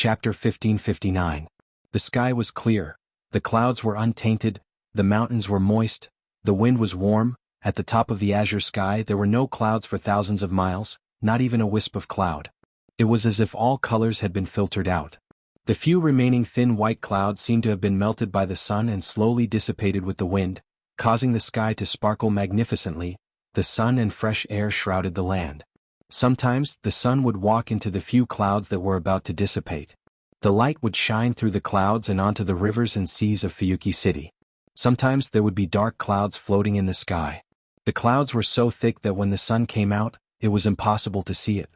Chapter 1559. The sky was clear, the clouds were untainted, the mountains were moist, the wind was warm. At the top of the azure sky there were no clouds for thousands of miles, not even a wisp of cloud. It was as if all colors had been filtered out. The few remaining thin white clouds seemed to have been melted by the sun and slowly dissipated with the wind, causing the sky to sparkle magnificently. The sun and fresh air shrouded the land. Sometimes, the sun would walk into the few clouds that were about to dissipate. The light would shine through the clouds and onto the rivers and seas of Fuyuki City. Sometimes there would be dark clouds floating in the sky. The clouds were so thick that when the sun came out, it was impossible to see it.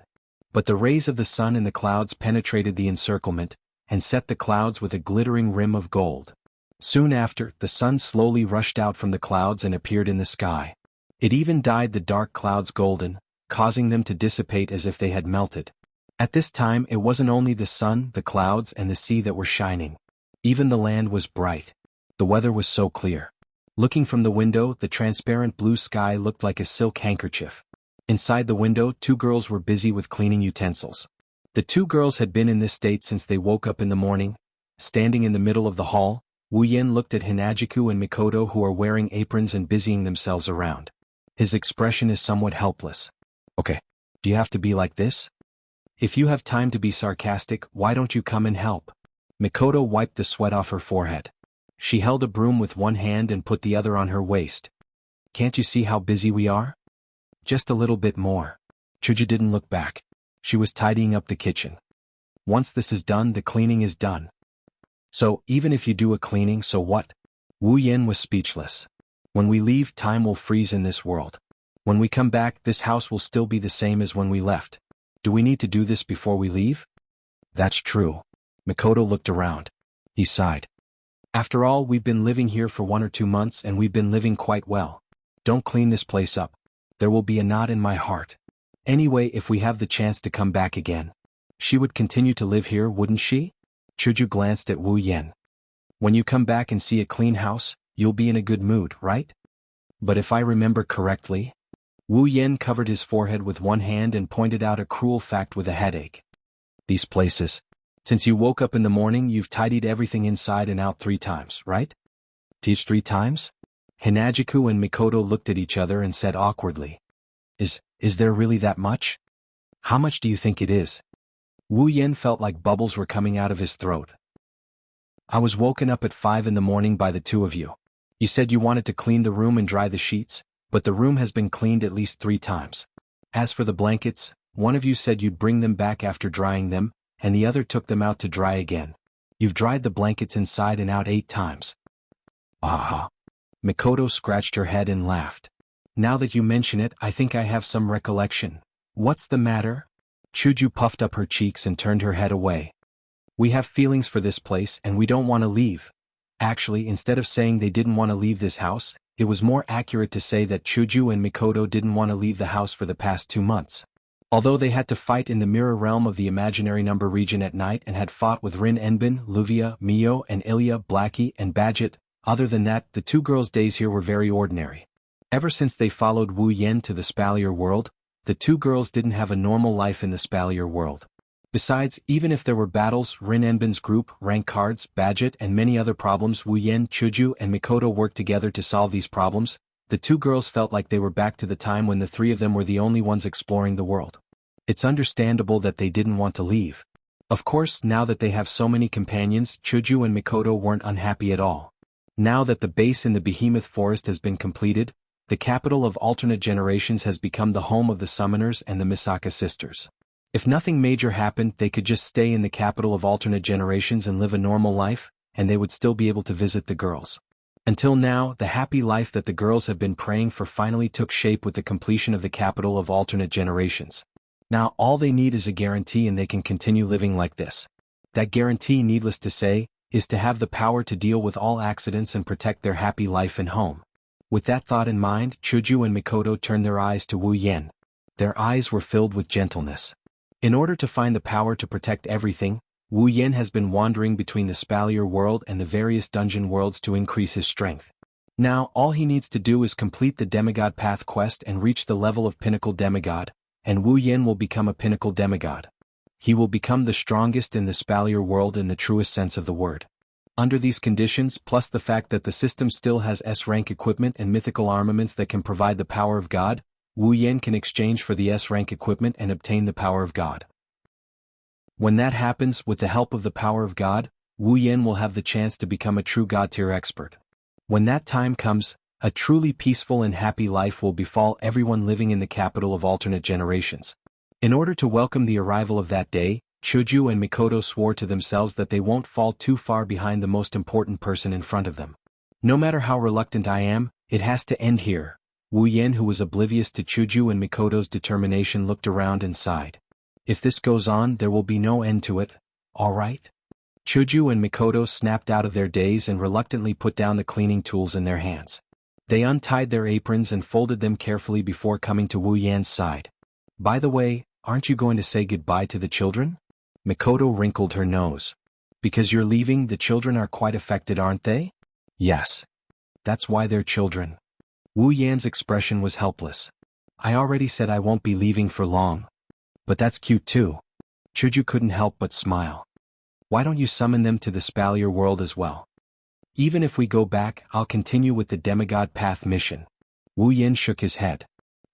But the rays of the sun in the clouds penetrated the encirclement, and set the clouds with a glittering rim of gold. Soon after, the sun slowly rushed out from the clouds and appeared in the sky. It even dyed the dark clouds golden, causing them to dissipate as if they had melted. At this time it wasn't only the sun, the clouds, and the sea that were shining. Even the land was bright. The weather was so clear. Looking from the window, the transparent blue sky looked like a silk handkerchief. Inside the window, two girls were busy with cleaning utensils. The two girls had been in this state since they woke up in the morning. Standing in the middle of the hall, Wu Yen looked at Hinajiku and Mikoto, who are wearing aprons and busying themselves around. His expression is somewhat helpless. Okay, do you have to be like this? If you have time to be sarcastic, why don't you come and help? Mikoto wiped the sweat off her forehead. She held a broom with one hand and put the other on her waist. Can't you see how busy we are? Just a little bit more. Chuju didn't look back. She was tidying up the kitchen. Once this is done, the cleaning is done. So, even if you do a cleaning, so what? Wu Yen was speechless. When we leave, time will freeze in this world. When we come back, this house will still be the same as when we left. Do we need to do this before we leave? That's true. Mikoto looked around. He sighed. After all, we've been living here for 1 or 2 months and we've been living quite well. Don't clean this place up. There will be a knot in my heart. Anyway, if we have the chance to come back again, she would continue to live here, wouldn't she? Chuju glanced at Wu Yen. When you come back and see a clean house, you'll be in a good mood, right? But if I remember correctly... Wu Yen covered his forehead with one hand and pointed out a cruel fact with a headache. These places. Since you woke up in the morning, you've tidied everything inside and out 3 times, right? Teach 3 times? Hinajiku and Mikoto looked at each other and said awkwardly. Is there really that much? How much do you think it is? Wu Yen felt like bubbles were coming out of his throat. I was woken up at 5 in the morning by the 2 of you. You said you wanted to clean the room and dry the sheets, but the room has been cleaned at least 3 times. As for the blankets, one of you said you'd bring them back after drying them, and the other took them out to dry again. You've dried the blankets inside and out 8 times. Ah. Mikoto scratched her head and laughed. Now that you mention it, I think I have some recollection. What's the matter? Chuju puffed up her cheeks and turned her head away. We have feelings for this place and we don't want to leave. Actually, instead of saying they didn't want to leave this house, it was more accurate to say that Chuju and Mikoto didn't want to leave the house for the past 2 months. Although they had to fight in the mirror realm of the imaginary number region at night and had fought with Rin Enbin, Luvia, Mio and Ilya, Blackie and Badget, other than that, the 2 girls' days here were very ordinary. Ever since they followed Wu Yen to the Spalier world, the 2 girls didn't have a normal life in the Spalier world. Besides, even if there were battles, Rin Enbin's group, rank cards, Badget and many other problems, Wu Yen, Chuju and Mikoto worked together to solve these problems. The 2 girls felt like they were back to the time when the 3 of them were the only ones exploring the world. It's understandable that they didn't want to leave. Of course, now that they have so many companions, Chuju and Mikoto weren't unhappy at all. Now that the base in the Behemoth Forest has been completed, the capital of alternate generations has become the home of the Summoners and the Misaka sisters. If nothing major happened, they could just stay in the capital of alternate generations and live a normal life, and they would still be able to visit the girls. Until now, the happy life that the girls have been praying for finally took shape with the completion of the capital of alternate generations. Now all they need is a guarantee and they can continue living like this. That guarantee, needless to say, is to have the power to deal with all accidents and protect their happy life and home. With that thought in mind, Chuju and Mikoto turned their eyes to Wu Yen. Their eyes were filled with gentleness. In order to find the power to protect everything, Wu Yen has been wandering between the Spalier world and the various dungeon worlds to increase his strength. Now, all he needs to do is complete the Demigod Path quest and reach the level of Pinnacle Demigod, and Wu Yen will become a Pinnacle Demigod. He will become the strongest in the Spalier world in the truest sense of the word. Under these conditions, plus the fact that the system still has S-rank equipment and mythical armaments that can provide the power of God, Wu Yan can exchange for the S-rank equipment and obtain the power of God. When that happens, with the help of the power of God, Wu Yan will have the chance to become a true God-tier expert. When that time comes, a truly peaceful and happy life will befall everyone living in the capital of alternate generations. In order to welcome the arrival of that day, Chuju and Mikoto swore to themselves that they won't fall too far behind the most important person in front of them. No matter how reluctant I am, it has to end here. Wu Yan, who was oblivious to Chuju and Mikoto's determination, looked around and sighed. If this goes on, there will be no end to it, all right? Chuju and Mikoto snapped out of their daze and reluctantly put down the cleaning tools in their hands. They untied their aprons and folded them carefully before coming to Wu Yan's side. By the way, aren't you going to say goodbye to the children? Mikoto wrinkled her nose. Because you're leaving, the children are quite affected, aren't they? Yes. That's why they're children. Wu Yan's expression was helpless. I already said I won't be leaving for long. But that's cute too. Chuju couldn't help but smile. Why don't you summon them to the Spalier world as well? Even if we go back, I'll continue with the Demigod Path mission. Wu Yan shook his head.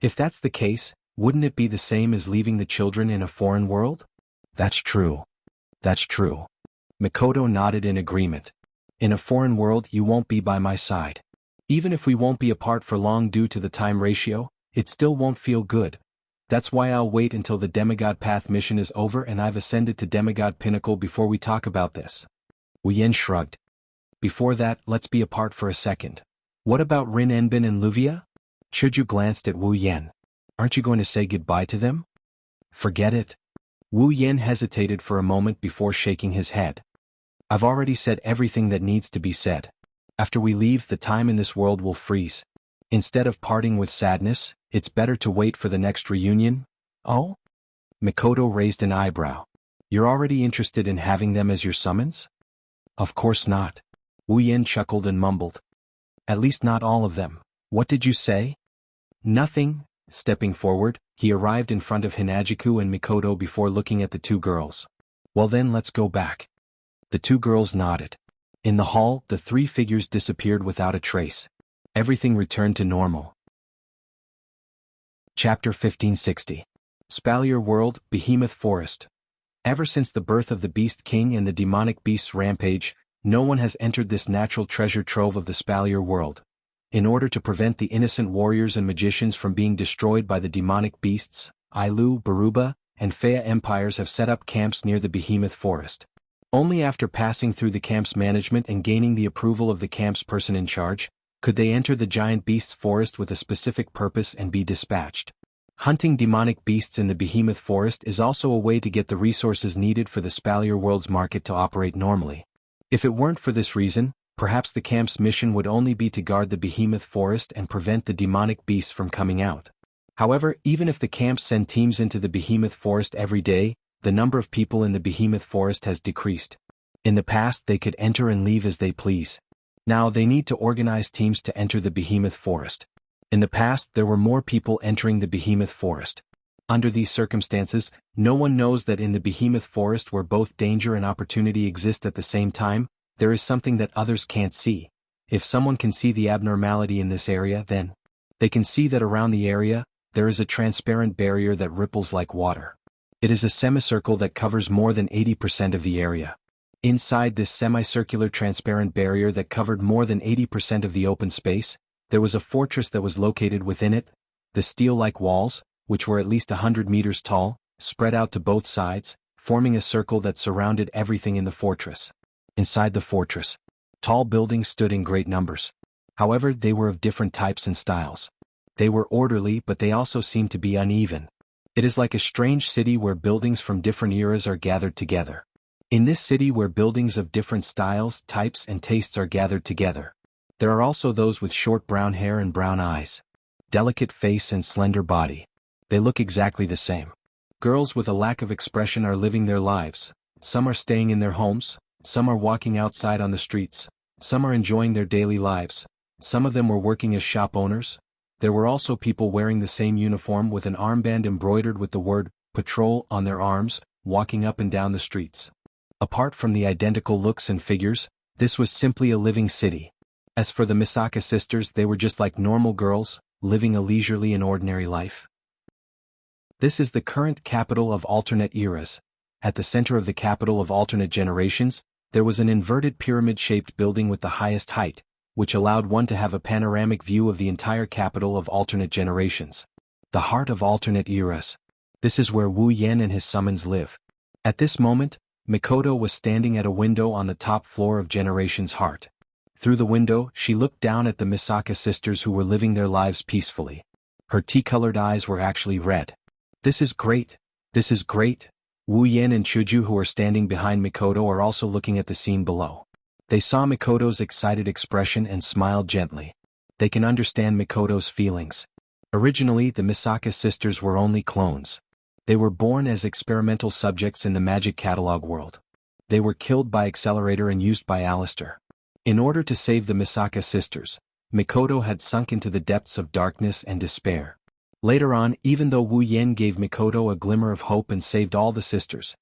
If that's the case, wouldn't it be the same as leaving the children in a foreign world? That's true. That's true. Mikoto nodded in agreement. In a foreign world, you won't be by my side. Even if we won't be apart for long due to the time ratio, it still won't feel good. That's why I'll wait until the Demigod Path mission is over and I've ascended to Demigod Pinnacle before we talk about this. Wu Yan shrugged. Before that, let's be apart for a second. What about Rin Enbin and Luvia? Chuju glanced at Wu Yan. Aren't you going to say goodbye to them? Forget it. Wu Yan hesitated for a moment before shaking his head. I've already said everything that needs to be said. After we leave, the time in this world will freeze. Instead of parting with sadness, it's better to wait for the next reunion. Oh? Mikoto raised an eyebrow. You're already interested in having them as your summons? Of course not. Wu Yan chuckled and mumbled. At least not all of them. What did you say? Nothing. Stepping forward, he arrived in front of Hinajiku and Mikoto before looking at the two girls. Well then, let's go back. The two girls nodded. In the hall, the three figures disappeared without a trace. Everything returned to normal. Chapter 1560. Spalier World, Behemoth Forest. Ever since the birth of the Beast King and the demonic beast's rampage, no one has entered this natural treasure trove of the Spalier World. In order to prevent the innocent warriors and magicians from being destroyed by the demonic beasts, Ailu, Baruba, and Fea empires have set up camps near the Behemoth Forest. Only after passing through the camp's management and gaining the approval of the camp's person in charge, could they enter the giant beast's forest with a specific purpose and be dispatched. Hunting demonic beasts in the Behemoth Forest is also a way to get the resources needed for the Spalier World's market to operate normally. If it weren't for this reason, perhaps the camp's mission would only be to guard the Behemoth Forest and prevent the demonic beasts from coming out. However, even if the camps send teams into the Behemoth Forest every day, the number of people in the Behemoth Forest has decreased. In the past, they could enter and leave as they please. Now they need to organize teams to enter the Behemoth Forest. In the past, there were more people entering the Behemoth Forest. Under these circumstances, no one knows that in the Behemoth Forest, where both danger and opportunity exist at the same time, there is something that others can't see. If someone can see the abnormality in this area, then they can see that around the area, there is a transparent barrier that ripples like water. It is a semicircle that covers more than 80% of the area. Inside this semicircular transparent barrier that covered more than 80% of the open space, there was a fortress that was located within it. The steel-like walls, which were at least 100 meters tall, spread out to both sides, forming a circle that surrounded everything in the fortress. Inside the fortress, tall buildings stood in great numbers. However, they were of different types and styles. They were orderly, but they also seemed to be uneven. It is like a strange city where buildings from different eras are gathered together. In this city where buildings of different styles, types, and tastes are gathered together, there are also those with short brown hair and brown eyes, delicate face and slender body. They look exactly the same. Girls with a lack of expression are living their lives. Some are staying in their homes. Some are walking outside on the streets. Some are enjoying their daily lives. Some of them were working as shop owners. There were also people wearing the same uniform with an armband embroidered with the word patrol on their arms, walking up and down the streets. Apart from the identical looks and figures, this was simply a living city. As for the Misaka sisters, they were just like normal girls, living a leisurely and ordinary life. This is the current capital of alternate eras. At the center of the capital of alternate generations, there was an inverted pyramid-shaped building with the highest height, which allowed one to have a panoramic view of the entire capital of alternate generations. The heart of alternate eras. This is where Wu Yan and his summons live. At this moment, Mikoto was standing at a window on the top floor of Generation's heart. Through the window, she looked down at the Misaka sisters who were living their lives peacefully. Her tea-colored eyes were actually red. This is great. This is great. Wu Yan and Chuju, who are standing behind Mikoto, are also looking at the scene below. They saw Mikoto's excited expression and smiled gently. They can understand Mikoto's feelings. Originally, the Misaka sisters were only clones. They were born as experimental subjects in the magic catalog world. They were killed by Accelerator and used by Alistair. In order to save the Misaka sisters, Mikoto had sunk into the depths of darkness and despair. Later on, even though Wu Yan gave Mikoto a glimmer of hope and saved all the sisters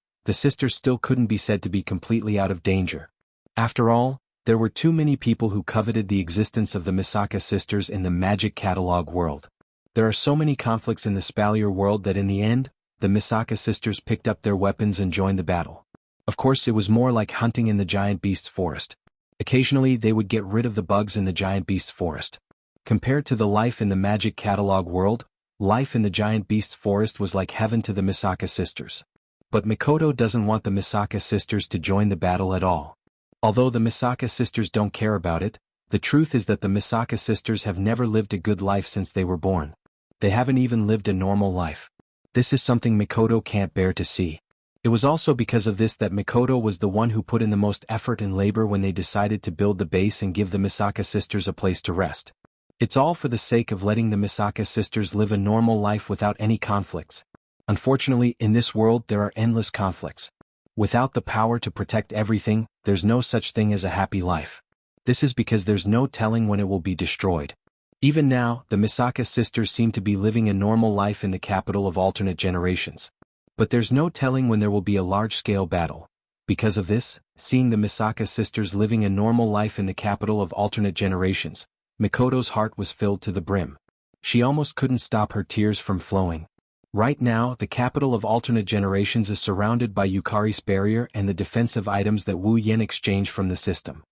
still couldn't be said to be completely out of danger. After all, there were too many people who coveted the existence of the Misaka sisters in the magic catalog world. There are so many conflicts in the Spalier world that in the end, the Misaka sisters picked up their weapons and joined the battle. Of course, it was more like hunting in the giant beast's forest. Occasionally, they would get rid of the bugs in the giant beast's forest. Compared to the life in the magic catalog world, life in the giant beast's forest was like heaven to the Misaka sisters. But Mikoto doesn't want the Misaka sisters to join the battle at all. Although the Misaka sisters don't care about it, the truth is that the Misaka sisters have never lived a good life since they were born. They haven't even lived a normal life. This is something Mikoto can't bear to see. It was also because of this that Mikoto was the one who put in the most effort and labor when they decided to build the base and give the Misaka sisters a place to rest. It's all for the sake of letting the Misaka sisters live a normal life without any conflicts. Unfortunately, in this world there are endless conflicts. Without the power to protect everything, there's no such thing as a happy life. This is because there's no telling when it will be destroyed. Even now, the Misaka sisters seem to be living a normal life in the capital of alternate generations. But there's no telling when there will be a large-scale battle. Because of this, seeing the Misaka sisters living a normal life in the capital of alternate generations, Mikoto's heart was filled to the brim. She almost couldn't stop her tears from flowing. Right now, the capital of alternate generations is surrounded by Yukari's barrier and the defensive items that Wu Yan exchanged from the system.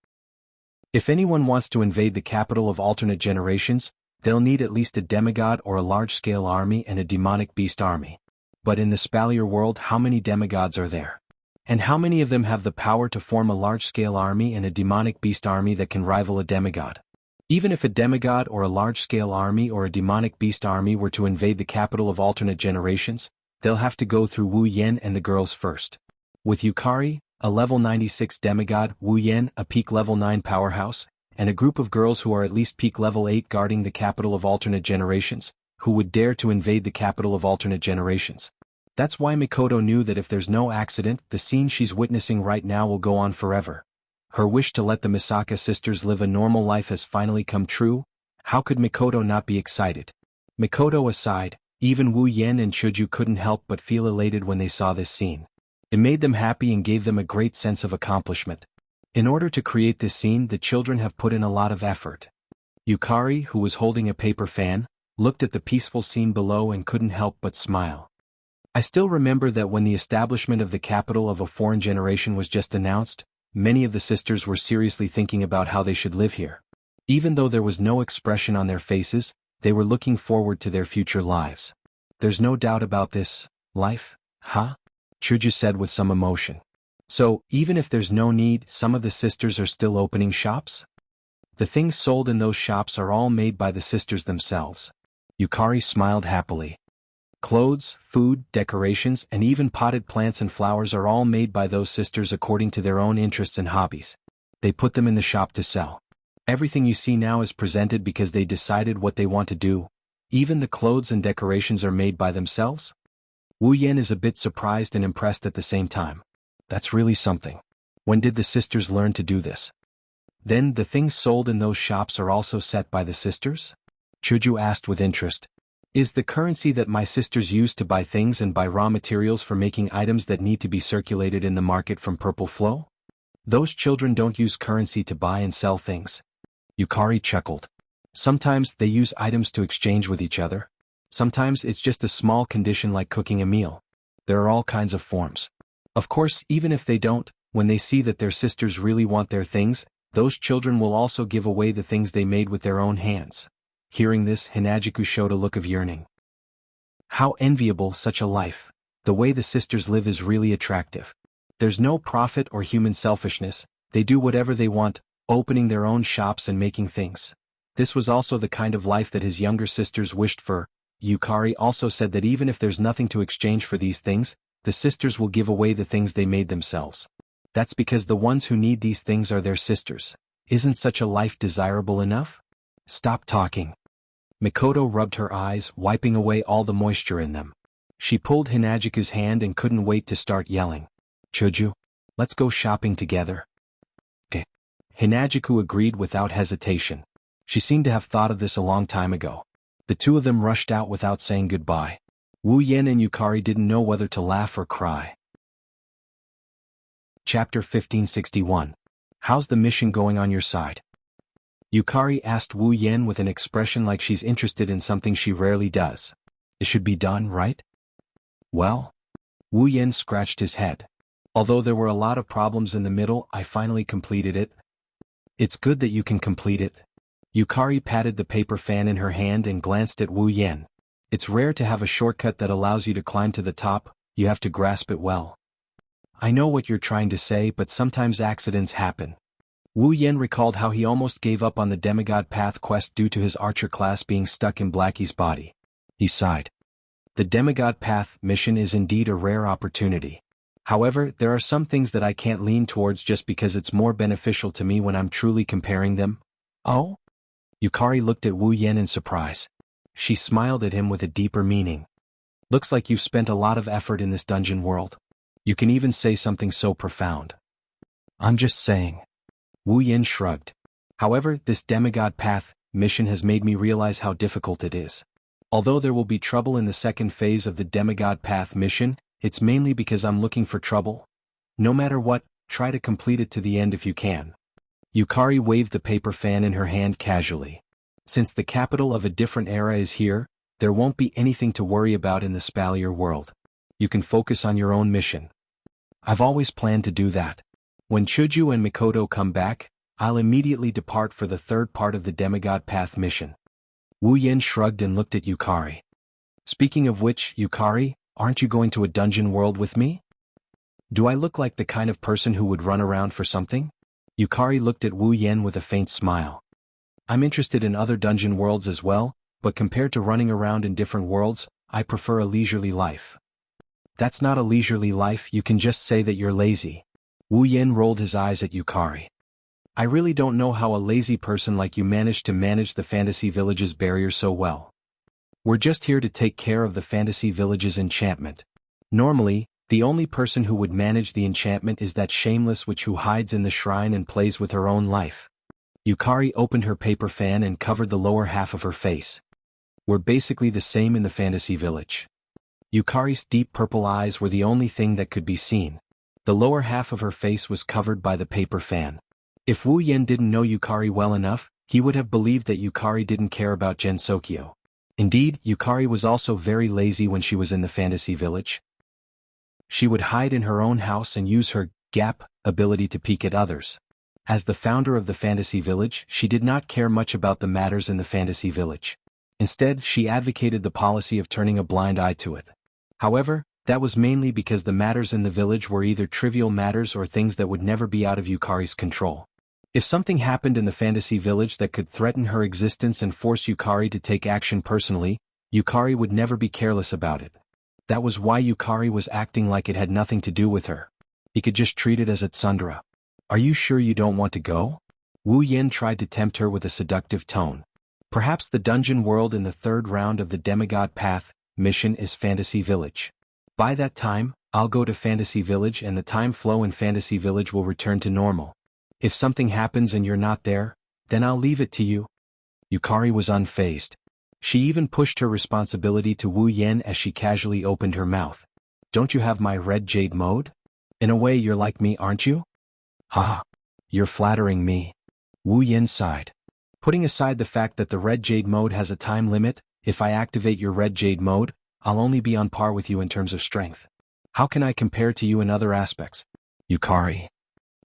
If anyone wants to invade the capital of alternate generations, they'll need at least a demigod or a large-scale army and a demonic beast army. But in the Spalier world, how many demigods are there? And how many of them have the power to form a large-scale army and a demonic beast army that can rival a demigod? Even if a demigod or a large-scale army or a demonic beast army were to invade the capital of alternate generations, they'll have to go through Wu Yan and the girls first. With Yukari, a level 96 demigod, Wu Yan, a peak level 9 powerhouse, and a group of girls who are at least peak level 8 guarding the capital of alternate generations, who would dare to invade the capital of alternate generations. That's why Mikoto knew that if there's no accident, the scene she's witnessing right now will go on forever. Her wish to let the Misaka sisters live a normal life has finally come true. How could Mikoto not be excited? Mikoto aside, even Wu Yan and Chuju couldn't help but feel elated when they saw this scene. It made them happy and gave them a great sense of accomplishment. In order to create this scene, the children have put in a lot of effort. Yukari, who was holding a paper fan, looked at the peaceful scene below and couldn't help but smile. I still remember that when the establishment of the capital of a foreign generation was just announced, many of the sisters were seriously thinking about how they should live here. Even though there was no expression on their faces, they were looking forward to their future lives. There's no doubt about this, life, huh? Chuju said with some emotion. So, even if there's no need, some of the sisters are still opening shops? The things sold in those shops are all made by the sisters themselves. Yukari smiled happily. Clothes, food, decorations, and even potted plants and flowers are all made by those sisters according to their own interests and hobbies. They put them in the shop to sell. Everything you see now is presented because they decided what they want to do. Even the clothes and decorations are made by themselves? Wu Yan is a bit surprised and impressed at the same time. That's really something. When did the sisters learn to do this? Then the things sold in those shops are also set by the sisters? Chuju asked with interest. Is the currency that my sisters use to buy things and buy raw materials for making items that need to be circulated in the market from Purple Flow? Those children don't use currency to buy and sell things. Yukari chuckled. Sometimes they use items to exchange with each other. Sometimes it's just a small condition like cooking a meal. There are all kinds of forms. Of course, even if they don't, when they see that their sisters really want their things, those children will also give away the things they made with their own hands. Hearing this, Hinajiku showed a look of yearning. How enviable such a life. The way the sisters live is really attractive. There's no profit or human selfishness, they do whatever they want, opening their own shops and making things. This was also the kind of life that his younger sisters wished for. Yukari also said that even if there's nothing to exchange for these things, the sisters will give away the things they made themselves. That's because the ones who need these things are their sisters. Isn't such a life desirable enough? Stop talking. Mikoto rubbed her eyes, wiping away all the moisture in them. She pulled Hinajiku's hand and couldn't wait to start yelling. Choju, let's go shopping together. Okay. Hinajiku agreed without hesitation. She seemed to have thought of this a long time ago. The two of them rushed out without saying goodbye. Wu Yen and Yukari didn't know whether to laugh or cry. Chapter 1561. How's the mission going on your side? Yukari asked Wu Yen with an expression like she's interested in something she rarely does. It should be done, right? Well? Wu Yen scratched his head. Although there were a lot of problems in the middle, I finally completed it. It's good that you can complete it. Yukari patted the paper fan in her hand and glanced at Wu Yen. It's rare to have a shortcut that allows you to climb to the top, you have to grasp it well. I know what you're trying to say, but sometimes accidents happen. Wu Yen recalled how he almost gave up on the Demigod Path quest due to his archer class being stuck in Blackie's body. He sighed. The Demigod Path mission is indeed a rare opportunity. However, there are some things that I can't lean towards just because it's more beneficial to me when I'm truly comparing them. Oh? Yukari looked at Wu Yen in surprise. She smiled at him with a deeper meaning. Looks like you've spent a lot of effort in this dungeon world. You can even say something so profound. I'm just saying. Wu Yen shrugged. However, this Demigod Path mission has made me realize how difficult it is. Although there will be trouble in the second phase of the Demigod Path mission, it's mainly because I'm looking for trouble. No matter what, try to complete it to the end if you can. Yukari waved the paper fan in her hand casually. Since the capital of a different era is here, there won't be anything to worry about in the Spalier world. You can focus on your own mission. I've always planned to do that. When Chuju and Mikoto come back, I'll immediately depart for the third part of the Demigod Path mission. Wu Yen shrugged and looked at Yukari. Speaking of which, Yukari, aren't you going to a dungeon world with me? Do I look like the kind of person who would run around for something? Yukari looked at Wu Yen with a faint smile. I'm interested in other dungeon worlds as well, but compared to running around in different worlds, I prefer a leisurely life. That's not a leisurely life, you can just say that you're lazy. Wu Yen rolled his eyes at Yukari. I really don't know how a lazy person like you managed to manage the Fantasy Village's barrier so well. We're just here to take care of the Fantasy Village's enchantment. Normally, the only person who would manage the enchantment is that shameless witch who hides in the shrine and plays with her own life. Yukari opened her paper fan and covered the lower half of her face. We're basically the same in the Fantasy Village. Yukari's deep purple eyes were the only thing that could be seen. The lower half of her face was covered by the paper fan. If Wu Yen didn't know Yukari well enough, he would have believed that Yukari didn't care about Gensokyo. Indeed, Yukari was also very lazy when she was in the Fantasy Village. She would hide in her own house and use her gap ability to peek at others. As the founder of the Fantasy Village, she did not care much about the matters in the Fantasy Village. Instead, she advocated the policy of turning a blind eye to it. However, that was mainly because the matters in the village were either trivial matters or things that would never be out of Yukari's control. If something happened in the Fantasy Village that could threaten her existence and force Yukari to take action personally, Yukari would never be careless about it. That was why Yukari was acting like it had nothing to do with her. He could just treat it as a tsundere. Are you sure you don't want to go? Wu Yen tried to tempt her with a seductive tone. Perhaps the dungeon world in the third round of the Demigod Path mission is Fantasy Village. By that time, I'll go to Fantasy Village and the time flow in Fantasy Village will return to normal. If something happens and you're not there, then I'll leave it to you. Yukari was unfazed. She even pushed her responsibility to Wu Yan as she casually opened her mouth. Don't you have my red jade mode? In a way you're like me, aren't you? Haha. You're flattering me. Wu Yan sighed. Putting aside the fact that the red jade mode has a time limit, if I activate your red jade mode, I'll only be on par with you in terms of strength. How can I compare to you in other aspects? Yukari.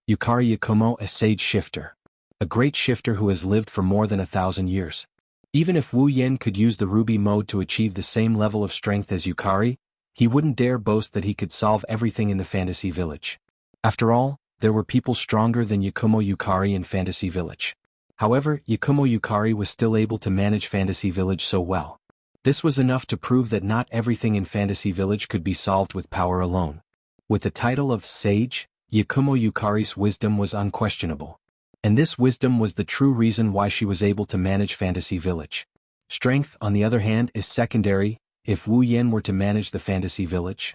Yukari Yakumo, a sage shifter. A great shifter who has lived for more than 1,000 years. Even if Wu Yan could use the ruby mode to achieve the same level of strength as Yukari, he wouldn't dare boast that he could solve everything in the fantasy village. After all, there were people stronger than Yakumo Yukari in Fantasy Village. However, Yakumo Yukari was still able to manage Fantasy Village so well. This was enough to prove that not everything in Fantasy Village could be solved with power alone. With the title of Sage, Yakumo Yukari's wisdom was unquestionable. And this wisdom was the true reason why she was able to manage Fantasy Village. Strength, on the other hand, is secondary. If Wu Yan were to manage the Fantasy Village,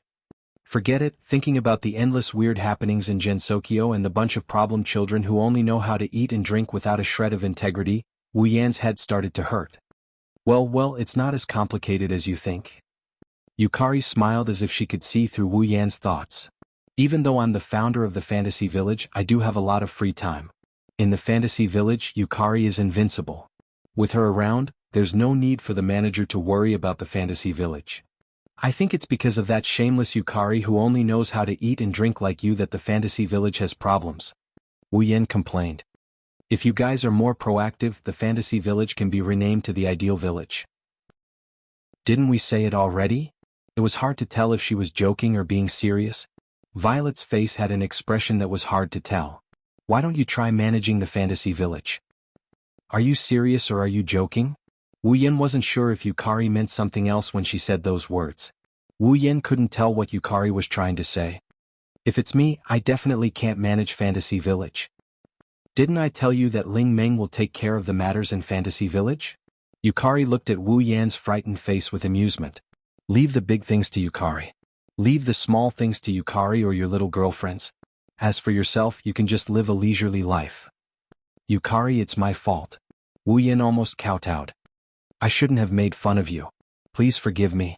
forget it. Thinking about the endless weird happenings in Gensokyo and the bunch of problem children who only know how to eat and drink without a shred of integrity, Wu Yan's head started to hurt. Well, it's not as complicated as you think. Yukari smiled as if she could see through Wu Yan's thoughts. Even though I'm the founder of the Fantasy Village, I do have a lot of free time. In the Fantasy Village, Yukari is invincible. With her around, there's no need for the manager to worry about the Fantasy Village. I think it's because of that shameless Yukari who only knows how to eat and drink like you that the Fantasy Village has problems. Wu Yan complained. If you guys are more proactive, the Fantasy Village can be renamed to the Ideal Village. Didn't we say it already? It was hard to tell if she was joking or being serious. Violet's face had an expression that was hard to tell. Why don't you try managing the Fantasy Village? Are you serious or are you joking? Wu Yan wasn't sure if Yukari meant something else when she said those words. Wu Yan couldn't tell what Yukari was trying to say. If it's me, I definitely can't manage Fantasy Village. Didn't I tell you that Ling Meng will take care of the matters in Fantasy Village? Yukari looked at Wu Yan's frightened face with amusement. Leave the big things to Yukari. Leave the small things to Yukari or your little girlfriends. As for yourself, you can just live a leisurely life. Yukari, it's my fault. Wu Yan almost kowtowed. I shouldn't have made fun of you. Please forgive me.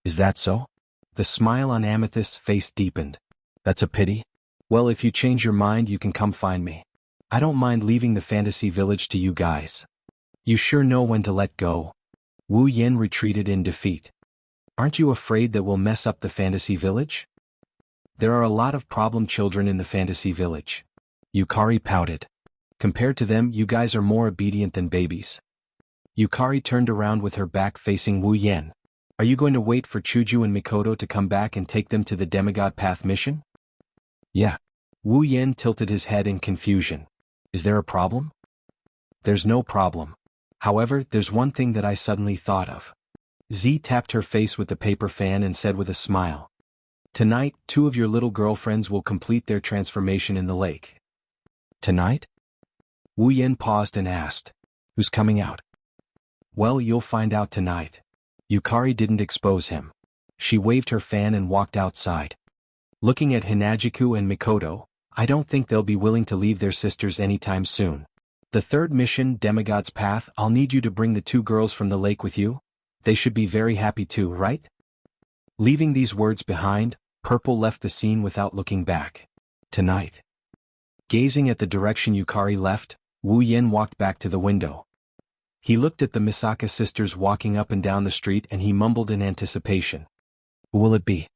Is that so? The smile on Amethyst's face deepened. That's a pity. Well, if you change your mind, you can come find me. I don't mind leaving the Fantasy Village to you guys. You sure know when to let go. Wu Yan retreated in defeat. Aren't you afraid that we'll mess up the Fantasy Village? There are a lot of problem children in the Fantasy Village. Yukari pouted. Compared to them, you guys are more obedient than babies. Yukari turned around with her back facing Wu Yan. Are you going to wait for Chuju and Mikoto to come back and take them to the Demigod Path mission? Yeah. Wu Yan tilted his head in confusion. Is there a problem? There's no problem. However, there's one thing that I suddenly thought of. Z tapped her face with the paper fan and said with a smile. Tonight, 2 of your little girlfriends will complete their transformation in the lake. Tonight? Wu Yan paused and asked. Who's coming out? Well, you'll find out tonight. Yukari didn't expose him. She waved her fan and walked outside. Looking at Hinajiku and Mikoto, I don't think they'll be willing to leave their sisters anytime soon. The 3rd mission, Demigod's Path, I'll need you to bring the 2 girls from the lake with you. They should be very happy too, right? Leaving these words behind, Purple left the scene without looking back. Tonight. Gazing at the direction Yukari left, Wu Yan walked back to the window. He looked at the Misaka sisters walking up and down the street and he mumbled in anticipation. Who will it be?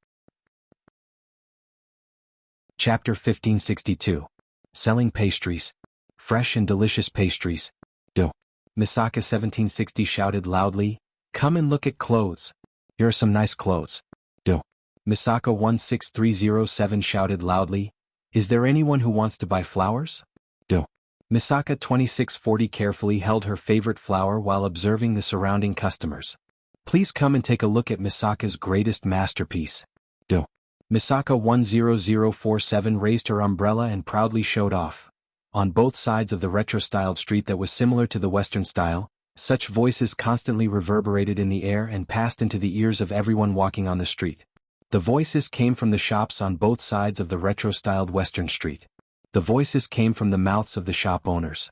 Chapter 1562. Selling pastries. Fresh and delicious pastries. Do. Misaka 1760 shouted loudly, come and look at clothes. Here are some nice clothes. Do. Misaka 16307 shouted loudly, is there anyone who wants to buy flowers? Do. Misaka 2640 carefully held her favorite flower while observing the surrounding customers. Please come and take a look at Misaka's greatest masterpiece. Do. Misaka 10047 raised her umbrella and proudly showed off. On both sides of the retro-styled street that was similar to the Western style, such voices constantly reverberated in the air and passed into the ears of everyone walking on the street. The voices came from the shops on both sides of the retro-styled Western street. The voices came from the mouths of the shop owners.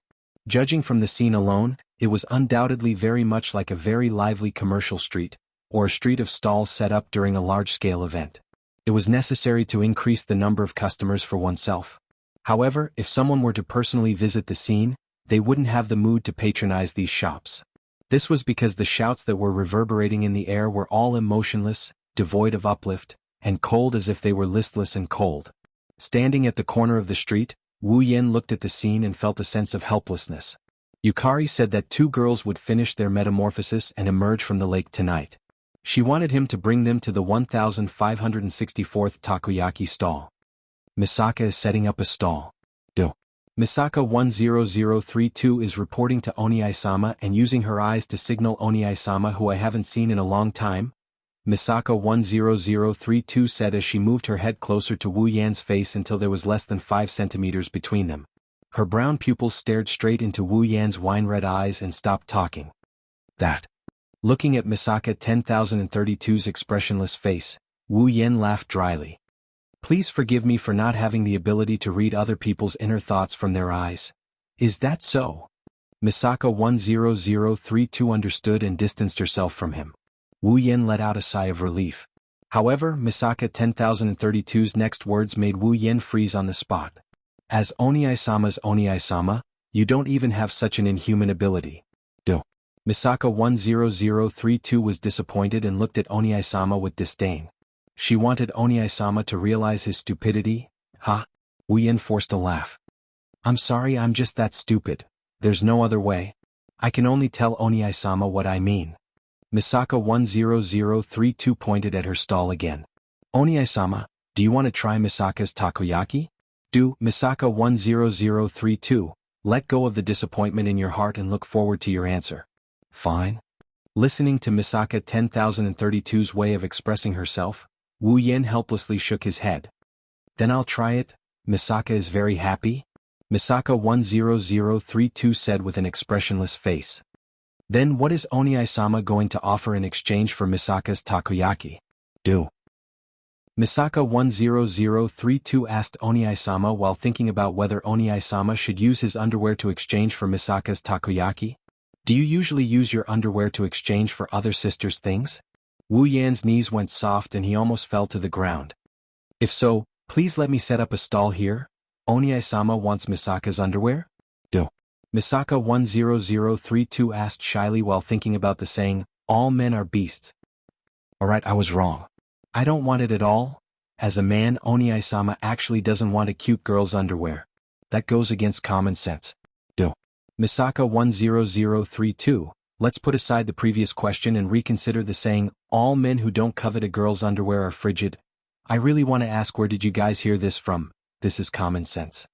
Judging from the scene alone, It was undoubtedly very much like a very lively commercial street, or a street of stalls set up during a large-scale event. It was necessary to increase the number of customers for oneself. However, if someone were to personally visit the scene, they wouldn't have the mood to patronize these shops. This was because the shouts that were reverberating in the air were all emotionless, devoid of uplift, and cold as if they were listless and cold. Standing at the corner of the street, Wu Yan looked at the scene and felt a sense of helplessness. Yukari said that 2 girls would finish their metamorphosis and emerge from the lake tonight. She wanted him to bring them to the 1564th takoyaki stall. Misaka is setting up a stall. Misaka 10032 is reporting to Oniai-sama and using her eyes to signal Oniai-sama, who I haven't seen in a long time. Misaka 10032 said as she moved her head closer to Wu Yan's face until there was less than 5 centimeters between them. Her brown pupils stared straight into Wu Yan's wine-red eyes and stopped talking. That. Looking at Misaka 10032's expressionless face, Wu Yan laughed dryly. Please forgive me for not having the ability to read other people's inner thoughts from their eyes. Is that so? Misaka 10032 understood and distanced herself from him. Wu Yan let out a sigh of relief. However, Misaka 10032's next words made Wu Yan freeze on the spot. As Oniai-sama's Oniai-sama, you don't even have such an inhuman ability. Misaka 10032 was disappointed and looked at Oniai-sama with disdain. She wanted Oniai-sama to realize his stupidity. Wu Yan forced a laugh. I'm sorry, I'm just that stupid. There's no other way. I can only tell Oniai-sama what I mean. Misaka 10032 pointed at her stall again. Oniai-sama, do you want to try Misaka's takoyaki? Misaka 10032, let go of the disappointment in your heart and look forward to your answer. Fine. Listening to Misaka 10032's way of expressing herself, Wu Yan helplessly shook his head. Then I'll try it. Misaka is very happy? Misaka 10032 said with an expressionless face. Then what is Oniai-sama going to offer in exchange for Misaka's takoyaki? Misaka 10032 asked Oniai-sama while thinking about whether Oniai-sama should use his underwear to exchange for Misaka's takoyaki. Do you usually use your underwear to exchange for other sisters' things? Wu Yan's knees went soft and he almost fell to the ground. If so, please let me set up a stall here. Oniai-sama wants Misaka's underwear? Misaka 10032 asked shyly while thinking about the saying, all men are beasts. Alright, I was wrong. I don't want it at all. As a man, Oniai-sama actually doesn't want a cute girl's underwear. That goes against common sense. Misaka 10032, let's put aside the previous question and reconsider the saying, all men who don't covet a girl's underwear are frigid. I really want to ask, where did you guys hear this from? This is common sense.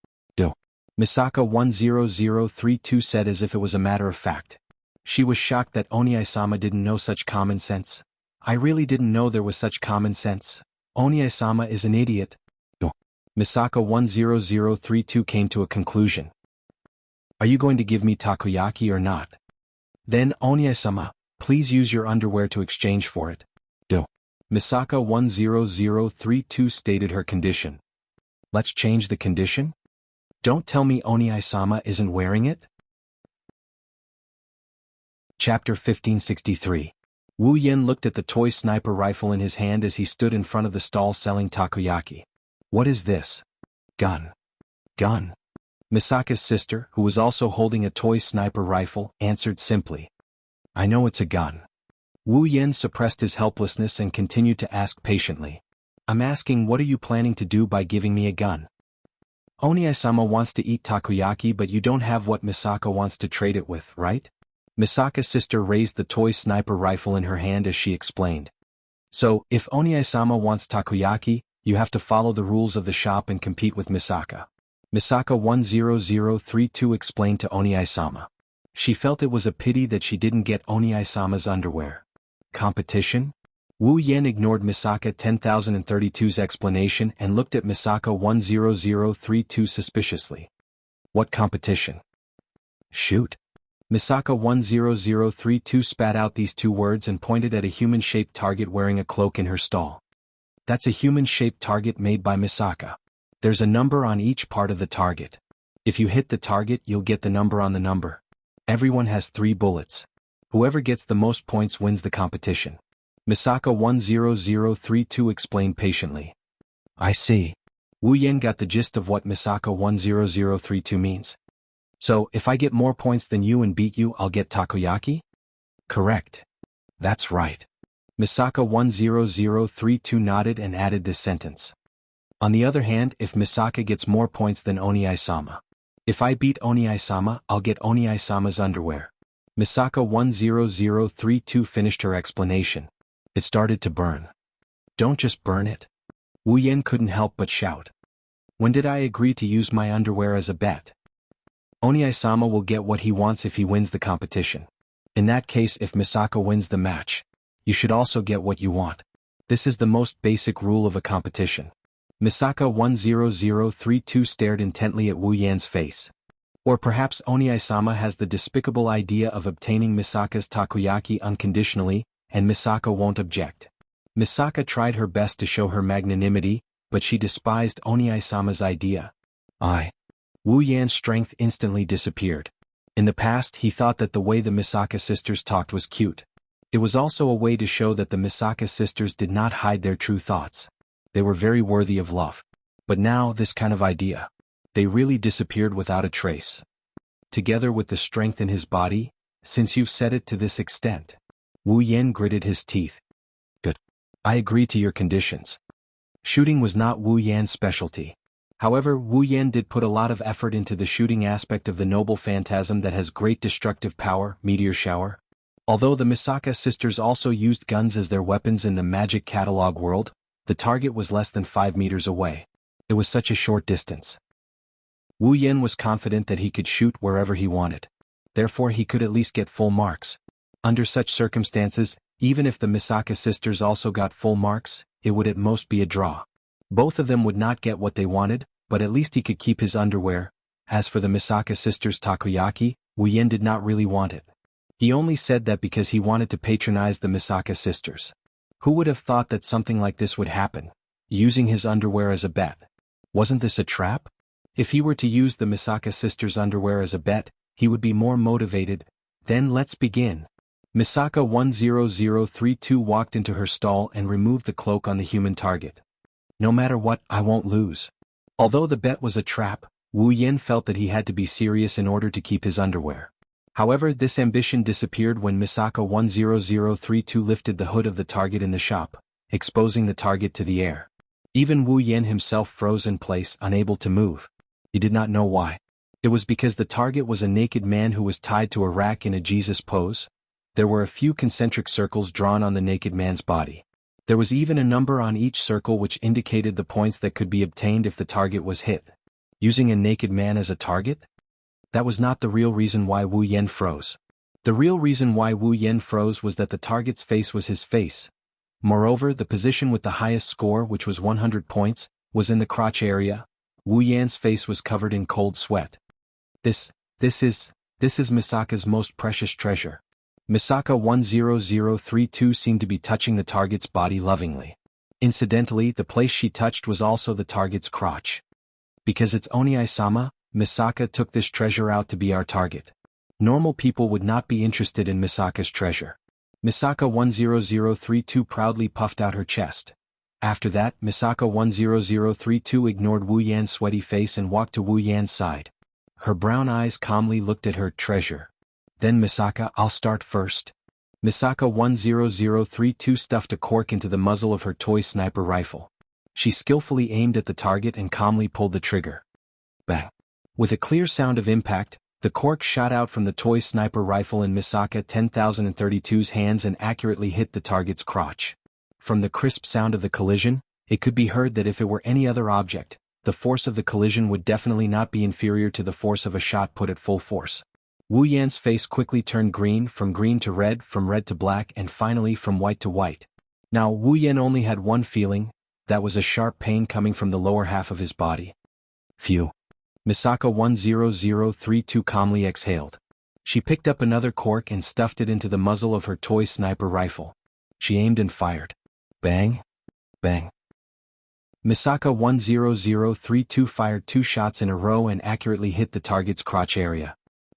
Misaka 10032 said as if it was a matter of fact. She was shocked that Oniai-sama didn't know such common sense. I really didn't know there was such common sense. Oniai-sama is an idiot. Misaka 10032 came to a conclusion. Are you going to give me takoyaki or not? Then, Oniai-sama, please use your underwear to exchange for it. Misaka 10032 stated her condition. Let's change the condition? Don't tell me Oniai-sama isn't wearing it? Chapter 1563. Wu Yan looked at the toy sniper rifle in his hand as he stood in front of the stall selling takoyaki. What is this? Gun. Gun. Misaka's sister, who was also holding a toy sniper rifle, answered simply. I know it's a gun. Wu Yan suppressed his helplessness and continued to ask patiently. I'm asking, what are you planning to do by giving me a gun? Oniai-sama wants to eat takoyaki, but you don't have what Misaka wants to trade it with, right? Misaka's sister raised the toy sniper rifle in her hand as she explained. So, if Oniai-sama wants takoyaki, you have to follow the rules of the shop and compete with Misaka. Misaka 10032 explained to Oniai-sama. She felt it was a pity that she didn't get Oniai-sama's underwear. Competition? Wu Yan ignored Misaka 10032's explanation and looked at Misaka 10032 suspiciously. What competition? Shoot. Misaka 10032 spat out these 2 words and pointed at a human-shaped target wearing a cloak in her stall. That's a human-shaped target made by Misaka. There's a number on each part of the target. If you hit the target, you'll get the number on the number. Everyone has 3 bullets. Whoever gets the most points wins the competition. Misaka 10032 explained patiently. I see. Wu Yan got the gist of what Misaka 10032 means. So, if I get more points than you and beat you, I'll get takoyaki? Correct. That's right. Misaka 10032 nodded and added this sentence. On the other hand, if Misaka gets more points than Oniai-sama. If I beat Oniai-sama, I'll get Oniai-sama's underwear. Misaka 10032 finished her explanation. It started to burn. Don't just burn it. Wu Yan couldn't help but shout. When did I agree to use my underwear as a bet? Oniai-sama will get what he wants if he wins the competition. In that case, if Misaka wins the match, you should also get what you want. This is the most basic rule of a competition. Misaka 10032 stared intently at Wu Yan's face. Or perhaps Oniai-sama has the despicable idea of obtaining Misaka's takoyaki unconditionally, and Misaka won't object. Misaka tried her best to show her magnanimity, but she despised Oniai-sama's idea. Wu Yan's strength instantly disappeared. In the past, he thought that the way the Misaka sisters talked was cute. It was also a way to show that the Misaka sisters did not hide their true thoughts. They were very worthy of love. But now, this kind of idea. They really disappeared without a trace. Together with the strength in his body, since you've said it to this extent. Wu Yan gritted his teeth. Good. I agree to your conditions. Shooting was not Wu Yan's specialty. However, Wu Yan did put a lot of effort into the shooting aspect of the noble phantasm that has great destructive power, meteor shower. Although the Misaka sisters also used guns as their weapons in the magic catalog world, the target was less than 5 meters away. It was such a short distance. Wu Yan was confident that he could shoot wherever he wanted. Therefore he could at least get full marks. Under such circumstances, even if the Misaka sisters also got full marks, it would at most be a draw. Both of them would not get what they wanted, but at least he could keep his underwear. As for the Misaka sisters' takoyaki, Wu Yan did not really want it. He only said that because he wanted to patronize the Misaka sisters. Who would have thought that something like this would happen? Using his underwear as a bet. Wasn't this a trap? If he were to use the Misaka sisters' underwear as a bet, he would be more motivated. Then let's begin. Misaka 10032 walked into her stall and removed the cloak on the human target. No matter what, I won't lose. Although the bet was a trap, Wu Yan felt that he had to be serious in order to keep his underwear. However, this ambition disappeared when Misaka 10032 lifted the hood of the target in the shop, exposing the target to the air. Even Wu Yan himself froze in place, unable to move. He did not know why. It was because the target was a naked man who was tied to a rack in a Jesus pose. There were a few concentric circles drawn on the naked man's body. There was even a number on each circle which indicated the points that could be obtained if the target was hit. Using a naked man as a target? That was not the real reason why Wu Yan froze. The real reason why Wu Yan froze was that the target's face was his face. Moreover, the position with the highest score, which was 100 points, was in the crotch area. Wu Yan's face was covered in cold sweat. This is Misaka's most precious treasure. Misaka 10032 seemed to be touching the target's body lovingly. Incidentally, the place she touched was also the target's crotch. Because it's Oniai-sama, Misaka took this treasure out to be our target. Normal people would not be interested in Misaka's treasure. Misaka 10032 proudly puffed out her chest. After that, Misaka 10032 ignored Wu Yan's sweaty face and walked to Wu Yan's side. Her brown eyes calmly looked at her treasure. Then Misaka, I'll start first. Misaka 10032 stuffed a cork into the muzzle of her toy sniper rifle. She skillfully aimed at the target and calmly pulled the trigger. Bang! With a clear sound of impact, the cork shot out from the toy sniper rifle in Misaka 10032's hands and accurately hit the target's crotch. From the crisp sound of the collision, it could be heard that if it were any other object, the force of the collision would definitely not be inferior to the force of a shot put at full force. Wu Yan's face quickly turned green to red, from red to black, and finally from white to white. Now Wu Yan only had one feeling, that was a sharp pain coming from the lower half of his body. Phew. Misaka 10032 calmly exhaled. She picked up another cork and stuffed it into the muzzle of her toy sniper rifle. She aimed and fired. Bang! Bang! Misaka 10032 fired 2 shots in a row and accurately hit the target's crotch area.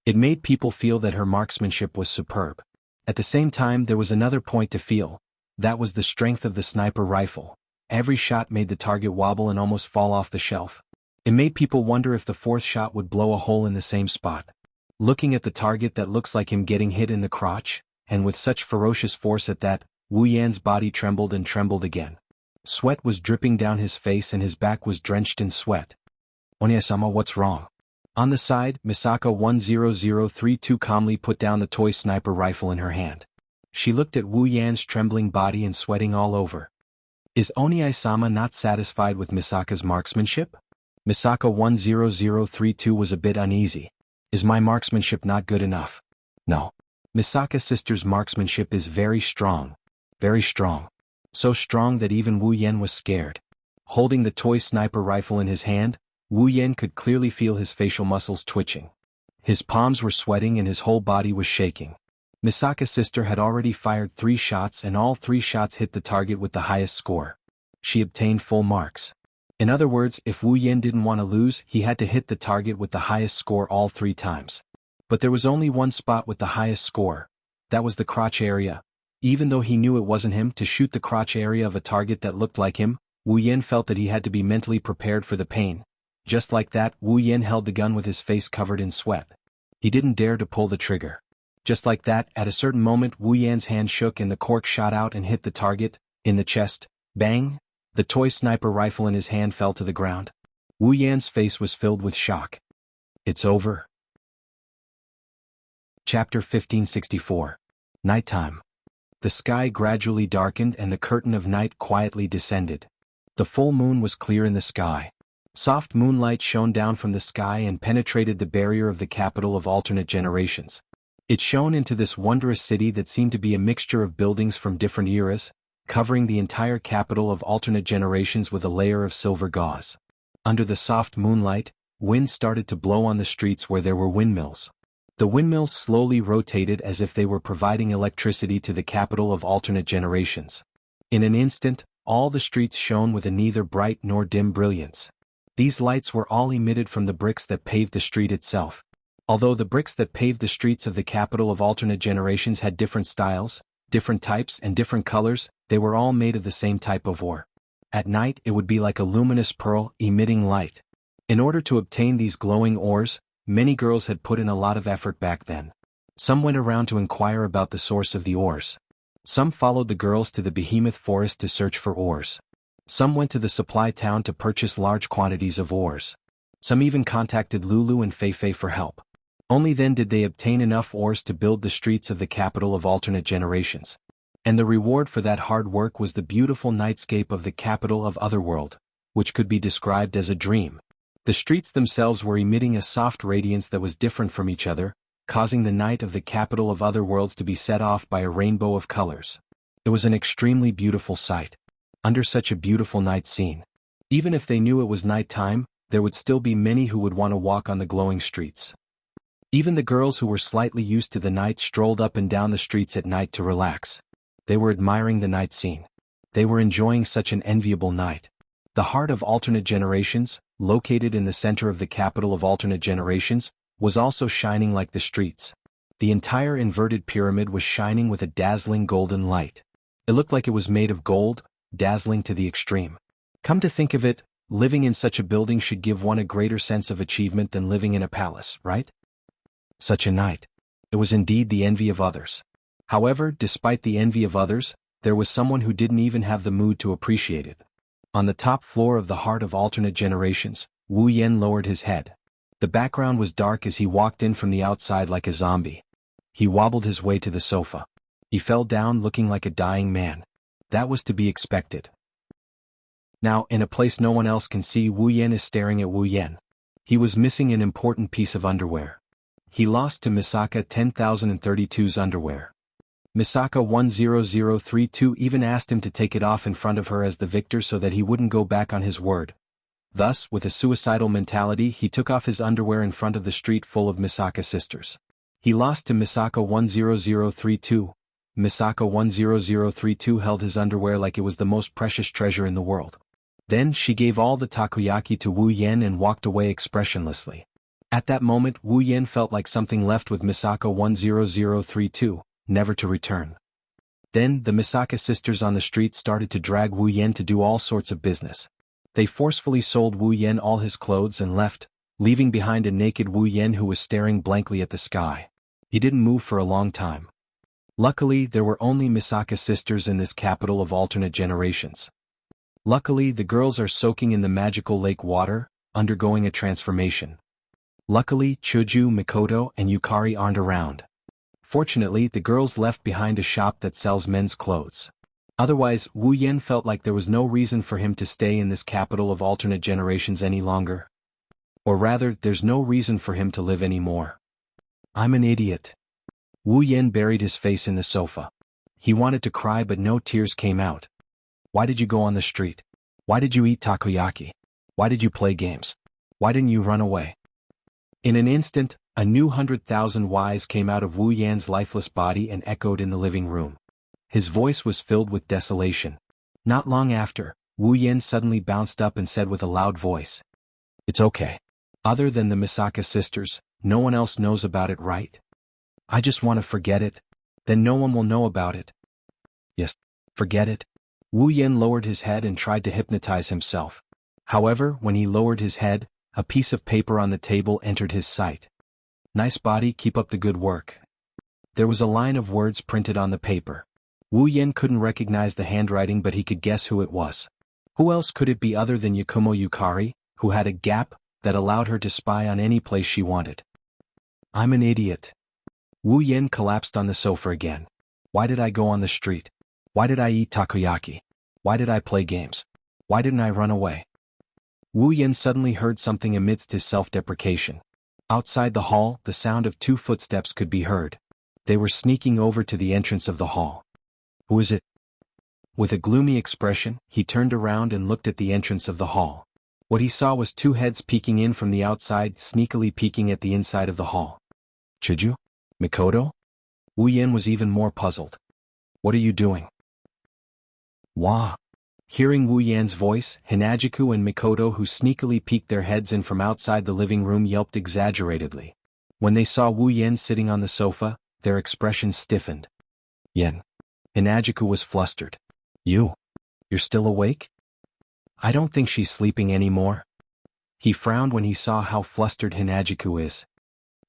It made people feel that her marksmanship was superb. At the same time, there was another point to feel. That was the strength of the sniper rifle. Every shot made the target wobble and almost fall off the shelf. It made people wonder if the fourth shot would blow a hole in the same spot. Looking at the target that looks like him getting hit in the crotch, and with such ferocious force at that, Wu Yan's body trembled and trembled again. Sweat was dripping down his face and his back was drenched in sweat. Onie-sama, what's wrong? On the side, Misaka 10032 calmly put down the toy sniper rifle in her hand. She looked at Wu Yan's trembling body and sweating all over. Is Onie-sama not satisfied with Misaka's marksmanship? Misaka 10032 was a bit uneasy. Is my marksmanship not good enough? No. Misaka's sister's marksmanship is very strong. Very strong. So strong that even Wu Yan was scared. Holding the toy sniper rifle in his hand, Wu Yan could clearly feel his facial muscles twitching. His palms were sweating and his whole body was shaking. Misaka's sister had already fired 3 shots and all 3 shots hit the target with the highest score. She obtained full marks. In other words, if Wu Yan didn't want to lose, he had to hit the target with the highest score all 3 times. But there was only one spot with the highest score. That was the crotch area. Even though he knew it wasn't him to shoot the crotch area of a target that looked like him, Wu Yan felt that he had to be mentally prepared for the pain. Just like that, Wu Yan held the gun with his face covered in sweat. He didn't dare to pull the trigger. Just like that, at a certain moment Wu Yan's hand shook and the cork shot out and hit the target, in the chest. Bang! The toy sniper rifle in his hand fell to the ground. Wu Yan's face was filled with shock. It's over. Chapter 1564. Nighttime. The sky gradually darkened and the curtain of night quietly descended. The full moon was clear in the sky. Soft moonlight shone down from the sky and penetrated the barrier of the capital of alternate generations. It shone into this wondrous city that seemed to be a mixture of buildings from different eras, covering the entire capital of alternate generations with a layer of silver gauze. Under the soft moonlight, wind started to blow on the streets where there were windmills. The windmills slowly rotated as if they were providing electricity to the capital of alternate generations. In an instant, all the streets shone with a neither bright nor dim brilliance. These lights were all emitted from the bricks that paved the street itself. Although the bricks that paved the streets of the capital of alternate generations had different styles, different types and different colors, they were all made of the same type of ore. At night it would be like a luminous pearl, emitting light. In order to obtain these glowing ores, many girls had put in a lot of effort back then. Some went around to inquire about the source of the ores. Some followed the girls to the behemoth forest to search for ores. Some went to the supply town to purchase large quantities of ores. Some even contacted Lulu and Feifei for help. Only then did they obtain enough ores to build the streets of the capital of alternate generations. And the reward for that hard work was the beautiful nightscape of the capital of Otherworld, which could be described as a dream. The streets themselves were emitting a soft radiance that was different from each other, causing the night of the capital of Otherworlds to be set off by a rainbow of colors. It was an extremely beautiful sight. Under such a beautiful night scene, even if they knew it was night time, there would still be many who would want to walk on the glowing streets. Even the girls who were slightly used to the night strolled up and down the streets at night to relax. They were admiring the night scene. They were enjoying such an enviable night. The heart of alternate generations, located in the center of the capital of alternate generations, was also shining like the streets. The entire inverted pyramid was shining with a dazzling golden light. It looked like it was made of gold, dazzling to the extreme. Come to think of it, living in such a building should give one a greater sense of achievement than living in a palace, right? Such a night. It was indeed the envy of others. However, despite the envy of others, there was someone who didn't even have the mood to appreciate it. On the top floor of the heart of alternate generations, Wu Yan lowered his head. The background was dark as he walked in from the outside like a zombie. He wobbled his way to the sofa. He fell down looking like a dying man. That was to be expected. Now, in a place no one else can see, Wu Yan is staring at Wu Yan. He was missing an important piece of underwear. He lost to Misaka 10,032's underwear. Misaka 10032 even asked him to take it off in front of her as the victor so that he wouldn't go back on his word. Thus, with a suicidal mentality, he took off his underwear in front of the street full of Misaka sisters. He lost to Misaka 10032. Misaka 10032 held his underwear like it was the most precious treasure in the world. Then she gave all the takoyaki to Wu Yan and walked away expressionlessly. At that moment Wu Yan felt like something left with Misaka 10032, never to return. Then, the Misaka sisters on the street started to drag Wu Yan to do all sorts of business. They forcefully sold Wu Yan all his clothes and left, leaving behind a naked Wu Yan who was staring blankly at the sky. He didn't move for a long time. Luckily, there were only Misaka sisters in this capital of alternate generations. Luckily, the girls are soaking in the magical lake water, undergoing a transformation. Luckily, Chuju, Mikoto, and Yukari aren't around. Fortunately, the girls left behind a shop that sells men's clothes. Otherwise, Wu Yan felt like there was no reason for him to stay in this capital of alternate generations any longer. Or rather, there's no reason for him to live anymore. I'm an idiot. Wu Yan buried his face in the sofa. He wanted to cry but no tears came out. Why did you go on the street? Why did you eat takoyaki? Why did you play games? Why didn't you run away? In an instant, a new 100,000 whys came out of Wu Yan's lifeless body and echoed in the living room. His voice was filled with desolation. Not long after, Wu Yan suddenly bounced up and said with a loud voice, "It's okay. Other than the Misaka sisters, no one else knows about it, right? I just want to forget it. Then no one will know about it." "Yes, forget it." Wu Yan lowered his head and tried to hypnotize himself. However, when he lowered his head, a piece of paper on the table entered his sight. "Nice body, keep up the good work." There was a line of words printed on the paper. Wu Yan couldn't recognize the handwriting but he could guess who it was. Who else could it be other than Yakumo Yukari, who had a gap that allowed her to spy on any place she wanted? I'm an idiot. Wu Yan collapsed on the sofa again. Why did I go on the street? Why did I eat takoyaki? Why did I play games? Why didn't I run away? Wu Yan suddenly heard something amidst his self-deprecation. Outside the hall, the sound of 2 footsteps could be heard. They were sneaking over to the entrance of the hall. Who is it? With a gloomy expression, he turned around and looked at the entrance of the hall. What he saw was 2 heads peeking in from the outside, sneakily peeking at the inside of the hall. Chuju? Mikoto? Wu Yan was even more puzzled. What are you doing? Wah! Hearing Wu Yan's voice, Hinajiku and Mikoto, who sneakily peeked their heads in from outside the living room, yelped exaggeratedly. When they saw Wu Yan sitting on the sofa, their expressions stiffened. Yan. Hinajiku was flustered. You're still awake? I don't think she's sleeping anymore. He frowned when he saw how flustered Hinajiku is.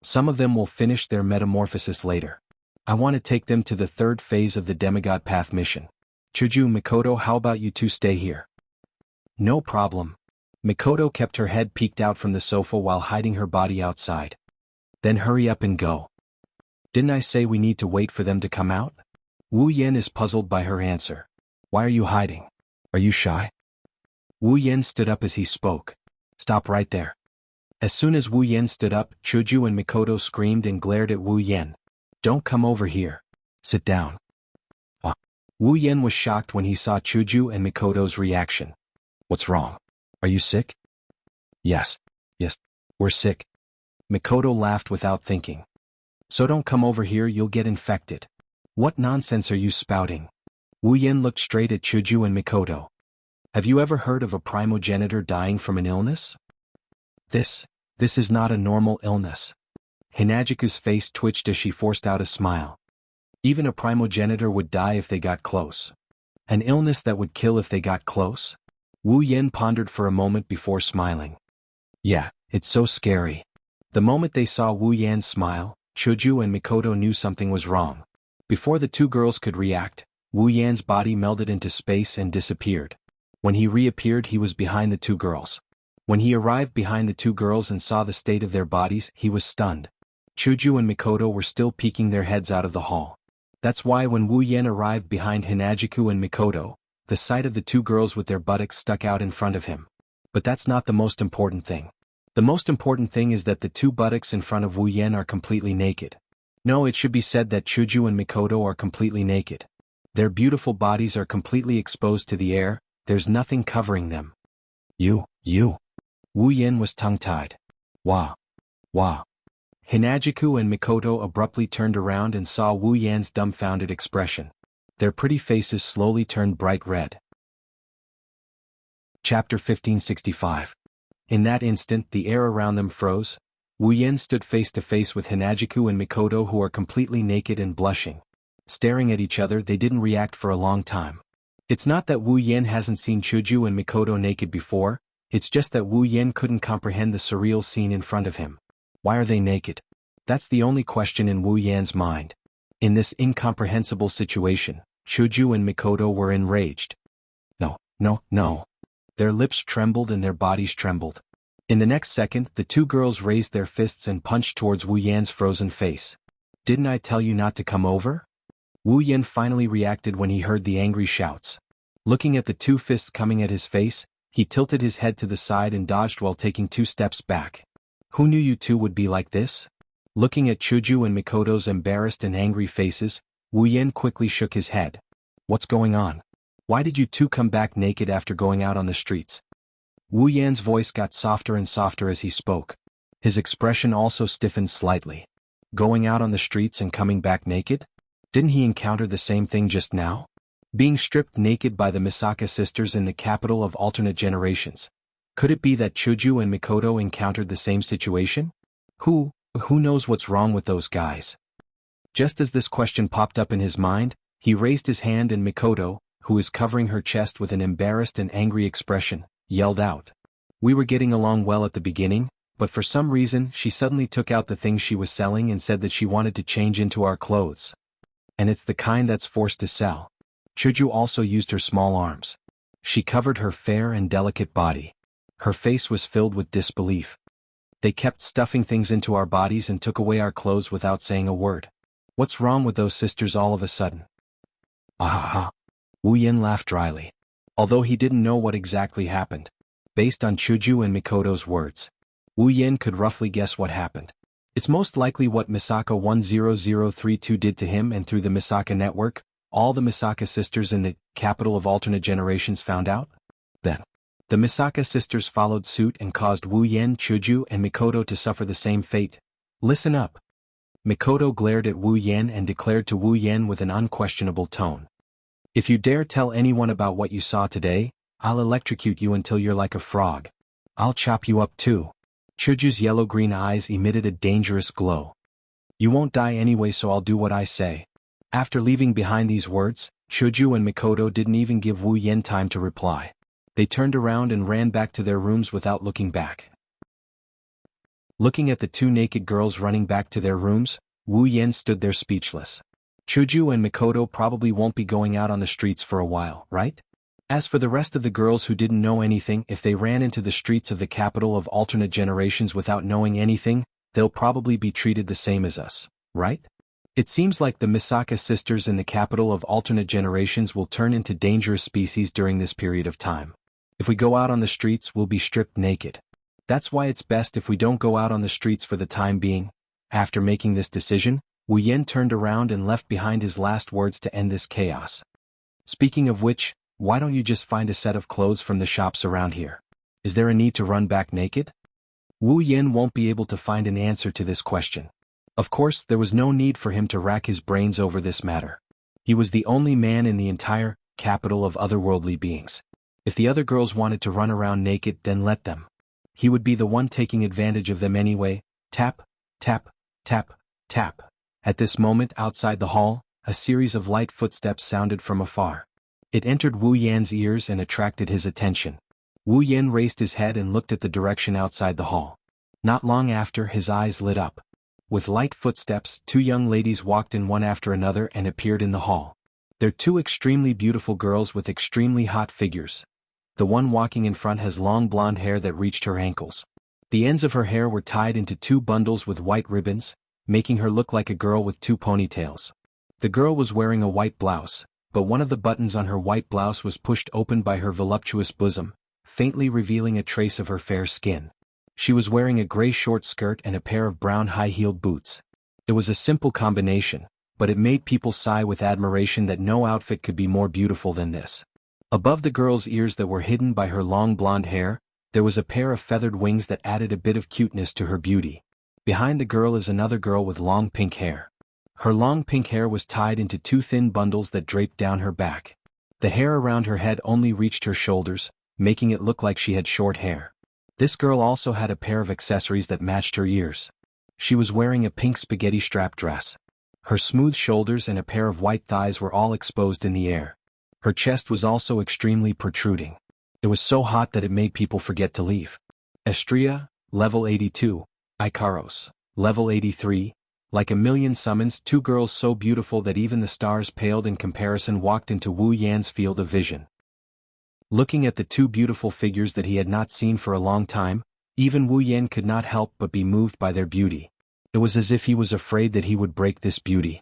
Some of them will finish their metamorphosis later. I want to take them to the 3rd phase of the Demigod Path mission. Chuju, Mikoto, how about you 2 stay here? No problem. Mikoto kept her head peeked out from the sofa while hiding her body outside. Then hurry up and go. Didn't I say we need to wait for them to come out? Wu Yan is puzzled by her answer. Why are you hiding? Are you shy? Wu Yan stood up as he spoke. Stop right there. As soon as Wu Yan stood up, Chuju and Mikoto screamed and glared at Wu Yan. Don't come over here. Sit down. Wu Yan was shocked when he saw Chuju and Mikoto's reaction. What's wrong? Are you sick? Yes, we're sick. Mikoto laughed without thinking. So don't come over here, you'll get infected. What nonsense are you spouting? Wu Yan looked straight at Chuju and Mikoto. Have you ever heard of a primogenitor dying from an illness? This is not a normal illness. Hinajiku's face twitched as she forced out a smile. Even a primogenitor would die if they got close. An illness that would kill if they got close? Wu Yan pondered for a moment before smiling. Yeah, it's so scary. The moment they saw Wu Yan smile, Chuju and Mikoto knew something was wrong. Before the 2 girls could react, Wu Yan's body melded into space and disappeared. When he reappeared, he was behind the 2 girls. When he arrived behind the 2 girls and saw the state of their bodies, he was stunned. Chuju and Mikoto were still peeking their heads out of the hall. That's why when Wu Yan arrived behind Hinajiku and Mikoto, the sight of the 2 girls with their buttocks stuck out in front of him. But that's not the most important thing. The most important thing is that the 2 buttocks in front of Wu Yan are completely naked. No, it should be said that Chuju and Mikoto are completely naked. Their beautiful bodies are completely exposed to the air, there's nothing covering them. You. Wu Yan was tongue-tied. Wah. Hinajiku and Mikoto abruptly turned around and saw Wu Yan's dumbfounded expression. Their pretty faces slowly turned bright red. Chapter 1565. In that instant the air around them froze. Wu Yen stood face to face with Hanajiku and Mikoto, who are completely naked and blushing. Staring at each other, they didn't react for a long time. It's not that Wu Yen hasn't seen Chuju and Mikoto naked before, it's just that Wu Yen couldn't comprehend the surreal scene in front of him. Why are they naked? That's the only question in Wu Yan's mind. In this incomprehensible situation, Chuju and Mikoto were enraged. No, no, no. Their lips trembled and their bodies trembled. In the next second, the two girls raised their fists and punched towards Wu Yan's frozen face. Didn't I tell you not to come over? Wu Yan finally reacted when he heard the angry shouts. Looking at the two fists coming at his face, he tilted his head to the side and dodged while taking 2 steps back. Who knew you two would be like this? Looking at Chuju and Mikoto's embarrassed and angry faces, Wu Yan quickly shook his head. What's going on? Why did you two come back naked after going out on the streets? Wu Yan's voice got softer and softer as he spoke. His expression also stiffened slightly. Going out on the streets and coming back naked? Didn't he encounter the same thing just now? Being stripped naked by the Misaka sisters in the capital of alternate generations. Could it be that Chuju and Mikoto encountered the same situation? Who knows what's wrong with those guys? Just as this question popped up in his mind, he raised his hand and Mikoto, who is covering her chest with an embarrassed and angry expression, yelled out. We were getting along well at the beginning, but for some reason she suddenly took out the things she was selling and said that she wanted to change into our clothes. And it's the kind that's forced to sell. Chuju also used her small arms. She covered her fair and delicate body. Her face was filled with disbelief. They kept stuffing things into our bodies and took away our clothes without saying a word. What's wrong with those sisters all of a sudden? Ah. Wu Yen laughed dryly. Although he didn't know what exactly happened. Based on Chuju and Mikoto's words, Wu Yen could roughly guess what happened. It's most likely what Misaka 10032 did to him, and through the Misaka network, all the Misaka sisters in the capital of alternate generations found out? Then, the Misaka sisters followed suit and caused Wu Yen, Chuju, and Mikoto to suffer the same fate. Listen up. Mikoto glared at Wu Yen and declared to Wu Yen with an unquestionable tone. If you dare tell anyone about what you saw today, I'll electrocute you until you're like a frog. I'll chop you up too. Chuju's yellow-green eyes emitted a dangerous glow. You won't die anyway, so I'll do what I say. After leaving behind these words, Chuju and Mikoto didn't even give Wu Yen time to reply. They turned around and ran back to their rooms without looking back. Looking at the two naked girls running back to their rooms, Wu Yen stood there speechless. Chuju and Mikoto probably won't be going out on the streets for a while, right? As for the rest of the girls who didn't know anything, if they ran into the streets of the capital of alternate generations without knowing anything, they'll probably be treated the same as us, right? It seems like the Misaka sisters in the capital of alternate generations will turn into dangerous species during this period of time. If we go out on the streets, we'll be stripped naked. That's why it's best if we don't go out on the streets for the time being. After making this decision, Wu Yen turned around and left behind his last words to end this chaos. Speaking of which, why don't you just find a set of clothes from the shops around here? Is there a need to run back naked? Wu Yen won't be able to find an answer to this question. Of course, there was no need for him to rack his brains over this matter. He was the only man in the entire capital of otherworldly beings. If the other girls wanted to run around naked, then let them. He would be the one taking advantage of them anyway. Tap, tap, tap, tap. At this moment outside the hall, a series of light footsteps sounded from afar. It entered Wu Yan's ears and attracted his attention. Wu Yan raised his head and looked at the direction outside the hall. Not long after, his eyes lit up. With light footsteps, 2 young ladies walked in one after another and appeared in the hall. They're 2 extremely beautiful girls with extremely hot figures. The one walking in front has long blonde hair that reached her ankles. The ends of her hair were tied into 2 bundles with white ribbons, making her look like a girl with 2 ponytails. The girl was wearing a white blouse, but one of the buttons on her white blouse was pushed open by her voluptuous bosom, faintly revealing a trace of her fair skin. She was wearing a gray short skirt and a pair of brown high-heeled boots. It was a simple combination, but it made people sigh with admiration that no outfit could be more beautiful than this. Above the girl's ears that were hidden by her long blonde hair, there was a pair of feathered wings that added a bit of cuteness to her beauty. Behind the girl is another girl with long pink hair. Her long pink hair was tied into 2 thin bundles that draped down her back. The hair around her head only reached her shoulders, making it look like she had short hair. This girl also had a pair of accessories that matched her ears. She was wearing a pink spaghetti strap dress. Her smooth shoulders and a pair of white thighs were all exposed in the air. Her chest was also extremely protruding. It was so hot that it made people forget to leave. Estrella, level 82, Icaros, level 83, like a million summons, two girls so beautiful that even the stars paled in comparison walked into Wu Yan's field of vision. Looking at the two beautiful figures that he had not seen for a long time, even Wu Yan could not help but be moved by their beauty. It was as if he was afraid that he would break this beauty.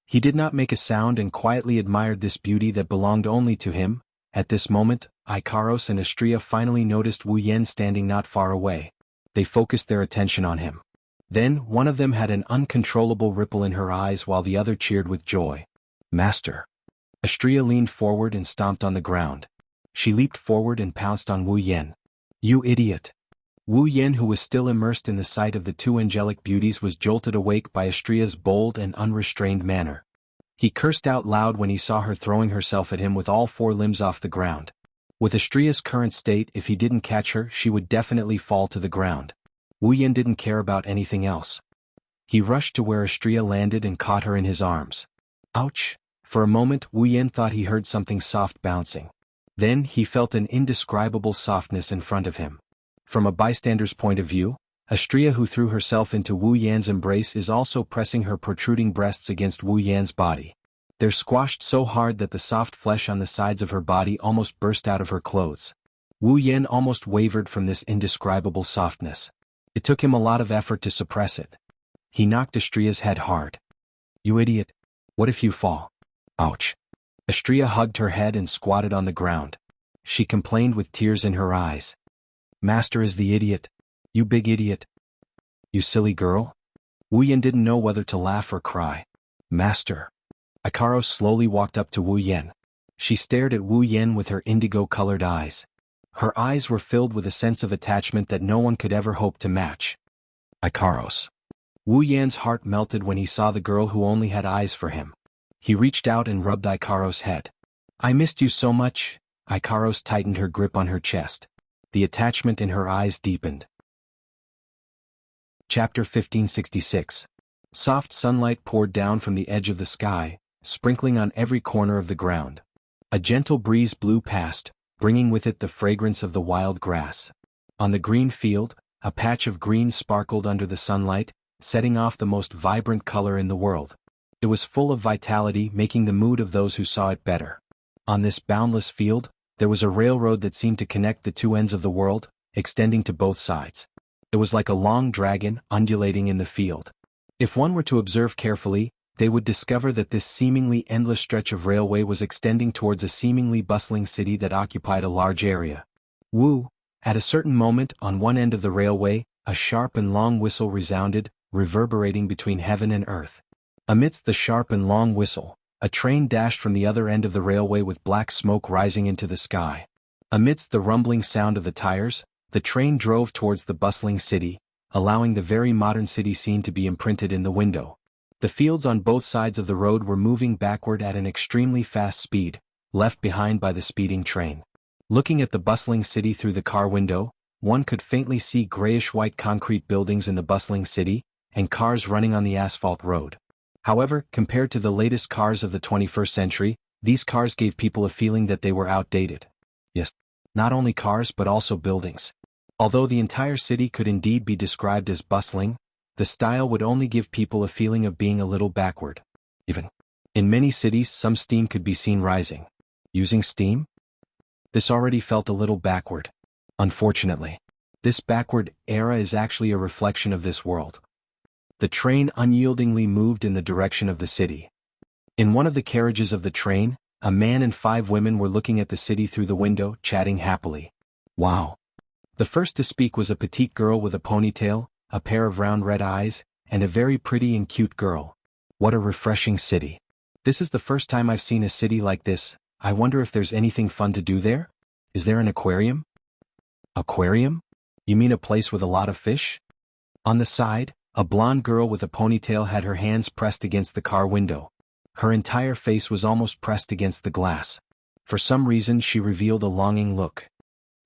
He did not make a sound and quietly admired this beauty that belonged only to him. At this moment, Icaros and Estrella finally noticed Wu Yan standing not far away. They focused their attention on him. Then, one of them had an uncontrollable ripple in her eyes while the other cheered with joy. Master. Estrella leaned forward and stomped on the ground. She leaped forward and pounced on Wu Yan. You idiot. Wu Yan, who was still immersed in the sight of the two angelic beauties, was jolted awake by Estrella's bold and unrestrained manner. He cursed out loud when he saw her throwing herself at him with all four limbs off the ground. With Estrella's current state, if he didn't catch her, she would definitely fall to the ground. Wu Yan didn't care about anything else. He rushed to where Estrella landed and caught her in his arms. Ouch! For a moment, Wu Yan thought he heard something soft bouncing. Then, he felt an indescribable softness in front of him. From a bystander's point of view, Estrella, who threw herself into Wu Yan's embrace, is also pressing her protruding breasts against Wu Yan's body. They're squashed so hard that the soft flesh on the sides of her body almost burst out of her clothes. Wu Yan almost wavered from this indescribable softness. It took him a lot of effort to suppress it. He knocked Estrella's head hard. You idiot. What if you fall? Ouch. Estrella hugged her head and squatted on the ground. She complained with tears in her eyes. Master is the idiot. You big idiot. You silly girl. Wu Yan didn't know whether to laugh or cry. Master. Icaros slowly walked up to Wu Yan. She stared at Wu Yan with her indigo-colored eyes. Her eyes were filled with a sense of attachment that no one could ever hope to match. Icaros. Wu Yan's heart melted when he saw the girl who only had eyes for him. He reached out and rubbed Icaros' head. I missed you so much. Icaros tightened her grip on her chest. The attachment in her eyes deepened. Chapter 1566. Soft sunlight poured down from the edge of the sky, sprinkling on every corner of the ground. A gentle breeze blew past, bringing with it the fragrance of the wild grass. On the green field, a patch of green sparkled under the sunlight, setting off the most vibrant color in the world. It was full of vitality, making the mood of those who saw it better. On this boundless field, there was a railroad that seemed to connect the two ends of the world, extending to both sides. It was like a long dragon undulating in the field. If one were to observe carefully, they would discover that this seemingly endless stretch of railway was extending towards a seemingly bustling city that occupied a large area. At a certain moment on one end of the railway, a sharp and long whistle resounded, reverberating between heaven and earth. Amidst the sharp and long whistle, a train dashed from the other end of the railway with black smoke rising into the sky. Amidst the rumbling sound of the tires, the train drove towards the bustling city, allowing the very modern city scene to be imprinted in the window. The fields on both sides of the road were moving backward at an extremely fast speed, left behind by the speeding train. Looking at the bustling city through the car window, one could faintly see grayish-white concrete buildings in the bustling city, and cars running on the asphalt road. However, compared to the latest cars of the 21st century, these cars gave people a feeling that they were outdated. Yes, not only cars but also buildings. Although the entire city could indeed be described as bustling, the style would only give people a feeling of being a little backward. Even in many cities, some steam could be seen rising. Using steam? This already felt a little backward. Unfortunately, this backward era is actually a reflection of this world. The train unyieldingly moved in the direction of the city. In one of the carriages of the train, a man and 5 women were looking at the city through the window, chatting happily. Wow. The first to speak was a petite girl with a ponytail, a pair of round red eyes, and a very pretty and cute girl. What a refreshing city. This is the first time I've seen a city like this. I wonder if there's anything fun to do there? Is there an aquarium? Aquarium? You mean a place with a lot of fish? On the side, a blonde girl with a ponytail had her hands pressed against the car window. Her entire face was almost pressed against the glass. For some reason she revealed a longing look.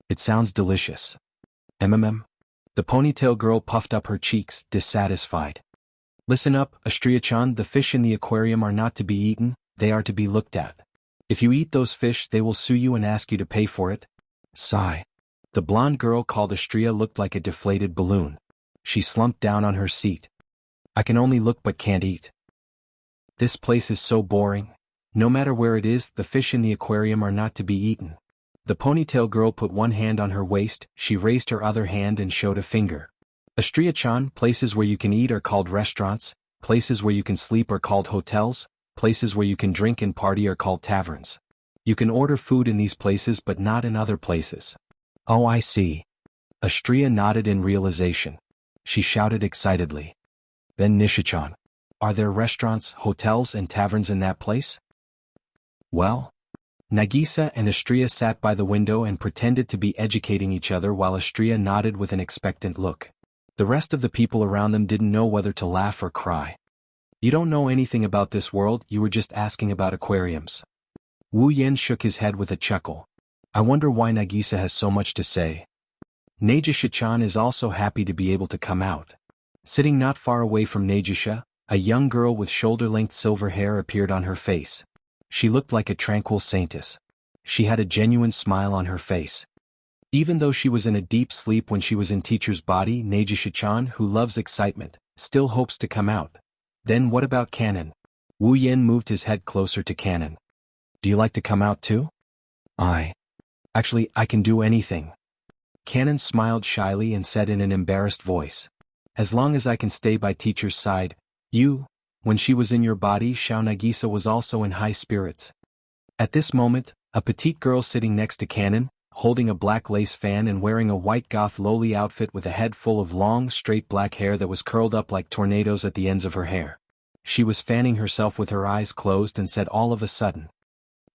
It sounds delicious. MMM. The ponytail girl puffed up her cheeks, dissatisfied. Listen up, Astria-chan, the fish in the aquarium are not to be eaten, they are to be looked at. If you eat those fish they will sue you and ask you to pay for it. Sigh. The blonde girl called Astria looked like a deflated balloon. She slumped down on her seat. I can only look but can't eat. This place is so boring. No matter where it is, the fish in the aquarium are not to be eaten. The ponytail girl put one hand on her waist, she raised her other hand and showed a finger. Astria-chan, places where you can eat are called restaurants, places where you can sleep are called hotels, places where you can drink and party are called taverns. You can order food in these places but not in other places. Oh, I see. Astria nodded in realization. She shouted excitedly. Then Nisha-chan. Are there restaurants, hotels and taverns in that place? Well? Nagisa and Astria sat by the window and pretended to be educating each other while Astria nodded with an expectant look. The rest of the people around them didn't know whether to laugh or cry. You don't know anything about this world, you were just asking about aquariums. Wu Yen shook his head with a chuckle. I wonder why Nagisa has so much to say. Nagisa-chan is also happy to be able to come out. Sitting not far away from Nagisa, a young girl with shoulder-length silver hair appeared on her face. She looked like a tranquil saintess. She had a genuine smile on her face. Even though she was in a deep sleep when she was in teacher's body, Nagisa-chan, who loves excitement, still hopes to come out. Then what about Kanon? Wu Yen moved his head closer to Kanon. Do you like to come out too? Actually, I can do anything. Kanon smiled shyly and said in an embarrassed voice. As long as I can stay by teacher's side. When she was in your body, Xiao Nagisa was also in high spirits. At this moment, a petite girl sitting next to Kanon, holding a black lace fan and wearing a white goth lowly outfit with a head full of long, straight black hair that was curled up like tornadoes at the ends of her hair. She was fanning herself with her eyes closed and said all of a sudden.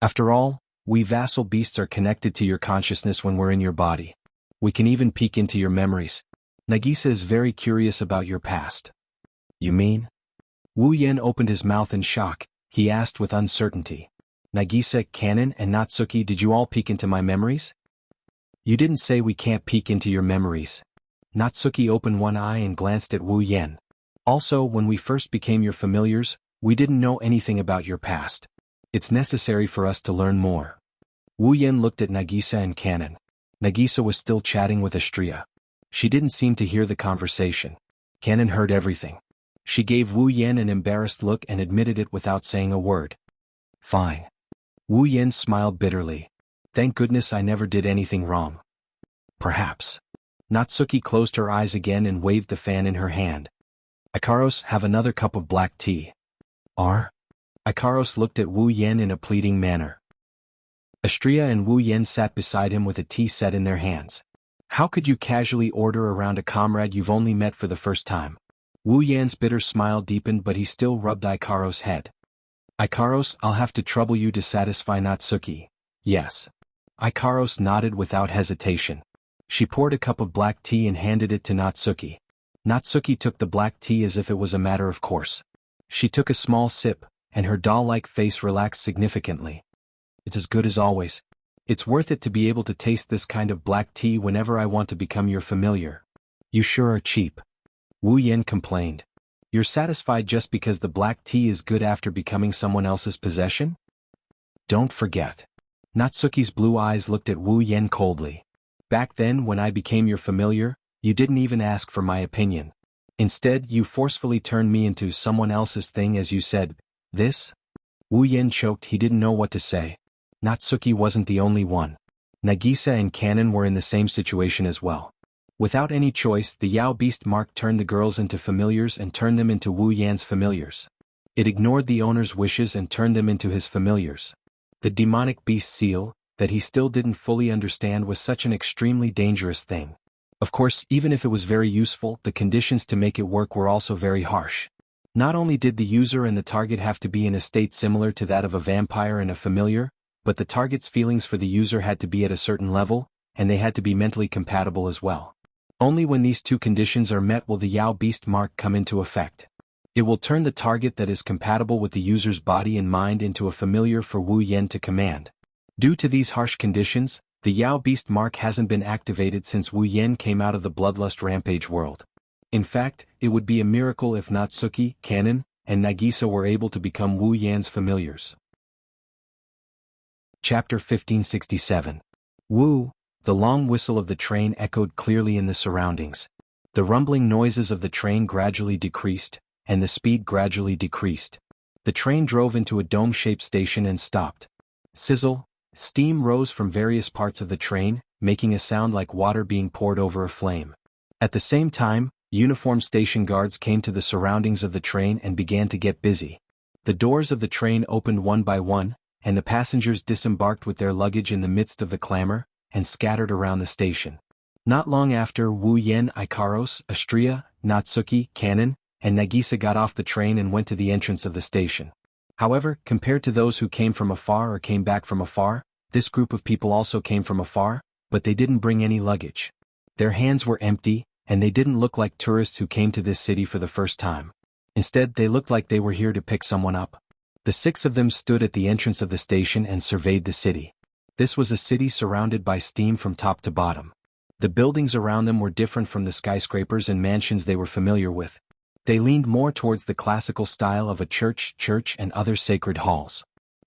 After all, we vassal beasts are connected to your consciousness when we're in your body. We can even peek into your memories. Nagisa is very curious about your past. You mean? Wu Yen opened his mouth in shock. He asked with uncertainty. Nagisa, Kanon, and Natsuki, did you all peek into my memories? You didn't say we can't peek into your memories. Natsuki opened one eye and glanced at Wu Yen. Also, when we first became your familiars, we didn't know anything about your past. It's necessary for us to learn more. Wu Yen looked at Nagisa and Kanon. Nagisa was still chatting with Astria. She didn't seem to hear the conversation. Kanon heard everything. She gave Wu Yen an embarrassed look and admitted it without saying a word. Fine. Wu Yen smiled bitterly. Thank goodness I never did anything wrong. Perhaps. Natsuki closed her eyes again and waved the fan in her hand. Ikaros, have another cup of black tea. Ikaros looked at Wu Yen in a pleading manner. Astria and Wu Yen sat beside him with a tea set in their hands. How could you casually order around a comrade you've only met for the first time? Wu Yan's bitter smile deepened, but he still rubbed Ikaros' head. Ikaros, I'll have to trouble you to satisfy Natsuki. Yes. Ikaros nodded without hesitation. She poured a cup of black tea and handed it to Natsuki. Natsuki took the black tea as if it was a matter of course. She took a small sip, and her doll-like face relaxed significantly. It's as good as always. It's worth it to be able to taste this kind of black tea whenever I want to become your familiar. You sure are cheap. Wu Yen complained. You're satisfied just because the black tea is good after becoming someone else's possession? Don't forget. Natsuki's blue eyes looked at Wu Yen coldly. Back then when I became your familiar, you didn't even ask for my opinion. Instead, you forcefully turned me into someone else's thing as you said, this? Wu Yen choked, he didn't know what to say. Natsuki wasn't the only one. Nagisa and Kanon were in the same situation as well. Without any choice, the Yao Beast mark turned the girls into familiars and turned them into Wu Yan's familiars. It ignored the owner's wishes and turned them into his familiars. The demonic beast seal, that he still didn't fully understand, was such an extremely dangerous thing. Of course, even if it was very useful, the conditions to make it work were also very harsh. Not only did the user and the target have to be in a state similar to that of a vampire and a familiar, but the target's feelings for the user had to be at a certain level, and they had to be mentally compatible as well. Only when these two conditions are met will the Yao Beast mark come into effect. It will turn the target that is compatible with the user's body and mind into a familiar for Wu Yen to command. Due to these harsh conditions, The Yao Beast mark hasn't been activated since Wu Yan came out of the Bloodlust Rampage world. In fact, it would be a miracle if Natsuki, Kanon, and Nagisa were able to become Wu Yan's familiars. Chapter 1567. Wu, the long whistle of the train echoed clearly in the surroundings. The rumbling noises of the train gradually decreased, and the speed gradually decreased. The train drove into a dome-shaped station and stopped. Sizzle, steam rose from various parts of the train, making a sound like water being poured over a flame. At the same time, uniformed station guards came to the surroundings of the train and began to get busy. The doors of the train opened one by one, and the passengers disembarked with their luggage in the midst of the clamor, and scattered around the station. Not long after, Wu Yan, Ikaros, Astria, Natsuki, Kanon, and Nagisa got off the train and went to the entrance of the station. However, compared to those who came from afar or came back from afar, this group of people also came from afar, but they didn't bring any luggage. Their hands were empty, and they didn't look like tourists who came to this city for the first time. Instead, they looked like they were here to pick someone up. The 6 of them stood at the entrance of the station and surveyed the city. This was a city surrounded by steam from top to bottom. The buildings around them were different from the skyscrapers and mansions they were familiar with. They leaned more towards the classical style of a church and other sacred halls.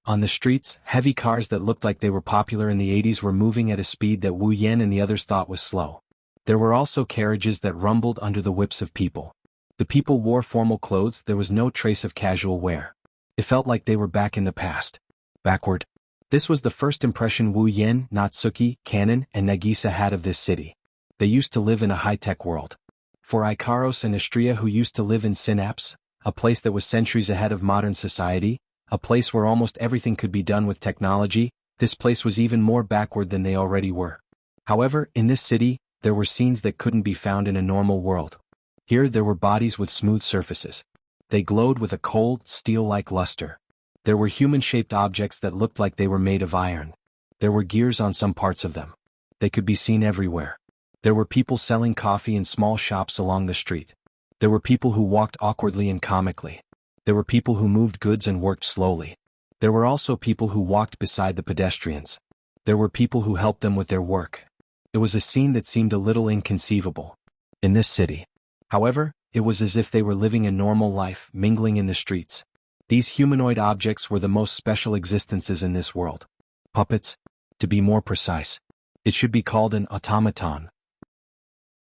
On the streets, heavy cars that looked like they were popular in the 80s were moving at a speed that Wu Yan and the others thought was slow. There were also carriages that rumbled under the whips of people. The people wore formal clothes, there was no trace of casual wear. It felt like they were back in the past. Backward. This was the first impression Wu Yan, Natsuki, Kanon, and Nagisa had of this city. They used to live in a high-tech world. For Ikaros and Astria, who used to live in Synapse, a place that was centuries ahead of modern society, a place where almost everything could be done with technology, this place was even more backward than they already were. However, in this city, there were scenes that couldn't be found in a normal world. Here there were bodies with smooth surfaces. They glowed with a cold, steel-like luster. There were human-shaped objects that looked like they were made of iron. There were gears on some parts of them. They could be seen everywhere. There were people selling coffee in small shops along the street. There were people who walked awkwardly and comically. There were people who moved goods and worked slowly. There were also people who walked beside the pedestrians. There were people who helped them with their work. It was a scene that seemed a little inconceivable in this city. However, it was as if they were living a normal life, mingling in the streets. These humanoid objects were the most special existences in this world. Puppets? To be more precise, it should be called an automaton.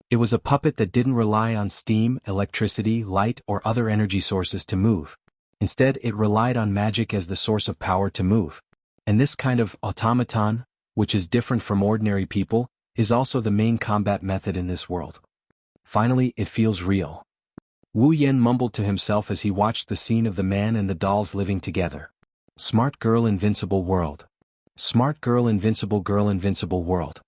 It was a puppet that didn't rely on steam, electricity, light, or other energy sources to move. Instead, it relied on magic as the source of power to move. And this kind of automaton, which is different from ordinary people, is also the main combat method in this world. Finally, it feels real. Wu Yan mumbled to himself as he watched the scene of the man and the dolls living together. Smart girl, invincible world. Smart girl, invincible world.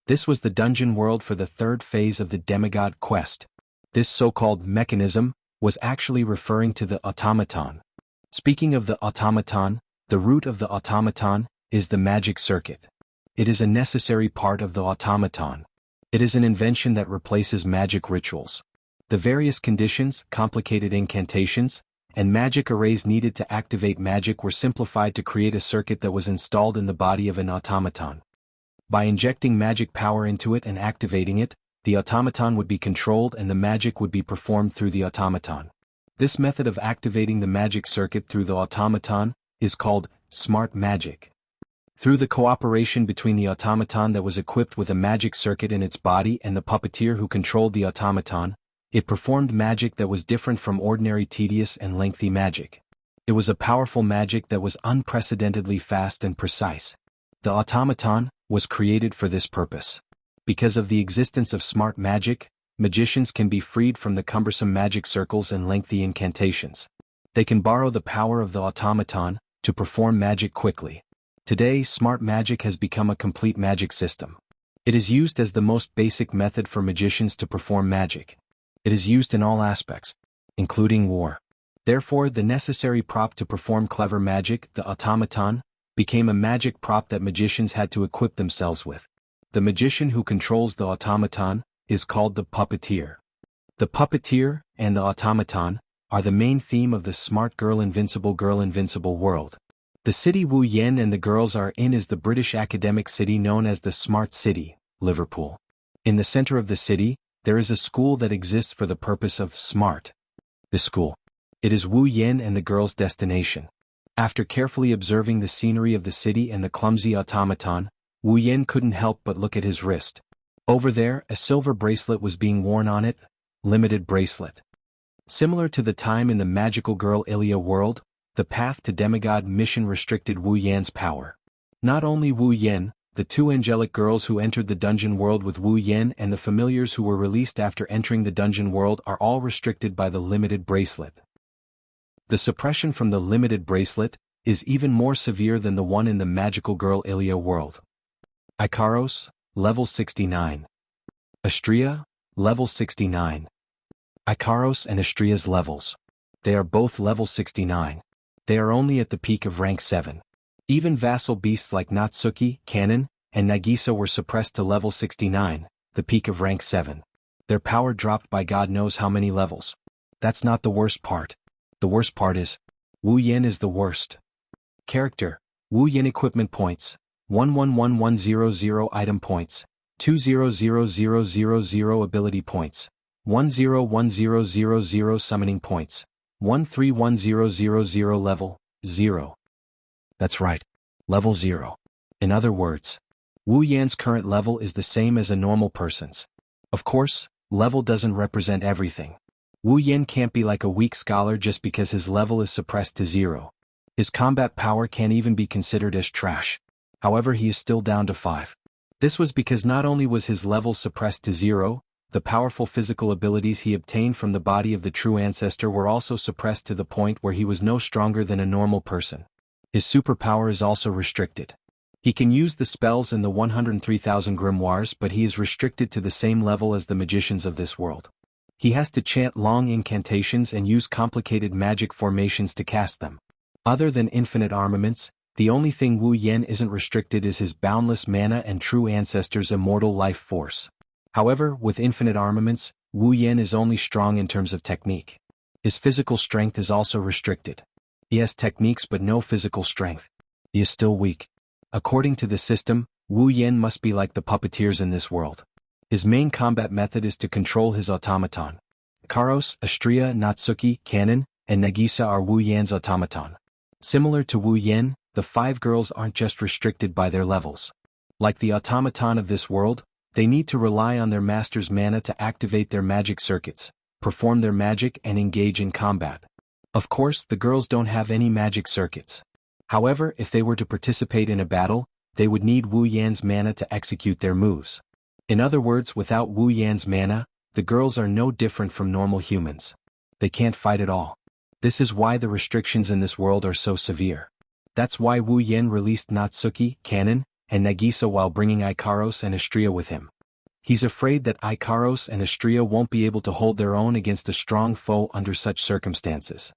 This was the dungeon world for the 3rd phase of the demigod quest. This so-called mechanism was actually referring to the automaton. Speaking of the automaton, the root of the automaton is the magic circuit. It is a necessary part of the automaton. It is an invention that replaces magic rituals. The various conditions, complicated incantations, and magic arrays needed to activate magic were simplified to create a circuit that was installed in the body of an automaton. By injecting magic power into it and activating it, the automaton would be controlled and the magic would be performed through the automaton. This method of activating the magic circuit through the automaton is called smart magic. Through the cooperation between the automaton that was equipped with a magic circuit in its body and the puppeteer who controlled the automaton, it performed magic that was different from ordinary tedious and lengthy magic. It was a powerful magic that was unprecedentedly fast and precise. The automaton was created for this purpose. Because of the existence of smart magic, magicians can be freed from the cumbersome magic circles and lengthy incantations. They can borrow the power of the automaton to perform magic quickly. Today, smart magic has become a complete magic system. It is used as the most basic method for magicians to perform magic. It is used in all aspects, including war. Therefore, the necessary prop to perform clever magic, the automaton, became a magic prop that magicians had to equip themselves with. The magician who controls the automaton is called the puppeteer. The puppeteer and the automaton are the main theme of the smart girl, invincible world. The city Wu Yen and the girls are in is the British academic city known as the Smart City, Liverpool. In the center of the city, there is a school that exists for the purpose of smart. The school. It is Wu Yen and the girls' destination. After carefully observing the scenery of the city and the clumsy automaton, Wu Yen couldn't help but look at his wrist. Over there, a silver bracelet was being worn on it, limited bracelet. Similar to the time in the magical girl Ilya world, the path to demigod mission restricted Wu Yan's power. Not only Wu Yan, the two angelic girls who entered the dungeon world with Wu Yan and the familiars who were released after entering the dungeon world are all restricted by the limited bracelet. The suppression from the limited bracelet is even more severe than the one in the magical girl Ilya world. Ikaros, level 69. Astria, level 69. Ikaros and Astria's levels. They are both level 69. They are only at the peak of rank 7. Even vassal beasts like Natsuki, Kanon, and Nagisa were suppressed to level 69, the peak of rank 7. Their power dropped by God knows how many levels. That's not the worst part. The worst part is, Wu Yan is the worst. Character, Wu Yan equipment points, 111100 item points, 200000 ability points, 101000 summoning points, 131000 level, 0. That's right. Level 0. In other words, Wu Yan's current level is the same as a normal person's. Of course, level doesn't represent everything. Wu Yan can't be like a weak scholar just because his level is suppressed to 0. His combat power can't even be considered as trash. However, he is still down to 5. This was because not only was his level suppressed to 0, the powerful physical abilities he obtained from the body of the true ancestor were also suppressed to the point where he was no stronger than a normal person. His superpower is also restricted. He can use the spells in the 103,000 grimoires, but he is restricted to the same level as the magicians of this world. He has to chant long incantations and use complicated magic formations to cast them. Other than infinite armaments, the only thing Wu Yan isn't restricted is his boundless mana and true ancestor's immortal life force. However, with infinite armaments, Wu Yan is only strong in terms of technique. His physical strength is also restricted. He has techniques but no physical strength. He is still weak. According to the system, Wu Yan must be like the puppeteers in this world. His main combat method is to control his automaton. Karos, Astria, Natsuki, Kanon, and Nagisa are Wu Yan's automaton. Similar to Wu Yan, the 5 girls aren't just restricted by their levels. Like the automaton of this world, they need to rely on their master's mana to activate their magic circuits, perform their magic and engage in combat. Of course, the girls don't have any magic circuits. However, if they were to participate in a battle, they would need Wu Yan's mana to execute their moves. In other words, without Wu Yan's mana, the girls are no different from normal humans. They can't fight at all. This is why the restrictions in this world are so severe. That's why Wu Yan released Natsuki, Kanon, and Nagisa while bringing Ikaros and Astria with him. He's afraid that Ikaros and Astria won't be able to hold their own against a strong foe under such circumstances.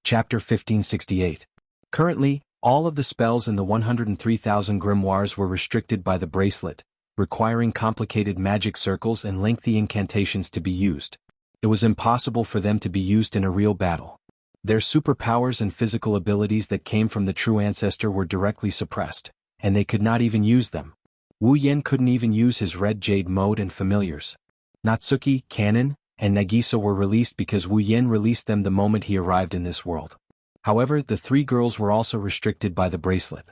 Chapter 1568. Currently, all of the spells in the 103,000 grimoires were restricted by the bracelet, requiring complicated magic circles and lengthy incantations to be used. It was impossible for them to be used in a real battle. Their superpowers and physical abilities that came from the true ancestor were directly suppressed, and they could not even use them. Wu Yan couldn't even use his red jade mode and familiars. Natsuki, Kanon, and Nagisa were released because Wu Yan released them the moment he arrived in this world. However, the 3 girls were also restricted by the bracelet.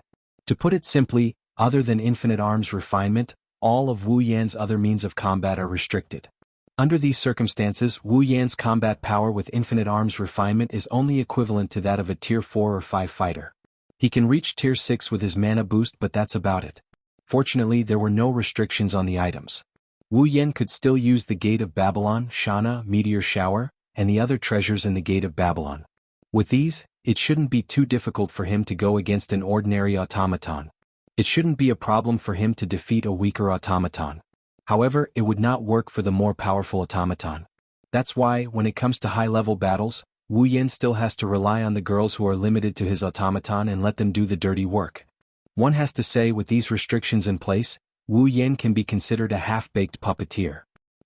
To put it simply, other than infinite arms refinement, all of Wu Yan's other means of combat are restricted. Under these circumstances, Wu Yan's combat power with infinite arms refinement is only equivalent to that of a tier 4 or 5 fighter. He can reach tier 6 with his mana boost, but that's about it. Fortunately, there were no restrictions on the items. Wu Yan could still use the Gate of Babylon, Shana, Meteor Shower, and the other treasures in the Gate of Babylon. With these, it shouldn't be too difficult for him to go against an ordinary automaton. It shouldn't be a problem for him to defeat a weaker automaton. However, it would not work for the more powerful automaton. That's why, when it comes to high-level battles, Wu Yan still has to rely on the girls who are limited to his automaton and let them do the dirty work. One has to say, with these restrictions in place, Wu Yan can be considered a half-baked puppeteer.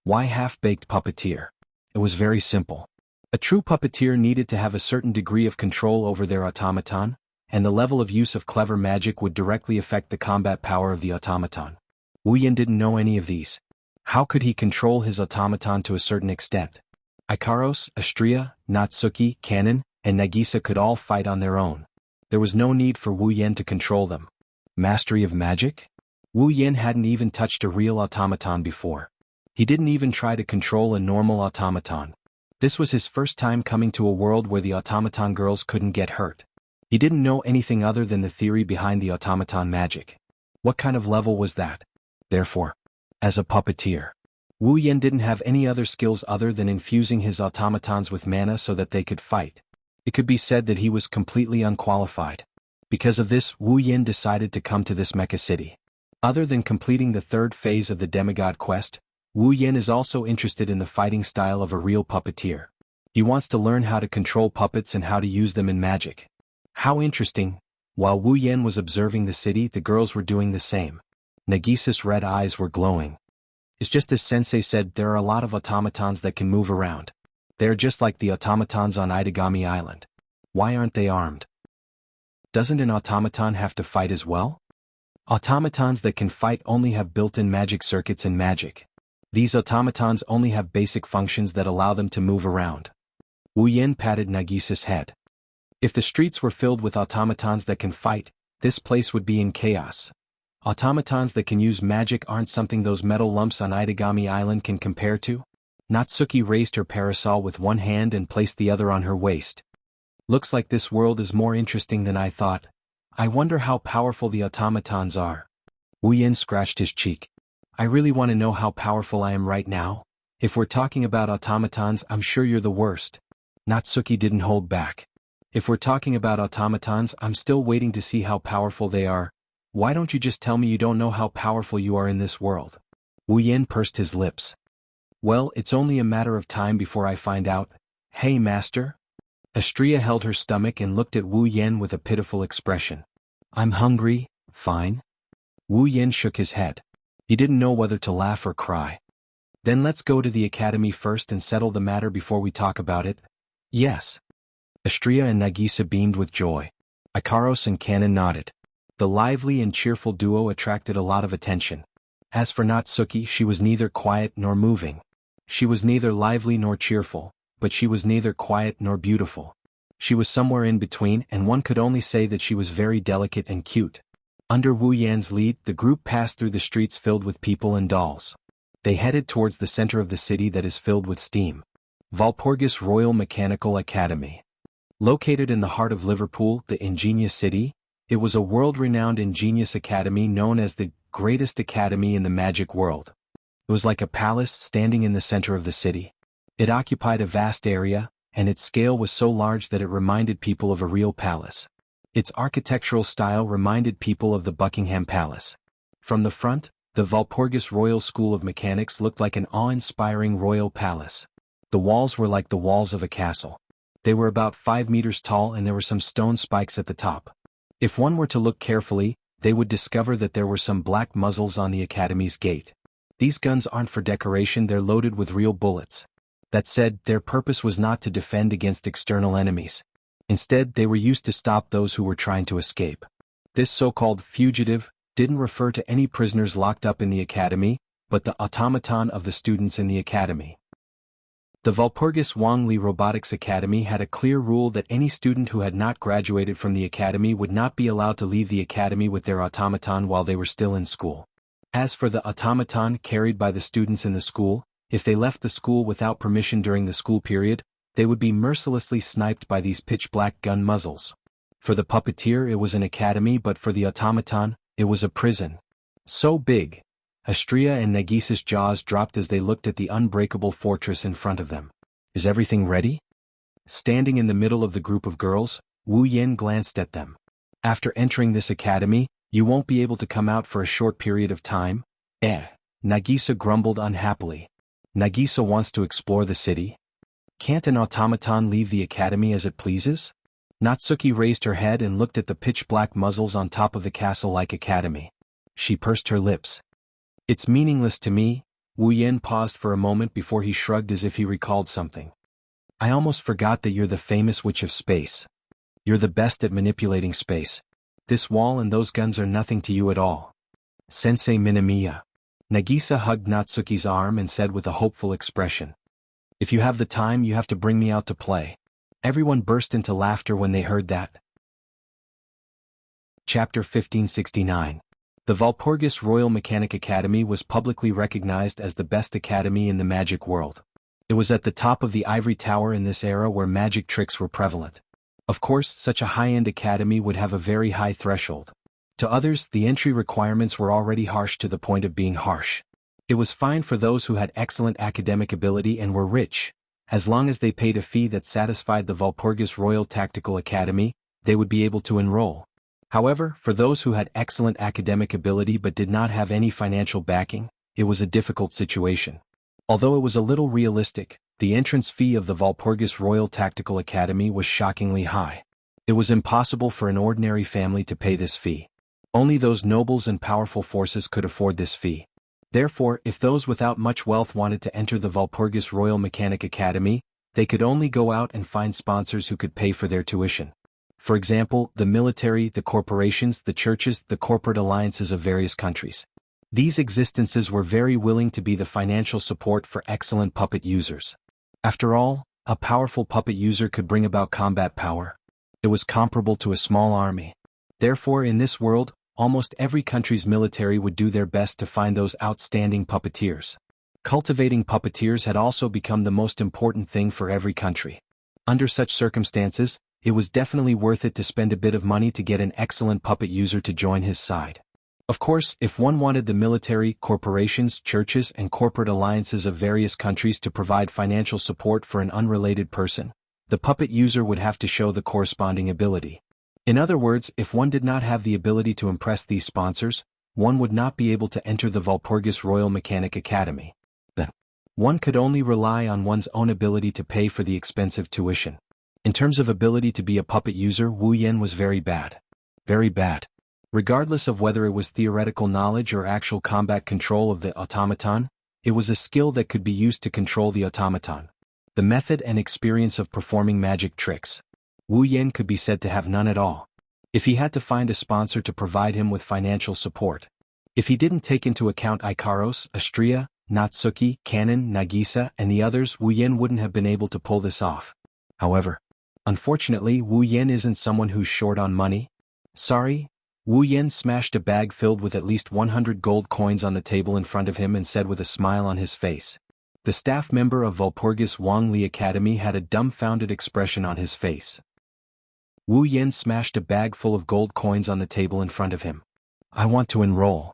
Why half-baked puppeteer? It was very simple. A true puppeteer needed to have a certain degree of control over their automaton, and the level of use of clever magic would directly affect the combat power of the automaton. Wu Yin didn't know any of these. How could he control his automaton to a certain extent? Ikaros, Astria, Natsuki, Kanon, and Nagisa could all fight on their own. There was no need for Wu Yin to control them. Mastery of magic? Wu Yin hadn't even touched a real automaton before. He didn't even try to control a normal automaton. This was his first time coming to a world where the automaton girls couldn't get hurt. He didn't know anything other than the theory behind the automaton magic. What kind of level was that? Therefore, as a puppeteer, Wu Yin didn't have any other skills other than infusing his automatons with mana so that they could fight. It could be said that he was completely unqualified. Because of this, Wu Yin decided to come to this mecha city. Other than completing the third phase of the demigod quest, Wu Yin is also interested in the fighting style of a real puppeteer. He wants to learn how to control puppets and how to use them in magic. How interesting! While Wu Yin was observing the city, the girls were doing the same. Nagisa's red eyes were glowing. It's just as Sensei said, there are a lot of automatons that can move around. They are just like the automatons on Itagami Island. Why aren't they armed? Doesn't an automaton have to fight as well? Automatons that can fight only have built-in magic circuits in magic. These automatons only have basic functions that allow them to move around. Wu Yin patted Nagisa's head. If the streets were filled with automatons that can fight, this place would be in chaos. Automatons that can use magic aren't something those metal lumps on Itagami Island can compare to. Natsuki raised her parasol with one hand and placed the other on her waist. Looks like this world is more interesting than I thought. I wonder how powerful the automatons are. Wu Yin scratched his cheek. I really want to know how powerful I am right now. If we're talking about automatons, I'm sure you're the worst. Natsuki didn't hold back. If we're talking about automatons, I'm still waiting to see how powerful they are. Why don't you just tell me you don't know how powerful you are in this world? Wu Yin pursed his lips. Well, it's only a matter of time before I find out. Hey, master? Astria held her stomach and looked at Wu Yin with a pitiful expression. I'm hungry, fine. Wu Yin shook his head. He didn't know whether to laugh or cry. Then let's go to the academy first and settle the matter before we talk about it. Yes. Astria and Nagisa beamed with joy. Ikaros and Kanon nodded. The lively and cheerful duo attracted a lot of attention. As for Natsuki, she was neither quiet nor moving. She was neither lively nor cheerful, but she was neither quiet nor beautiful. She was somewhere in between, and one could only say that she was very delicate and cute. Under Wu Yan's lead, the group passed through the streets filled with people and dolls. They headed towards the center of the city that is filled with steam. Walpurgis Royal Mechanical Academy. Located in the heart of Liverpool, the ingenious city, it was a world-renowned ingenious academy known as the greatest academy in the magic world. It was like a palace standing in the center of the city. It occupied a vast area, and its scale was so large that it reminded people of a real palace. Its architectural style reminded people of the Buckingham Palace. From the front, the Walpurgis Royal School of Mechanics looked like an awe-inspiring royal palace. The walls were like the walls of a castle. They were about 5 meters tall and there were some stone spikes at the top. If one were to look carefully, they would discover that there were some black muzzles on the academy's gate. These guns aren't for decoration, they're loaded with real bullets. That said, their purpose was not to defend against external enemies. Instead, they were used to stop those who were trying to escape. This so-called fugitive didn't refer to any prisoners locked up in the academy, but the automaton of the students in the academy. The Walpurgis Wang-Li Robotics Academy had a clear rule that any student who had not graduated from the academy would not be allowed to leave the academy with their automaton while they were still in school. As for the automaton carried by the students in the school, if they left the school without permission during the school period, they would be mercilessly sniped by these pitch-black gun muzzles. For the puppeteer it was an academy, but for the automaton, it was a prison. So big. Astria and Nagisa's jaws dropped as they looked at the unbreakable fortress in front of them. Is everything ready? Standing in the middle of the group of girls, Wu Yin glanced at them. After entering this academy, you won't be able to come out for a short period of time? Nagisa grumbled unhappily. Nagisa wants to explore the city? Can't an automaton leave the academy as it pleases? Natsuki raised her head and looked at the pitch-black muzzles on top of the castle-like academy. She pursed her lips. It's meaningless to me. Wu Yin paused for a moment before he shrugged as if he recalled something. I almost forgot that you're the famous witch of space. You're the best at manipulating space. This wall and those guns are nothing to you at all. Sensei Minamiya. Nagisa hugged Natsuki's arm and said with a hopeful expression. If you have the time, you have to bring me out to play. Everyone burst into laughter when they heard that. Chapter 1569. The Walpurgis Royal Mechanic Academy was publicly recognized as the best academy in the magic world. It was at the top of the ivory tower in this era where magic tricks were prevalent. Of course, such a high-end academy would have a very high threshold. To others, the entry requirements were already harsh to the point of being harsh. It was fine for those who had excellent academic ability and were rich. As long as they paid a fee that satisfied the Walpurgis Royal Tactical Academy, they would be able to enroll. However, for those who had excellent academic ability but did not have any financial backing, it was a difficult situation. Although it was a little realistic, the entrance fee of the Walpurgis Royal Tactical Academy was shockingly high. It was impossible for an ordinary family to pay this fee. Only those nobles and powerful forces could afford this fee. Therefore, if those without much wealth wanted to enter the Walpurgis Royal Mechanic Academy, they could only go out and find sponsors who could pay for their tuition. For example, the military, the corporations, the churches, the corporate alliances of various countries. These existences were very willing to be the financial support for excellent puppet users. After all, a powerful puppet user could bring about combat power. It was comparable to a small army. Therefore, in this world, almost every country's military would do their best to find those outstanding puppeteers. Cultivating puppeteers had also become the most important thing for every country. Under such circumstances, it was definitely worth it to spend a bit of money to get an excellent puppet user to join his side. Of course, if one wanted the military, corporations, churches, and corporate alliances of various countries to provide financial support for an unrelated person, the puppet user would have to show the corresponding ability. In other words, if one did not have the ability to impress these sponsors, one would not be able to enter the Walpurgis Royal Mechanic Academy. Then, one could only rely on one's own ability to pay for the expensive tuition. In terms of ability to be a puppet user, Wu Yan was very bad. Very bad. Regardless of whether it was theoretical knowledge or actual combat control of the automaton, it was a skill that could be used to control the automaton. The method and experience of performing magic tricks. Wu Yan could be said to have none at all. If he had to find a sponsor to provide him with financial support. If he didn't take into account Ikaros, Astria, Natsuki, Kanon, Nagisa, and the others, Wu Yan wouldn't have been able to pull this off. However, unfortunately, Wu Yan isn't someone who's short on money. Sorry. Wu Yan smashed a bag filled with at least 100 gold coins on the table in front of him and said with a smile on his face. The staff member of Walpurgis Wangli Academy had a dumbfounded expression on his face. Wu Yan smashed a bag full of gold coins on the table in front of him. I want to enroll.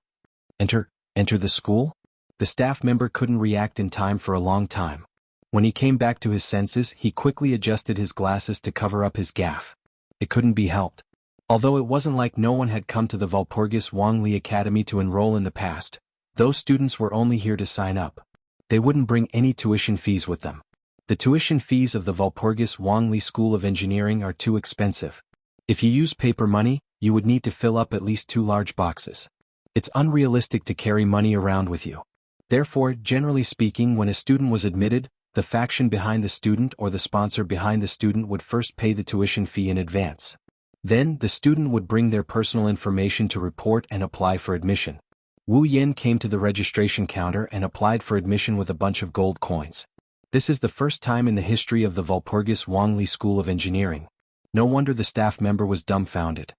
Enter the school? The staff member couldn't react in time for a long time. When he came back to his senses, he quickly adjusted his glasses to cover up his gaffe. It couldn't be helped. Although it wasn't like no one had come to the Walpurgis Wangli Academy to enroll in the past, those students were only here to sign up. They wouldn't bring any tuition fees with them. The tuition fees of the Walpurgis Wangli School of Engineering are too expensive. If you use paper money, you would need to fill up at least 2 large boxes. It's unrealistic to carry money around with you. Therefore, generally speaking, when a student was admitted, the faction behind the student or the sponsor behind the student would first pay the tuition fee in advance. Then, the student would bring their personal information to report and apply for admission. Wu Yan came to the registration counter and applied for admission with a bunch of gold coins. This is the first time in the history of the Walpurgis Wangli School of Engineering. No wonder the staff member was dumbfounded.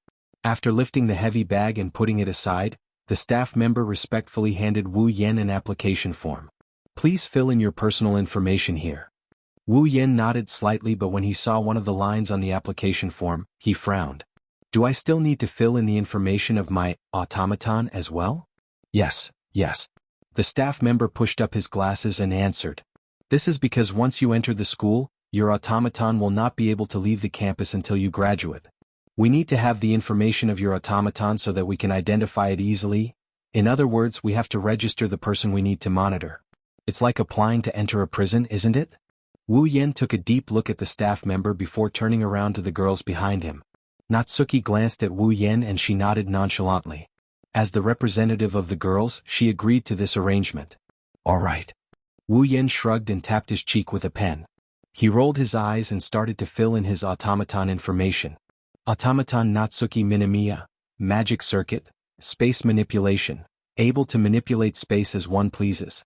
After lifting the heavy bag and putting it aside, the staff member respectfully handed Wu Yan an application form. Please fill in your personal information here. Wu Yan nodded slightly, but when he saw one of the lines on the application form, he frowned. Do I still need to fill in the information of my automaton as well? Yes. The staff member pushed up his glasses and answered. This is because once you enter the school, your automaton will not be able to leave the campus until you graduate. We need to have the information of your automaton so that we can identify it easily. In other words, we have to register the person we need to monitor. It's like applying to enter a prison, isn't it? Wu Yan took a deep look at the staff member before turning around to the girls behind him. Natsuki glanced at Wu Yan and she nodded nonchalantly. As the representative of the girls, she agreed to this arrangement. All right. Wu Yan shrugged and tapped his cheek with a pen. He rolled his eyes and started to fill in his automaton information. Automaton Natsuki Minamiya, magic circuit, space manipulation, able to manipulate space as one pleases.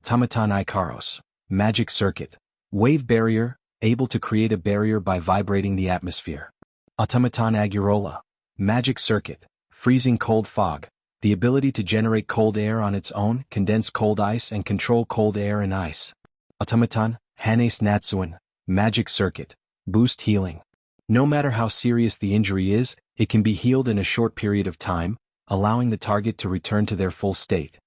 Automaton Ikaros, magic circuit, wave barrier, able to create a barrier by vibrating the atmosphere. Automaton Agurola, magic circuit, freezing cold fog, the ability to generate cold air on its own, condense cold ice and control cold air and ice. Automaton Hanes Natsuan, magic circuit, boost healing. No matter how serious the injury is, it can be healed in a short period of time, allowing the target to return to their full state.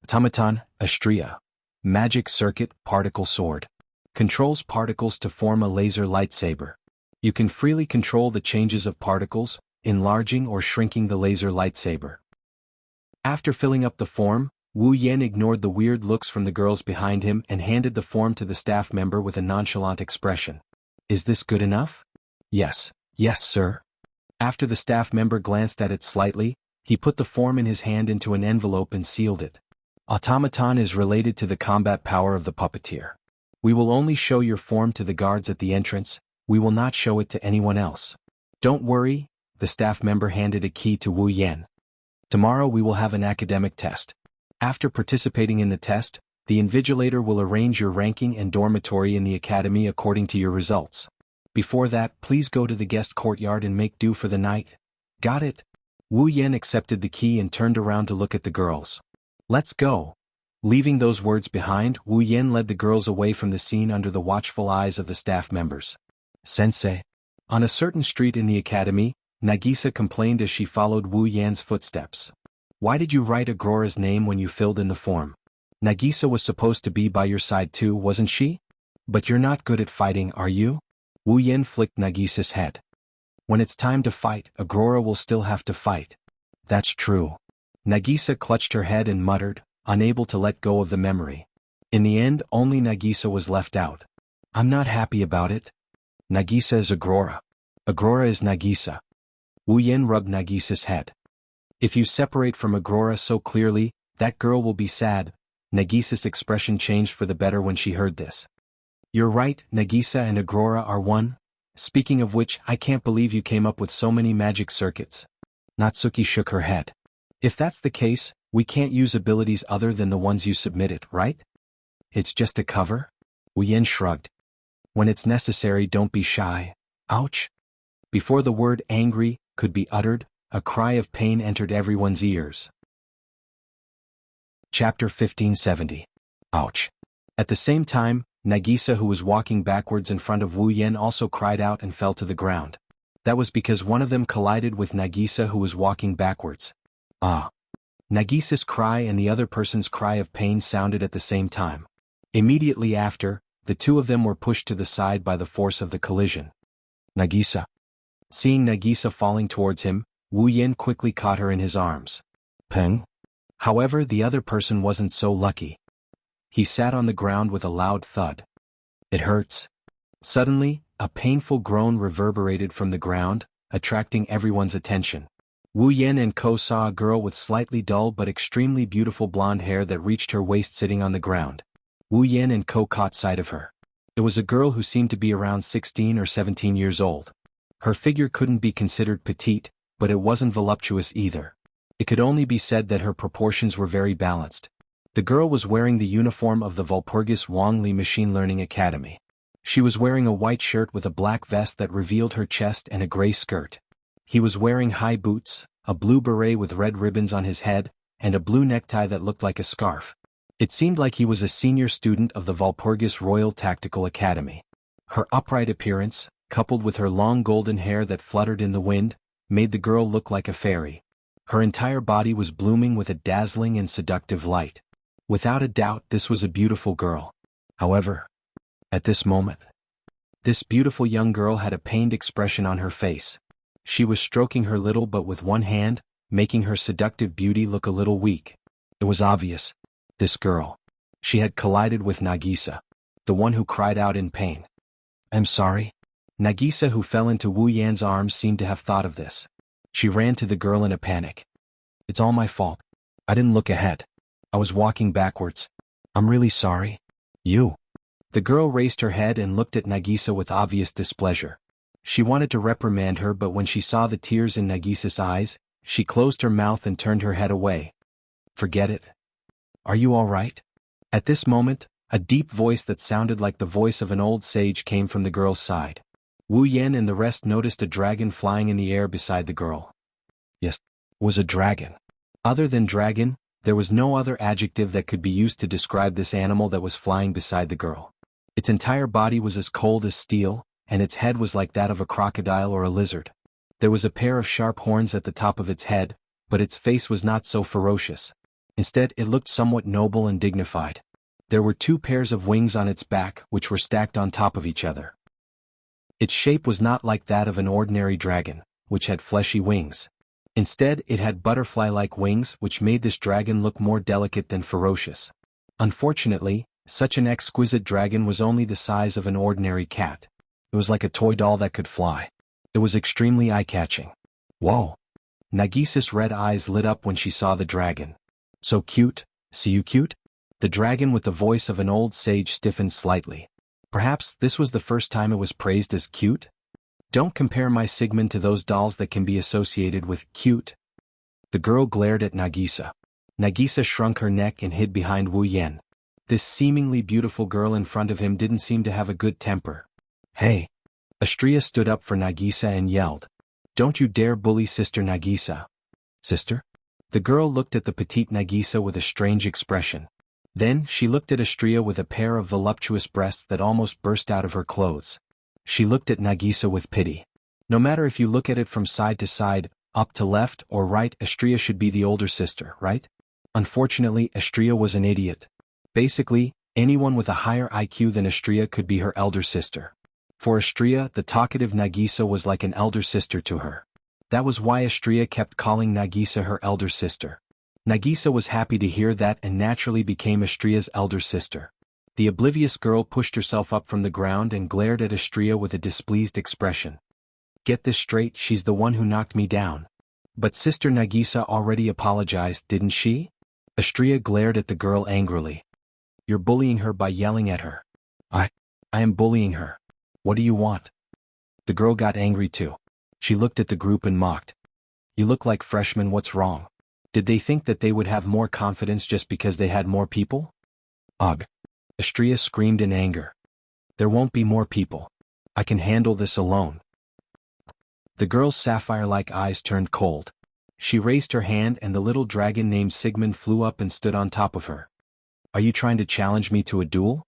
Automaton Astria, magic circuit, particle sword. Controls particles to form a laser lightsaber. You can freely control the changes of particles, enlarging or shrinking the laser lightsaber. After filling up the form, Wu Yan ignored the weird looks from the girls behind him and handed the form to the staff member with a nonchalant expression. Is this good enough? Yes, sir. After the staff member glanced at it slightly, he put the form in his hand into an envelope and sealed it. Automaton is related to the combat power of the puppeteer. We will only show your form to the guards at the entrance, we will not show it to anyone else. Don't worry, the staff member handed a key to Wu Yan. Tomorrow we will have an academic test. After participating in the test, the invigilator will arrange your ranking and dormitory in the academy according to your results. Before that, please go to the guest courtyard and make do for the night. Got it? Wu Yan accepted the key and turned around to look at the girls. Let's go. Leaving those words behind, Wu Yan led the girls away from the scene under the watchful eyes of the staff members. Sensei. On a certain street in the academy, Nagisa complained as she followed Wu Yan's footsteps. Why did you write Agrora's name when you filled in the form? Nagisa was supposed to be by your side too, wasn't she? But you're not good at fighting, are you? Wu Yan flicked Nagisa's head. When it's time to fight, Agrora will still have to fight. That's true. Nagisa clutched her head and muttered, unable to let go of the memory. In the end, only Nagisa was left out. I'm not happy about it. Nagisa is Agrora. Agrora is Nagisa. Wu Yan rubbed Nagisa's head. If you separate from Agrora so clearly, that girl will be sad. Nagisa's expression changed for the better when she heard this. You're right, Nagisa and Agrora are one. Speaking of which, I can't believe you came up with so many magic circuits. Natsuki shook her head. If that's the case, we can't use abilities other than the ones you submitted, right? It's just a cover? Wu Yan shrugged. When it's necessary, don't be shy. Ouch. Before the word angry could be uttered, a cry of pain entered everyone's ears. Chapter 1570. Ouch. At the same time, Nagisa, who was walking backwards in front of Wu Yan, also cried out and fell to the ground. That was because one of them collided with Nagisa, who was walking backwards. Ah. Nagisa's cry and the other person's cry of pain sounded at the same time. Immediately after, the two of them were pushed to the side by the force of the collision. Nagisa. Seeing Nagisa falling towards him, Wu Yan quickly caught her in his arms. Peng? However, the other person wasn't so lucky. He sat on the ground with a loud thud. It hurts. Suddenly, a painful groan reverberated from the ground, attracting everyone's attention. Wu Yan and Ko saw a girl with slightly dull but extremely beautiful blonde hair that reached her waist sitting on the ground. Wu Yan and Ko caught sight of her. It was a girl who seemed to be around 16 or 17 years old. Her figure couldn't be considered petite, but it wasn't voluptuous either. It could only be said that her proportions were very balanced. The girl was wearing the uniform of the Walpurgis Wangli Machine Learning Academy. She was wearing a white shirt with a black vest that revealed her chest and a gray skirt. He was wearing high boots, a blue beret with red ribbons on his head, and a blue necktie that looked like a scarf. It seemed like he was a senior student of the Walpurgis Royal Tactical Academy. Her upright appearance, coupled with her long golden hair that fluttered in the wind, made the girl look like a fairy. Her entire body was blooming with a dazzling and seductive light. Without a doubt, this was a beautiful girl. However, at this moment, this beautiful young girl had a pained expression on her face. She was stroking her little butt with one hand, making her seductive beauty look a little weak. It was obvious. This girl. She had collided with Nagisa, the one who cried out in pain. I'm sorry. Nagisa, who fell into Wu Yan's arms, seemed to have thought of this. She ran to the girl in a panic. It's all my fault. I didn't look ahead. I was walking backwards. I'm really sorry. You. The girl raised her head and looked at Nagisa with obvious displeasure. She wanted to reprimand her, but when she saw the tears in Nagisa's eyes, she closed her mouth and turned her head away. Forget it. Are you all right? At this moment, a deep voice that sounded like the voice of an old sage came from the girl's side. Wu Yan and the rest noticed a dragon flying in the air beside the girl. Yes, it was a dragon. Other than dragon, there was no other adjective that could be used to describe this animal that was flying beside the girl. Its entire body was as cold as steel, and its head was like that of a crocodile or a lizard. There was a pair of sharp horns at the top of its head, but its face was not so ferocious. Instead, it looked somewhat noble and dignified. There were 2 pairs of wings on its back, which were stacked on top of each other. Its shape was not like that of an ordinary dragon, which had fleshy wings. Instead, it had butterfly-like wings, which made this dragon look more delicate than ferocious. Unfortunately, such an exquisite dragon was only the size of an ordinary cat. It was like a toy doll that could fly. It was extremely eye-catching. Whoa! Nagisa's red eyes lit up when she saw the dragon. So cute, see you cute? The dragon with the voice of an old sage stiffened slightly. Perhaps this was the first time it was praised as cute? Don't compare my Sigmund to those dolls that can be associated with cute. The girl glared at Nagisa. Nagisa shrunk her neck and hid behind Wu Yan. This seemingly beautiful girl in front of him didn't seem to have a good temper. Hey! Astria stood up for Nagisa and yelled. Don't you dare bully Sister Nagisa. Sister? The girl looked at the petite Nagisa with a strange expression. Then she looked at Astria with a pair of voluptuous breasts that almost burst out of her clothes. She looked at Nagisa with pity. No matter if you look at it from side to side, up to left or right, Astria should be the older sister, right? Unfortunately, Astria was an idiot. Basically, anyone with a higher IQ than Astria could be her elder sister. For Astria, the talkative Nagisa was like an elder sister to her. That was why Astria kept calling Nagisa her elder sister. Nagisa was happy to hear that and naturally became Astria's elder sister. The oblivious girl pushed herself up from the ground and glared at Astria with a displeased expression. Get this straight, she's the one who knocked me down. But Sister Nagisa already apologized, didn't she? Astria glared at the girl angrily. You're bullying her by yelling at her. I am bullying her. What do you want? The girl got angry too. She looked at the group and mocked. You look like freshmen, what's wrong? Did they think that they would have more confidence just because they had more people? Ugh. Astria screamed in anger. There won't be more people. I can handle this alone. The girl's sapphire-like eyes turned cold. She raised her hand and the little dragon named Sigmund flew up and stood on top of her. Are you trying to challenge me to a duel?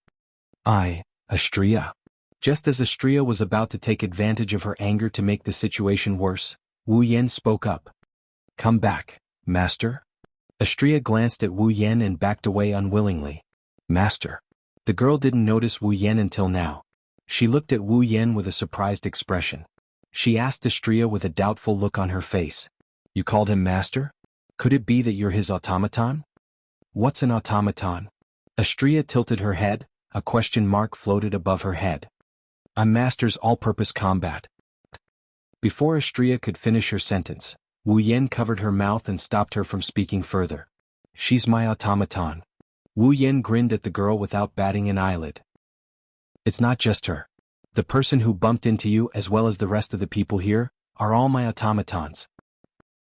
Astria. Just as Astria was about to take advantage of her anger to make the situation worse, Wu Yan spoke up. Come back, Master. Astria glanced at Wu Yan and backed away unwillingly. Master. The girl didn't notice Wu Yan until now. She looked at Wu Yan with a surprised expression. She asked Astria with a doubtful look on her face. You called him Master? Could it be that you're his automaton? What's an automaton? Astria tilted her head, a question mark floated above her head. I'm Master's all-purpose combat. Before Astria could finish her sentence, Wu Yan covered her mouth and stopped her from speaking further. She's my automaton. Wu Yan grinned at the girl without batting an eyelid. It's not just her. The person who bumped into you as well as the rest of the people here are all my automatons.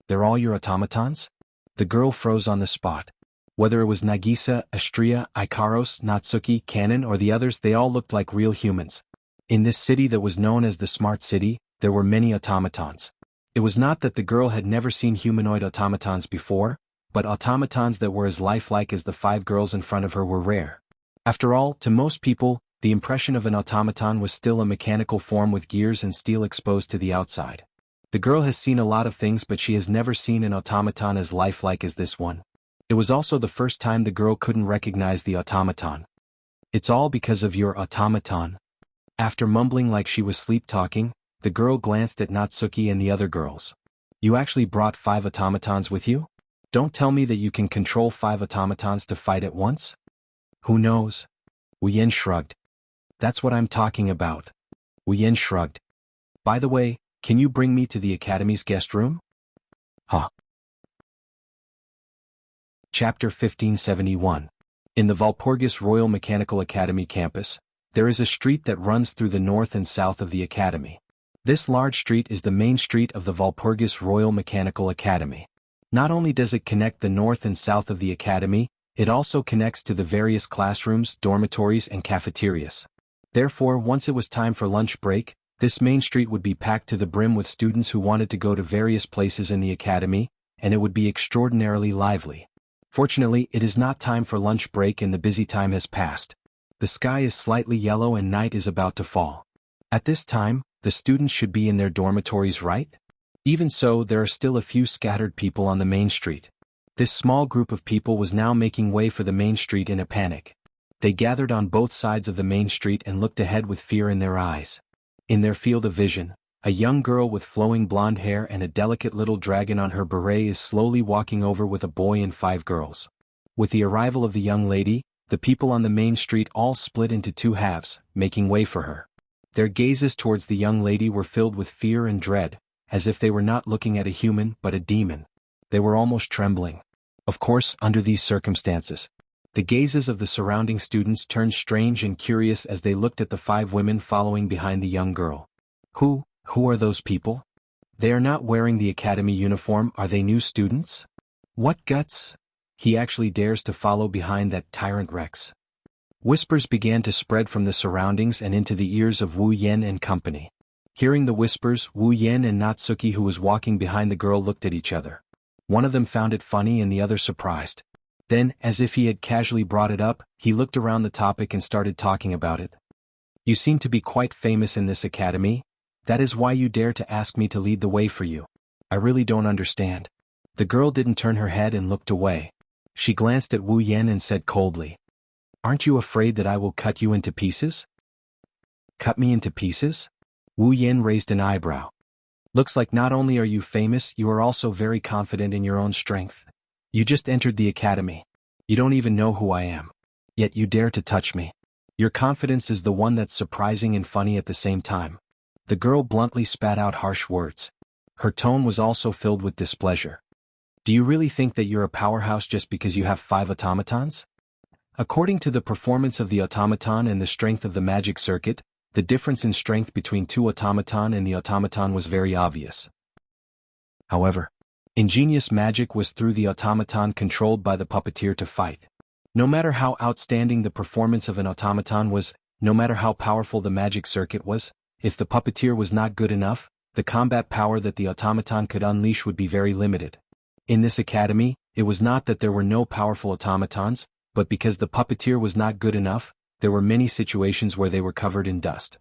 They're all your automatons? The girl froze on the spot. Whether it was Nagisa, Astria, Ikaros, Natsuki, Kanon or the others, they all looked like real humans. In this city that was known as the Smart City, there were many automatons. It was not that the girl had never seen humanoid automatons before, but automatons that were as lifelike as the 5 girls in front of her were rare. After all, to most people, the impression of an automaton was still a mechanical form with gears and steel exposed to the outside. The girl has seen a lot of things, but she has never seen an automaton as lifelike as this one. It was also the first time the girl couldn't recognize the automaton. It's all because of your automaton. After mumbling like she was sleep-talking, the girl glanced at Natsuki and the other girls. You actually brought 5 automatons with you? Don't tell me that you can control 5 automatons to fight at once? Who knows? Wu Yan shrugged. That's what I'm talking about. Wu Yan shrugged. By the way, can you bring me to the Academy's guest room? Huh. Chapter 1571. In the Valpurgis Royal Mechanical Academy campus, There is a street that runs through the north and south of the academy. This large street is the main street of the Walpurgis Royal Mechanical Academy. Not only does it connect the north and south of the academy, it also connects to the various classrooms, dormitories, and cafeterias. Therefore, once it was time for lunch break, this main street would be packed to the brim with students who wanted to go to various places in the academy, and it would be extraordinarily lively. Fortunately, it is not time for lunch break and the busy time has passed. The sky is slightly yellow and night is about to fall. At this time, the students should be in their dormitories, right? Even so, there are still a few scattered people on the main street. This small group of people was now making way for the main street in a panic. They gathered on both sides of the main street and looked ahead with fear in their eyes. In their field of vision, a young girl with flowing blonde hair and a delicate little dragon on her beret is slowly walking over with a boy and 5 girls. With the arrival of the young lady, the people on the main street all split into 2 halves, making way for her. Their gazes towards the young lady were filled with fear and dread, as if they were not looking at a human but a demon. They were almost trembling. Of course, under these circumstances, the gazes of the surrounding students turned strange and curious as they looked at the 5 women following behind the young girl. Who are those people? They are not wearing the academy uniform. Are they new students? What guts? He actually dares to follow behind that tyrant Rex. Whispers began to spread from the surroundings and into the ears of Wu Yan and company. Hearing the whispers, Wu Yan and Natsuki, who was walking behind the girl, looked at each other. One of them found it funny and the other surprised. Then, as if he had casually brought it up, he looked around the topic and started talking about it. You seem to be quite famous in this academy. That is why you dare to ask me to lead the way for you. I really don't understand. The girl didn't turn her head and looked away. She glanced at Wu Yan and said coldly, "Aren't you afraid that I will cut you into pieces?" Cut me into pieces? Wu Yan raised an eyebrow. Looks like not only are you famous, you are also very confident in your own strength. You just entered the academy. You don't even know who I am. Yet you dare to touch me. Your confidence is the one that's surprising and funny at the same time. The girl bluntly spat out harsh words. Her tone was also filled with displeasure. Do you really think that you're a powerhouse just because you have 5 automatons? According to the performance of the automaton and the strength of the magic circuit, the difference in strength between 2 automaton and the automaton was very obvious. However, ingenious magic was through the automaton controlled by the puppeteer to fight. No matter how outstanding the performance of an automaton was, no matter how powerful the magic circuit was, if the puppeteer was not good enough, the combat power that the automaton could unleash would be very limited. In this academy, it was not that there were no powerful automatons, but because the puppeteer was not good enough, there were many situations where they were covered in dust.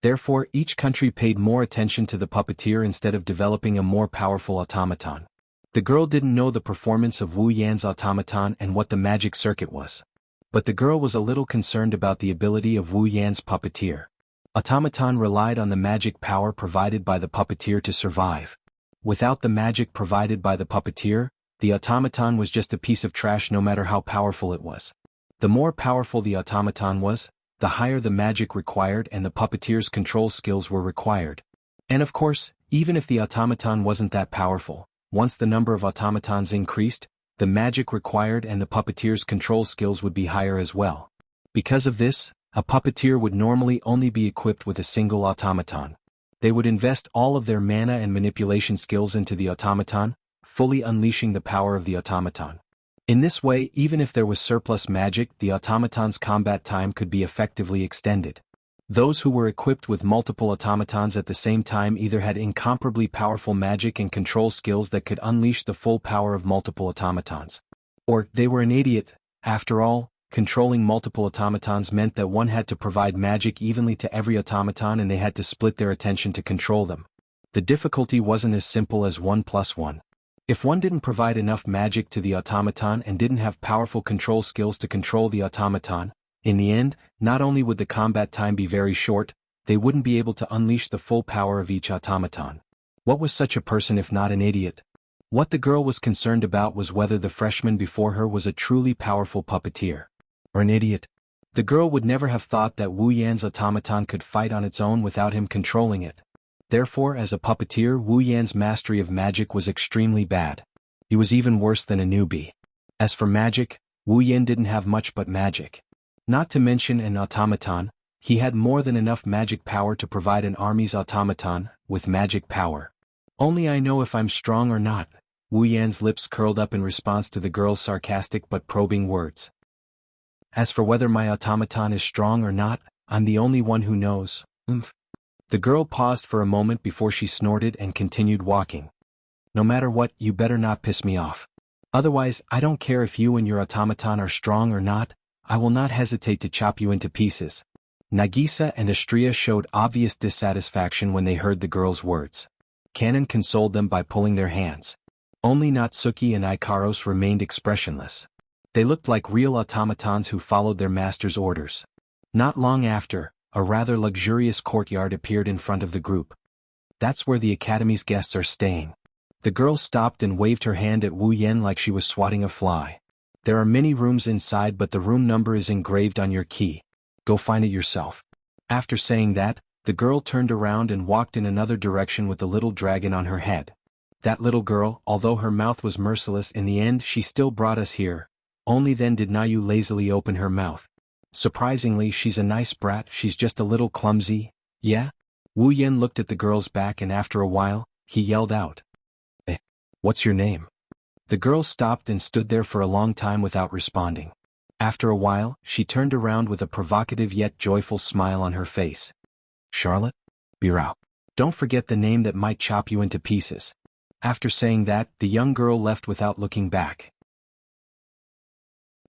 Therefore, each country paid more attention to the puppeteer instead of developing a more powerful automaton. The girl didn't know the performance of Wu Yan's automaton and what the magic circuit was. But the girl was a little concerned about the ability of Wu Yan's puppeteer. Automaton relied on the magic power provided by the puppeteer to survive. Without the magic provided by the puppeteer, the automaton was just a piece of trash no matter how powerful it was. The more powerful the automaton was, the higher the magic required and the puppeteer's control skills were required. And of course, even if the automaton wasn't that powerful, once the number of automatons increased, the magic required and the puppeteer's control skills would be higher as well. Because of this, a puppeteer would normally only be equipped with a single automaton. They would invest all of their mana and manipulation skills into the automaton, fully unleashing the power of the automaton. In this way, even if there was surplus magic, the automaton's combat time could be effectively extended. Those who were equipped with multiple automatons at the same time either had incomparably powerful magic and control skills that could unleash the full power of multiple automatons. Or, they were an idiot. After all, controlling multiple automatons meant that one had to provide magic evenly to every automaton and they had to split their attention to control them. The difficulty wasn't as simple as 1 plus 1. If one didn't provide enough magic to the automaton and didn't have powerful control skills to control the automaton, in the end, not only would the combat time be very short, they wouldn't be able to unleash the full power of each automaton. What was such a person if not an idiot? What the girl was concerned about was whether the freshman before her was a truly powerful puppeteer. Or an idiot. The girl would never have thought that Wu Yan's automaton could fight on its own without him controlling it. Therefore, as a puppeteer, Wu Yan's mastery of magic was extremely bad. He was even worse than a newbie. As for magic, Wu Yan didn't have much but magic. Not to mention an automaton, He had more than enough magic power to provide an army's automaton with magic power. Only I know if I'm strong or not. Wu Yan's lips curled up in response to the girl's sarcastic but probing words. As for whether my automaton is strong or not, I'm the only one who knows. The girl paused for a moment before she snorted and continued walking. No matter what, you better not piss me off. Otherwise, I don't care if you and your automaton are strong or not, I will not hesitate to chop you into pieces. Nagisa and Astria showed obvious dissatisfaction when they heard the girl's words. Kanon consoled them by pulling their hands. Only Natsuki and Ikaros remained expressionless. They looked like real automatons who followed their master's orders. Not long after, a rather luxurious courtyard appeared in front of the group. That's where the academy's guests are staying. The girl stopped and waved her hand at Wu Yan like she was swatting a fly. There are many rooms inside, but the room number is engraved on your key. Go find it yourself. After saying that, the girl turned around and walked in another direction with the little dragon on her head. That little girl, although her mouth was merciless in the end, she still brought us here. Only then did Nayu lazily open her mouth. Surprisingly, she's a nice brat, she's just a little clumsy, yeah? Wu Yan looked at the girl's back and after a while, he yelled out. What's your name? The girl stopped and stood there for a long time without responding. After a while, she turned around with a provocative yet joyful smile on her face. Charlotte? Birao. Don't forget the name that might chop you into pieces. After saying that, the young girl left without looking back.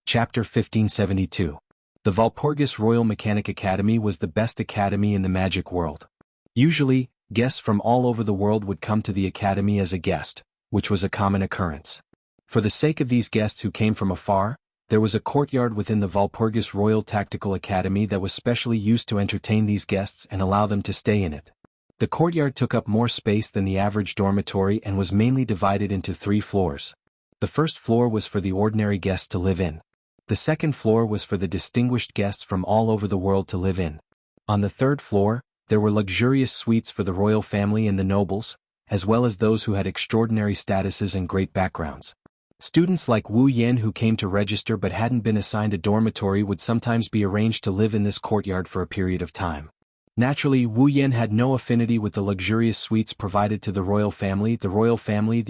Chapter 1572. The Valpurgis Royal Mechanic Academy was the best academy in the magic world. Usually, guests from all over the world would come to the academy as a guest, which was a common occurrence. For the sake of these guests who came from afar, there was a courtyard within the Valpurgis Royal Tactical Academy that was specially used to entertain these guests and allow them to stay in it. The courtyard took up more space than the average dormitory and was mainly divided into 3 floors. The first floor was for the ordinary guests to live in. The second floor was for the distinguished guests from all over the world to live in. On the third floor, there were luxurious suites for the royal family and the nobles, as well as those who had extraordinary statuses and great backgrounds. Students like Wu Yan who came to register but hadn't been assigned a dormitory would sometimes be arranged to live in this courtyard for a period of time. Naturally, Wu Yan had no affinity with the luxurious suites provided to the royal family, the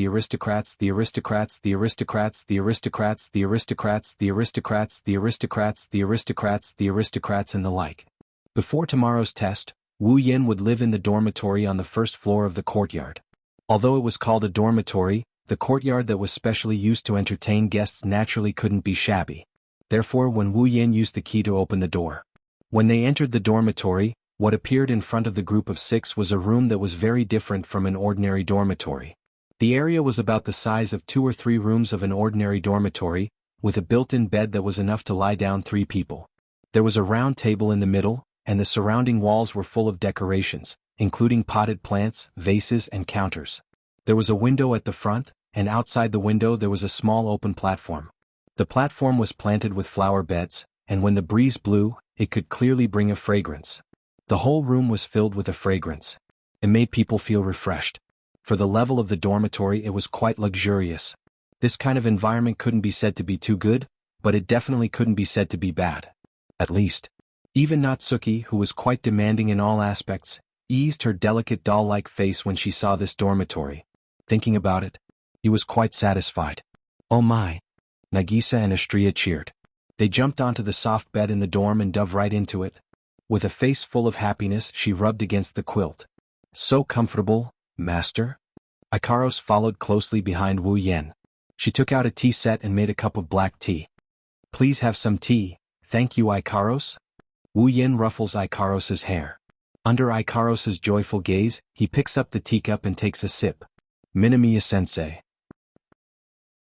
aristocrats, the aristocrats, the aristocrats, the aristocrats, the aristocrats, the aristocrats, the aristocrats, the aristocrats, the aristocrats, and the like. Before tomorrow's test, Wu Yan would live in the dormitory on the first floor of the courtyard. Although it was called a dormitory, the courtyard that was specially used to entertain guests naturally couldn't be shabby. Therefore, when Wu Yan used the key to open the door. When they entered the dormitory, what appeared in front of the group of 6 was a room that was very different from an ordinary dormitory. The area was about the size of 2 or 3 rooms of an ordinary dormitory, with a built-in bed that was enough to lie down 3 people. There was a round table in the middle, and the surrounding walls were full of decorations, including potted plants, vases, and counters. There was a window at the front, and outside the window there was a small open platform. The platform was planted with flower beds, and when the breeze blew, it could clearly bring a fragrance. The whole room was filled with a fragrance. It made people feel refreshed. For the level of the dormitory, it was quite luxurious. This kind of environment couldn't be said to be too good, but it definitely couldn't be said to be bad. At least. Even Natsuki, who was quite demanding in all aspects, eased her delicate doll-like face when she saw this dormitory. Thinking about it, he was quite satisfied. Oh my! Nagisa and Astria cheered. They jumped onto the soft bed in the dorm and dove right into it. With a face full of happiness, she rubbed against the quilt. So comfortable, master? Ikaros followed closely behind Wu Yan. She took out a tea set and made a cup of black tea. Please have some tea, thank you Ikaros. Wu Yan ruffles Ikaros's hair. Under Ikaros's joyful gaze, he picks up the teacup and takes a sip. Minamiya-sensei.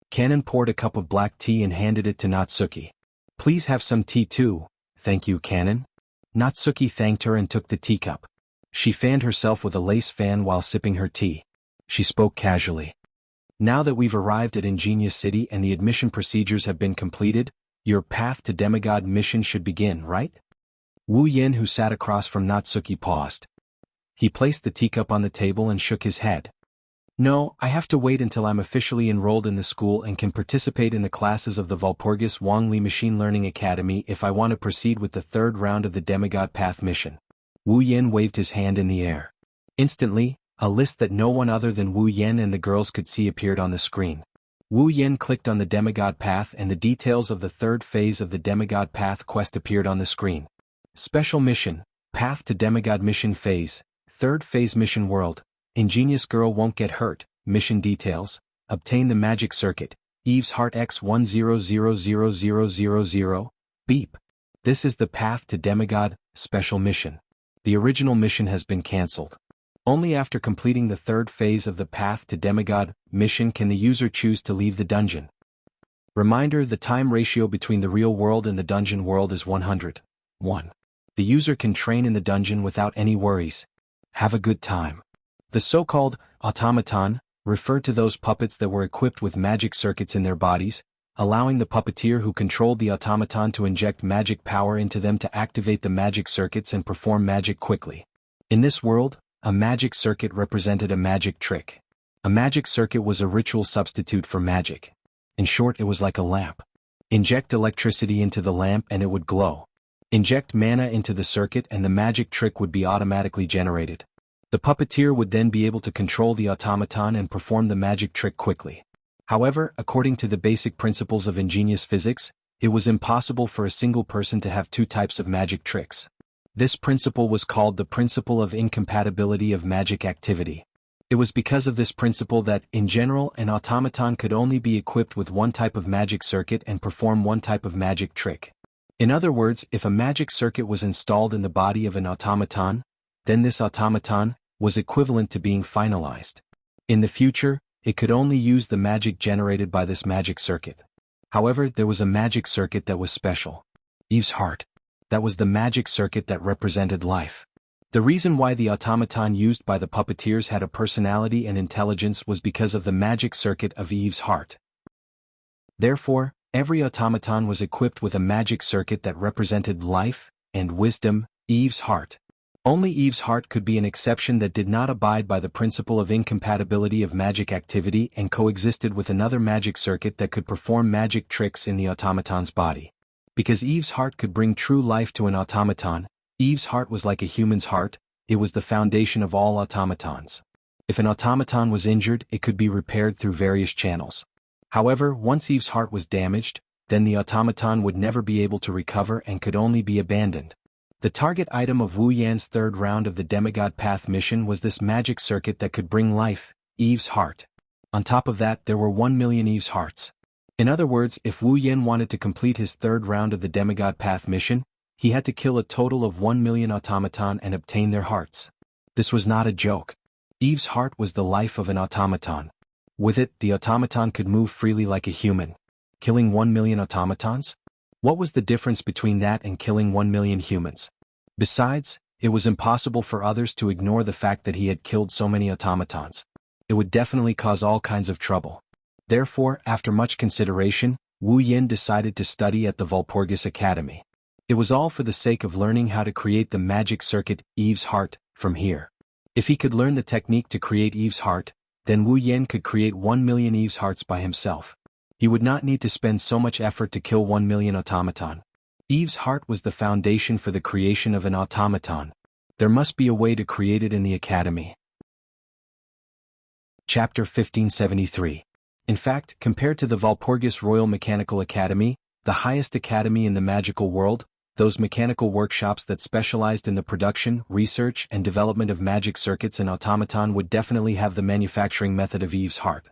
Kanon poured a cup of black tea and handed it to Natsuki. Please have some tea too, thank you Kanon. Natsuki thanked her and took the teacup. She fanned herself with a lace fan while sipping her tea. She spoke casually. Now that we've arrived at Ingenious City and the admission procedures have been completed, your path to demigod mission should begin, right? Wu Yan, who sat across from Natsuki, paused. He placed the teacup on the table and shook his head. No, I have to wait until I'm officially enrolled in the school and can participate in the classes of the Walpurgis Wangli Machine Learning Academy if I want to proceed with the third round of the Demigod Path mission. Wu Yen waved his hand in the air. Instantly, a list that no one other than Wu Yen and the girls could see appeared on the screen. Wu Yen clicked on the Demigod Path and the details of the third phase of the Demigod Path quest appeared on the screen. Special Mission, Path to Demigod Mission Phase, Third Phase Mission World. Ingenious girl won't get hurt. Mission details. Obtain the magic circuit. Eve's Heart X10000000. Beep. This is the Path to Demigod special mission. The original mission has been cancelled. Only after completing the third phase of the Path to Demigod mission can the user choose to leave the dungeon. Reminder: the time ratio between the real world and the dungeon world is 100:1. The user can train in the dungeon without any worries. Have a good time. The so-called automaton referred to those puppets that were equipped with magic circuits in their bodies, allowing the puppeteer who controlled the automaton to inject magic power into them to activate the magic circuits and perform magic quickly. In this world, a magic circuit represented a magic trick. A magic circuit was a ritual substitute for magic. In short, it was like a lamp. Inject electricity into the lamp and it would glow. Inject mana into the circuit and the magic trick would be automatically generated. The puppeteer would then be able to control the automaton and perform the magic trick quickly. However, according to the basic principles of ingenious physics, it was impossible for a single person to have two types of magic tricks. This principle was called the principle of incompatibility of magic activity. It was because of this principle that, in general, an automaton could only be equipped with one type of magic circuit and perform one type of magic trick. In other words, if a magic circuit was installed in the body of an automaton, then this automaton was equivalent to being finalized. In the future, it could only use the magic generated by this magic circuit. However, there was a magic circuit that was special. Eve's Heart. That was the magic circuit that represented life. The reason why the automaton used by the puppeteers had a personality and intelligence was because of the magic circuit of Eve's Heart. Therefore, every automaton was equipped with a magic circuit that represented life and wisdom. Eve's Heart. Only Eve's Heart could be an exception that did not abide by the principle of incompatibility of magic activity and coexisted with another magic circuit that could perform magic tricks in the automaton's body. Because Eve's Heart could bring true life to an automaton, Eve's Heart was like a human's heart. It was the foundation of all automatons. If an automaton was injured, it could be repaired through various channels. However, once Eve's Heart was damaged, then the automaton would never be able to recover and could only be abandoned. The target item of Wu Yan's third round of the Demigod Path mission was this magic circuit that could bring life, Eve's Heart. On top of that, there were 1 million Eve's Hearts. In other words, if Wu Yan wanted to complete his third round of the Demigod Path mission, he had to kill a total of 1 million automaton and obtain their hearts. This was not a joke. Eve's Heart was the life of an automaton. With it, the automaton could move freely like a human. Killing 1 million automatons? What was the difference between that and killing 1 million humans? Besides, it was impossible for others to ignore the fact that he had killed so many automatons. It would definitely cause all kinds of trouble. Therefore, after much consideration, Wu Yin decided to study at the Walpurgis Academy. It was all for the sake of learning how to create the magic circuit, Eve's Heart, from here. If he could learn the technique to create Eve's Heart, then Wu Yin could create 1 million Eve's Hearts by himself. He would not need to spend so much effort to kill 1 million automaton. Eve's Heart was the foundation for the creation of an automaton. There must be a way to create it in the academy. Chapter 1573. In fact, compared to the Walpurgis Royal Mechanical Academy, the highest academy in the magical world, those mechanical workshops that specialized in the production, research, and development of magic circuits and automaton would definitely have the manufacturing method of Eve's Heart.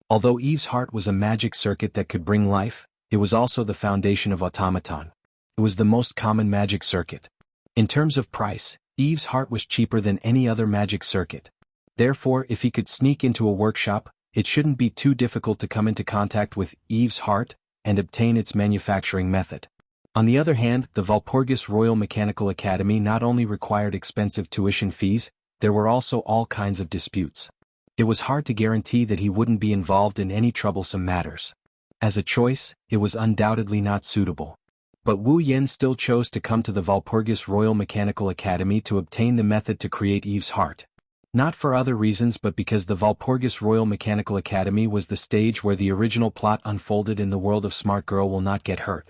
Although Eve's Heart was a magic circuit that could bring life, it was also the foundation of automaton. It was the most common magic circuit. In terms of price, Eve's Heart was cheaper than any other magic circuit. Therefore, if he could sneak into a workshop, it shouldn't be too difficult to come into contact with Eve's Heart and obtain its manufacturing method. On the other hand, the Walpurgis Royal Mechanical Academy not only required expensive tuition fees, there were also all kinds of disputes. It was hard to guarantee that he wouldn't be involved in any troublesome matters. As a choice, it was undoubtedly not suitable. But Wu Yen still chose to come to the Walpurgis Royal Mechanical Academy to obtain the method to create Eve's Heart. Not for other reasons but because the Walpurgis Royal Mechanical Academy was the stage where the original plot unfolded in the world of Smart Girl Will Not Get Hurt.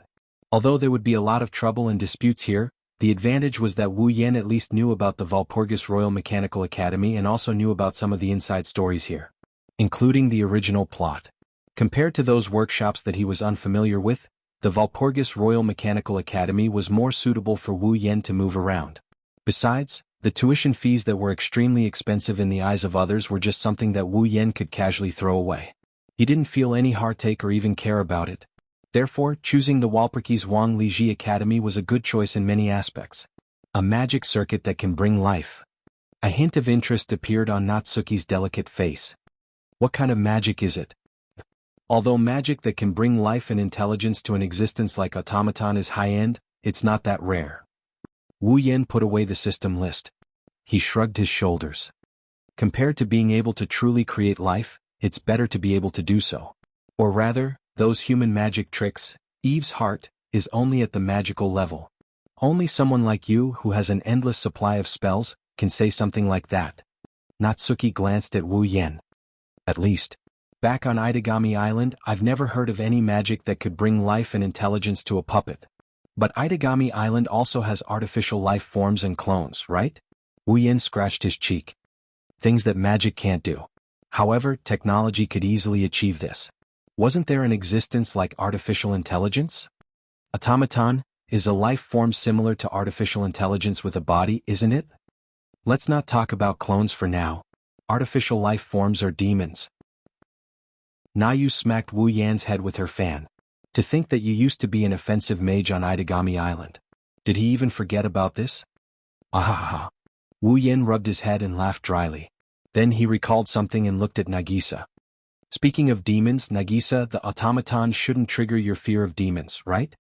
Although there would be a lot of trouble and disputes here, the advantage was that Wu Yan at least knew about the Walpurgis Royal Mechanical Academy and also knew about some of the inside stories here, including the original plot. Compared to those workshops that he was unfamiliar with, the Walpurgis Royal Mechanical Academy was more suitable for Wu Yan to move around. Besides, the tuition fees that were extremely expensive in the eyes of others were just something that Wu Yan could casually throw away. He didn't feel any heartache or even care about it. Therefore, choosing the Walpurgis Wang Liji Academy was a good choice in many aspects. A magic circuit that can bring life. A hint of interest appeared on Natsuki's delicate face. What kind of magic is it? Although magic that can bring life and intelligence to an existence like automaton is high-end, it's not that rare. Wu Yan put away the system list. He shrugged his shoulders. Compared to being able to truly create life, it's better to be able to do so. Or rather, those human magic tricks, Eve's heart, is only at the magical level. Only someone like you who has an endless supply of spells can say something like that. Natsuki glanced at Wu Yan. At least, back on Itagami Island, I've never heard of any magic that could bring life and intelligence to a puppet. But Itagami Island also has artificial life forms and clones, right? Wu Yan scratched his cheek. Things that magic can't do. However, technology could easily achieve this. Wasn't there an existence like artificial intelligence? Automaton is a life form similar to artificial intelligence with a body, isn't it? Let's not talk about clones for now. Artificial life forms are demons. Nayu smacked Wu Yan's head with her fan. To think that you used to be an offensive mage on Itagami Island. Did he even forget about this? Ahaha. Wu Yan rubbed his head and laughed dryly. Then he recalled something and looked at Nagisa. Speaking of demons, Nagisa, the automaton shouldn't trigger your fear of demons, right?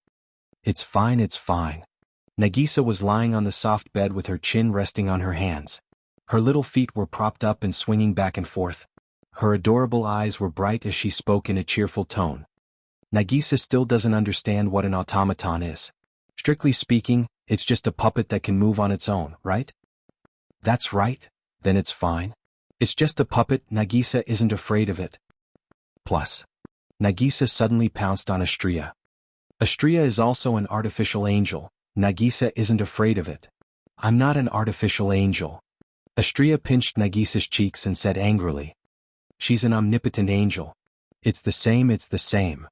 It's fine, it's fine. Nagisa was lying on the soft bed with her chin resting on her hands. Her little feet were propped up and swinging back and forth. Her adorable eyes were bright as she spoke in a cheerful tone. Nagisa still doesn't understand what an automaton is. Strictly speaking, it's just a puppet that can move on its own, right? That's right, then it's fine. It's just a puppet, Nagisa isn't afraid of it. Plus, Nagisa suddenly pounced on Astria. Astria is also an artificial angel. Nagisa isn't afraid of it. I'm not an artificial angel. Astria pinched Nagisa's cheeks and said angrily. She's an omnipotent angel. It's the same, it's the same.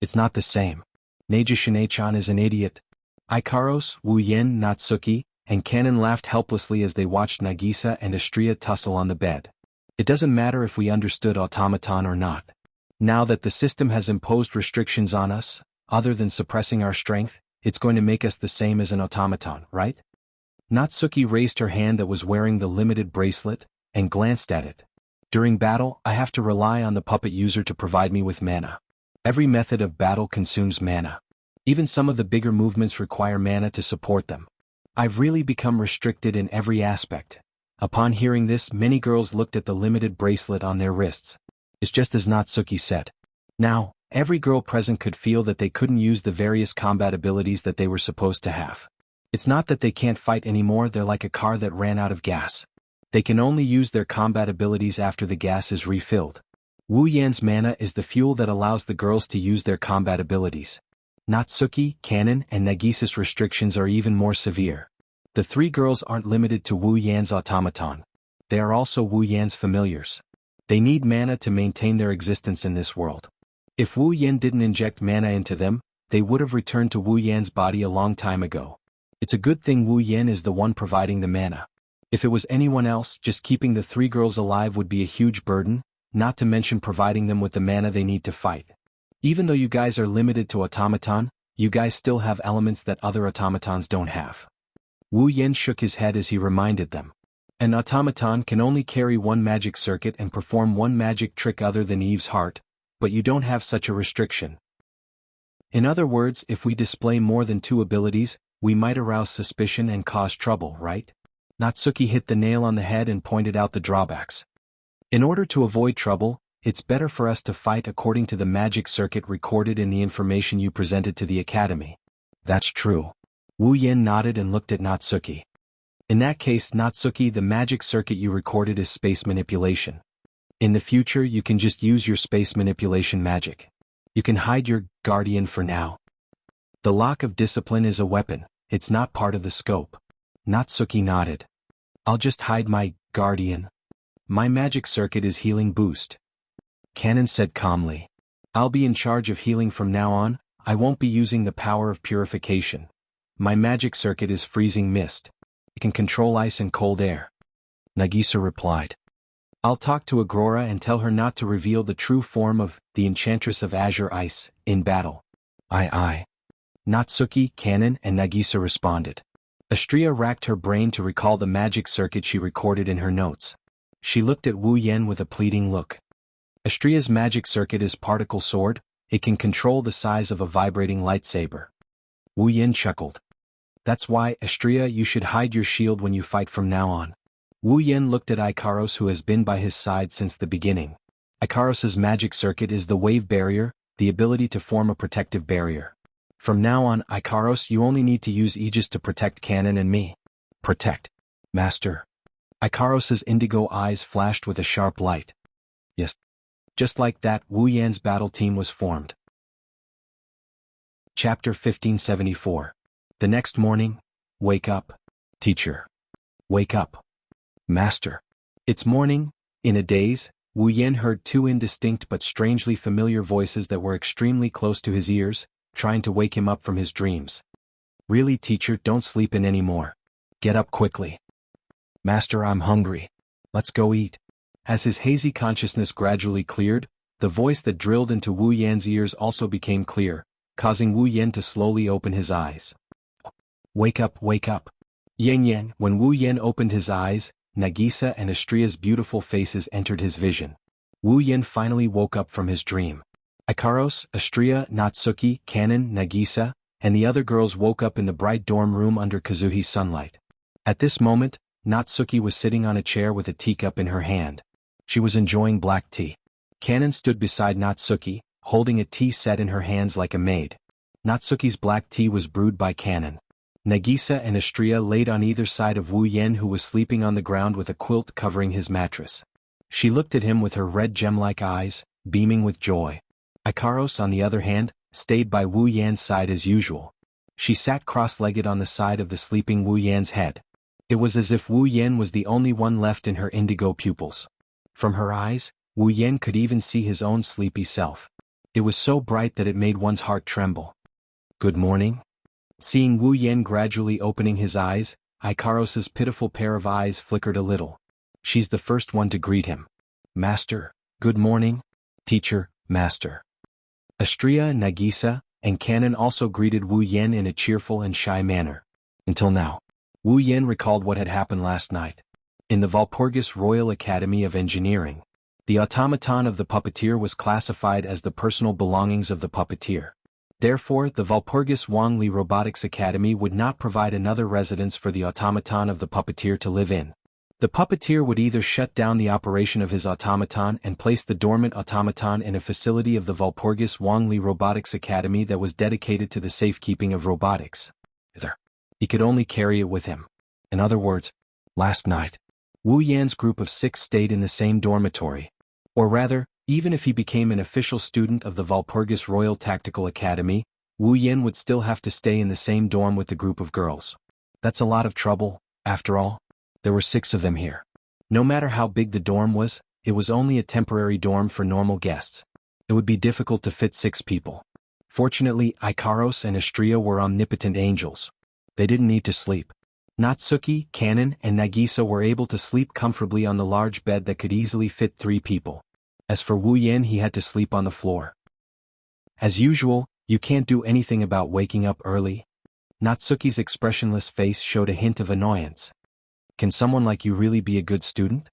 It's not the same. Neji Shinei-chan is an idiot. Ikaros, Wu Yan, Natsuki, and Kanon laughed helplessly as they watched Nagisa and Astria tussle on the bed. It doesn't matter if we understood automaton or not. Now that the system has imposed restrictions on us, other than suppressing our strength, it's going to make us the same as an automaton, right? Natsuki raised her hand that was wearing the limited bracelet, and glanced at it. During battle, I have to rely on the puppet user to provide me with mana. Every method of battle consumes mana. Even some of the bigger movements require mana to support them. I've really become restricted in every aspect. Upon hearing this, many girls looked at the limited bracelet on their wrists. It's just as Natsuki said. Now, every girl present could feel that they couldn't use the various combat abilities that they were supposed to have. It's not that they can't fight anymore, they're like a car that ran out of gas. They can only use their combat abilities after the gas is refilled. Wu Yan's mana is the fuel that allows the girls to use their combat abilities. Natsuki, Kanon, and Nagisa's restrictions are even more severe. The three girls aren't limited to Wu Yan's automaton. They are also Wu Yan's familiars. They need mana to maintain their existence in this world. If Wu Yan didn't inject mana into them, they would have returned to Wu Yan's body a long time ago. It's a good thing Wu Yan is the one providing the mana. If it was anyone else, just keeping the three girls alive would be a huge burden, not to mention providing them with the mana they need to fight. Even though you guys are limited to automaton, you guys still have elements that other automatons don't have. Wu Yan shook his head as he reminded them. An automaton can only carry one magic circuit and perform one magic trick other than Eve's heart, but you don't have such a restriction. In other words, if we display more than two abilities, we might arouse suspicion and cause trouble, right? Natsuki hit the nail on the head and pointed out the drawbacks. In order to avoid trouble, it's better for us to fight according to the magic circuit recorded in the information you presented to the academy. That's true. Wu Yan nodded and looked at Natsuki. In that case, Natsuki, the magic circuit you recorded is space manipulation. In the future, you can just use your space manipulation magic. You can hide your guardian for now. The lock of discipline is a weapon, it's not part of the scope. Natsuki nodded. I'll just hide my guardian. My magic circuit is healing boost. Kanon said calmly. I'll be in charge of healing from now on, I won't be using the power of purification. My magic circuit is freezing mist. It can control ice and cold air. Nagisa replied. I'll talk to Agrora and tell her not to reveal the true form of the Enchantress of Azure Ice in battle. Aye. Natsuki, Kanon, and Nagisa responded. Astria racked her brain to recall the magic circuit she recorded in her notes. She looked at Wu Yen with a pleading look. Astria's magic circuit is particle sword, it can control the size of a vibrating lightsaber. Wu Yen chuckled. That's why, Astria, you should hide your shield when you fight from now on. Wu Yen looked at Ikaros, who has been by his side since the beginning. Ikaros's magic circuit is the wave barrier, the ability to form a protective barrier. From now on, Ikaros, you only need to use Aegis to protect Kanon and me. Protect. Master. Ikaros's indigo eyes flashed with a sharp light. Yes. Just like that, Wu Yan's battle team was formed. Chapter 1574. The next morning, wake up. Teacher. Wake up. Master. It's morning. In a daze, Wu Yan heard two indistinct but strangely familiar voices that were extremely close to his ears, trying to wake him up from his dreams. Really, teacher, don't sleep in anymore. Get up quickly. Master, I'm hungry. Let's go eat. As his hazy consciousness gradually cleared, the voice that drilled into Wu Yan's ears also became clear, causing Wu Yan to slowly open his eyes. Wake up, wake up. Yan. When Wu Yan opened his eyes, Nagisa and Astria's beautiful faces entered his vision. Wu Yan finally woke up from his dream. Ikaros, Astria, Natsuki, Kanon, Nagisa, and the other girls woke up in the bright dorm room under Kazuhi's sunlight. At this moment, Natsuki was sitting on a chair with a teacup in her hand. She was enjoying black tea. Kanon stood beside Natsuki, holding a tea set in her hands like a maid. Natsuki's black tea was brewed by Kanon. Nagisa and Astria laid on either side of Wu Yan, who was sleeping on the ground with a quilt covering his mattress. She looked at him with her red gem-like eyes, beaming with joy. Ikaros, on the other hand, stayed by Wu Yan's side as usual. She sat cross-legged on the side of the sleeping Wu Yan's head. It was as if Wu Yan was the only one left in her indigo pupils. From her eyes, Wu Yan could even see his own sleepy self. It was so bright that it made one's heart tremble. Good morning? Seeing Wu Yan gradually opening his eyes, Ikaros's pitiful pair of eyes flickered a little. She's the first one to greet him. Master, good morning. Teacher, master. Astria, Nagisa, and Kanon also greeted Wu Yan in a cheerful and shy manner. Until now. Wu Yan recalled what had happened last night. In the Valpurgis Royal Academy of Engineering, the automaton of the puppeteer was classified as the personal belongings of the puppeteer. Therefore, the Valpurgis Wangli Robotics Academy would not provide another residence for the automaton of the puppeteer to live in. The puppeteer would either shut down the operation of his automaton and place the dormant automaton in a facility of the Valpurgis Wangli Robotics Academy that was dedicated to the safekeeping of robotics. He could only carry it with him. In other words, last night, Wu Yan's group of 6 stayed in the same dormitory. Or rather, even if he became an official student of the Valpurgis Royal Tactical Academy, Wu Yan would still have to stay in the same dorm with the group of girls. That's a lot of trouble, after all. There were 6 of them here. No matter how big the dorm was, it was only a temporary dorm for normal guests. It would be difficult to fit 6 people. Fortunately, Ikaros and Astria were omnipotent angels. They didn't need to sleep. Natsuki, Kanon, and Nagisa were able to sleep comfortably on the large bed that could easily fit 3 people. As for Wu Yan, he had to sleep on the floor. As usual, you can't do anything about waking up early. Natsuki's expressionless face showed a hint of annoyance. Can someone like you really be a good student?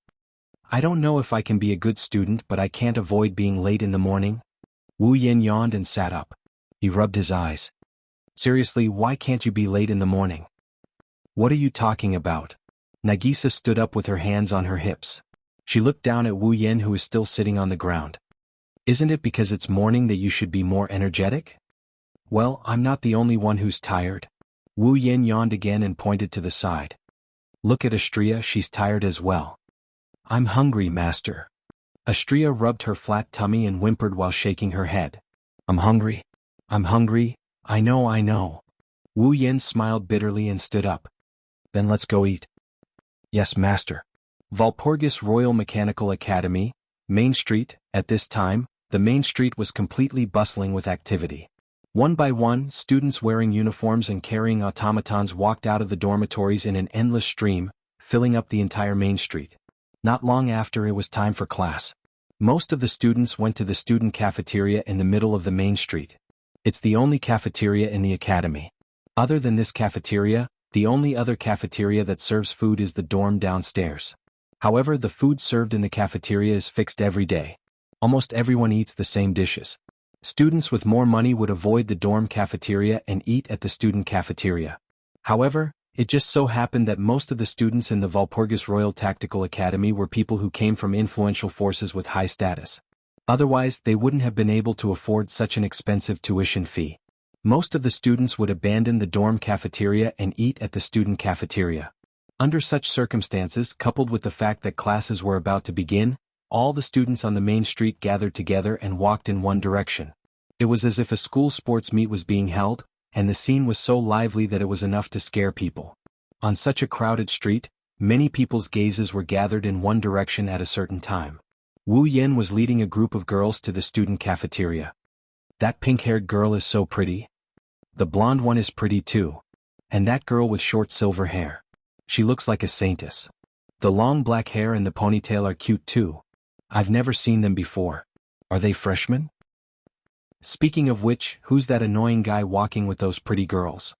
I don't know if I can be a good student, but I can't avoid being late in the morning. Wu Yan yawned and sat up. He rubbed his eyes. Seriously, why can't you be late in the morning? What are you talking about? Nagisa stood up with her hands on her hips. She looked down at Wu Yan, who was still sitting on the ground. Isn't it because it's morning that you should be more energetic? Well, I'm not the only one who's tired. Wu Yan yawned again and pointed to the side. Look at Astria, she's tired as well. I'm hungry, master. Astria rubbed her flat tummy and whimpered while shaking her head. I'm hungry. I'm hungry, I know. Wu Yen smiled bitterly and stood up. Then let's go eat. Yes, master. Walpurgis Royal Mechanical Academy, Main Street. At this time, the main street was completely bustling with activity. One by one, students wearing uniforms and carrying automatons walked out of the dormitories in an endless stream, filling up the entire main street. Not long after, it was time for class. Most of the students went to the student cafeteria in the middle of the main street. It's the only cafeteria in the academy. Other than this cafeteria, the only other cafeteria that serves food is the dorm downstairs. However, the food served in the cafeteria is fixed every day. Almost everyone eats the same dishes. Students with more money would avoid the dorm cafeteria and eat at the student cafeteria. However, it just so happened that most of the students in the Walpurgis Royal Tactical Academy were people who came from influential forces with high status. Otherwise, they wouldn't have been able to afford such an expensive tuition fee. Most of the students would abandon the dorm cafeteria and eat at the student cafeteria. Under such circumstances, coupled with the fact that classes were about to begin, all the students on the main street gathered together and walked in one direction. It was as if a school sports meet was being held, and the scene was so lively that it was enough to scare people. On such a crowded street, many people's gazes were gathered in one direction at a certain time. Wu Yen was leading a group of girls to the student cafeteria. That pink-haired girl is so pretty. The blonde one is pretty too. And that girl with short silver hair. She looks like a saintess. The long black hair and the ponytail are cute too. I've never seen them before. Are they freshmen? Speaking of which, who's that annoying guy walking with those pretty girls?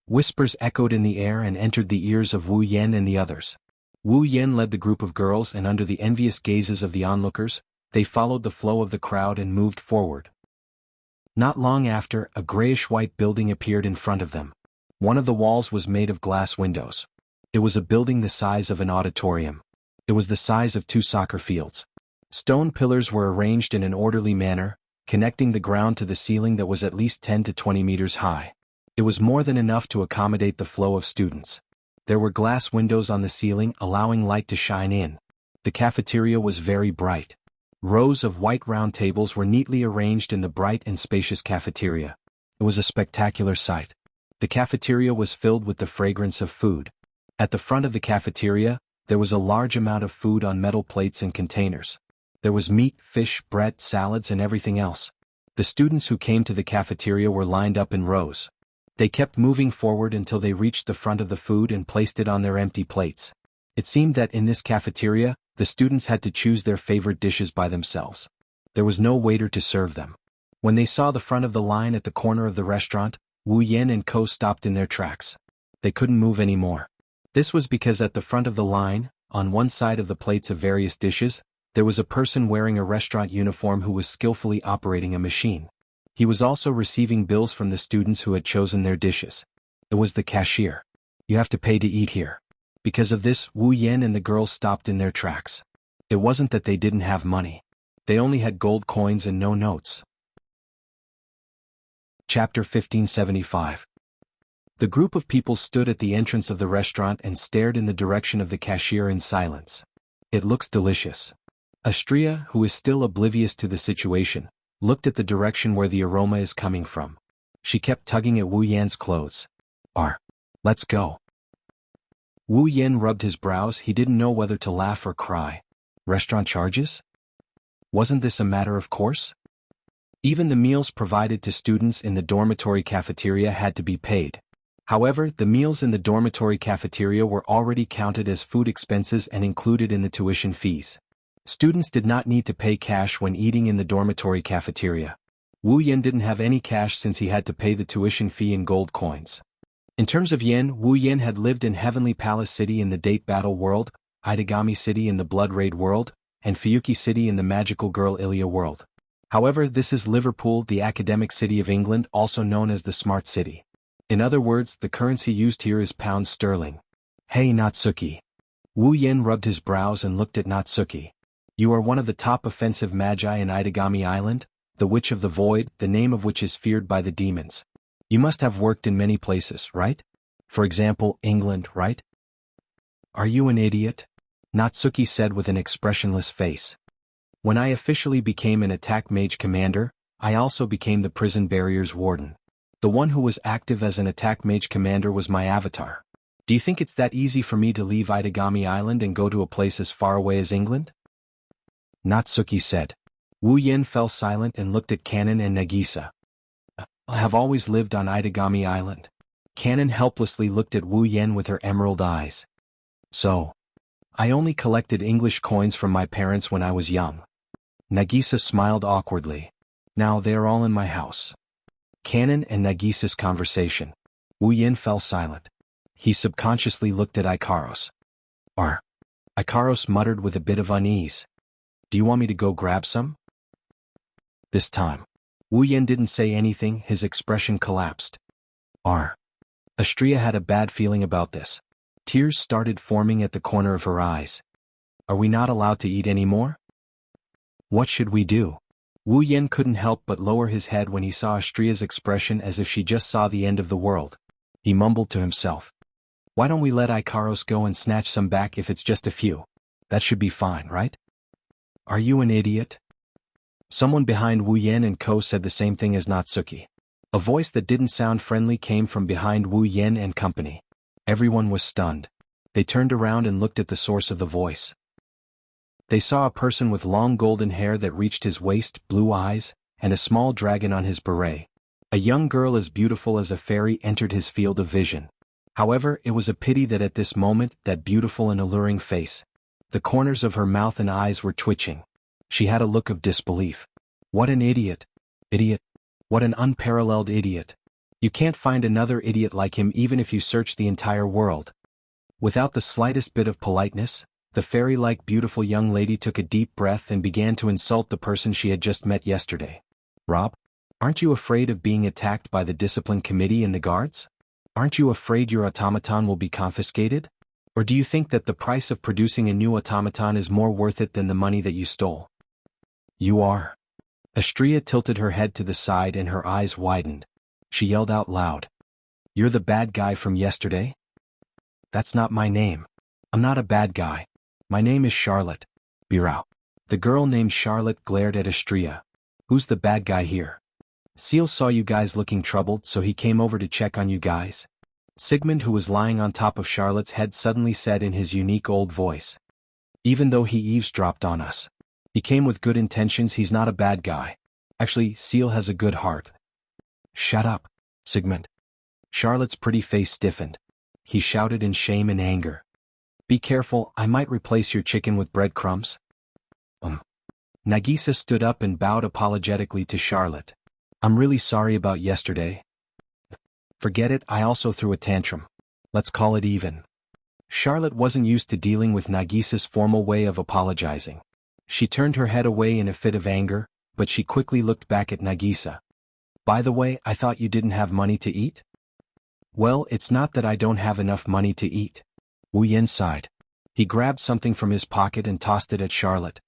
Whispers echoed in the air and entered the ears of Wu Yen and the others. Wu Yen led the group of girls, and under the envious gazes of the onlookers, they followed the flow of the crowd and moved forward. Not long after, a grayish-white building appeared in front of them. One of the walls was made of glass windows. It was a building the size of an auditorium. It was the size of 2 soccer fields. Stone pillars were arranged in an orderly manner, connecting the ground to the ceiling that was at least 10 to 20 meters high. It was more than enough to accommodate the flow of students. There were glass windows on the ceiling, allowing light to shine in. The cafeteria was very bright. Rows of white round tables were neatly arranged in the bright and spacious cafeteria. It was a spectacular sight. The cafeteria was filled with the fragrance of food. At the front of the cafeteria, there was a large amount of food on metal plates and containers. There was meat, fish, bread, salads, and everything else. The students who came to the cafeteria were lined up in rows. They kept moving forward until they reached the front of the food and placed it on their empty plates. It seemed that in this cafeteria, the students had to choose their favorite dishes by themselves. There was no waiter to serve them. When they saw the front of the line at the corner of the restaurant, Wu Yen and Co. stopped in their tracks. They couldn't move anymore. This was because at the front of the line, on one side of the plates of various dishes, there was a person wearing a restaurant uniform who was skillfully operating a machine. He was also receiving bills from the students who had chosen their dishes. It was the cashier. You have to pay to eat here. Because of this, Wu Yen and the girls stopped in their tracks. It wasn't that they didn't have money. They only had gold coins and no notes. Chapter 1575. The group of people stood at the entrance of the restaurant and stared in the direction of the cashier in silence. It looks delicious. Astria, who is still oblivious to the situation, looked at the direction where the aroma is coming from. She kept tugging at Wu Yan's clothes. Let's go. Wu Yan rubbed his brows. He didn't know whether to laugh or cry. Restaurant charges? Wasn't this a matter of course? Even the meals provided to students in the dormitory cafeteria had to be paid. However, the meals in the dormitory cafeteria were already counted as food expenses and included in the tuition fees. Students did not need to pay cash when eating in the dormitory cafeteria. Wu Yan didn't have any cash since he had to pay the tuition fee in gold coins. In terms of yen, Wu Yan had lived in Heavenly Palace City in the Date Battle world, Itagami City in the Blood Raid world, and Fuyuki City in the Magical Girl Ilya world. However, this is Liverpool, the academic city of England, also known as the Smart City. In other words, the currency used here is pounds sterling. Hey Natsuki. Wu Yan rubbed his brows and looked at Natsuki. You are one of the top offensive magi in Itagami Island, the Witch of the Void, the name of which is feared by the demons. You must have worked in many places, right? For example, England, right? Are you an idiot? Natsuki said with an expressionless face. When I officially became an attack mage commander, I also became the prison barrier's warden. The one who was active as an attack mage commander was my avatar. Do you think it's that easy for me to leave Itagami Island and go to a place as far away as England? Natsuki said. Wu Yen fell silent and looked at Kanon and Nagisa. I have always lived on Itagami Island. Kanon helplessly looked at Wu Yen with her emerald eyes. So, I only collected English coins from my parents when I was young. Nagisa smiled awkwardly. Now they are all in my house. Kanon and Nagisa's conversation. Wu Yen fell silent. He subconsciously looked at Ikaros. Ikaros muttered with a bit of unease. Do you want me to go grab some? This time, Wu Yen didn't say anything, his expression collapsed. Astria had a bad feeling about this. Tears started forming at the corner of her eyes. Are we not allowed to eat anymore? What should we do? Wu Yen couldn't help but lower his head when he saw Astria's expression as if she just saw the end of the world. He mumbled to himself. Why don't we let Ikaros go and snatch some back if it's just a few? That should be fine, right? Are you an idiot? Someone behind Wu Yen and Co said the same thing as Natsuki. A voice that didn't sound friendly came from behind Wu Yen and company. Everyone was stunned. They turned around and looked at the source of the voice. They saw a person with long golden hair that reached his waist, blue eyes, and a small dragon on his beret. A young girl as beautiful as a fairy entered his field of vision. However, it was a pity that at this moment, that beautiful and alluring face. The corners of her mouth and eyes were twitching. She had a look of disbelief. What an idiot. Idiot. What an unparalleled idiot. You can't find another idiot like him even if you search the entire world. Without the slightest bit of politeness, the fairy-like beautiful young lady took a deep breath and began to insult the person she had just met yesterday. Rob, aren't you afraid of being attacked by the discipline committee and the guards? Aren't you afraid your automaton will be confiscated? Or do you think that the price of producing a new automaton is more worth it than the money that you stole? You are. Astria tilted her head to the side and her eyes widened. She yelled out loud. You're the bad guy from yesterday? That's not my name. I'm not a bad guy. My name is Charlotte. Birao. The girl named Charlotte glared at Astria. Who's the bad guy here? Seal saw you guys looking troubled, so he came over to check on you guys. Sigmund, who was lying on top of Charlotte's head, suddenly said in his unique old voice. Even though he eavesdropped on us. He came with good intentions, he's not a bad guy. Actually, Seal has a good heart. Shut up, Sigmund. Charlotte's pretty face stiffened. He shouted in shame and anger. Be careful, I might replace your chicken with breadcrumbs. Nagisa stood up and bowed apologetically to Charlotte. I'm really sorry about yesterday. Forget it, I also threw a tantrum. Let's call it even. Charlotte wasn't used to dealing with Nagisa's formal way of apologizing. She turned her head away in a fit of anger, but she quickly looked back at Nagisa. By the way, I thought you didn't have money to eat? Well, it's not that I don't have enough money to eat. Wu Yen sighed. He grabbed something from his pocket and tossed it at Charlotte.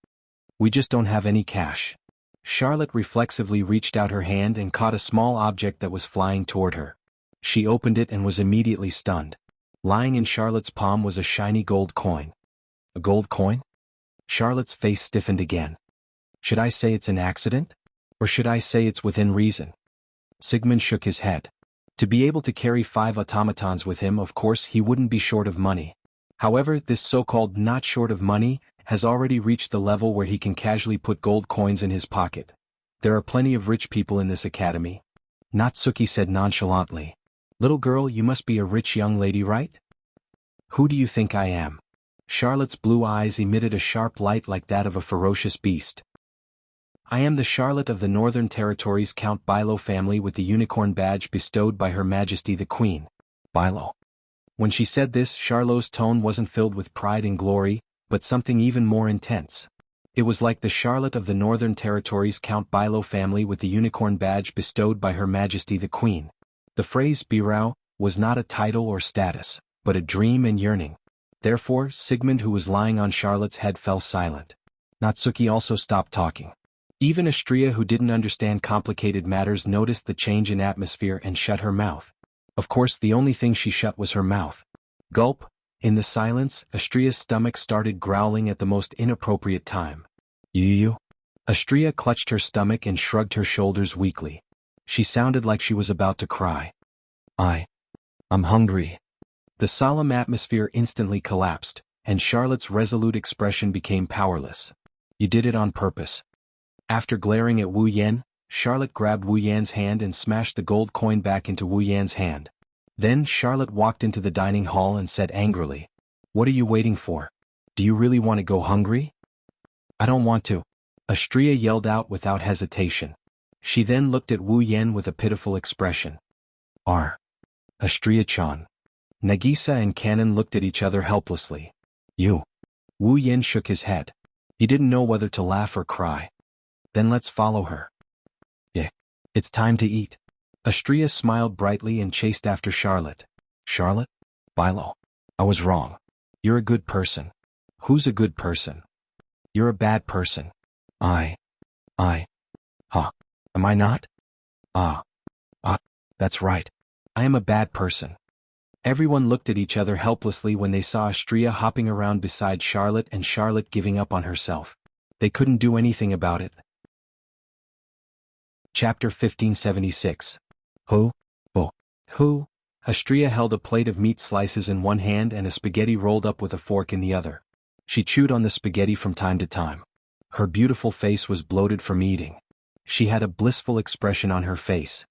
We just don't have any cash. Charlotte reflexively reached out her hand and caught a small object that was flying toward her. She opened it and was immediately stunned. Lying in Charlotte's palm was a shiny gold coin. A gold coin? Charlotte's face stiffened again. Should I say it's an accident? Or should I say it's within reason? Sigmund shook his head. To be able to carry 5 automatons with him, of course he wouldn't be short of money. However, this so-called not short of money has already reached the level where he can casually put gold coins in his pocket. There are plenty of rich people in this academy. Natsuki said nonchalantly. Little girl, you must be a rich young lady, right? Who do you think I am? Charlotte's blue eyes emitted a sharp light like that of a ferocious beast. I am the Charlotte of the Northern Territories, Count Bilo family, with the unicorn badge bestowed by Her Majesty the Queen. Bilo. When she said this, Charlotte's tone wasn't filled with pride and glory, but something even more intense. It was like the Charlotte of the Northern Territories, Count Bilo family, with the unicorn badge bestowed by Her Majesty the Queen. The phrase Birao was not a title or status, but a dream and yearning. Therefore, Sigmund, who was lying on Charlotte's head, fell silent. Natsuki also stopped talking. Even Astria, who didn't understand complicated matters, noticed the change in atmosphere and shut her mouth. Of course, the only thing she shut was her mouth. Gulp, In the silence, Astria's stomach started growling at the most inappropriate time. You? Astria clutched her stomach and shrugged her shoulders weakly. She sounded like she was about to cry. I'm hungry. The solemn atmosphere instantly collapsed, and Charlotte's resolute expression became powerless. You did it on purpose. After glaring at Wu Yan, Charlotte grabbed Wu Yan's hand and smashed the gold coin back into Wu Yan's hand. Then Charlotte walked into the dining hall and said angrily, "What are you waiting for? Do you really want to go hungry?" "I don't want to," Astria yelled out without hesitation. She then looked at Wu Yan with a pitiful expression. Astria-chan. Nagisa and Kanon looked at each other helplessly. You. Wu Yan shook his head. He didn't know whether to laugh or cry. "Then let's follow her." "Yeah. It's time to eat." Astria smiled brightly and chased after Charlotte. "Charlotte? Bilo. I was wrong. You're a good person." "Who's a good person?" "You're a bad person." Am I not?" That's right. I am a bad person." Everyone looked at each other helplessly when they saw Astria hopping around beside Charlotte and Charlotte giving up on herself. They couldn't do anything about it. Chapter 1576. Who? Astria held a plate of meat slices in one hand and a spaghetti rolled up with a fork in the other. She chewed on the spaghetti from time to time. Her beautiful face was bloated from eating. She had a blissful expression on her face.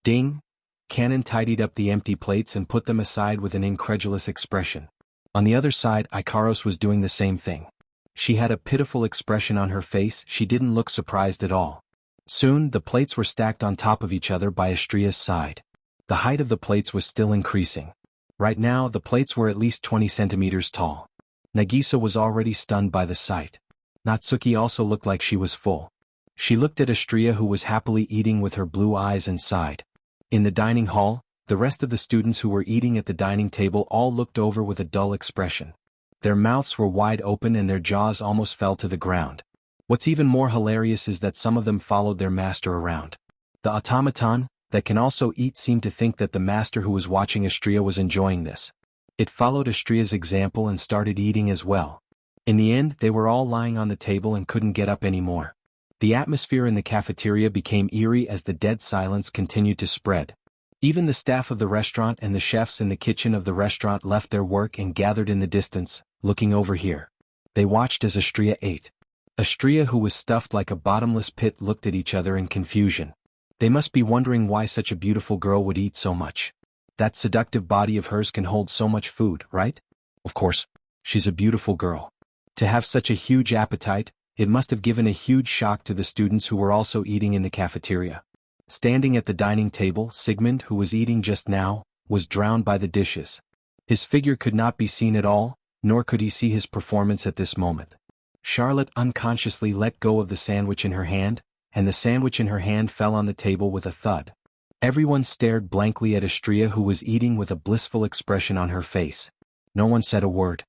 Ding! Kanon tidied up the empty plates and put them aside with an incredulous expression. On the other side, Ikaros was doing the same thing. She had a pitiful expression on her face. She didn't look surprised at all. Soon, the plates were stacked on top of each other by Astria's side. The height of the plates was still increasing. Right now, the plates were at least 20 centimeters tall. Nagisa was already stunned by the sight. Natsuki also looked like she was full. She looked at Astria, who was happily eating with her blue eyes, and sighed. In the dining hall, the rest of the students who were eating at the dining table all looked over with a dull expression. Their mouths were wide open and their jaws almost fell to the ground. What's even more hilarious is that some of them followed their master around. The automaton, that can also eat, seemed to think that the master who was watching Astria was enjoying this. It followed Astria's example and started eating as well. In the end, they were all lying on the table and couldn't get up anymore. The atmosphere in the cafeteria became eerie as the dead silence continued to spread. Even the staff of the restaurant and the chefs in the kitchen of the restaurant left their work and gathered in the distance, looking over here. They watched as Astria ate. Astria, who was stuffed like a bottomless pit, looked at each other in confusion. They must be wondering why such a beautiful girl would eat so much. That seductive body of hers can hold so much food, right? Of course. She's a beautiful girl. To have such a huge appetite, it must have given a huge shock to the students who were also eating in the cafeteria. Standing at the dining table, Sigmund, who was eating just now, was drowned by the dishes. His figure could not be seen at all, nor could he see his performance at this moment. Charlotte unconsciously let go of the sandwich in her hand, and the sandwich in her hand fell on the table with a thud. Everyone stared blankly at Astria, who was eating with a blissful expression on her face. No one said a word.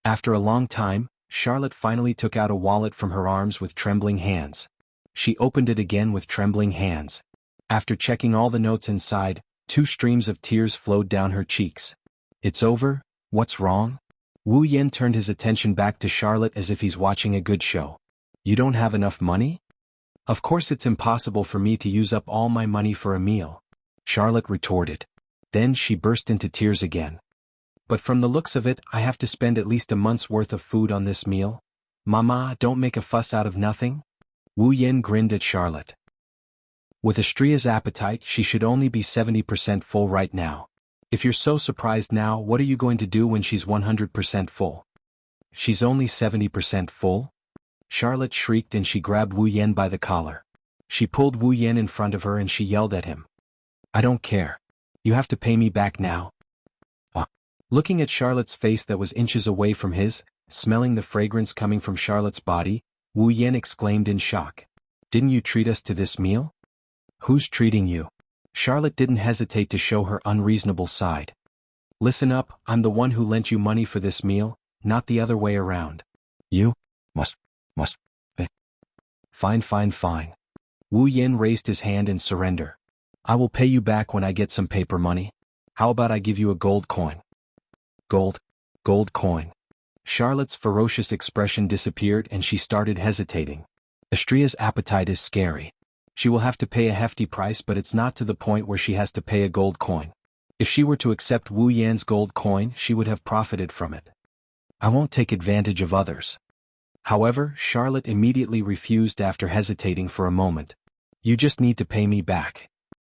After a long time, Charlotte finally took out a wallet from her arms with trembling hands. She opened it again with trembling hands. After checking all the notes inside, 2 streams of tears flowed down her cheeks. "It's over? What's wrong?" Wu Yan turned his attention back to Charlotte as if he's watching a good show. "You don't have enough money?" "Of course it's impossible for me to use up all my money for a meal," Charlotte retorted. Then she burst into tears again. "But from the looks of it, I have to spend at least a month's worth of food on this meal. Mama, don't make a fuss out of nothing." Wu Yan grinned at Charlotte. With Astria's appetite, she should only be 70% full right now. If you're so surprised now, what are you going to do when she's 100% full? "She's only 70% full?" Charlotte shrieked, and she grabbed Wu Yan by the collar. She pulled Wu Yan in front of her and she yelled at him. "I don't care. You have to pay me back now." Looking at Charlotte's face that was inches away from his, smelling the fragrance coming from Charlotte's body, Wu Yan exclaimed in shock. "Didn't you treat us to this meal?" "Who's treating you?" Charlotte didn't hesitate to show her unreasonable side. "Listen up, I'm the one who lent you money for this meal, not the other way around." "You? Must. Fine. Wu Yan raised his hand in surrender. "I will pay you back when I get some paper money. How about I give you a gold coin?" "Gold? Gold coin. Charlotte's ferocious expression disappeared and she started hesitating. Astria's appetite is scary. She will have to pay a hefty price, but it's not to the point where she has to pay a gold coin. If she were to accept Wu Yan's gold coin, she would have profited from it. I won't take advantage of others. However, Charlotte immediately refused after hesitating for a moment. You just need to pay me back.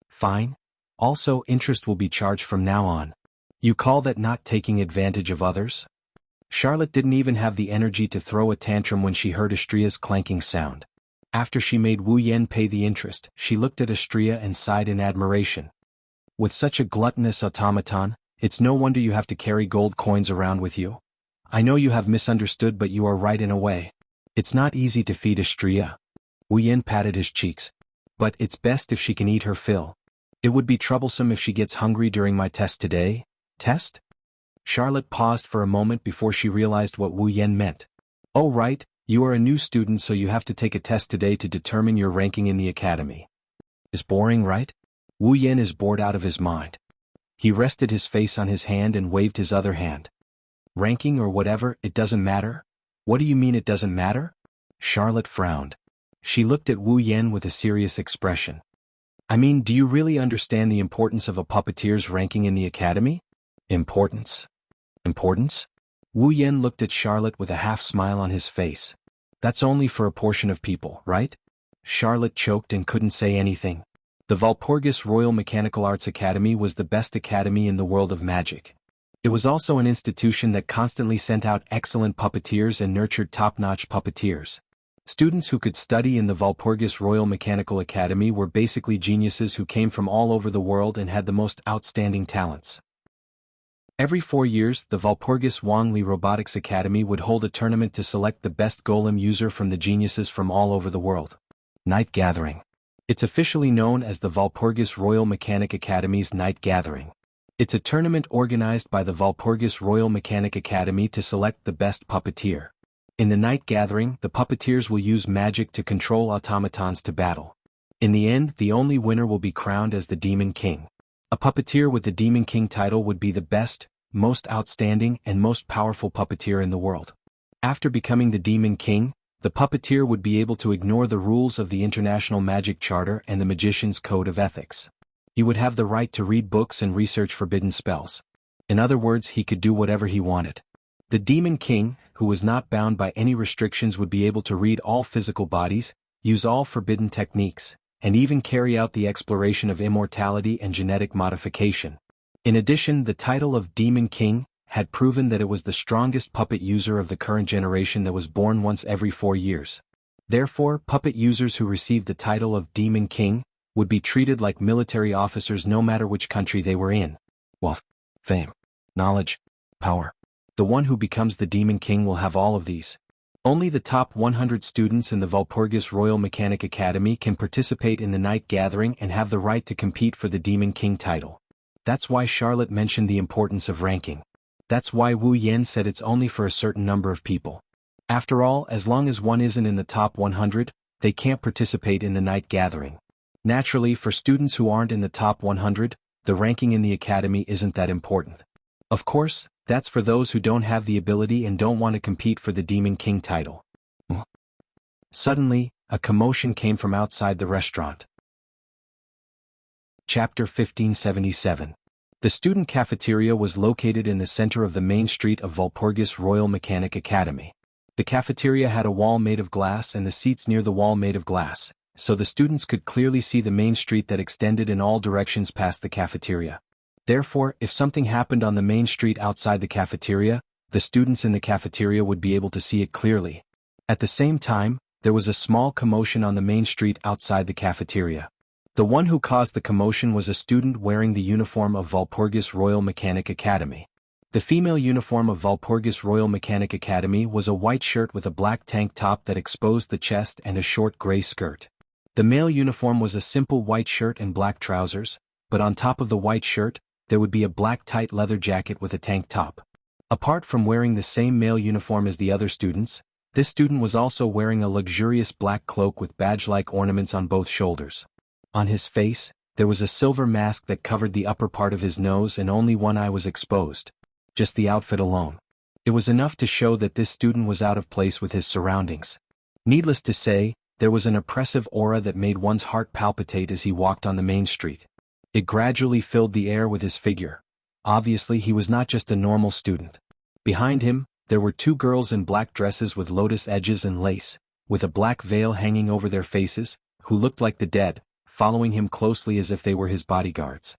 Fine. Also, interest will be charged from now on. You call that not taking advantage of others? Charlotte didn't even have the energy to throw a tantrum when she heard Astria's clanking sound. After she made Wu Yan pay the interest, she looked at Astria and sighed in admiration. With such a gluttonous automaton, it's no wonder you have to carry gold coins around with you. I know you have misunderstood, but you are right in a way. It's not easy to feed Astria. Wu Yan patted his cheeks. But it's best if she can eat her fill. It would be troublesome if she gets hungry during my test today. Test? Charlotte paused for a moment before she realized what Wu Yan meant. Oh right, you are a new student, so you have to take a test today to determine your ranking in the academy. Is boring, right? Wu Yan is bored out of his mind. He rested his face on his hand and waved his other hand. Ranking or whatever, it doesn't matter? What do you mean it doesn't matter? Charlotte frowned. She looked at Wu Yan with a serious expression. I mean, do you really understand the importance of a puppeteer's ranking in the academy? Importance? Importance? Wu Yan looked at Charlotte with a half-smile on his face. That's only for a portion of people, right? Charlotte choked and couldn't say anything. The Walpurgis Royal Mechanical Arts Academy was the best academy in the world of magic. It was also an institution that constantly sent out excellent puppeteers and nurtured top-notch puppeteers. Students who could study in the Walpurgis Royal Mechanical Academy were basically geniuses who came from all over the world and had the most outstanding talents. Every 4 years, the Walpurgis Wangli Robotics Academy would hold a tournament to select the best golem user from the geniuses from all over the world. Night Gathering. It's officially known as the Walpurgis Royal Mechanic Academy's Night Gathering. It's a tournament organized by the Walpurgis Royal Mechanic Academy to select the best puppeteer. In the Night Gathering, the puppeteers will use magic to control automatons to battle. In the end, the only winner will be crowned as the Demon King. A puppeteer with the Demon King title would be the best, most outstanding, and most powerful puppeteer in the world. After becoming the Demon King, the puppeteer would be able to ignore the rules of the International Magic Charter and the Magician's Code of Ethics. He would have the right to read books and research forbidden spells. In other words, he could do whatever he wanted. The Demon King, who was not bound by any restrictions, would be able to read all physical bodies, use all forbidden techniques, and even carry out the exploration of immortality and genetic modification. In addition, the title of Demon King had proven that it was the strongest puppet user of the current generation that was born once every 4 years. Therefore, puppet users who received the title of Demon King would be treated like military officers no matter which country they were in. Wealth, fame, knowledge, power. The one who becomes the Demon King will have all of these. Only the top 100 students in the Walpurgis Royal Mechanic Academy can participate in the Night Gathering and have the right to compete for the Demon King title. That's why Charlotte mentioned the importance of ranking. That's why Wu Yan said it's only for a certain number of people. After all, as long as one isn't in the top 100, they can't participate in the Night Gathering. Naturally, for students who aren't in the top 100, the ranking in the academy isn't that important. Of course, that's for those who don't have the ability and don't want to compete for the Demon King title. Suddenly, a commotion came from outside the restaurant. Chapter 1577. The student cafeteria was located in the center of the main street of Walpurgis Royal Mechanic Academy. The cafeteria had a wall made of glass and the seats near the wall made of glass, so the students could clearly see the main street that extended in all directions past the cafeteria. Therefore, if something happened on the main street outside the cafeteria, the students in the cafeteria would be able to see it clearly. At the same time, there was a small commotion on the main street outside the cafeteria. The one who caused the commotion was a student wearing the uniform of Walpurgis Royal Mechanic Academy. The female uniform of Walpurgis Royal Mechanic Academy was a white shirt with a black tank top that exposed the chest and a short gray skirt. The male uniform was a simple white shirt and black trousers, but on top of the white shirt, there would be a black tight leather jacket with a tank top. Apart from wearing the same male uniform as the other students, this student was also wearing a luxurious black cloak with badge-like ornaments on both shoulders. On his face, there was a silver mask that covered the upper part of his nose and only one eye was exposed. Just the outfit alone. It was enough to show that this student was out of place with his surroundings. Needless to say, there was an oppressive aura that made one's heart palpitate as he walked on the main street. It gradually filled the air with his figure. Obviously, he was not just a normal student. Behind him, there were two girls in black dresses with lotus edges and lace, with a black veil hanging over their faces, who looked like the dead, following him closely as if they were his bodyguards.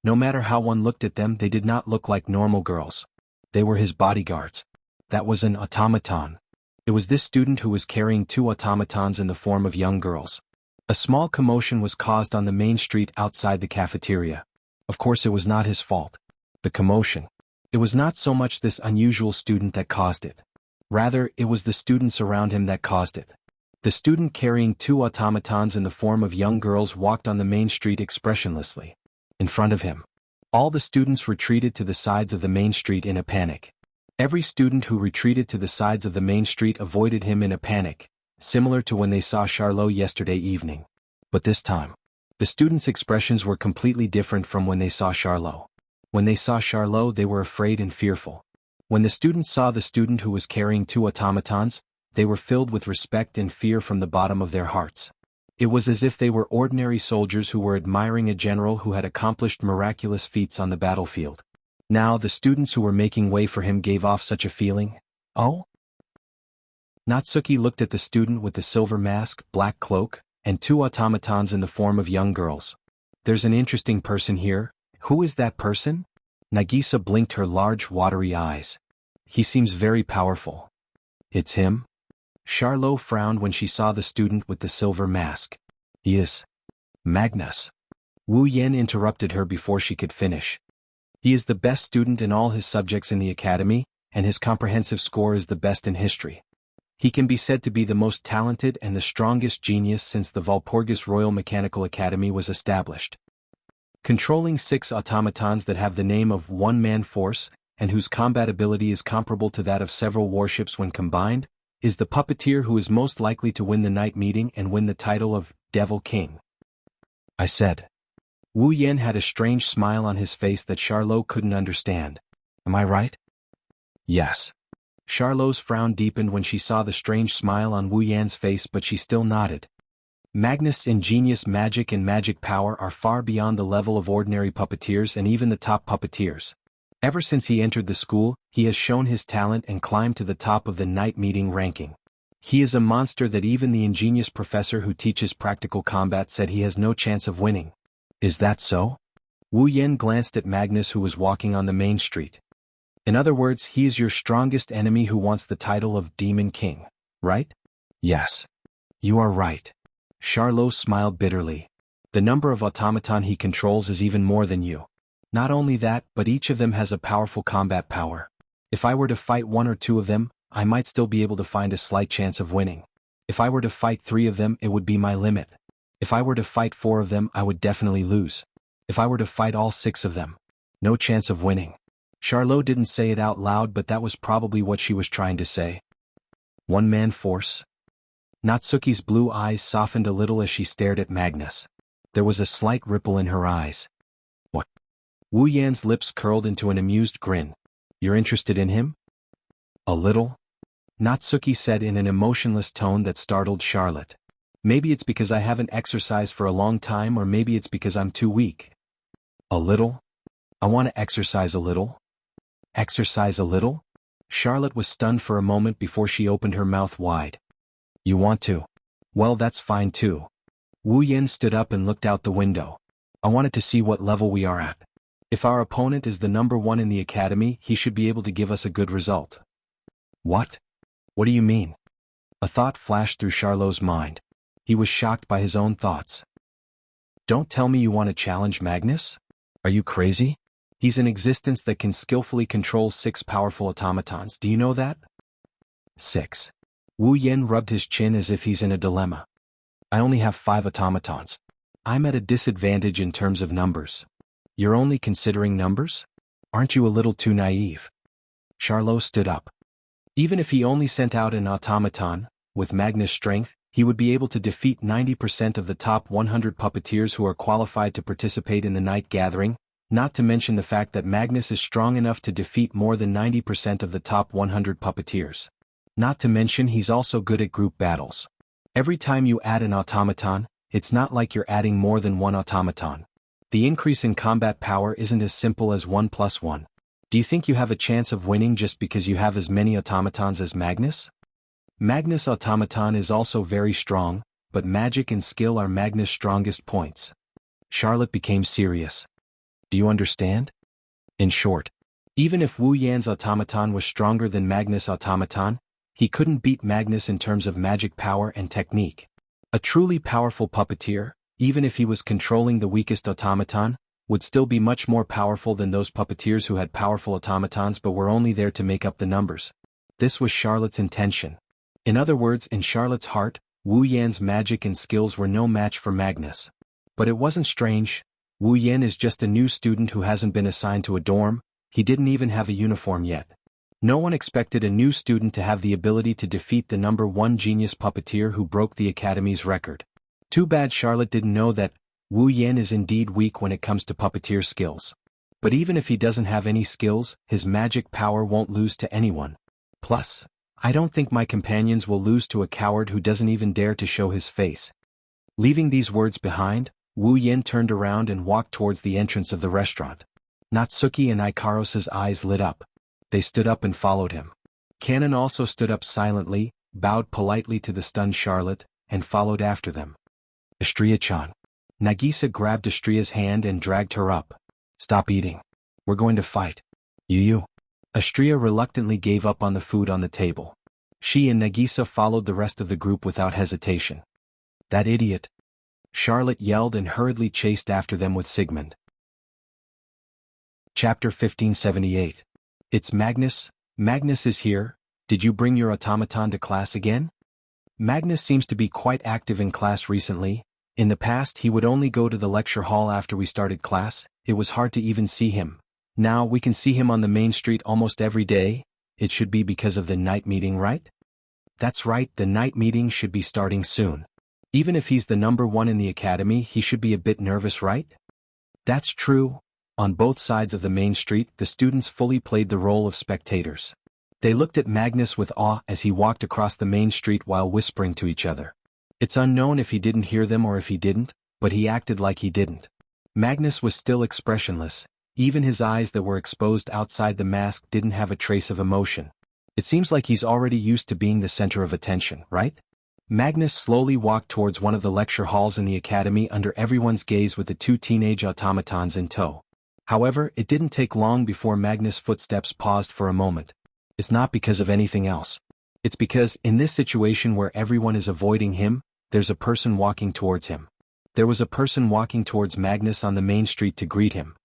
No matter how one looked at them, they did not look like normal girls. They were his bodyguards. That was an automaton. It was this student who was carrying two automatons in the form of young girls. A small commotion was caused on the main street outside the cafeteria. Of course, it was not his fault. The commotion. It was not so much this unusual student that caused it. Rather, it was the students around him that caused it. The student carrying two automatons in the form of young girls walked on the main street expressionlessly. In front of him, all the students retreated to the sides of the main street in a panic. Every student who retreated to the sides of the main street avoided him in a panic, similar to when they saw Charlot yesterday evening. But this time, the students' expressions were completely different from when they saw Charlot. When they saw Charlot, they were afraid and fearful. When the students saw the student who was carrying two automatons, they were filled with respect and fear from the bottom of their hearts. It was as if they were ordinary soldiers who were admiring a general who had accomplished miraculous feats on the battlefield. Now the students who were making way for him gave off such a feeling. Oh? Natsuki looked at the student with the silver mask, black cloak, and two automatons in the form of young girls. There's an interesting person here. Who is that person? Nagisa blinked her large, watery eyes. He seems very powerful. It's him? Charlot frowned when she saw the student with the silver mask. He is Magnus. Wu Yen interrupted her before she could finish. He is the best student in all his subjects in the academy, and his comprehensive score is the best in history. He can be said to be the most talented and the strongest genius since the Valpurgis Royal Mechanical Academy was established. Controlling 6 automatons that have the name of one-man force, and whose combat ability is comparable to that of several warships when combined, is the puppeteer who is most likely to win the night meeting and win the title of Devil King. I said. Wu Yen had a strange smile on his face that Charlot couldn't understand. Am I right? Yes. Charlot's frown deepened when she saw the strange smile on Wu Yan's face, but she still nodded. Magnus' ingenious magic and magic power are far beyond the level of ordinary puppeteers and even the top puppeteers. Ever since he entered the school, he has shown his talent and climbed to the top of the night meeting ranking. He is a monster that even the ingenious professor who teaches practical combat said he has no chance of winning. Is that so? Wu Yen glanced at Magnus, who was walking on the main street. In other words, he is your strongest enemy who wants the title of Demon King, right? Yes. You are right. Charlot smiled bitterly. The number of automaton he controls is even more than you. Not only that, but each of them has a powerful combat power. If I were to fight 1 or 2 of them, I might still be able to find a slight chance of winning. If I were to fight 3 of them, it would be my limit. If I were to fight 4 of them, I would definitely lose. If I were to fight all 6 of them, no chance of winning. Charlot didn't say it out loud, but that was probably what she was trying to say. One-man force? Natsuki's blue eyes softened a little as she stared at Magnus. There was a slight ripple in her eyes. What? Wu Yan's lips curled into an amused grin. You're interested in him? A little? Natsuki said in an emotionless tone that startled Charlotte. Maybe it's because I haven't exercised for a long time, or maybe it's because I'm too weak. A little? I want to exercise a little. Exercise a little? Charlotte was stunned for a moment before she opened her mouth wide. You want to? Well, that's fine too. Wu Yen stood up and looked out the window. I wanted to see what level we are at. If our opponent is the number 1 in the academy, he should be able to give us a good result. What? What do you mean? A thought flashed through Charlot's mind. He was shocked by his own thoughts. Don't tell me you want to challenge Magnus? Are you crazy? He's an existence that can skillfully control 6 powerful automatons. Do you know that? 6. Wu Yen rubbed his chin as if he's in a dilemma. I only have 5 automatons. I'm at a disadvantage in terms of numbers. You're only considering numbers? Aren't you a little too naive? Charlot stood up. Even if he only sent out an automaton, with Magnus' strength, he would be able to defeat 90% of the top 100 puppeteers who are qualified to participate in the night gathering, Not to mention the fact that Magnus is strong enough to defeat more than 90% of the top 100 puppeteers. Not to mention he's also good at group battles. Every time you add an automaton, it's not like you're adding more than one automaton. The increase in combat power isn't as simple as 1 plus 1. Do you think you have a chance of winning just because you have as many automatons as Magnus? Magnus' automaton is also very strong, but magic and skill are Magnus' strongest points. Charlotte became serious. Do you understand? In short, even if Wu Yan's automaton was stronger than Magnus' automaton, he couldn't beat Magnus in terms of magic power and technique. A truly powerful puppeteer, even if he was controlling the weakest automaton, would still be much more powerful than those puppeteers who had powerful automatons but were only there to make up the numbers. This was Charlotte's intention. In other words, in Charlotte's heart, Wu Yan's magic and skills were no match for Magnus. But it wasn't strange. Wu Yan is just a new student who hasn't been assigned to a dorm. He didn't even have a uniform yet. No one expected a new student to have the ability to defeat the #1 genius puppeteer who broke the academy's record. Too bad Charlotte didn't know that Wu Yan is indeed weak when it comes to puppeteer skills. But even if he doesn't have any skills, his magic power won't lose to anyone. Plus, I don't think my companions will lose to a coward who doesn't even dare to show his face. Leaving these words behind, Wu Yan turned around and walked towards the entrance of the restaurant. Natsuki and Ikaros's eyes lit up. They stood up and followed him. Kanon also stood up silently, bowed politely to the stunned Charlotte, and followed after them. Estrella-chan. Nagisa grabbed Estrella's hand and dragged her up. Stop eating. We're going to fight. You. Estrella reluctantly gave up on the food on the table. She and Nagisa followed the rest of the group without hesitation. That idiot. Charlotte yelled and hurriedly chased after them with Sigmund. Chapter 1578. It's Magnus. Magnus is here. Did you bring your automaton to class again? Magnus seems to be quite active in class recently. In the past he would only go to the lecture hall after we started class. It was hard to even see him. Now we can see him on the main street almost every day. It should be because of the night meeting, right? That's right, the night meeting should be starting soon. Even if he's the #1 in the academy, he should be a bit nervous, right? That's true. On both sides of the main street, the students fully played the role of spectators. They looked at Magnus with awe as he walked across the main street while whispering to each other. It's unknown if he didn't hear them or if he didn't, but he acted like he didn't. Magnus was still expressionless. Even his eyes that were exposed outside the mask didn't have a trace of emotion. It seems like he's already used to being the center of attention, right? Magnus slowly walked towards one of the lecture halls in the academy under everyone's gaze with the 2 teenage automatons in tow. However, it didn't take long before Magnus' footsteps paused for a moment. It's not because of anything else. It's because, in this situation where everyone is avoiding him, there's a person walking towards him. There was a person walking towards Magnus on the main street to greet him.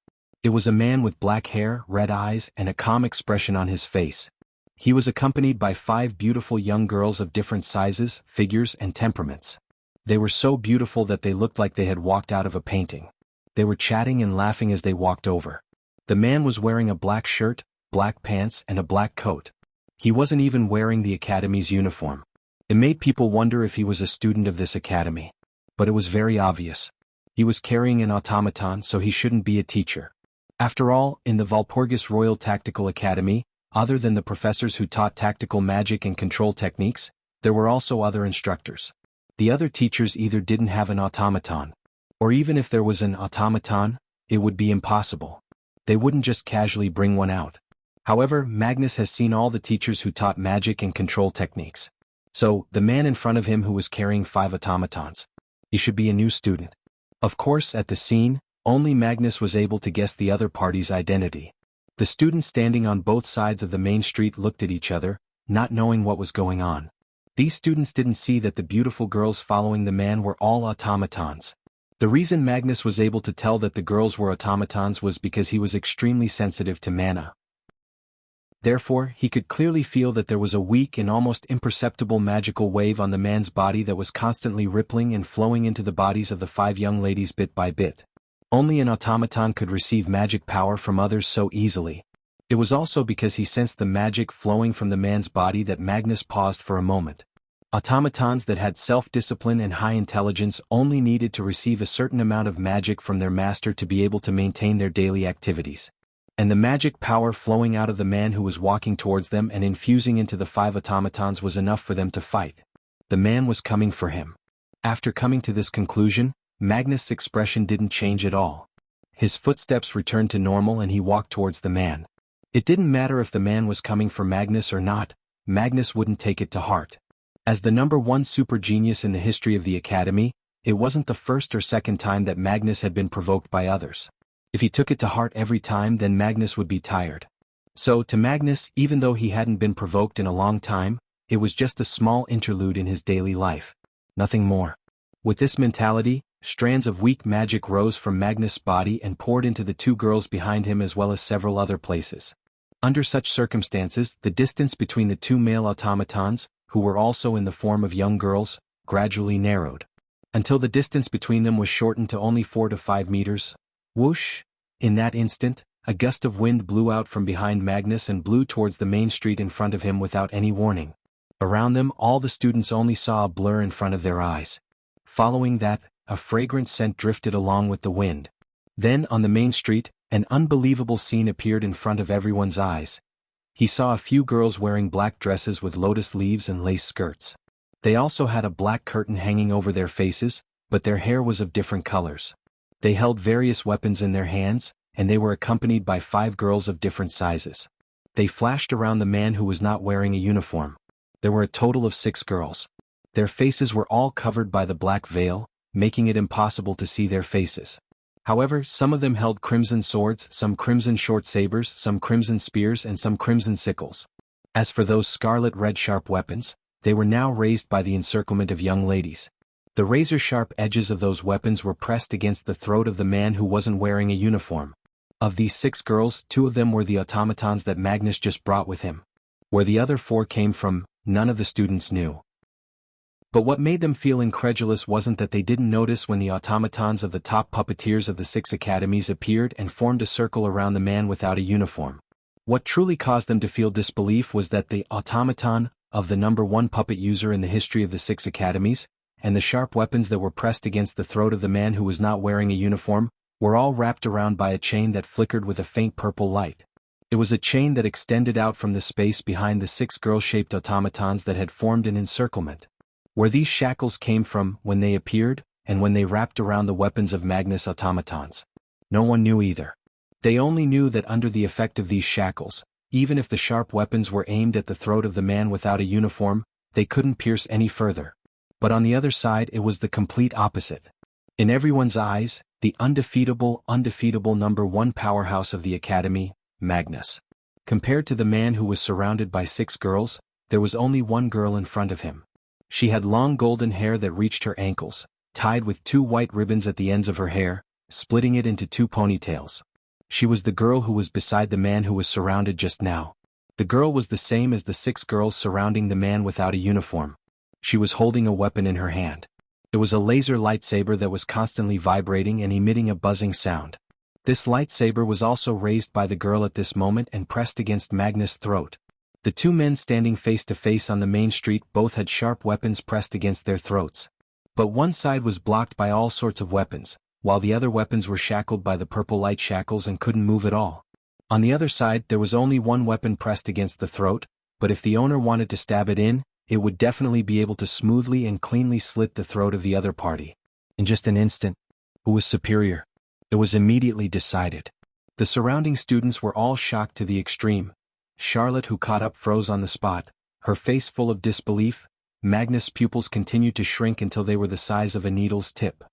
It was a man with black hair, red eyes, and a calm expression on his face. He was accompanied by 5 beautiful young girls of different sizes, figures, and temperaments. They were so beautiful that they looked like they had walked out of a painting. They were chatting and laughing as they walked over. The man was wearing a black shirt, black pants, and a black coat. He wasn't even wearing the academy's uniform. It made people wonder if he was a student of this academy. But it was very obvious. He was carrying an automaton, so he shouldn't be a teacher. After all, in the Valpurgis Royal Tactical Academy, other than the professors who taught tactical magic and control techniques, there were also other instructors. The other teachers either didn't have an automaton, or even if there was an automaton, it would be impossible. They wouldn't just casually bring one out. However, Magnus has seen all the teachers who taught magic and control techniques. So, the man in front of him who was carrying 5 automatons. He should be a new student. Of course, at the scene, only Magnus was able to guess the other party's identity. The students standing on both sides of the main street looked at each other, not knowing what was going on. These students didn't see that the beautiful girls following the man were all automatons. The reason Magnus was able to tell that the girls were automatons was because he was extremely sensitive to mana. Therefore, he could clearly feel that there was a weak and almost imperceptible magical wave on the man's body that was constantly rippling and flowing into the bodies of the 5 young ladies bit by bit. Only an automaton could receive magic power from others so easily. It was also because he sensed the magic flowing from the man's body that Magnus paused for a moment. Automatons that had self-discipline and high intelligence only needed to receive a certain amount of magic from their master to be able to maintain their daily activities. And the magic power flowing out of the man who was walking towards them and infusing into the 5 automatons was enough for them to fight. The man was coming for him. After coming to this conclusion, Magnus' expression didn't change at all. His footsteps returned to normal and he walked towards the man. It didn't matter if the man was coming for Magnus or not, Magnus wouldn't take it to heart. As the #1 super genius in the history of the Academy, it wasn't the first or second time that Magnus had been provoked by others. If he took it to heart every time, then Magnus would be tired. So, to Magnus, even though he hadn't been provoked in a long time, it was just a small interlude in his daily life. Nothing more. With this mentality, strands of weak magic rose from Magnus' body and poured into the 2 girls behind him as well as several other places. Under such circumstances, the distance between the 2 male automatons, who were also in the form of young girls, gradually narrowed. Until the distance between them was shortened to only 4 to 5 meters. Whoosh! In that instant, a gust of wind blew out from behind Magnus and blew towards the main street in front of him without any warning. Around them, all the students only saw a blur in front of their eyes. Following that, a fragrant scent drifted along with the wind. Then, on the main street, an unbelievable scene appeared in front of everyone's eyes. He saw a few girls wearing black dresses with lotus leaves and lace skirts. They also had a black curtain hanging over their faces, but their hair was of different colors. They held various weapons in their hands, and they were accompanied by 5 girls of different sizes. They flashed around the man who was not wearing a uniform. There were a total of 6 girls. Their faces were all covered by the black veil, making it impossible to see their faces. However, some of them held crimson swords, some crimson short sabers, some crimson spears and some crimson sickles. As for those scarlet-red sharp weapons, they were now raised by the encirclement of young ladies. The razor-sharp edges of those weapons were pressed against the throat of the man who wasn't wearing a uniform. Of these 6 girls, 2 of them were the automatons that Magnus just brought with him. Where the other 4 came from, none of the students knew. But what made them feel incredulous wasn't that they didn't notice when the automatons of the top puppeteers of the 6 academies appeared and formed a circle around the man without a uniform. What truly caused them to feel disbelief was that the automaton of the #1 puppet user in the history of the 6 academies, and the sharp weapons that were pressed against the throat of the man who was not wearing a uniform, were all wrapped around by a chain that flickered with a faint purple light. It was a chain that extended out from the space behind the 6 girl-shaped automatons that had formed an encirclement. Where these shackles came from when they appeared, and when they wrapped around the weapons of Magnus' automatons, no one knew either. They only knew that under the effect of these shackles, even if the sharp weapons were aimed at the throat of the man without a uniform, they couldn't pierce any further. But on the other side it was the complete opposite. In everyone's eyes, the undefeatable #1 powerhouse of the Academy, Magnus. Compared to the man who was surrounded by 6 girls, there was only one girl in front of him. She had long golden hair that reached her ankles, tied with 2 white ribbons at the ends of her hair, splitting it into 2 ponytails. She was the girl who was beside the man who was surrounded just now. The girl was the same as the 6 girls surrounding the man without a uniform. She was holding a weapon in her hand. It was a laser lightsaber that was constantly vibrating and emitting a buzzing sound. This lightsaber was also raised by the girl at this moment and pressed against Magnus' throat. The 2 men standing face to face on the main street both had sharp weapons pressed against their throats. But one side was blocked by all sorts of weapons, while the other weapons were shackled by the purple light shackles and couldn't move at all. On the other side there was only one weapon pressed against the throat, but if the owner wanted to stab it in, it would definitely be able to smoothly and cleanly slit the throat of the other party. In just an instant, who was superior? It was immediately decided. The surrounding students were all shocked to the extreme. Charlotte, who caught up, froze on the spot, her face full of disbelief. Magnus' pupils continued to shrink until they were the size of a needle's tip.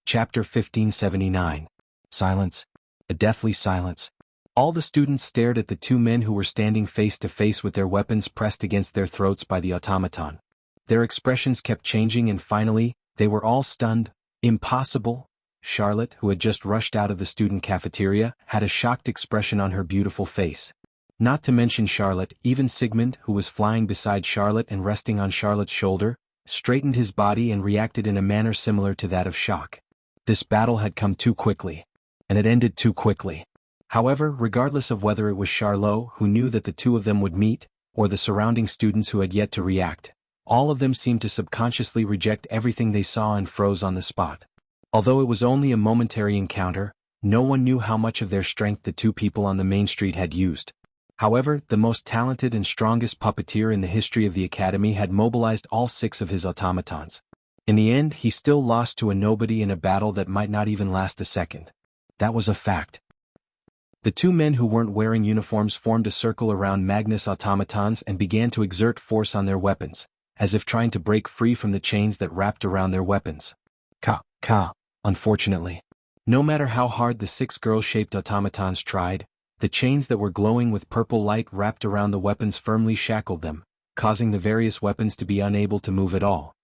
Chapter 1579. Silence. A deathly silence. All the students stared at the 2 men who were standing face to face with their weapons pressed against their throats by the automaton. Their expressions kept changing and finally, they were all stunned. Impossible. Charlotte, who had just rushed out of the student cafeteria, had a shocked expression on her beautiful face. Not to mention Charlotte, even Sigmund, who was flying beside Charlotte and resting on Charlotte's shoulder, straightened his body and reacted in a manner similar to that of shock. This battle had come too quickly. And it ended too quickly. However, regardless of whether it was Charlot who knew that the 2 of them would meet, or the surrounding students who had yet to react. All of them seemed to subconsciously reject everything they saw and froze on the spot. Although it was only a momentary encounter, no one knew how much of their strength the two people on the main street had used. However, the most talented and strongest puppeteer in the history of the academy had mobilized all 6 of his automatons. In the end, he still lost to a nobody in a battle that might not even last a second. That was a fact. The 2 men who weren't wearing uniforms formed a circle around Magnus' automatons and began to exert force on their weapons, as if trying to break free from the chains that wrapped around their weapons. Unfortunately. No matter how hard the 6 girl-shaped automatons tried, the chains that were glowing with purple light wrapped around the weapons firmly shackled them, causing the various weapons to be unable to move at all.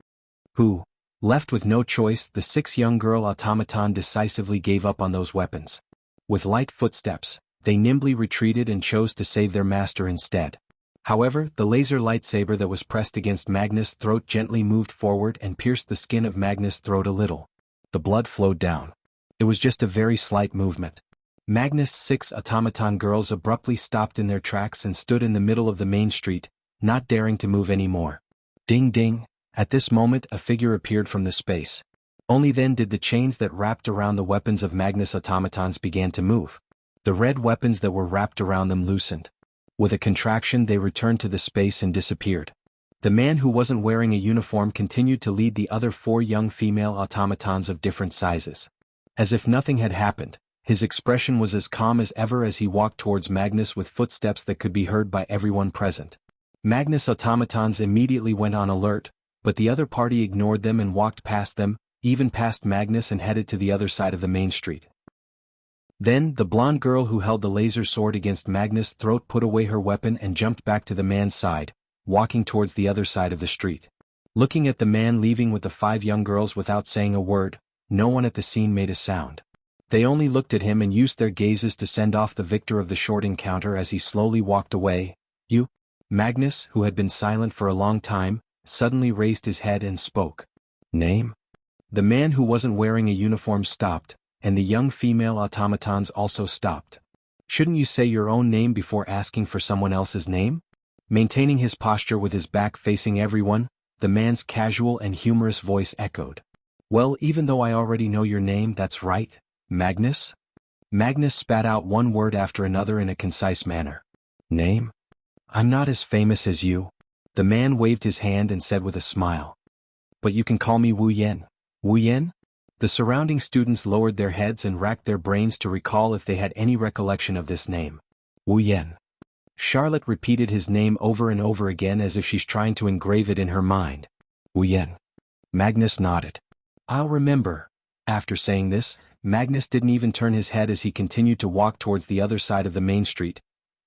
Left with no choice, the 6 young girl automaton decisively gave up on those weapons. With light footsteps, they nimbly retreated and chose to save their master instead. However, the laser lightsaber that was pressed against Magnus' throat gently moved forward and pierced the skin of Magnus' throat a little. The blood flowed down. It was just a very slight movement. Magnus' 6 automaton girls abruptly stopped in their tracks and stood in the middle of the main street, not daring to move anymore. Ding ding! At this moment a figure appeared from the space. Only then did the chains that wrapped around the weapons of Magnus' automatons begin to move. The red weapons that were wrapped around them loosened. With a contraction they returned to the space and disappeared. The man who wasn't wearing a uniform continued to lead the other 4 young female automatons of different sizes. As if nothing had happened, his expression was as calm as ever as he walked towards Magnus with footsteps that could be heard by everyone present. Magnus' automatons immediately went on alert, but the other party ignored them and walked past them, even past Magnus, and headed to the other side of the main street. Then, the blonde girl who held the laser sword against Magnus' throat put away her weapon and jumped back to the man's side, walking towards the other side of the street. Looking at the man leaving with the 5 young girls without saying a word, no one at the scene made a sound. They only looked at him and used their gazes to send off the victor of the short encounter as he slowly walked away. Magnus, who had been silent for a long time, suddenly raised his head and spoke. Name? The man who wasn't wearing a uniform stopped, and the young female automatons also stopped. Shouldn't you say your own name before asking for someone else's name? Maintaining his posture with his back facing everyone, the man's casual and humorous voice echoed. Well, even though I already know your name, that's right, Magnus? Magnus spat out one word after another in a concise manner. Name? I'm not as famous as you. The man waved his hand and said with a smile. But you can call me Wu Yen. Wu Yen? The surrounding students lowered their heads and racked their brains to recall if they had any recollection of this name. Wu Yen. Charlotte repeated his name over and over again as if she's trying to engrave it in her mind. Wu Yen. Magnus nodded. I'll remember. After saying this, Magnus didn't even turn his head as he continued to walk towards the other side of the main street.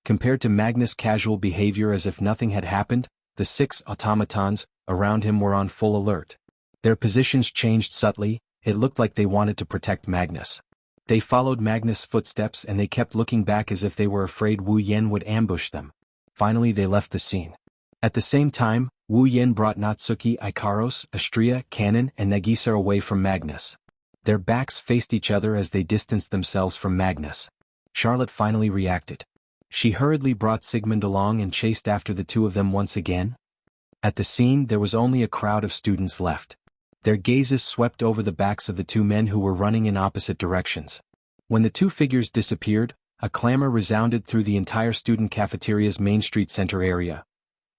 Compared to Magnus' casual behavior as if nothing had happened, the 6 automatons around him were on full alert. Their positions changed subtly. It looked like they wanted to protect Magnus. They followed Magnus' footsteps and they kept looking back as if they were afraid Wu Yen would ambush them. Finally they left the scene. At the same time, Wu Yen brought Natsuki, Ikaros, Astria, Kanon, and Nagisa away from Magnus. Their backs faced each other as they distanced themselves from Magnus. Charlotte finally reacted. She hurriedly brought Sigmund along and chased after the 2 of them once again. At the scene there was only a crowd of students left. Their gazes swept over the backs of the 2 men who were running in opposite directions. When the 2 figures disappeared, a clamor resounded through the entire student cafeteria's Main Street Center area.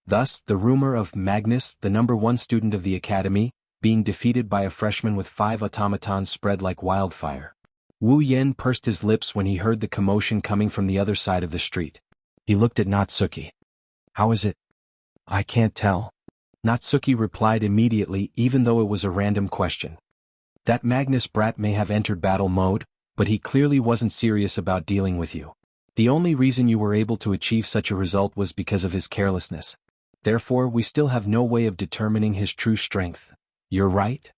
Thus, the rumor of Magnus, the number 1 student of the academy, being defeated by a freshman with 5 automatons spread like wildfire. Wu Yen pursed his lips when he heard the commotion coming from the other side of the street. He looked at Natsuki. How is it? I can't tell. Natsuki replied immediately, even though it was a random question. That Magnus brat may have entered battle mode, but he clearly wasn't serious about dealing with you. The only reason you were able to achieve such a result was because of his carelessness. Therefore, we still have no way of determining his true strength. You're right?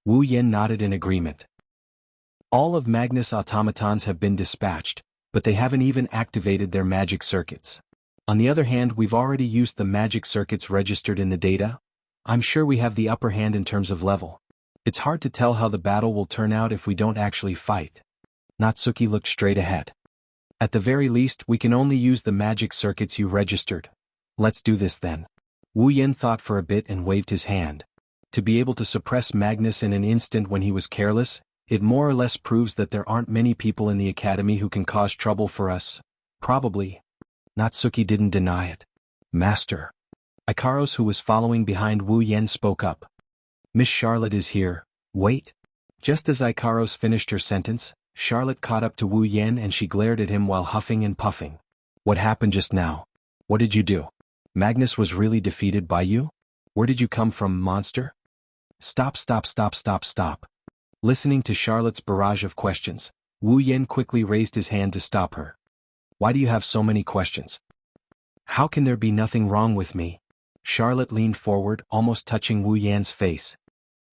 Wu Yen nodded in agreement. All of Magnus' automatons have been dispatched, but they haven't even activated their magic circuits. On the other hand, we've already used the magic circuits registered in the data. I'm sure we have the upper hand in terms of level. It's hard to tell how the battle will turn out if we don't actually fight. Natsuki looked straight ahead. At the very least, we can only use the magic circuits you registered. Let's do this then. Wu Yen thought for a bit and waved his hand. To be able to suppress Magnus in an instant when he was careless, it more or less proves that there aren't many people in the academy who can cause trouble for us. Probably. Natsuki didn't deny it. Master. Ikaros, who was following behind Wu Yen, spoke up. Miss Charlotte is here. Wait. Just as Ikaros finished her sentence, Charlotte caught up to Wu Yen and she glared at him while huffing and puffing. What happened just now? What did you do? Magnus was really defeated by you? Where did you come from, monster? Stop. Listening to Charlotte's barrage of questions, Wu Yen quickly raised his hand to stop her. Why do you have so many questions? How can there be nothing wrong with me? Charlotte leaned forward, almost touching Wu Yan's face.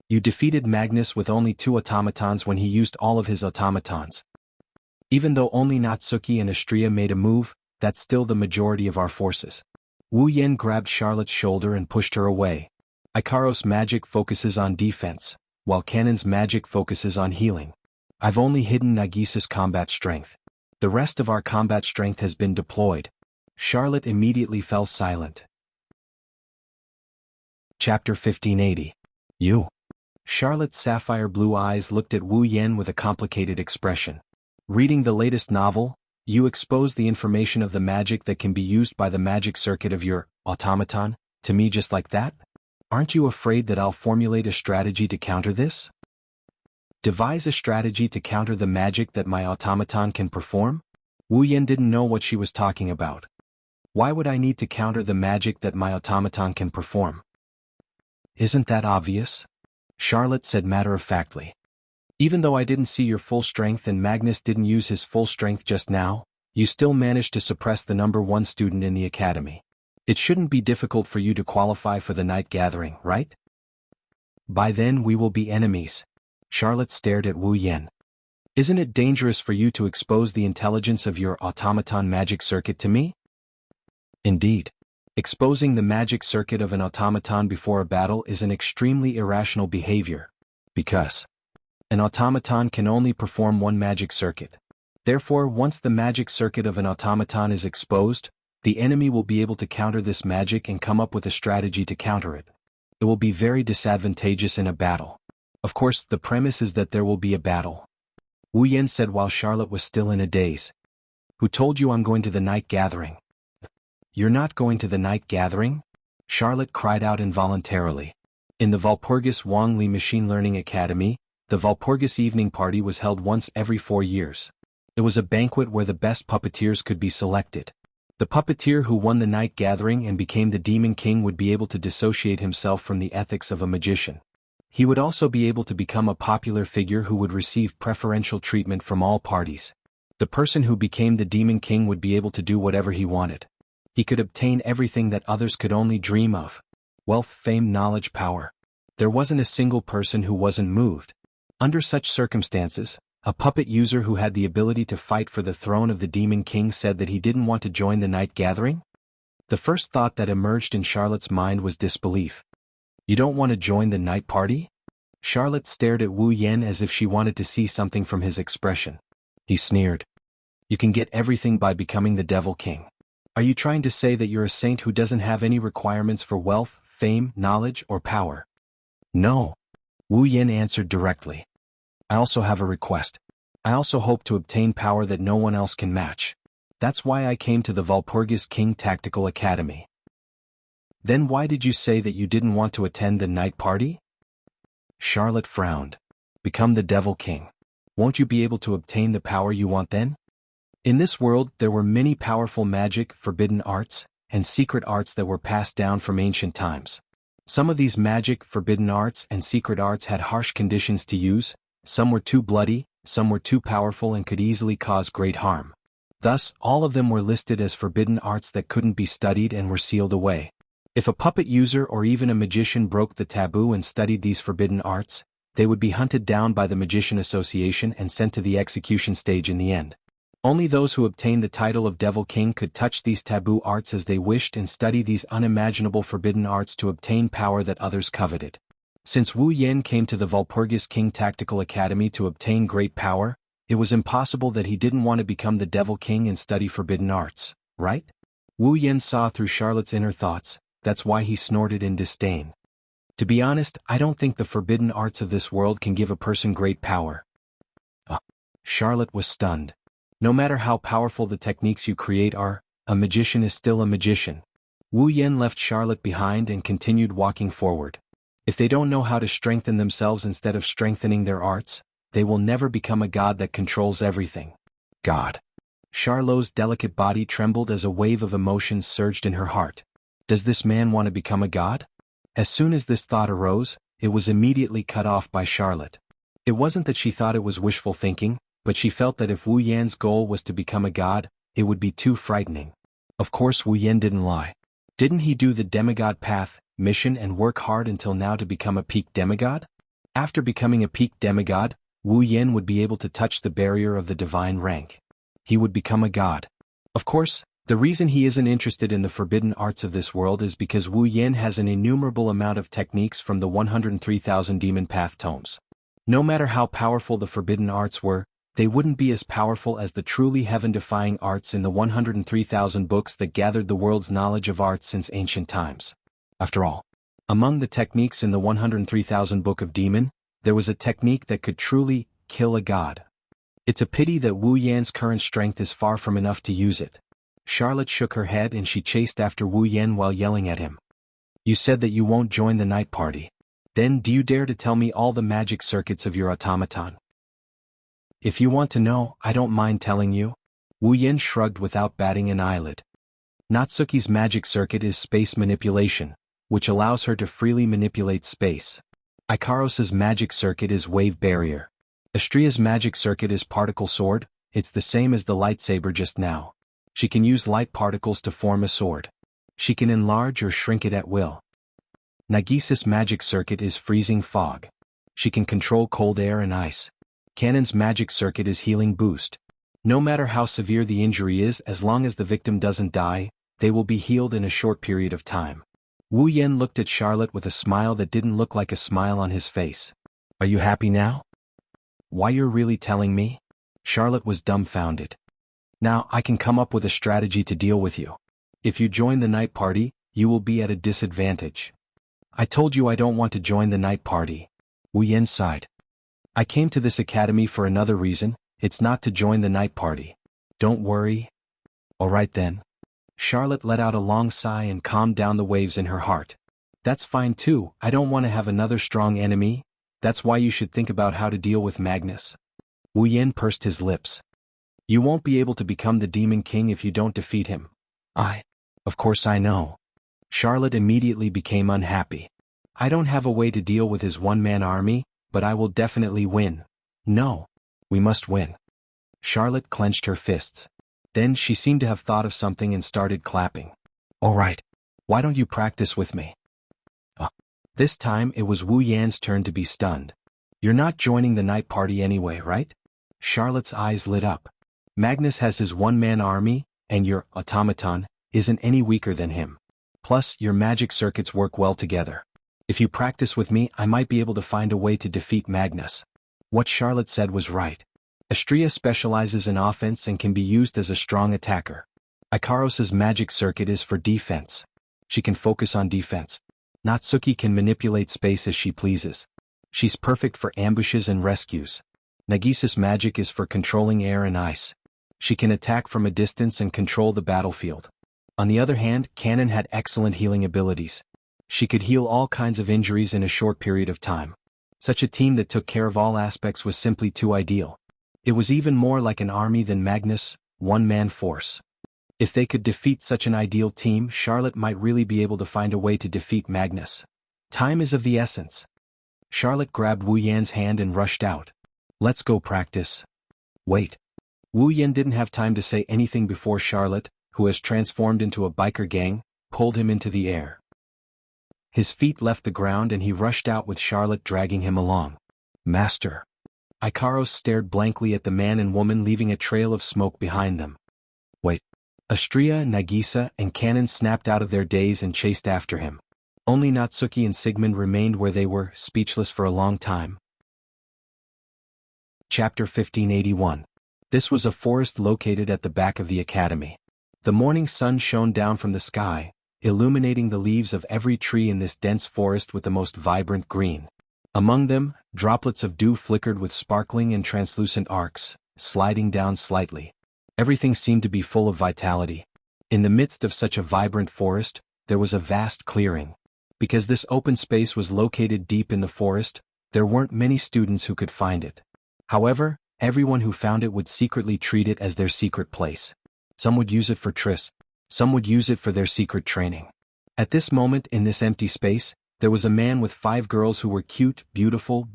You defeated Magnus with only 2 automatons when he used all of his automatons. Even though only Natsuki and Astria made a move, that's still the majority of our forces. Wu Yen grabbed Charlotte's shoulder and pushed her away. Ikaros' magic focuses on defense, while Kanon's magic focuses on healing. I've only hidden Nagisa's combat strength. The rest of our combat strength has been deployed. Charlotte immediately fell silent. Chapter 1580. You. Charlotte's sapphire blue eyes looked at Wu Yen with a complicated expression. Reading the latest novel, you expose the information of the magic that can be used by the magic circuit of your automaton to me just like that? Aren't you afraid that I'll formulate a strategy to counter this? Devise a strategy to counter the magic that my automaton can perform? Wu Yen didn't know what she was talking about. Why would I need to counter the magic that my automaton can perform? Isn't that obvious? Charlotte said matter-of-factly. Even though I didn't see your full strength and Magnus didn't use his full strength just now, you still managed to suppress the #1 student in the academy. It shouldn't be difficult for you to qualify for the night gathering, right? By then we will be enemies. Charlotte stared at Wu Yen. Isn't it dangerous for you to expose the intelligence of your automaton magic circuit to me? Indeed. Exposing the magic circuit of an automaton before a battle is an extremely irrational behavior. Because an automaton can only perform one magic circuit. Therefore, once the magic circuit of an automaton is exposed, the enemy will be able to counter this magic and come up with a strategy to counter it. It will be very disadvantageous in a battle. Of course, the premise is that there will be a battle. Wu Yen said while Charlotte was still in a daze. Who told you I'm going to the night gathering? You're not going to the night gathering? Charlotte cried out involuntarily. In the Walpurgis Wangli Machine Learning Academy, the Walpurgis Evening Party was held once every 4 years. It was a banquet where the best puppeteers could be selected. The puppeteer who won the night gathering and became the Demon King would be able to dissociate himself from the ethics of a magician. He would also be able to become a popular figure who would receive preferential treatment from all parties. The person who became the Demon King would be able to do whatever he wanted. He could obtain everything that others could only dream of. Wealth, fame, knowledge, power. There wasn't a single person who wasn't moved. Under such circumstances, a puppet user who had the ability to fight for the throne of the Demon King said that he didn't want to join the night gathering? The first thought that emerged in Charlotte's mind was disbelief. You don't want to join the night party? Charlotte stared at Wu Yen as if she wanted to see something from his expression. He sneered. You can get everything by becoming the Devil King. Are you trying to say that you're a saint who doesn't have any requirements for wealth, fame, knowledge, or power? No. Wu Yen answered directly. I also have a request. I also hope to obtain power that no one else can match. That's why I came to the Walpurgis King Tactical Academy. Then why did you say that you didn't want to attend the night party? Charlotte frowned. Become the Devil King. Won't you be able to obtain the power you want then? In this world there were many powerful magic, forbidden arts, and secret arts that were passed down from ancient times. Some of these magic, forbidden arts, and secret arts had harsh conditions to use. Some were too bloody, some were too powerful and could easily cause great harm. Thus, all of them were listed as forbidden arts that couldn't be studied and were sealed away. If a puppet user or even a magician broke the taboo and studied these forbidden arts, they would be hunted down by the Magician Association and sent to the execution stage in the end. Only those who obtained the title of Devil King could touch these taboo arts as they wished and study these unimaginable forbidden arts to obtain power that others coveted. Since Wu Yen came to the Walpurgis King Tactical Academy to obtain great power, it was impossible that he didn't want to become the Devil King and study forbidden arts, right? Wu Yen saw through Charlotte's inner thoughts, that's why he snorted in disdain. To be honest, I don't think the forbidden arts of this world can give a person great power. Charlotte was stunned. No matter how powerful the techniques you create are, a magician is still a magician. Wu Yen left Charlotte behind and continued walking forward. If they don't know how to strengthen themselves instead of strengthening their arts, they will never become a god that controls everything. God. Charlotte's delicate body trembled as a wave of emotions surged in her heart. Does this man want to become a god? As soon as this thought arose, it was immediately cut off by Charlotte. It wasn't that she thought it was wishful thinking, but she felt that if Wu Yan's goal was to become a god, it would be too frightening. Of course Wu Yan didn't lie. Didn't he do the demigod path, mission and work hard until now to become a peak demigod? After becoming a peak demigod, Wu Yan would be able to touch the barrier of the divine rank. He would become a god. Of course, the reason he isn't interested in the forbidden arts of this world is because Wu Yan has an innumerable amount of techniques from the 103,000 demon path tomes. No matter how powerful the forbidden arts were, they wouldn't be as powerful as the truly heaven-defying arts in the 103,000 books that gathered the world's knowledge of arts since ancient times. After all, among the techniques in the 103,000 Book of Demon, there was a technique that could truly kill a god. It's a pity that Wu Yan's current strength is far from enough to use it. Charlotte shook her head and she chased after Wu Yan while yelling at him. You said that you won't join the night party. Then do you dare to tell me all the magic circuits of your automaton? If you want to know, I don't mind telling you. Wu Yan shrugged without batting an eyelid. Natsuki's magic circuit is space manipulation, which allows her to freely manipulate space. Ikaros's magic circuit is wave barrier. Astria's magic circuit is particle sword, it's the same as the lightsaber just now. She can use light particles to form a sword. She can enlarge or shrink it at will. Nagisa's magic circuit is freezing fog. She can control cold air and ice. Kanon's magic circuit is healing boost. No matter how severe the injury is, as long as the victim doesn't die, they will be healed in a short period of time. Wu Yan looked at Charlotte with a smile that didn't look like a smile on his face. Are you happy now? Why, you're really telling me? Charlotte was dumbfounded. Now I can come up with a strategy to deal with you. If you join the night party, you will be at a disadvantage. I told you I don't want to join the night party. Wu Yan sighed. I came to this academy for another reason, it's not to join the night party. Don't worry. All right then. Charlotte let out a long sigh and calmed down the waves in her heart. That's fine too, I don't want to have another strong enemy. That's why you should think about how to deal with Magnus. Wu Yan pursed his lips. You won't be able to become the Demon King if you don't defeat him. Of course I know. Charlotte immediately became unhappy. I don't have a way to deal with his one-man army, but I will definitely win. No. We must win. Charlotte clenched her fists. Then she seemed to have thought of something and started clapping. All right. Why don't you practice with me? This time it was Wu Yan's turn to be stunned. You're not joining the night party anyway, right? Charlotte's eyes lit up. Magnus has his one-man army, and your automaton isn't any weaker than him. Plus, your magic circuits work well together. If you practice with me, I might be able to find a way to defeat Magnus. What Charlotte said was right. Astria specializes in offense and can be used as a strong attacker. Ikaros's magic circuit is for defense. She can focus on defense. Natsuki can manipulate space as she pleases. She's perfect for ambushes and rescues. Nagisa's magic is for controlling air and ice. She can attack from a distance and control the battlefield. On the other hand, Kanon had excellent healing abilities. She could heal all kinds of injuries in a short period of time. Such a team that took care of all aspects was simply too ideal. It was even more like an army than Magnus, one-man force. If they could defeat such an ideal team, Charlotte might really be able to find a way to defeat Magnus. Time is of the essence. Charlotte grabbed Wu Yan's hand and rushed out. Let's go practice. Wait. Wu Yan didn't have time to say anything before Charlotte, who has transformed into a biker gang, pulled him into the air. His feet left the ground and he rushed out with Charlotte dragging him along. Master. Ikaros stared blankly at the man and woman, leaving a trail of smoke behind them. Wait. Astria, Nagisa, and Kanon snapped out of their daze and chased after him. Only Natsuki and Sigmund remained where they were, speechless for a long time. Chapter 1581. This was a forest located at the back of the academy. The morning sun shone down from the sky, illuminating the leaves of every tree in this dense forest with the most vibrant green. Among them, droplets of dew flickered with sparkling and translucent arcs, sliding down slightly. Everything seemed to be full of vitality. In the midst of such a vibrant forest, there was a vast clearing. Because this open space was located deep in the forest, there weren't many students who could find it. However, everyone who found it would secretly treat it as their secret place. Some would use it for trysts, some would use it for their secret training. At this moment in this empty space, there was a man with 5 girls who were cute, beautiful,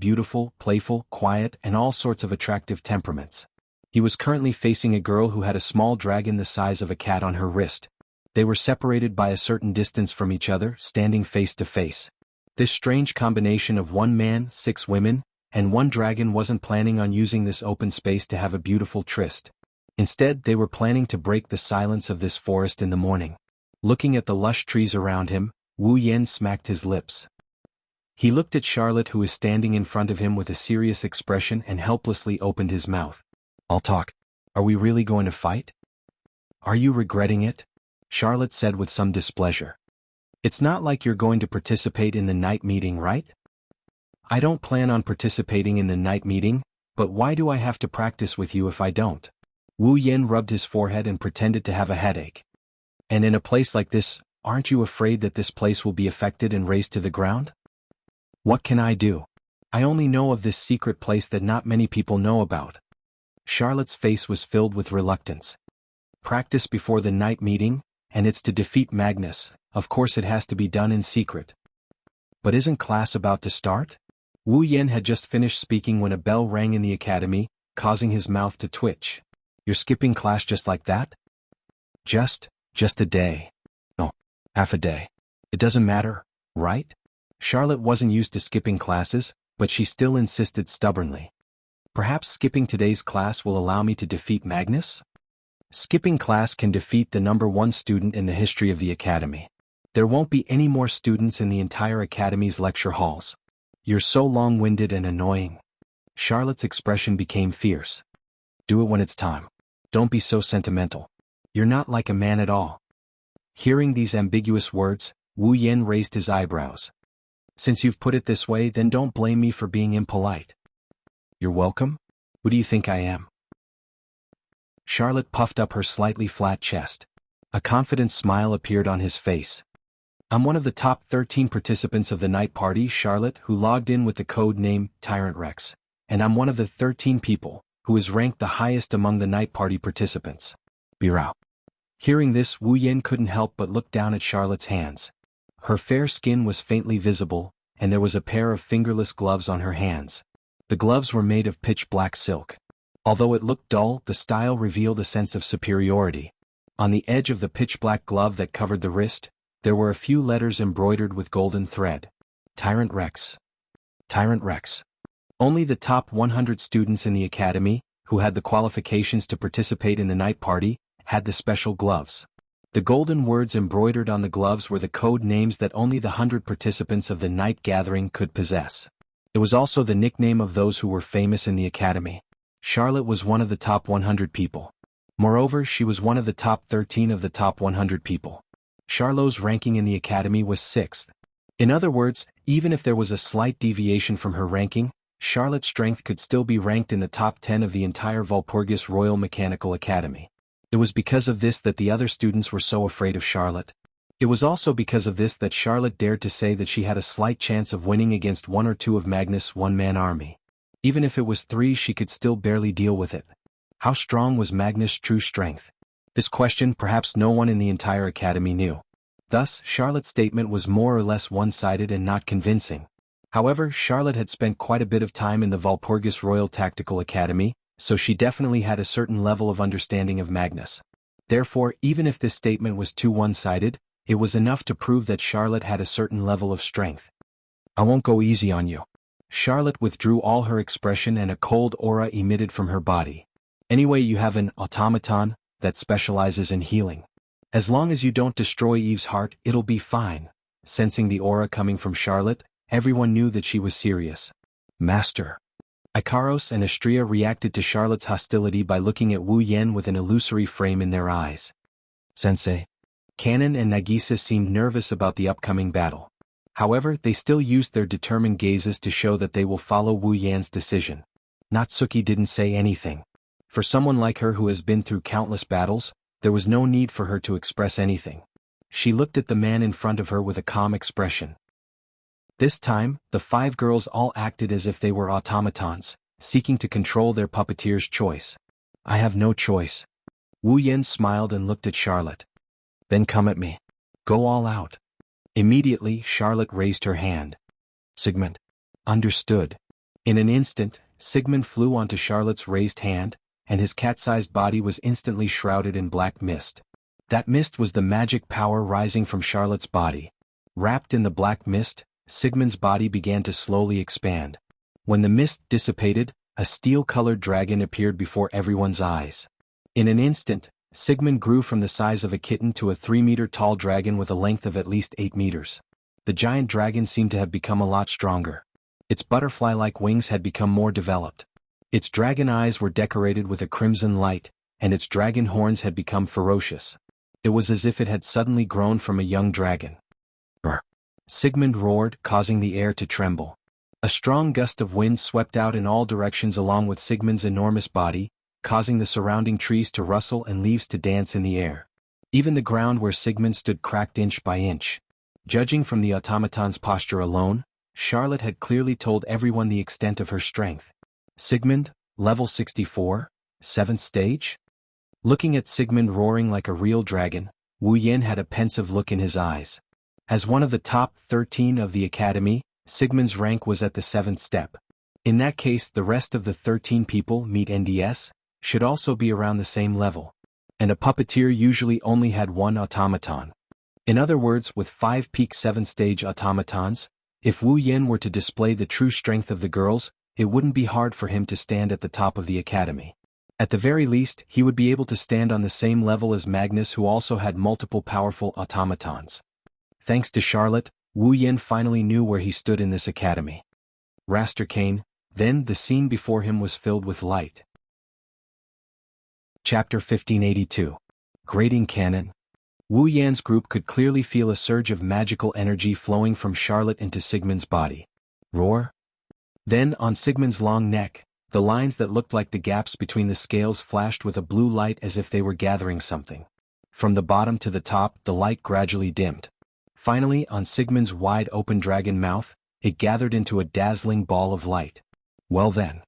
playful, quiet, and all sorts of attractive temperaments. He was currently facing a girl who had a small dragon the size of a cat on her wrist. They were separated by a certain distance from each other, standing face to face. This strange combination of 1 man, 6 women, and 1 dragon wasn't planning on using this open space to have a beautiful tryst. Instead, they were planning to break the silence of this forest in the morning. Looking at the lush trees around him, Wu Yan smacked his lips. He looked at Charlotte, who was standing in front of him with a serious expression, and helplessly opened his mouth. "I'll talk. Are we really going to fight? Are you regretting it?" Charlotte said with some displeasure. "It's not like you're going to participate in the night meeting, right?" "I don't plan on participating in the night meeting, but why do I have to practice with you if I don't?" Wu Yan rubbed his forehead and pretended to have a headache. "And in a place like this, aren't you afraid that this place will be affected and razed to the ground?" "What can I do? I only know of this secret place that not many people know about." Charlotte's face was filled with reluctance. "Practice before the night meeting, and it's to defeat Magnus. Of course it has to be done in secret." "But isn't class about to start?" Wu Yan had just finished speaking when a bell rang in the academy, causing his mouth to twitch. "You're skipping class just like that?" Just a day. No, half a day. It doesn't matter, right?" Charlotte wasn't used to skipping classes, but she still insisted stubbornly. "Perhaps skipping today's class will allow me to defeat Magnus?" "Skipping class can defeat the #1 student in the history of the academy. There won't be any more students in the entire academy's lecture halls. You're so long-winded and annoying." Charlotte's expression became fierce. "Do it when it's time. Don't be so sentimental. You're not like a man at all." Hearing these ambiguous words, Wu Yan raised his eyebrows. "Since you've put it this way, then don't blame me for being impolite." "You're welcome? Who do you think I am?" Charlotte puffed up her slightly flat chest. A confident smile appeared on his face. "I'm one of the top 13 participants of the night party, Charlotte, who logged in with the code name Tyrant Rex, and I'm one of the 13 people who is ranked the highest among the night party participants. Birao." Hearing this, Wu Yan couldn't help but look down at Charlotte's hands. Her fair skin was faintly visible, and there was a pair of fingerless gloves on her hands. The gloves were made of pitch-black silk. Although it looked dull, the style revealed a sense of superiority. On the edge of the pitch-black glove that covered the wrist, there were a few letters embroidered with golden thread. Tyrant Rex. Tyrant Rex. Only the top 100 students in the academy, who had the qualifications to participate in the night party, had the special gloves. The golden words embroidered on the gloves were the code names that only the 100 participants of the night gathering could possess. It was also the nickname of those who were famous in the academy. Charlotte was one of the top 100 people. Moreover, she was one of the top 13 of the top 100 people. Charlotte's ranking in the academy was 6th. In other words, even if there was a slight deviation from her ranking, Charlotte's strength could still be ranked in the top 10 of the entire Walpurgis Royal Mechanical Academy. It was because of this that the other students were so afraid of Charlotte. It was also because of this that Charlotte dared to say that she had a slight chance of winning against 1 or 2 of Magnus' one-man army. Even if it was 3, she could still barely deal with it. How strong was Magnus' true strength? This question perhaps no one in the entire academy knew. Thus, Charlotte's statement was more or less one-sided and not convincing. However, Charlotte had spent quite a bit of time in the Walpurgis Royal Tactical Academy, so she definitely had a certain level of understanding of Magnus. Therefore, even if this statement was too one-sided, it was enough to prove that Charlotte had a certain level of strength. "I won't go easy on you." Charlotte withdrew all her expression and a cold aura emitted from her body. "Anyway, you have an automaton that specializes in healing. As long as you don't destroy Eve's heart, it'll be fine." Sensing the aura coming from Charlotte, everyone knew that she was serious. "Master." Ikaros and Astria reacted to Charlotte's hostility by looking at Wu Yan with an illusory frame in their eyes. Sensei. Kanon and Nagisa seemed nervous about the upcoming battle. However, they still used their determined gazes to show that they will follow Wu Yan's decision. Natsuki didn't say anything. For someone like her who has been through countless battles, there was no need for her to express anything. She looked at the man in front of her with a calm expression. This time, the 5 girls all acted as if they were automatons, seeking to control their puppeteer's choice. I have no choice. Wu Yan smiled and looked at Charlotte. Then come at me. Go all out. Immediately, Charlotte raised her hand. Sigmund. Understood. In an instant, Sigmund flew onto Charlotte's raised hand, and his cat-sized body was instantly shrouded in black mist. That mist was the magic power rising from Charlotte's body. Wrapped in the black mist, Sigmund's body began to slowly expand. When the mist dissipated, a steel-colored dragon appeared before everyone's eyes. In an instant, Sigmund grew from the size of a kitten to a 3-meter-tall dragon with a length of at least 8 meters. The giant dragon seemed to have become a lot stronger. Its butterfly-like wings had become more developed. Its dragon eyes were decorated with a crimson light, and its dragon horns had become ferocious. It was as if it had suddenly grown from a young dragon. Brr! Sigmund roared, causing the air to tremble. A strong gust of wind swept out in all directions along with Sigmund's enormous body, causing the surrounding trees to rustle and leaves to dance in the air. Even the ground where Sigmund stood cracked inch by inch. Judging from the automaton's posture alone, Charlotte had clearly told everyone the extent of her strength. Sigmund, level 64, 7th stage? Looking at Sigmund roaring like a real dragon, Wu Yan had a pensive look in his eyes. As one of the top 13 of the academy, Sigmund's rank was at the 7th step. In that case, the rest of the 13 people meet NDS should also be around the same level. And a puppeteer usually only had 1 automaton. In other words, with 5 peak 7th stage automatons, if Wu Yan were to display the true strength of the girls, it wouldn't be hard for him to stand at the top of the academy. At the very least, he would be able to stand on the same level as Magnus, who also had multiple powerful automatons. Thanks to Charlotte, Wu Yan finally knew where he stood in this academy. Raster Kane, then the scene before him was filled with light. Chapter 1582. Grading Cannon. Wu Yan's group could clearly feel a surge of magical energy flowing from Charlotte into Sigmund's body. Roar. Then, on Sigmund's long neck, the lines that looked like the gaps between the scales flashed with a blue light as if they were gathering something. From the bottom to the top, the light gradually dimmed. Finally, on Sigmund's wide-open dragon mouth, it gathered into a dazzling ball of light. Well then.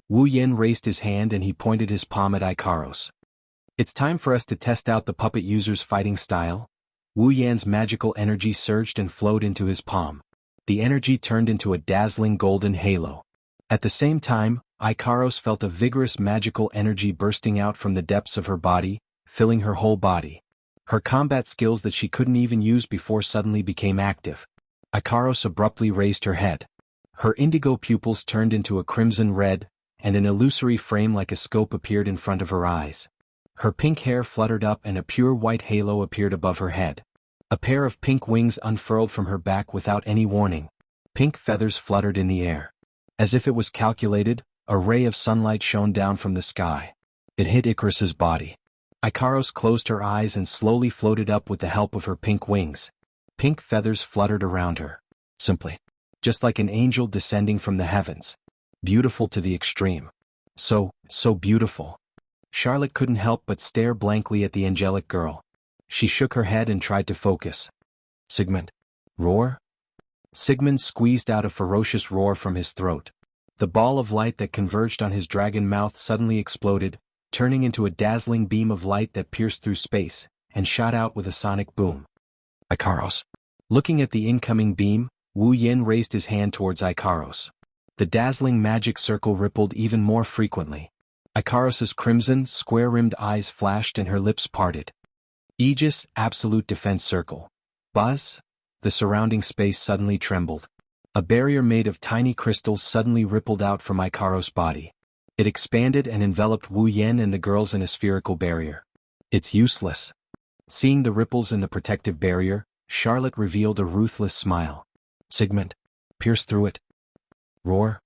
Wu Yan raised his hand and he pointed his palm at Ikaros. It's time for us to test out the puppet user's fighting style. Wu Yan's magical energy surged and flowed into his palm. The energy turned into a dazzling golden halo. At the same time, Ikaros felt a vigorous magical energy bursting out from the depths of her body, filling her whole body. Her combat skills that she couldn't even use before suddenly became active. Ikaros abruptly raised her head. Her indigo pupils turned into a crimson red, and an illusory frame like a scope appeared in front of her eyes. Her pink hair fluttered up and a pure white halo appeared above her head. A pair of pink wings unfurled from her back without any warning. Pink feathers fluttered in the air. As if it was calculated, a ray of sunlight shone down from the sky. It hit Icarus's body. Ikaros closed her eyes and slowly floated up with the help of her pink wings. Pink feathers fluttered around her. Simply. Just like an angel descending from the heavens. Beautiful to the extreme. So beautiful. Charlotte couldn't help but stare blankly at the angelic girl. She shook her head and tried to focus. Sigmund. Roar? Sigmund squeezed out a ferocious roar from his throat. The ball of light that converged on his dragon mouth suddenly exploded, turning into a dazzling beam of light that pierced through space, and shot out with a sonic boom. Ikaros. Looking at the incoming beam, Wu Yan raised his hand towards Ikaros. The dazzling magic circle rippled even more frequently. Ikaros's crimson, square-rimmed eyes flashed and her lips parted. Aegis, absolute defense circle. Buzz? The surrounding space suddenly trembled. A barrier made of tiny crystals suddenly rippled out from Ikaros' body. It expanded and enveloped Wu Yan and the girls in a spherical barrier. It's useless. Seeing the ripples in the protective barrier, Charlotte revealed a ruthless smile. Sigmund. Pierce through it. Roar.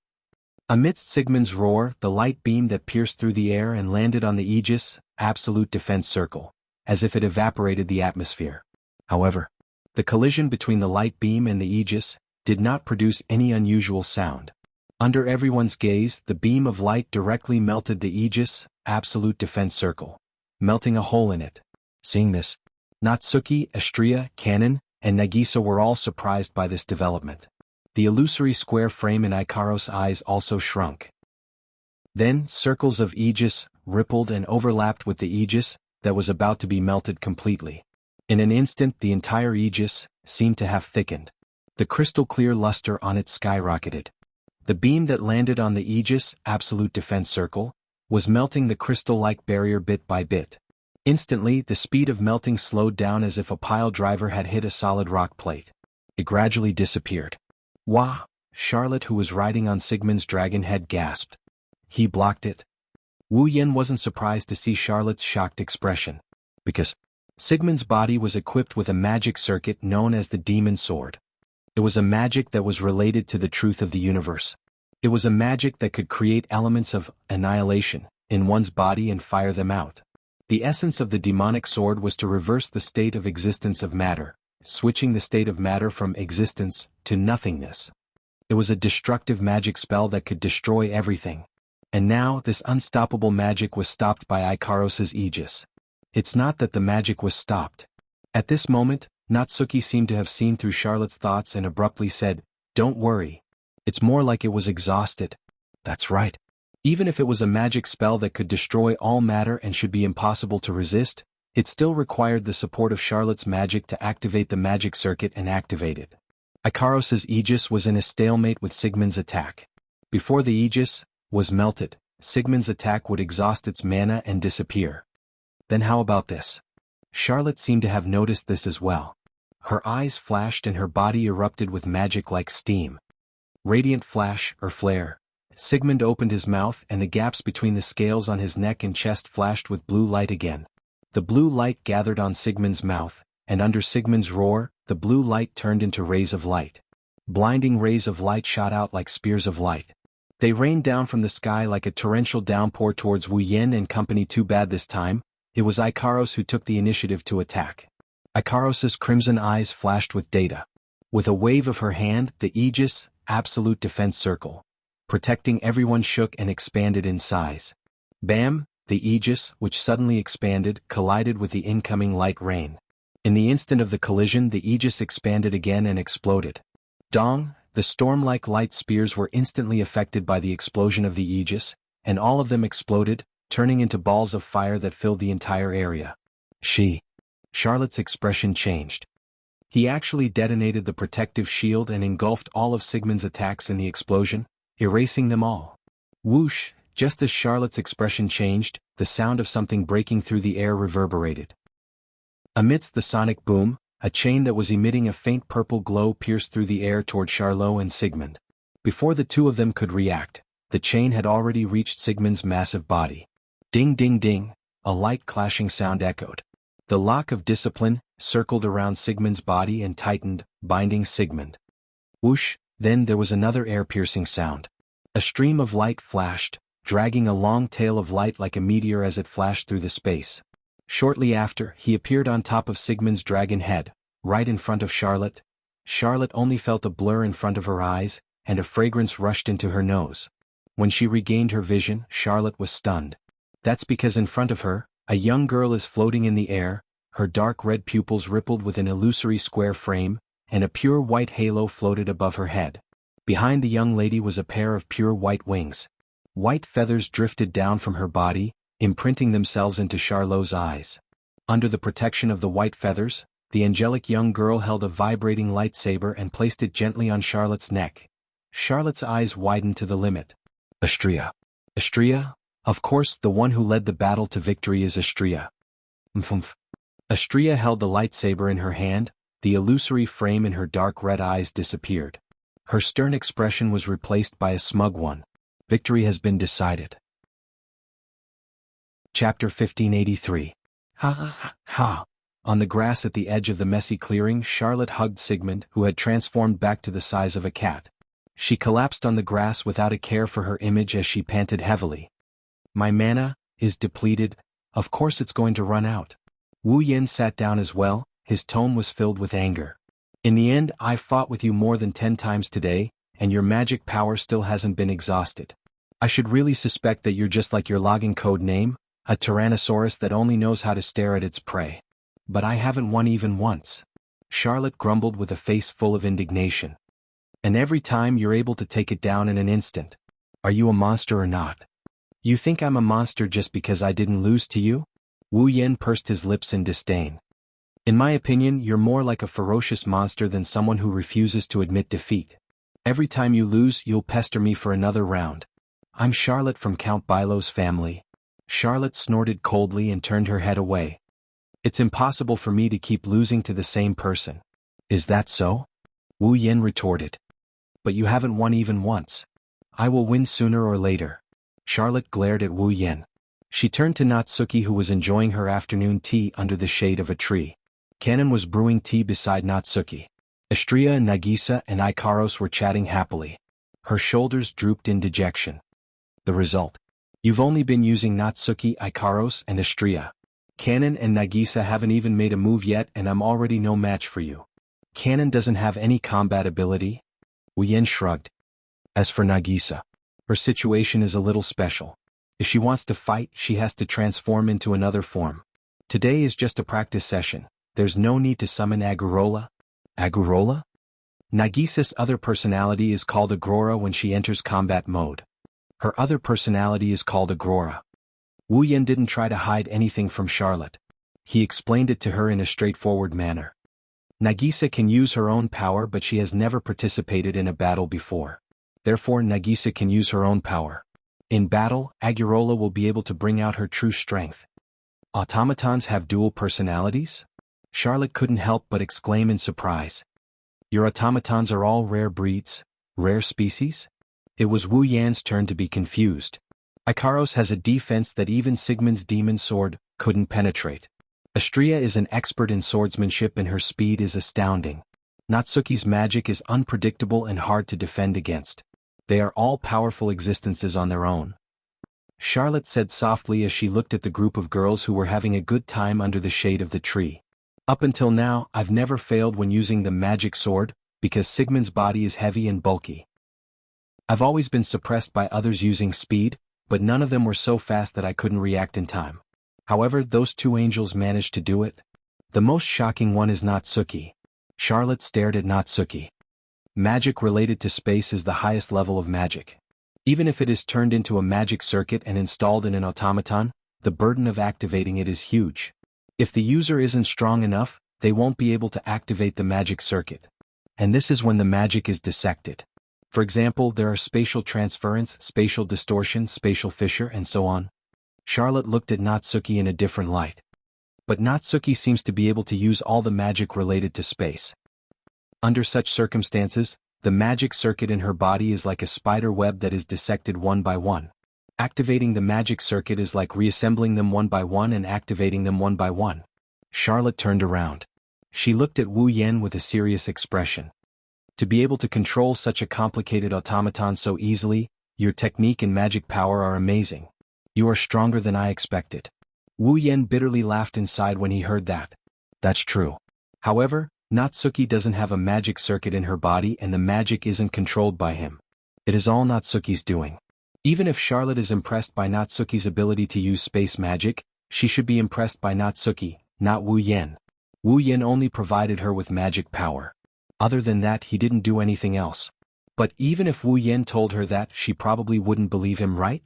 Amidst Sigmund's roar, the light beam that pierced through the air and landed on the Aegis, absolute defense circle. as if it evaporated the atmosphere. However, the collision between the light beam and the aegis did not produce any unusual sound. Under everyone's gaze, the beam of light directly melted the aegis, absolute defense circle, melting a hole in it. Seeing this, Natsuki, Astria, Kanon, and Nagisa were all surprised by this development. The illusory square frame in Ikaros' eyes also shrunk. Then, circles of aegis rippled and overlapped with the aegis that was about to be melted completely. In an instant, the entire aegis seemed to have thickened. The crystal-clear luster on it skyrocketed. The beam that landed on the aegis, absolute defense circle, was melting the crystal-like barrier bit by bit. Instantly, the speed of melting slowed down as if a pile driver had hit a solid rock plate. It gradually disappeared. Wah! Charlotte, who was riding on Sigmund's dragon head, gasped. He blocked it. Wu Yen wasn't surprised to see Charlotte's shocked expression, because Sigmund's body was equipped with a magic circuit known as the Demon Sword. It was a magic that was related to the truth of the universe. It was a magic that could create elements of annihilation in one's body and fire them out. The essence of the demonic sword was to reverse the state of existence of matter, switching the state of matter from existence to nothingness. It was a destructive magic spell that could destroy everything. And now, this unstoppable magic was stopped by Ikaros' aegis. It's not that the magic was stopped. At this moment, Natsuki seemed to have seen through Charlotte's thoughts and abruptly said, "Don't worry. It's more like it was exhausted." That's right. Even if it was a magic spell that could destroy all matter and should be impossible to resist, it still required the support of Charlotte's magic to activate the magic circuit and activate it. Ikaros' aegis was in a stalemate with Sigmund's attack. Before the aegis was melted, Sigmund's attack would exhaust its mana and disappear. Then how about this? Charlotte seemed to have noticed this as well. Her eyes flashed and her body erupted with magic like steam. Radiant flash or flare. Sigmund opened his mouth and the gaps between the scales on his neck and chest flashed with blue light again. The blue light gathered on Sigmund's mouth, and under Sigmund's roar, the blue light turned into rays of light. Blinding rays of light shot out like spears of light. They rained down from the sky like a torrential downpour towards Wu Yen and company. Too bad this time, it was Ikaros who took the initiative to attack. Ikaros' crimson eyes flashed with data. With a wave of her hand, the aegis, absolute defense circle, protecting everyone, shook and expanded in size. Bam! The aegis, which suddenly expanded, collided with the incoming light rain. In the instant of the collision, the aegis expanded again and exploded. Dong! The storm-like light spears were instantly affected by the explosion of the aegis, and all of them exploded, turning into balls of fire that filled the entire area. Charlotte's expression changed. He actually detonated the protective shield and engulfed all of Sigmund's attacks in the explosion, erasing them all. Whoosh! Just as Charlotte's expression changed, the sound of something breaking through the air reverberated. Amidst the sonic boom, a chain that was emitting a faint purple glow pierced through the air toward Charlot and Sigmund. Before the two of them could react, the chain had already reached Sigmund's massive body. Ding ding ding, a light clashing sound echoed. The lock of discipline circled around Sigmund's body and tightened, binding Sigmund. Whoosh! Then there was another air-piercing sound. A stream of light flashed, dragging a long tail of light like a meteor as it flashed through the space. Shortly after, he appeared on top of Sigmund's dragon head, right in front of Charlotte. Charlotte only felt a blur in front of her eyes, and a fragrance rushed into her nose. When she regained her vision, Charlotte was stunned. That's because in front of her, a young girl is floating in the air, her dark red pupils rippled with an illusory square frame, and a pure white halo floated above her head. Behind the young lady was a pair of pure white wings. White feathers drifted down from her body, imprinting themselves into Charlot's eyes. Under the protection of the white feathers, the angelic young girl held a vibrating lightsaber and placed it gently on Charlotte's neck. Charlotte's eyes widened to the limit. Astria. Astria? Of course, the one who led the battle to victory is Astria. Mmph. Astria held the lightsaber in her hand, the illusory frame in her dark red eyes disappeared. Her stern expression was replaced by a smug one. Victory has been decided. Chapter 1583. Ha ha ha ha. On the grass at the edge of the messy clearing, Charlotte hugged Sigmund, who had transformed back to the size of a cat. She collapsed on the grass without a care for her image as she panted heavily. My mana is depleted, of course it's going to run out. Wu Yen sat down as well, his tone was filled with anger. In the end, I've fought with you more than 10 times today, and your magic power still hasn't been exhausted. I should really suspect that you're just like your login code name, a Tyrannosaurus that only knows how to stare at its prey. But I haven't won even once. Charlotte grumbled with a face full of indignation. And every time you're able to take it down in an instant. Are you a monster or not? You think I'm a monster just because I didn't lose to you? Wu Yen pursed his lips in disdain. In my opinion, you're more like a ferocious monster than someone who refuses to admit defeat. Every time you lose, you'll pester me for another round. I'm Charlotte from Count Bilo's family. Charlotte snorted coldly and turned her head away. It's impossible for me to keep losing to the same person. Is that so? Wu Yen retorted. But you haven't won even once. I will win sooner or later. Charlotte glared at Wu Yen. She turned to Natsuki, who was enjoying her afternoon tea under the shade of a tree. Kanon was brewing tea beside Natsuki. Astria and Nagisa and Ikaros were chatting happily. Her shoulders drooped in dejection. The result. You've only been using Natsuki, Ikaros, and Astria. Kanon and Nagisa haven't even made a move yet, and I'm already no match for you. Kanon doesn't have any combat ability? Wu Yen shrugged. As for Nagisa, her situation is a little special. If she wants to fight, she has to transform into another form. Today is just a practice session. There's no need to summon Agurola. Agurola? Nagisa's other personality is called Agrora when she enters combat mode. Her other personality is called Agrora. Wu Yen didn't try to hide anything from Charlotte. He explained it to her in a straightforward manner. Nagisa can use her own power, but she has never participated in a battle before. Therefore, Nagisa can use her own power. In battle, Agurola will be able to bring out her true strength. Automatons have dual personalities? Charlotte couldn't help but exclaim in surprise. Your automatons are all rare breeds? Rare species? It was Wu Yan's turn to be confused. Ikaros has a defense that even Sigmund's demon sword couldn't penetrate. Astria is an expert in swordsmanship and her speed is astounding. Natsuki's magic is unpredictable and hard to defend against. They are all powerful existences on their own. Charlotte said softly as she looked at the group of girls who were having a good time under the shade of the tree. Up until now, I've never failed when using the magic sword, because Sigmund's body is heavy and bulky. I've always been suppressed by others using speed, but none of them were so fast that I couldn't react in time. However, those two angels managed to do it. The most shocking one is Natsuki. Charlotte stared at Natsuki. Magic related to space is the highest level of magic. Even if it is turned into a magic circuit and installed in an automaton, the burden of activating it is huge. If the user isn't strong enough, they won't be able to activate the magic circuit. And this is when the magic is dissected. For example, there are spatial transference, spatial distortion, spatial fissure, and so on. Charlotte looked at Natsuki in a different light. But Natsuki seems to be able to use all the magic related to space. Under such circumstances, the magic circuit in her body is like a spider web that is dissected one by one. Activating the magic circuit is like reassembling them one by one and activating them one by one. Charlotte turned around. She looked at Wu Yen with a serious expression. To be able to control such a complicated automaton so easily, your technique and magic power are amazing. You are stronger than I expected. Wu Yen bitterly laughed inside when he heard that. That's true. However, Natsuki doesn't have a magic circuit in her body and the magic isn't controlled by him. It is all Natsuki's doing. Even if Charlotte is impressed by Natsuki's ability to use space magic, she should be impressed by Natsuki, not Wu Yen. Wu Yen only provided her with magic power. Other than that, he didn't do anything else. But even if Wu Yen told her that, she probably wouldn't believe him, right?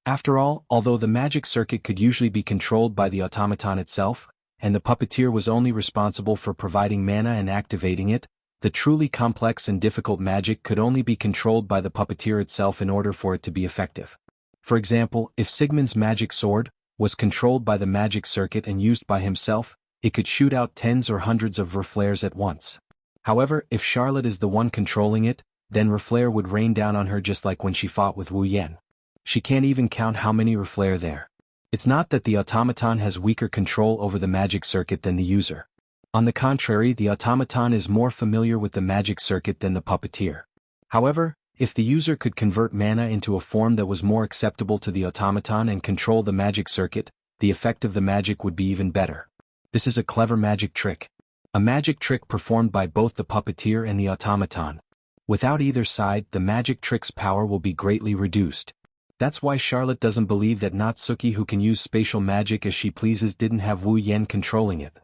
After all, although the magic circuit could usually be controlled by the automaton itself, and the puppeteer was only responsible for providing mana and activating it, the truly complex and difficult magic could only be controlled by the puppeteer itself in order for it to be effective. For example, if Sigmund's magic sword was controlled by the magic circuit and used by himself, it could shoot out tens or hundreds of reflares at once. However, if Charlotte is the one controlling it, then reflare would rain down on her just like when she fought with Wu Yen. She can't even count how many reflare there. It's not that the automaton has weaker control over the magic circuit than the user. On the contrary, the automaton is more familiar with the magic circuit than the puppeteer. However, if the user could convert mana into a form that was more acceptable to the automaton and control the magic circuit, the effect of the magic would be even better. This is a clever magic trick. A magic trick performed by both the puppeteer and the automaton. Without either side, the magic trick's power will be greatly reduced. That's why Charlotte doesn't believe that Natsuki, who can use spatial magic as she pleases, didn't have Wu Yen controlling it.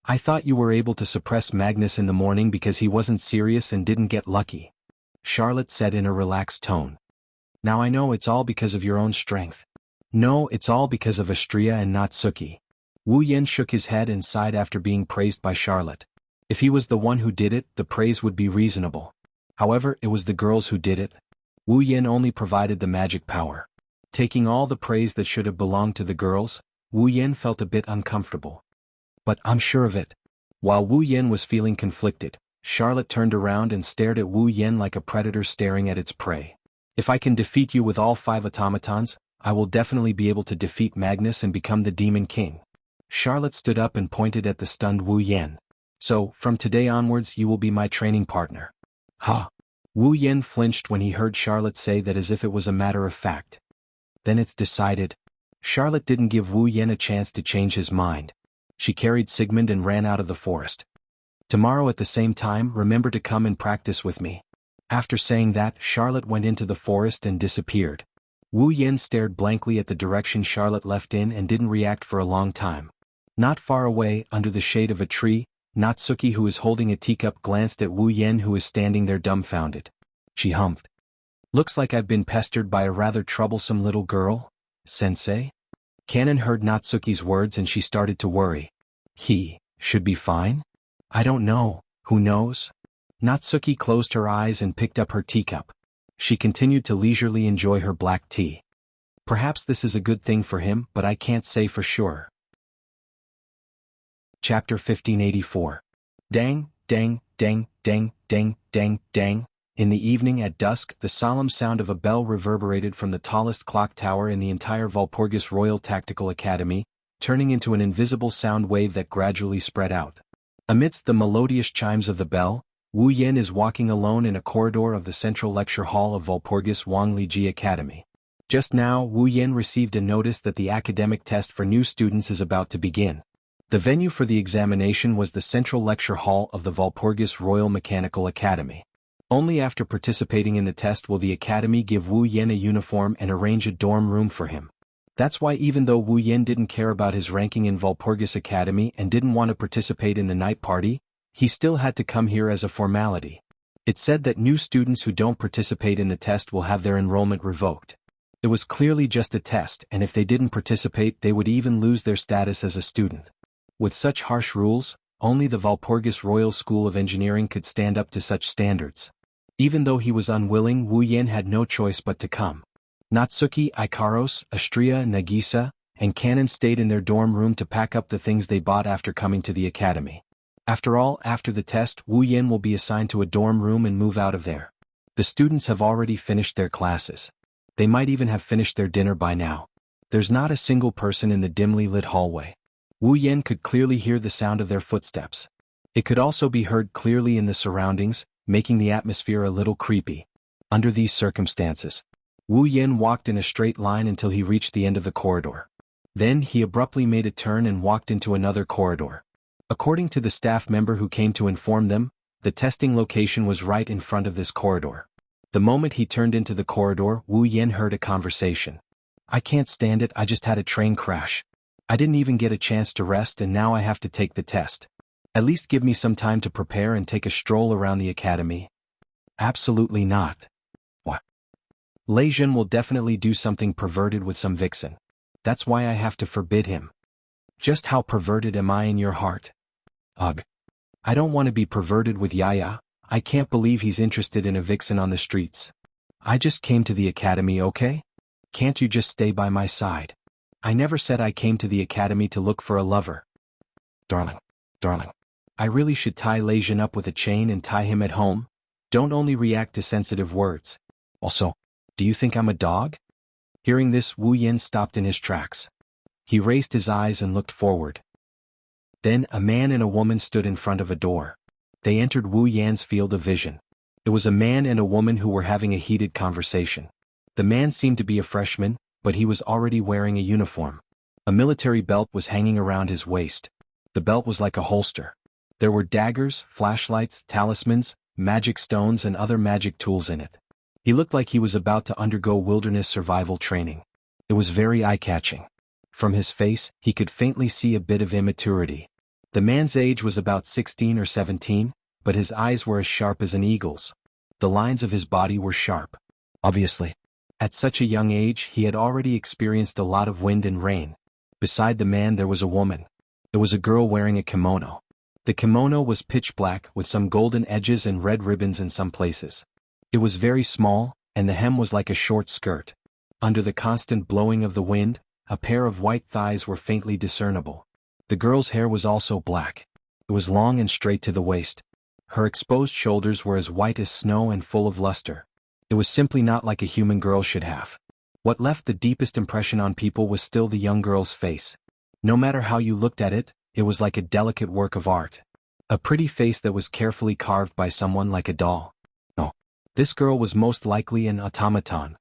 I thought you were able to suppress Magnus in the morning because he wasn't serious and didn't get lucky, Charlotte said in a relaxed tone. Now I know it's all because of your own strength. No, it's all because of Astria and Natsuki. Wu Yen shook his head and sighed after being praised by Charlotte. If he was the one who did it, the praise would be reasonable. However, it was the girls who did it. Wu Yen only provided the magic power. Taking all the praise that should have belonged to the girls, Wu Yen felt a bit uncomfortable. But I'm sure of it. While Wu Yen was feeling conflicted, Charlotte turned around and stared at Wu Yen like a predator staring at its prey. If I can defeat you with all 5 automatons, I will definitely be able to defeat Magnus and become the Demon King. Charlotte stood up and pointed at the stunned Wu Yen. So, from today onwards you will be my training partner. Ha! Wu Yen flinched when he heard Charlotte say that as if it was a matter of fact. Then it's decided. Charlotte didn't give Wu Yen a chance to change his mind. She carried Sigmund and ran out of the forest. Tomorrow at the same time, remember to come and practice with me. After saying that, Charlotte went into the forest and disappeared. Wu Yen stared blankly at the direction Charlotte left in and didn't react for a long time. Not far away, under the shade of a tree, Natsuki, who is holding a teacup, glanced at Wu Yen, who is standing there dumbfounded. She humphed. Looks like I've been pestered by a rather troublesome little girl, sensei? Kanon heard Natsuki's words and she started to worry. He should be fine? I don't know, who knows? Natsuki closed her eyes and picked up her teacup. She continued to leisurely enjoy her black tea. Perhaps this is a good thing for him, but I can't say for sure. Chapter 1584. Dang, dang, dang, dang, dang, dang, dang. In the evening at dusk, the solemn sound of a bell reverberated from the tallest clock tower in the entire Walpurgis Royal Tactical Academy, turning into an invisible sound wave that gradually spread out. Amidst the melodious chimes of the bell, Wu Yen is walking alone in a corridor of the central lecture hall of Walpurgis Wangliji Academy. Just now, Wu Yen received a notice that the academic test for new students is about to begin. The venue for the examination was the central lecture hall of the Walpurgis Royal Mechanical Academy. Only after participating in the test will the academy give Wu Yen a uniform and arrange a dorm room for him. That's why even though Wu Yen didn't care about his ranking in Walpurgis Academy and didn't want to participate in the night party, he still had to come here as a formality. It said that new students who don't participate in the test will have their enrollment revoked. It was clearly just a test, and if they didn't participate they would even lose their status as a student. With such harsh rules, only the Walpurgis Royal School of Engineering could stand up to such standards. Even though he was unwilling, Wu Yen had no choice but to come. Natsuki, Ikaros, Astria, Nagisa, and Kanon stayed in their dorm room to pack up the things they bought after coming to the academy. After all, after the test, Wu Yen will be assigned to a dorm room and move out of there. The students have already finished their classes. They might even have finished their dinner by now. There's not a single person in the dimly lit hallway. Wu Yen could clearly hear the sound of their footsteps. It could also be heard clearly in the surroundings, making the atmosphere a little creepy. Under these circumstances, Wu Yen walked in a straight line until he reached the end of the corridor. Then he abruptly made a turn and walked into another corridor. According to the staff member who came to inform them, the testing location was right in front of this corridor. The moment he turned into the corridor, Wu Yen heard a conversation. I can't stand it, I just had a train crash. I didn't even get a chance to rest and now I have to take the test. At least give me some time to prepare and take a stroll around the academy. Absolutely not. What? Lei Jun will definitely do something perverted with some vixen. That's why I have to forbid him. Just how perverted am I in your heart? Ugh. I don't want to be perverted with Yaya. I can't believe he's interested in a vixen on the streets. I just came to the academy, okay? Can't you just stay by my side? I never said I came to the academy to look for a lover. Darling. I really should tie Lei Jun up with a chain and tie him at home? Don't only react to sensitive words. Also, do you think I'm a dog? Hearing this, Wu Yen stopped in his tracks. He raised his eyes and looked forward. Then a man and a woman stood in front of a door. They entered Wu Yan's field of vision. It was a man and a woman who were having a heated conversation. The man seemed to be a freshman, but he was already wearing a uniform. A military belt was hanging around his waist. The belt was like a holster. There were daggers, flashlights, talismans, magic stones and other magic tools in it. He looked like he was about to undergo wilderness survival training. It was very eye-catching. From his face, he could faintly see a bit of immaturity. The man's age was about 16 or 17, but his eyes were as sharp as an eagle's. The lines of his body were sharp. Obviously, at such a young age he had already experienced a lot of wind and rain. Beside the man there was a woman. It was a girl wearing a kimono. The kimono was pitch black with some golden edges and red ribbons in some places. It was very small, and the hem was like a short skirt. Under the constant blowing of the wind, a pair of white thighs were faintly discernible. The girl's hair was also black. It was long and straight to the waist. Her exposed shoulders were as white as snow and full of luster. It was simply not like a human girl should have. What left the deepest impression on people was still the young girl's face. No matter how you looked at it, it was like a delicate work of art. A pretty face that was carefully carved by someone like a doll. No. This girl was most likely an automaton.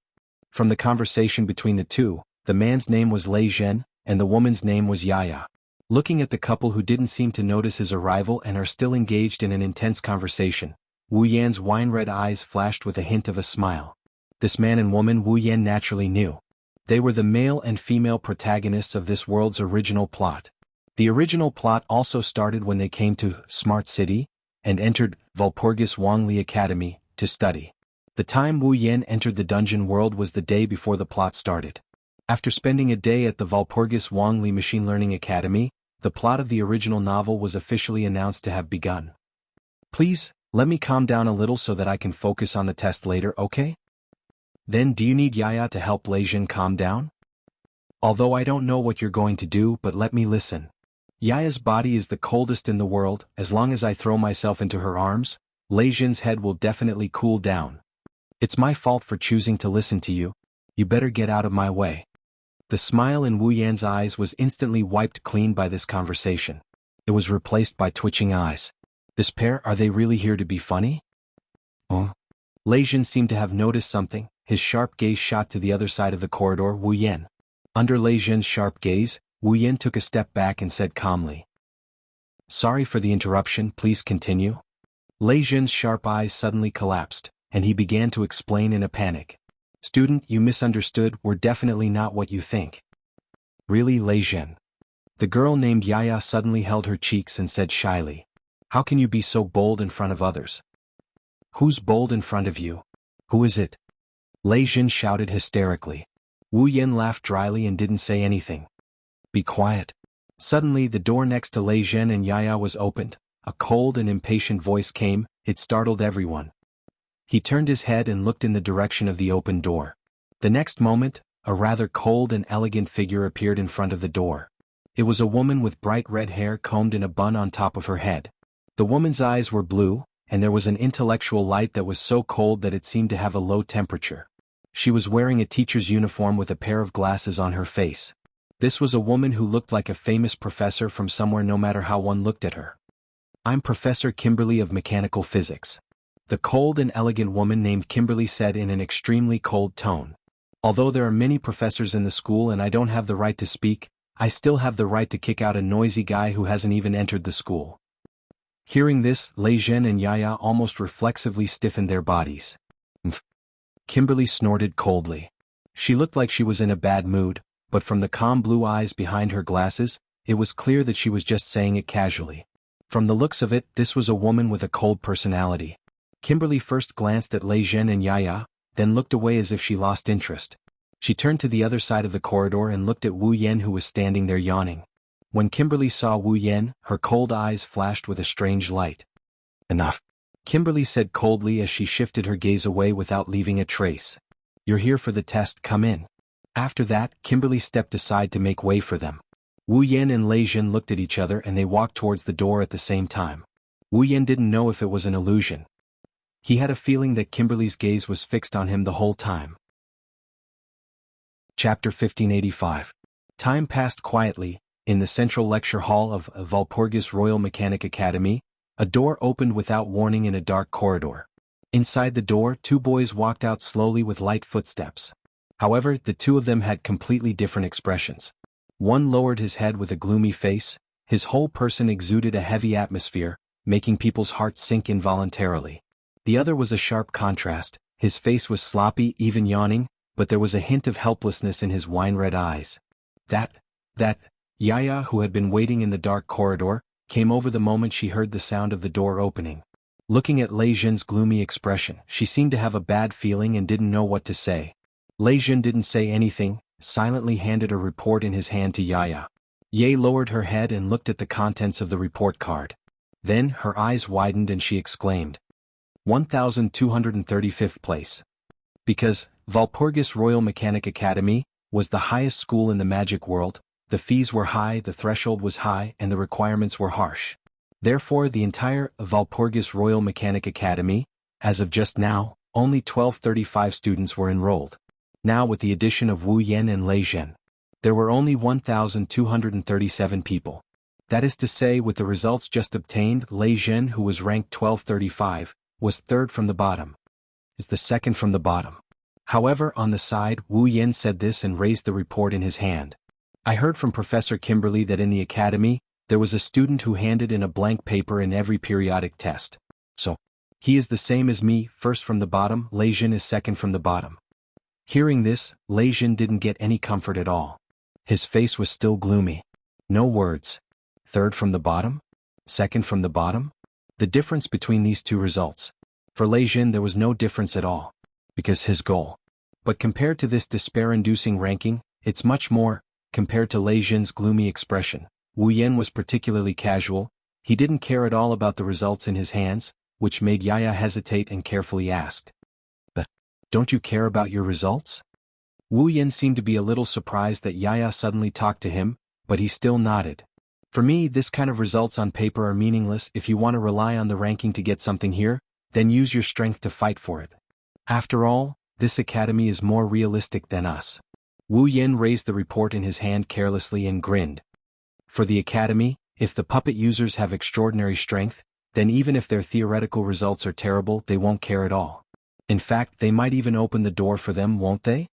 From the conversation between the two, the man's name was Lei Zhen, and the woman's name was Yaya. Looking at the couple who didn't seem to notice his arrival and are still engaged in an intense conversation, Wu Yan's wine-red eyes flashed with a hint of a smile. This man and woman Wu Yan naturally knew. They were the male and female protagonists of this world's original plot. The original plot also started when they came to Smart City and entered Walpurgis Wangli Academy to study. The time Wu Yan entered the dungeon world was the day before the plot started. After spending a day at the Walpurgis Wangli Machine Learning Academy, the plot of the original novel was officially announced to have begun. Please, let me calm down a little so that I can focus on the test later, okay? Then do you need Yaya to help Lei Zhen calm down? Although I don't know what you're going to do, but let me listen. Yaya's body is the coldest in the world. As long as I throw myself into her arms, Lei Zhen's head will definitely cool down. It's my fault for choosing to listen to you. You better get out of my way. The smile in Wu Yan's eyes was instantly wiped clean by this conversation. It was replaced by twitching eyes. This pair, are they really here to be funny? Oh. Lei Zhen seemed to have noticed something. His sharp gaze shot to the other side of the corridor. Wu Yan. Under Lei Zhen's sharp gaze, Wu Yan took a step back and said calmly, "Sorry for the interruption, please continue." Lei Zhen's sharp eyes suddenly collapsed, and he began to explain in a panic. "Student, you misunderstood, we're definitely not what you think." "Really, Lei Zhen?" The girl named Yaya suddenly held her cheeks and said shyly, "How can you be so bold in front of others?" "Who's bold in front of you? Who is it?" Lei Zhen shouted hysterically. Wu Yan laughed dryly and didn't say anything. "Be quiet." Suddenly the door next to Lei Zhen and Yaya was opened. A cold and impatient voice came. It startled everyone. He turned his head and looked in the direction of the open door. The next moment, a rather cold and elegant figure appeared in front of the door. It was a woman with bright red hair combed in a bun on top of her head. The woman's eyes were blue, and there was an intellectual light that was so cold that it seemed to have a low temperature. She was wearing a teacher's uniform with a pair of glasses on her face. This was a woman who looked like a famous professor from somewhere no matter how one looked at her. "I'm Professor Kimberly of Mechanical Physics." The cold and elegant woman named Kimberly said in an extremely cold tone. "Although there are many professors in the school and I don't have the right to speak, I still have the right to kick out a noisy guy who hasn't even entered the school." Hearing this, Lei Zhen and Yaya almost reflexively stiffened their bodies. "Mph." Kimberly snorted coldly. She looked like she was in a bad mood, but from the calm blue eyes behind her glasses, it was clear that she was just saying it casually. From the looks of it, this was a woman with a cold personality. Kimberly first glanced at Lei Zhen and Yaya, then looked away as if she lost interest. She turned to the other side of the corridor and looked at Wu Yan who was standing there yawning. When Kimberly saw Wu Yan, her cold eyes flashed with a strange light. "Enough," Kimberly said coldly as she shifted her gaze away without leaving a trace. "You're here for the test, come in." After that, Kimberly stepped aside to make way for them. Wu Yan and Lei Zhen looked at each other and they walked towards the door at the same time. Wu Yan didn't know if it was an illusion. He had a feeling that Kimberly's gaze was fixed on him the whole time. Chapter 1585. Time passed quietly. In the central lecture hall of Walpurgis Royal Mechanic Academy, a door opened without warning in a dark corridor. Inside the door, two boys walked out slowly with light footsteps. However, the two of them had completely different expressions. One lowered his head with a gloomy face, his whole person exuded a heavy atmosphere, making people's hearts sink involuntarily. The other was a sharp contrast, his face was sloppy, even yawning, but there was a hint of helplessness in his wine-red eyes. That, Yaya, who had been waiting in the dark corridor, came over the moment she heard the sound of the door opening. Looking at Lei Zhen's gloomy expression, she seemed to have a bad feeling and didn't know what to say. Lei Zhen didn't say anything, silently handed a report in his hand to Yaya. Ye lowered her head and looked at the contents of the report card. Then, her eyes widened and she exclaimed, 1235th place. Because Walpurgis Royal Mechanic Academy was the highest school in the magic world, the fees were high, the threshold was high, and the requirements were harsh. Therefore, the entire Walpurgis Royal Mechanic Academy, as of just now, only 1235 students were enrolled. Now, with the addition of Wu Yan and Lei Zhen, there were only 1,237 people. That is to say, with the results just obtained, Lei Zhen, who was ranked 1235, was third from the bottom. Is the second from the bottom. However, on the side, Wu Yan said this and raised the report in his hand. I heard from Professor Kimberly that in the academy, there was a student who handed in a blank paper in every periodic test. So, he is the same as me, first from the bottom, Lei Zhen is second from the bottom. Hearing this, Lei Zhen didn't get any comfort at all. His face was still gloomy. No words. Third from the bottom? Second from the bottom? The difference between these two results. For Lei Zhen there was no difference at all. Because his goal. But compared to this despair-inducing ranking, it's much more. Compared to Lei Zhen's gloomy expression, Wu Yan was particularly casual. He didn't care at all about the results in his hands, which made Yaya hesitate and carefully asked. But, don't you care about your results? Wu Yan seemed to be a little surprised that Yaya suddenly talked to him, but he still nodded. For me, this kind of results on paper are meaningless. If you want to rely on the ranking to get something here, then use your strength to fight for it. After all, this academy is more realistic than us. Wu Yan raised the report in his hand carelessly and grinned. For the academy, if the puppet users have extraordinary strength, then even if their theoretical results are terrible, they won't care at all. In fact, they might even open the door for them, won't they?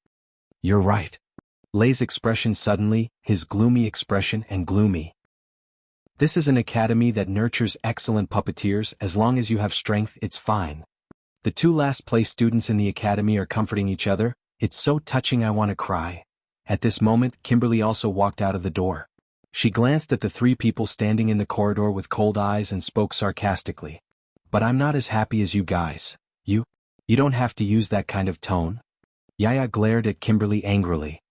You're right. Lei's expression suddenly, his gloomy expression and gloomy. This is an academy that nurtures excellent puppeteers. As long as you have strength, it's fine. The two last-place students in the academy are comforting each other. It's so touching I want to cry. At this moment, Kimberly also walked out of the door. She glanced at the three people standing in the corridor with cold eyes and spoke sarcastically. But I'm not as happy as you guys. You don't have to use that kind of tone. Yaya glared at Kimberly angrily.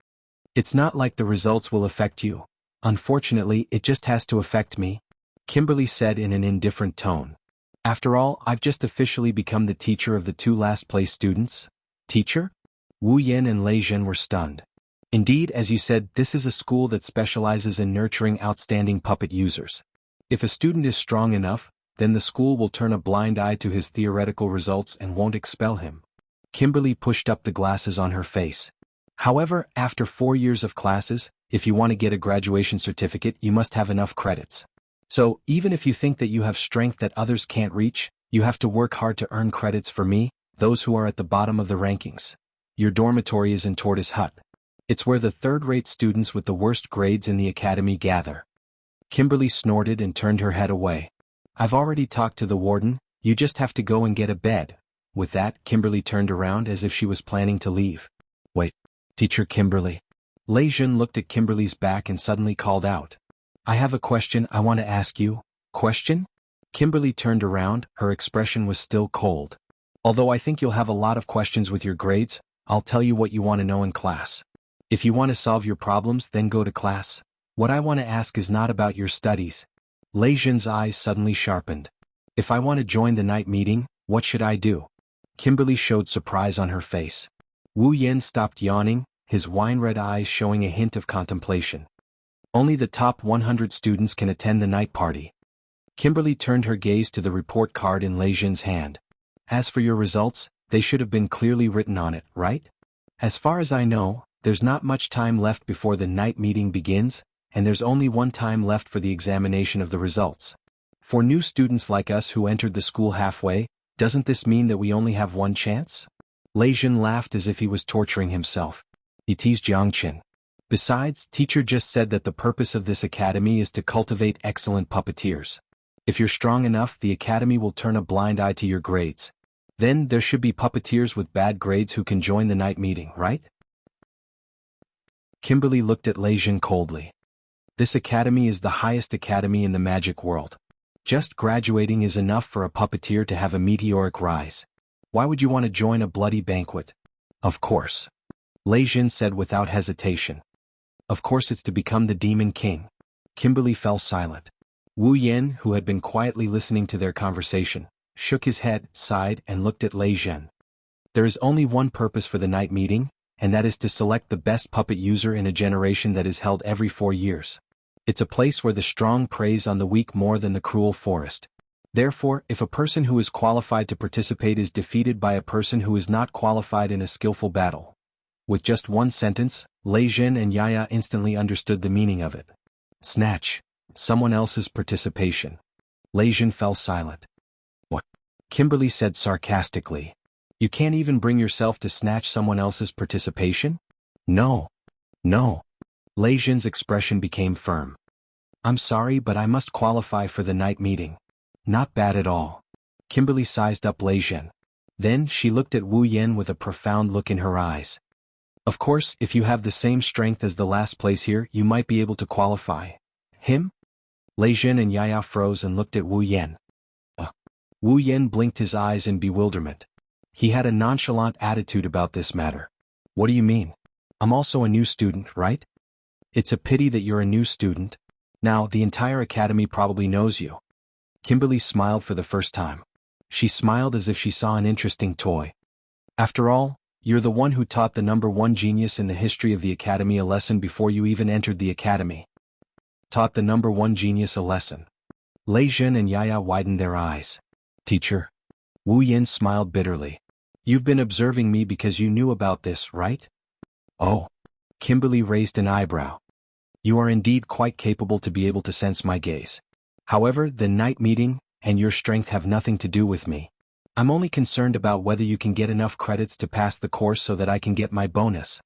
It's not like the results will affect you. Unfortunately, it just has to affect me, Kimberly said in an indifferent tone. After all, I've just officially become the teacher of the two last-place students. Teacher? Wu Yan and Lei Zhen were stunned. Indeed, as you said, this is a school that specializes in nurturing outstanding puppet users. If a student is strong enough, then the school will turn a blind eye to his theoretical results and won't expel him. Kimberly pushed up the glasses on her face. However, after 4 years of classes, if you want to get a graduation certificate, you must have enough credits. So, even if you think that you have strength that others can't reach, you have to work hard to earn credits. For me, those who are at the bottom of the rankings. Your dormitory is in Tortoise Hut. It's where the third-rate students with the worst grades in the academy gather. Kimberly snorted and turned her head away. I've already talked to the warden, you just have to go and get a bed. With that, Kimberly turned around as if she was planning to leave. Wait, Teacher Kimberly. Lei Zhen looked at Kimberly's back and suddenly called out. I have a question I want to ask you. Question? Kimberly turned around, her expression was still cold. Although I think you'll have a lot of questions with your grades, I'll tell you what you want to know in class. If you want to solve your problems, then go to class. What I want to ask is not about your studies. Lei Zhen's eyes suddenly sharpened. If I want to join the night meeting, what should I do? Kimberly showed surprise on her face. Wu Yan stopped yawning, his wine-red eyes showing a hint of contemplation. Only the top 100 students can attend the night party. Kimberly turned her gaze to the report card in Lei Zhen's hand. As for your results, they should have been clearly written on it, right? As far as I know, there's not much time left before the night meeting begins, and there's only one time left for the examination of the results. For new students like us who entered the school halfway, doesn't this mean that we only have one chance? Lei Zhen laughed as if he was torturing himself. He teased Jiangqin. Besides, teacher just said that the purpose of this academy is to cultivate excellent puppeteers. If you're strong enough, the academy will turn a blind eye to your grades. Then there should be puppeteers with bad grades who can join the night meeting, right? Kimberly looked at Lei Jin coldly. This academy is the highest academy in the magic world. Just graduating is enough for a puppeteer to have a meteoric rise. Why would you want to join a bloody banquet? Of course. Lei Jin said without hesitation. Of course it's to become the Demon King. Kimberly fell silent. Wu Yan, who had been quietly listening to their conversation, shook his head, sighed, and looked at Lei Jin. There is only one purpose for the night meeting, and that is to select the best puppet user in a generation that is held every 4 years. It's a place where the strong preys on the weak more than the cruel forest. Therefore, if a person who is qualified to participate is defeated by a person who is not qualified in a skillful battle. With just one sentence, Lei Jin and Yaya instantly understood the meaning of it. Snatch. Someone else's participation. Lei Jin fell silent. What? Kimberly said sarcastically. You can't even bring yourself to snatch someone else's participation? No. No. Lei Jin's expression became firm. I'm sorry, but I must qualify for the night meeting. Not bad at all. Kimberly sized up Lei Jin. Then she looked at Wu Yan with a profound look in her eyes. Of course, if you have the same strength as the last place here, you might be able to qualify. Him? Lei Jin and Yaya froze and looked at Wu Yan. Wu Yan blinked his eyes in bewilderment. He had a nonchalant attitude about this matter. What do you mean? I'm also a new student, right? It's a pity that you're a new student. Now, the entire academy probably knows you. Kimberly smiled for the first time. She smiled as if she saw an interesting toy. After all, you're the one who taught the #1 genius in the history of the academy a lesson before you even entered the academy. Taught the #1 genius a lesson. Lei Jin and Yaya widened their eyes. Teacher. Wu Yan smiled bitterly. You've been observing me because you knew about this, right? Oh. Kimberly raised an eyebrow. You are indeed quite capable to be able to sense my gaze. However, the night meeting and your strength have nothing to do with me. I'm only concerned about whether you can get enough credits to pass the course so that I can get my bonus.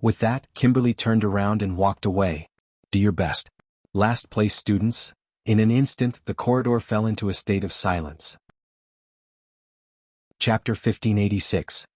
With that, Kimberly turned around and walked away. Do your best. Last place students. In an instant, the corridor fell into a state of silence. Chapter 1586.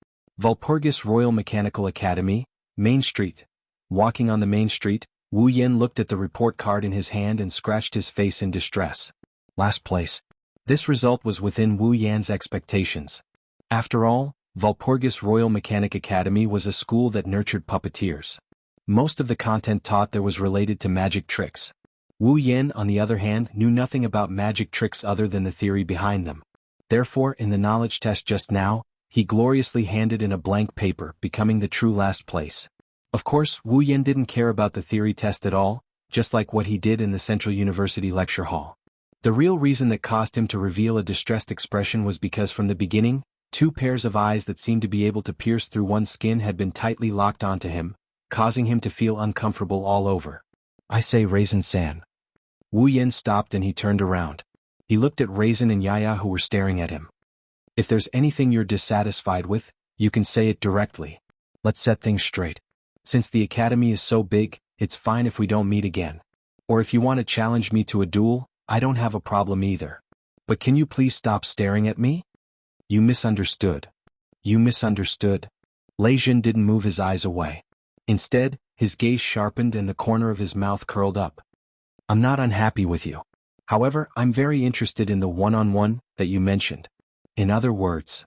Walpurgis Royal Mechanical Academy, Main Street. Walking on the main street, Wu Yan looked at the report card in his hand and scratched his face in distress. Last place. This result was within Wu Yan's expectations. After all, Walpurgis Royal Mechanic Academy was a school that nurtured puppeteers. Most of the content taught there was related to magic tricks. Wu Yan, on the other hand, knew nothing about magic tricks other than the theory behind them. Therefore, in the knowledge test just now, he gloriously handed in a blank paper, becoming the true last place. Of course, Wu Yan didn't care about the theory test at all, just like what he did in the Central University lecture hall. The real reason that caused him to reveal a distressed expression was because from the beginning, 2 pairs of eyes that seemed to be able to pierce through one's skin had been tightly locked onto him, causing him to feel uncomfortable all over. I say Raisin-san. Wu Yan stopped and he turned around. He looked at Raisin and Yaya who were staring at him. If there's anything you're dissatisfied with, you can say it directly. Let's set things straight. Since the academy is so big, it's fine if we don't meet again. Or if you want to challenge me to a duel, I don't have a problem either. But can you please stop staring at me? You misunderstood. You misunderstood. Lei Jin didn't move his eyes away. Instead, his gaze sharpened and the corner of his mouth curled up. I'm not unhappy with you. However, I'm very interested in the one-on-one that you mentioned. In other words,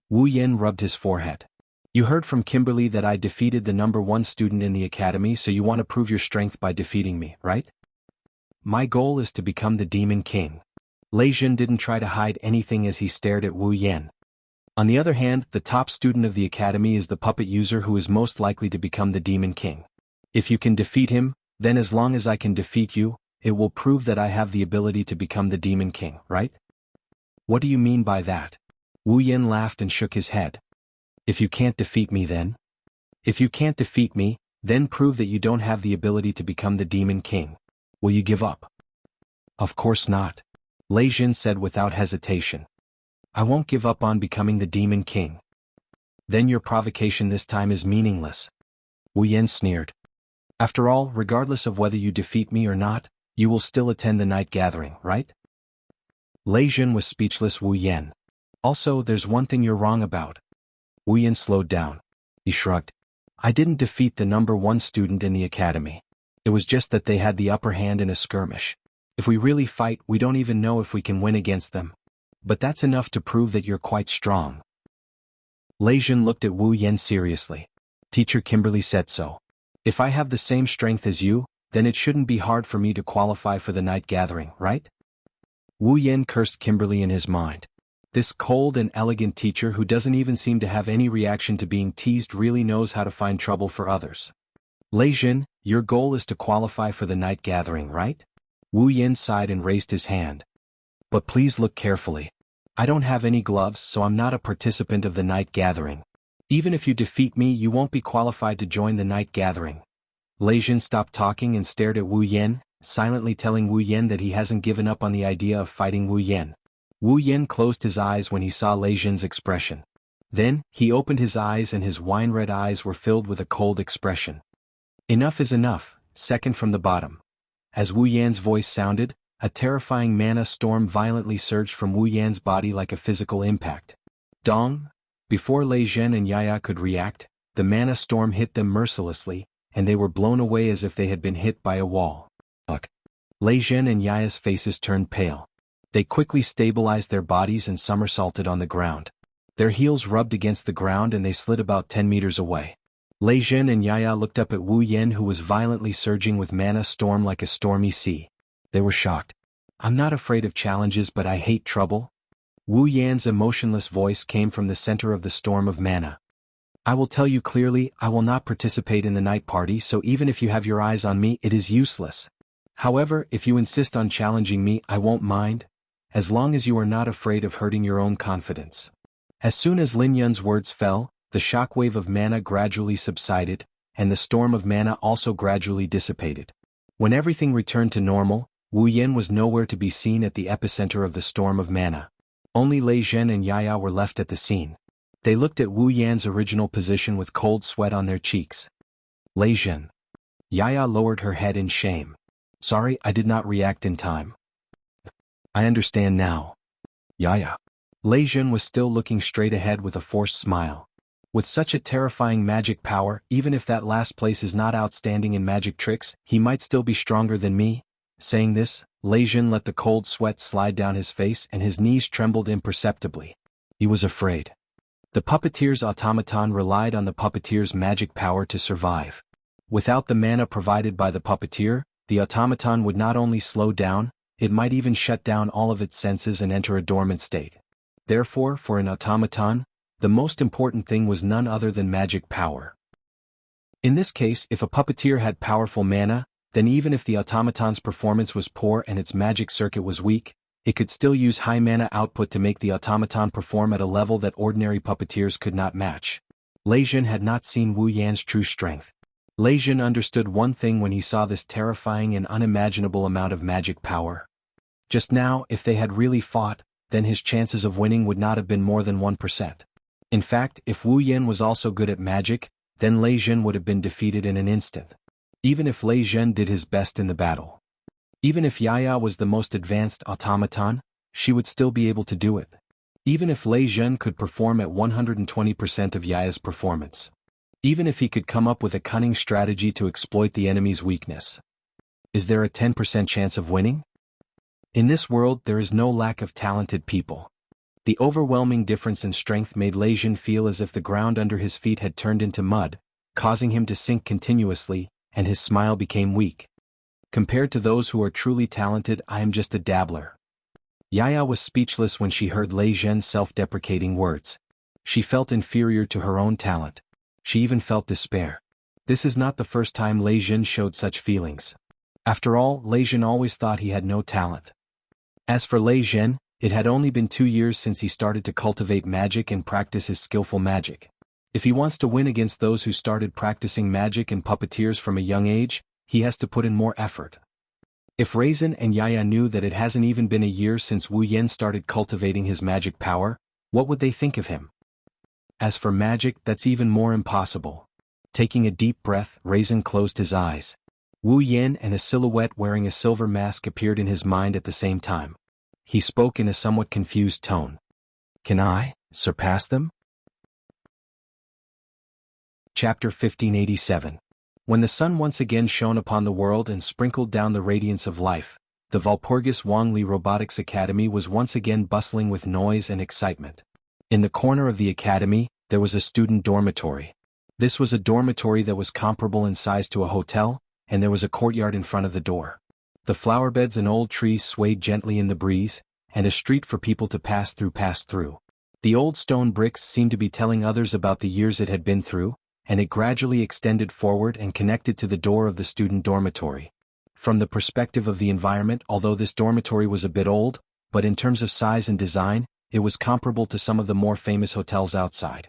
Wu Yan rubbed his forehead. You heard from Kimberly that I defeated the #1 student in the academy, so you want to prove your strength by defeating me, right? My goal is to become the Demon King. Lei Jin didn't try to hide anything as he stared at Wu Yan. On the other hand, the top student of the academy is the puppet user who is most likely to become the Demon King. If you can defeat him, then as long as I can defeat you, it will prove that I have the ability to become the Demon King, right? What do you mean by that? Wu Yan laughed and shook his head. If you can't defeat me then? If you can't defeat me, then prove that you don't have the ability to become the Demon King. Will you give up? Of course not. Lei Jin said without hesitation. I won't give up on becoming the Demon King. Then your provocation this time is meaningless. Wu Yan sneered. After all, regardless of whether you defeat me or not, you will still attend the night gathering, right? Lei Jun was speechless. Wu Yan. Also, there's one thing you're wrong about. Wu Yan slowed down. He shrugged. I didn't defeat the #1 student in the academy. It was just that they had the upper hand in a skirmish. If we really fight, we don't even know if we can win against them. But that's enough to prove that you're quite strong. Lei Jun looked at Wu Yan seriously. Teacher Kimberly said so. If I have the same strength as you, then it shouldn't be hard for me to qualify for the night gathering, right? Wu Yan cursed Kimberly in his mind. This cold and elegant teacher who doesn't even seem to have any reaction to being teased really knows how to find trouble for others. Lei Jun, your goal is to qualify for the night gathering, right? Wu Yan sighed and raised his hand. But please look carefully. I don't have any gloves, so I'm not a participant of the night gathering. Even if you defeat me, you won't be qualified to join the night gathering. Lei Jun stopped talking and stared at Wu Yan, silently telling Wu Yan that he hasn't given up on the idea of fighting Wu Yan. Wu Yan closed his eyes when he saw Lei Jun's expression. Then, he opened his eyes and his wine-red eyes were filled with a cold expression. Enough is enough, second from the bottom. As Wu Yan's voice sounded, a terrifying mana storm violently surged from Wu Yan's body like a physical impact. Dong! Before Lei Jun and Yaya could react, the mana storm hit them mercilessly, and they were blown away as if they had been hit by a wall. Lei Jun and Yaya's faces turned pale. They quickly stabilized their bodies and somersaulted on the ground. Their heels rubbed against the ground and they slid about 10 meters away. Lei Jun and Yaya looked up at Wu Yan, who was violently surging with mana storm like a stormy sea. They were shocked. I'm not afraid of challenges, but I hate trouble. Wu Yan's emotionless voice came from the center of the storm of mana. I will tell you clearly, I will not participate in the night party, so even if you have your eyes on me, it is useless. However, if you insist on challenging me, I won't mind, as long as you are not afraid of hurting your own confidence. As soon as Lin Yun's words fell, the shockwave of mana gradually subsided, and the storm of mana also gradually dissipated. When everything returned to normal, Wu Yan was nowhere to be seen at the epicenter of the storm of mana. Only Lei Jun and Yaya were left at the scene. They looked at Wu Yan's original position with cold sweat on their cheeks. Lei Jun. Yaya lowered her head in shame. Sorry, I did not react in time. I understand now. Yaya. Lei Jun was still looking straight ahead with a forced smile. With such a terrifying magic power, even if that last place is not outstanding in magic tricks, he might still be stronger than me. Saying this, Lei Jun let the cold sweat slide down his face and his knees trembled imperceptibly. He was afraid. The puppeteer's automaton relied on the puppeteer's magic power to survive. Without the mana provided by the puppeteer, the automaton would not only slow down, it might even shut down all of its senses and enter a dormant state. Therefore, for an automaton, the most important thing was none other than magic power. In this case, if a puppeteer had powerful mana, then even if the automaton's performance was poor and its magic circuit was weak, it could still use high mana output to make the automaton perform at a level that ordinary puppeteers could not match. Lei Jun had not seen Wu Yan's true strength. Lei Jun understood one thing when he saw this terrifying and unimaginable amount of magic power. Just now, if they had really fought, then his chances of winning would not have been more than 1%. In fact, if Wu Yan was also good at magic, then Lei Jun would have been defeated in an instant. Even if Lei Jun did his best in the battle. Even if Yaya was the most advanced automaton, she would still be able to do it. Even if Lei Jun could perform at 120% of Yaya's performance. Even if he could come up with a cunning strategy to exploit the enemy's weakness. Is there a 10% chance of winning? In this world, there is no lack of talented people. The overwhelming difference in strength made Lei Jun feel as if the ground under his feet had turned into mud, causing him to sink continuously, and his smile became weak. Compared to those who are truly talented, I am just a dabbler. Yaya was speechless when she heard Lei Jun's self-deprecating words. She felt inferior to her own talent. She even felt despair. This is not the first time Lei Jun showed such feelings. After all, Lei Jun always thought he had no talent. As for Lei Jun, it had only been 2 years since he started to cultivate magic and practice his skillful magic. If he wants to win against those who started practicing magic and puppeteers from a young age, he has to put in more effort. If Raisin and Yaya knew that it hasn't even been a year since Wu Yan started cultivating his magic power, what would they think of him? As for magic, that's even more impossible. Taking a deep breath, Raisin closed his eyes. Wu Yin and a silhouette wearing a silver mask appeared in his mind at the same time. He spoke in a somewhat confused tone. Can I surpass them? Chapter 1587. When the sun once again shone upon the world and sprinkled down the radiance of life, the Walpurgis Wangli Robotics Academy was once again bustling with noise and excitement. In the corner of the academy, there was a student dormitory. This was a dormitory that was comparable in size to a hotel, and there was a courtyard in front of the door. The flowerbeds and old trees swayed gently in the breeze, and a street for people to pass through. The old stone bricks seemed to be telling others about the years it had been through, and it gradually extended forward and connected to the door of the student dormitory. From the perspective of the environment, although this dormitory was a bit old, but in terms of size and design, it was comparable to some of the more famous hotels outside.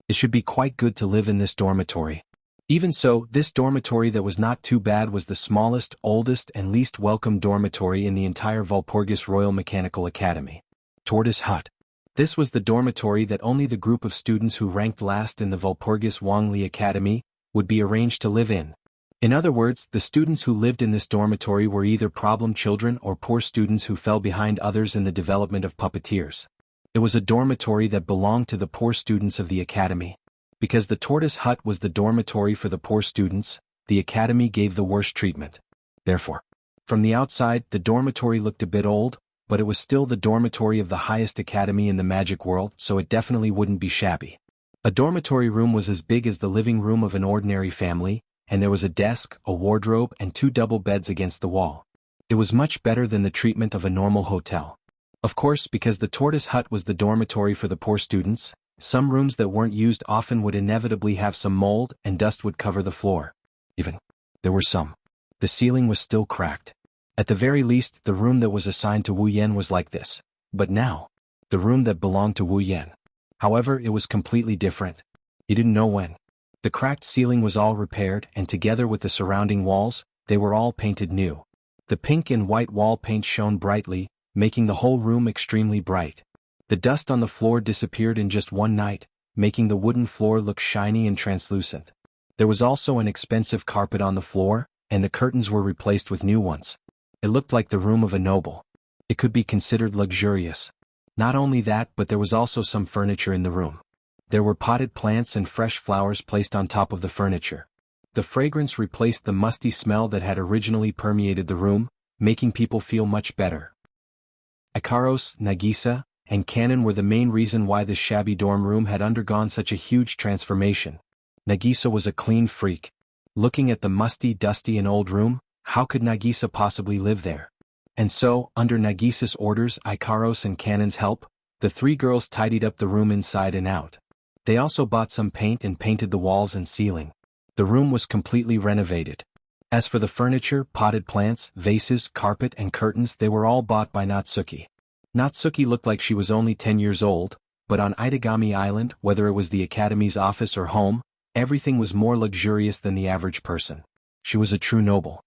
It should be quite good to live in this dormitory. Even so, this dormitory that was not too bad was the smallest, oldest, and least welcome dormitory in the entire Walpurgis Royal Mechanical Academy. Tortoise Hut. This was the dormitory that only the group of students who ranked last in the Walpurgis Wangli Academy would be arranged to live in. In other words, the students who lived in this dormitory were either problem children or poor students who fell behind others in the development of puppeteers. It was a dormitory that belonged to the poor students of the academy. Because the Tortoise Hut was the dormitory for the poor students, the academy gave the worst treatment. Therefore, from the outside, the dormitory looked a bit old, but it was still the dormitory of the highest academy in the magic world, so it definitely wouldn't be shabby. A dormitory room was as big as the living room of an ordinary family, and there was a desk, a wardrobe, and 2 double beds against the wall. It was much better than the treatment of a normal hotel. Of course, because the Tortoise Hut was the dormitory for the poor students, some rooms that weren't used often would inevitably have some mold, and dust would cover the floor. There were some. The ceiling was still cracked. At the very least, the room that was assigned to Wu Yan was like this. But now, the room that belonged to Wu Yan. However, it was completely different. He didn't know when. The cracked ceiling was all repaired, and together with the surrounding walls, they were all painted new. The pink and white wall paint shone brightly, making the whole room extremely bright. The dust on the floor disappeared in just one night, making the wooden floor look shiny and translucent. There was also an expensive carpet on the floor, and the curtains were replaced with new ones. It looked like the room of a noble. It could be considered luxurious. Not only that, but there was also some furniture in the room. There were potted plants and fresh flowers placed on top of the furniture. The fragrance replaced the musty smell that had originally permeated the room, making people feel much better. Ikaros, Nagisa, and Kanon were the main reason why this shabby dorm room had undergone such a huge transformation. Nagisa was a clean freak. Looking at the musty, dusty, and old room, how could Nagisa possibly live there? And so, under Nagisa's orders, Ikaros and Kanon's help, the 3 girls tidied up the room inside and out. They also bought some paint and painted the walls and ceiling. The room was completely renovated. As for the furniture, potted plants, vases, carpet, and curtains, they were all bought by Natsuki. Natsuki looked like she was only 10 years old, but on Itagami Island, whether it was the academy's office or home, everything was more luxurious than the average person. She was a true noble.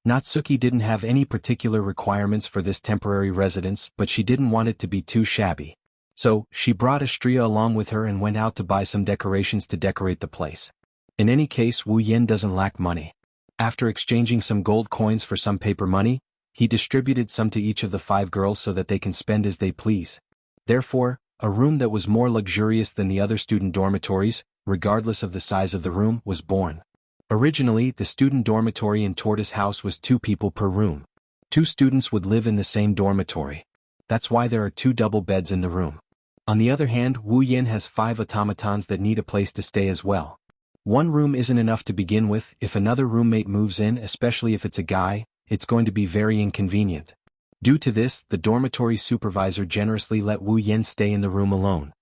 Natsuki didn't have any particular requirements for this temporary residence, but she didn't want it to be too shabby. So, she brought Astria along with her and went out to buy some decorations to decorate the place. In any case, Wu Yin doesn't lack money. After exchanging some gold coins for some paper money, he distributed some to each of the 5 girls so that they can spend as they please. Therefore, a room that was more luxurious than the other student dormitories, regardless of the size of the room, was born. Originally, the student dormitory in Tortoise House was 2 people per room. 2 students would live in the same dormitory. That's why there are 2 double beds in the room. On the other hand, Wu Yin has 5 automatons that need a place to stay as well. One room isn't enough to begin with. If another roommate moves in, especially if it's a guy, it's going to be very inconvenient. Due to this, the dormitory supervisor generously let Wu Yin stay in the room alone.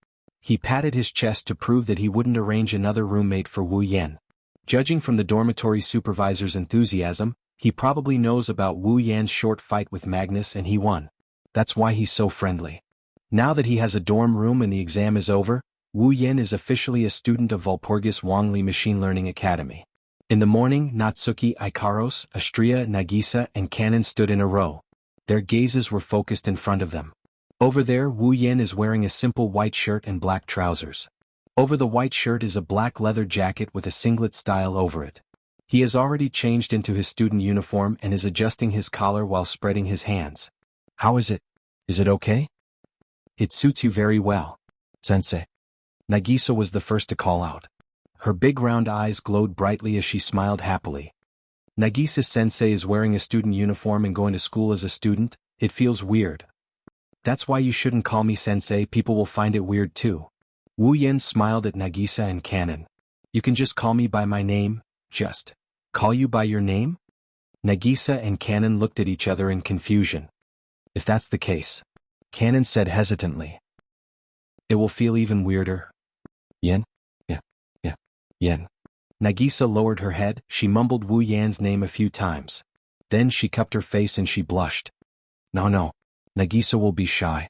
He patted his chest to prove that he wouldn't arrange another roommate for Wu Yin. Judging from the dormitory supervisor's enthusiasm, he probably knows about Wu Yan's short fight with Magnus and he won. That's why he's so friendly. Now that he has a dorm room and the exam is over, Wu Yin is officially a student of Walpurgis Wangli Machine Learning Academy. In the morning, Natsuki, Ikaros, Astria, Nagisa, and Kanon stood in a row. Their gazes were focused in front of them. Over there, Wu Yin is wearing a simple white shirt and black trousers. Over the white shirt is a black leather jacket with a singlet style over it. He has already changed into his student uniform and is adjusting his collar while spreading his hands. How is it? Is it okay? It suits you very well, Sensei. Nagisa was the first to call out. Her big round eyes glowed brightly as she smiled happily. Nagisa-sensei is wearing a student uniform and going to school as a student. It feels weird. That's why you shouldn't call me sensei, people will find it weird too. Wu Yen smiled at Nagisa and Kanon. You can just call me by my name, just. Call you by your name? Nagisa and Kanon looked at each other in confusion. If that's the case, Kanon said hesitantly. It will feel even weirder. Yen? Yeah. Yen. Nagisa lowered her head, she mumbled Wu Yan's name a few times. Then she cupped her face and she blushed. No. Nagisa will be shy.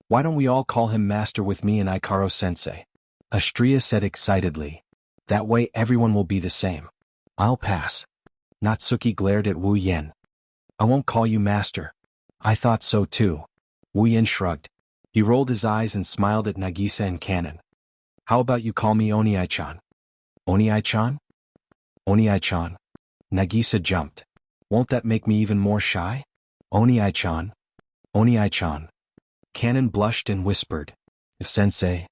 Why don't we all call him Master with me and Ikaro-sensei? Astria said excitedly. That way everyone will be the same. I'll pass. Natsuki glared at Wu Yen. I won't call you Master. I thought so too. Wu Yen shrugged. He rolled his eyes and smiled at Nagisa and Kanon. How about you call me Oni-chan? Oni-chan? Oni-chan. Nagisa jumped. Won't that make me even more shy? Oni-chan. Oni-chan. Kanon blushed and whispered. If Sensei.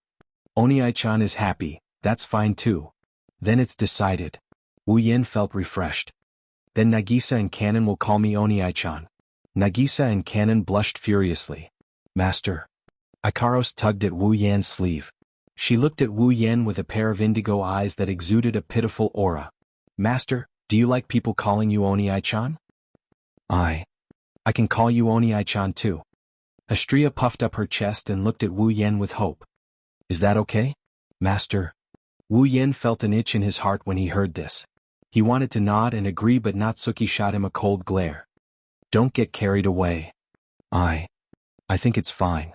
Oni-chan is happy, that's fine too. Then it's decided. Wu Yen felt refreshed. Then Nagisa and Kanon will call me Oni-chan. Nagisa and Kanon blushed furiously. Master. Ikaros tugged at Wu Yan's sleeve. She looked at Wu Yen with a pair of indigo eyes that exuded a pitiful aura. Master, do you like people calling you Oni-chan? I can call you Oni-chan too. Astria puffed up her chest and looked at Wu Yen with hope. Is that okay? Master. Wu Yen felt an itch in his heart when he heard this. He wanted to nod and agree, but Natsuki shot him a cold glare. Don't get carried away. I think it's fine.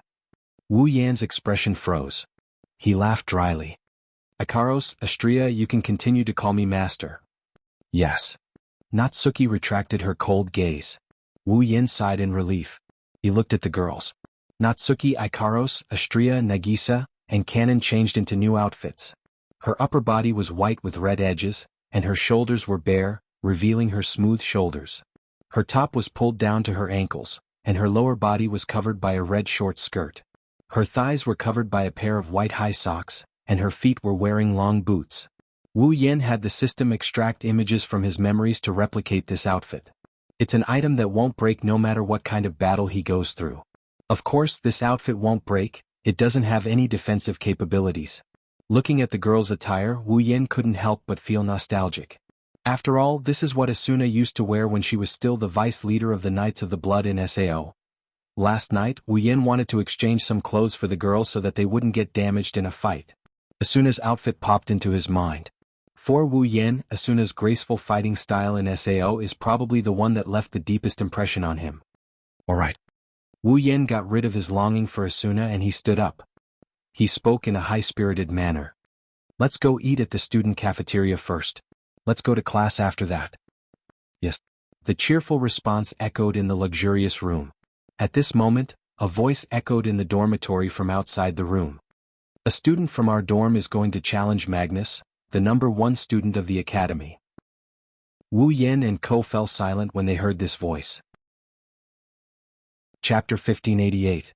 Wu Yan's expression froze. He laughed dryly. Ikaros, Astria, you can continue to call me Master. Yes. Natsuki retracted her cold gaze. Wu Yen sighed in relief. He looked at the girls. Natsuki, Ikaros, Astria, Nagisa, and Kanon changed into new outfits. Her upper body was white with red edges, and her shoulders were bare, revealing her smooth shoulders. Her top was pulled down to her ankles, and her lower body was covered by a red short skirt. Her thighs were covered by a pair of white high socks, and her feet were wearing long boots. Wu Yen had the system extract images from his memories to replicate this outfit. It's an item that won't break no matter what kind of battle he goes through. Of course, this outfit won't break, it doesn't have any defensive capabilities. Looking at the girl's attire, Wu Yen couldn't help but feel nostalgic. After all, this is what Asuna used to wear when she was still the vice leader of the Knights of the Blood in Sao. Last night, Wu Yen wanted to exchange some clothes for the girls so that they wouldn't get damaged in a fight. Asuna's outfit popped into his mind. For Wu Yen, Asuna's graceful fighting style in Sao is probably the one that left the deepest impression on him. Alright. Wu Yen got rid of his longing for Asuna and he stood up. He spoke in a high-spirited manner. Let's go eat at the student cafeteria first. Let's go to class after that. Yes. The cheerful response echoed in the luxurious room. At this moment, a voice echoed in the dormitory from outside the room. A student from our dorm is going to challenge Magnus, the #1 student of the academy. Wu Yen and Ko fell silent when they heard this voice. Chapter 1588.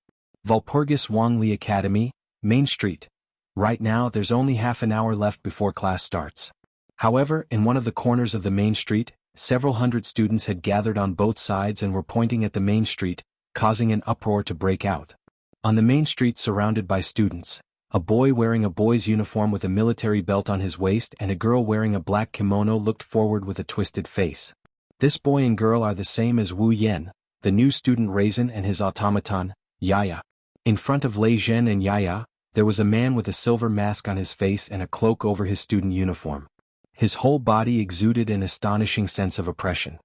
Walpurgis Wangli Academy, Main Street. Right now there's only half an hour left before class starts. However, in one of the corners of the main street, several hundred students had gathered on both sides and were pointing at the main street, causing an uproar to break out. On the main street surrounded by students, a boy wearing a boy's uniform with a military belt on his waist and a girl wearing a black kimono looked forward with a twisted face. This boy and girl are the same as Wu Yen, the new student Raisin and his automaton, Yaya. In front of Lei Zhen and Yaya, there was a man with a silver mask on his face and a cloak over his student uniform. His whole body exuded an astonishing sense of oppression.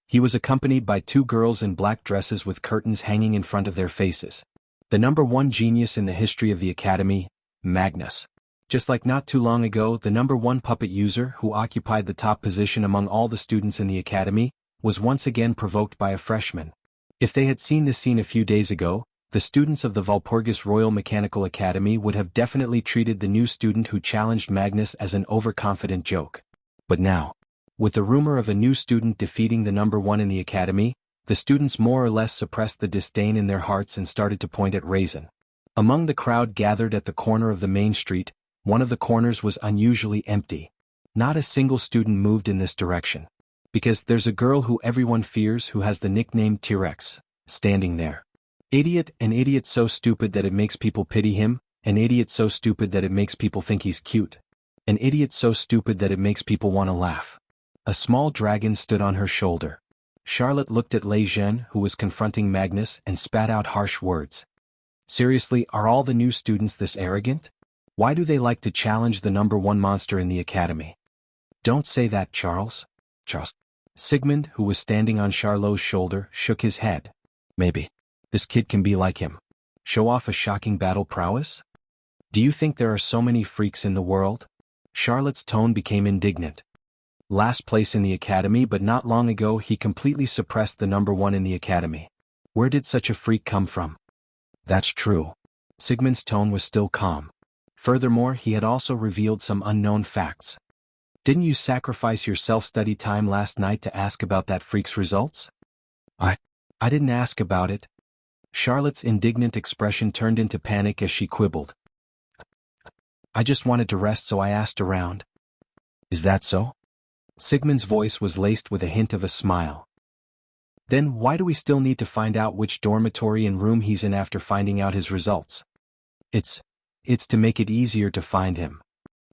He was accompanied by two girls in black dresses with curtains hanging in front of their faces. The #1 genius in the history of the academy, Magnus. Just like not too long ago, the #1 puppet user who occupied the top position among all the students in the academy, was once again provoked by a freshman. If they had seen this scene a few days ago, the students of the Walpurgis Royal Mechanical Academy would have definitely treated the new student who challenged Magnus as an overconfident joke. But now, with the rumor of a new student defeating the number one in the academy, the students more or less suppressed the disdain in their hearts and started to point at Raisin. Among the crowd gathered at the corner of the main street, one of the corners was unusually empty. Not a single student moved in this direction. Because there's a girl who everyone fears who has the nickname T-Rex, standing there. Idiot, an idiot so stupid that it makes people pity him, an idiot so stupid that it makes people think he's cute. An idiot so stupid that it makes people want to laugh. A small dragon stood on her shoulder. Charlotte looked at Lei Zhen, who was confronting Magnus, and spat out harsh words. Seriously, are all the new students this arrogant? Why do they like to challenge the number one monster in the academy? Don't say that, Charles. Charles. Sigmund, who was standing on Charlot's shoulder, shook his head. Maybe. This kid can be like him. Show off a shocking battle prowess? Do you think there are so many freaks in the world? Charlotte's tone became indignant. Last place in the academy, but not long ago he completely suppressed the number one in the academy. Where did such a freak come from? That's true. Sigmund's tone was still calm. Furthermore, he had also revealed some unknown facts. Didn't you sacrifice your self-study time last night to ask about that freak's results? I didn't ask about it. Charlotte's indignant expression turned into panic as she quibbled. I just wanted to rest, so I asked around. Is that so? Sigmund's voice was laced with a hint of a smile. Then why do we still need to find out which dormitory and room he's in after finding out his results? It's to make it easier to find him.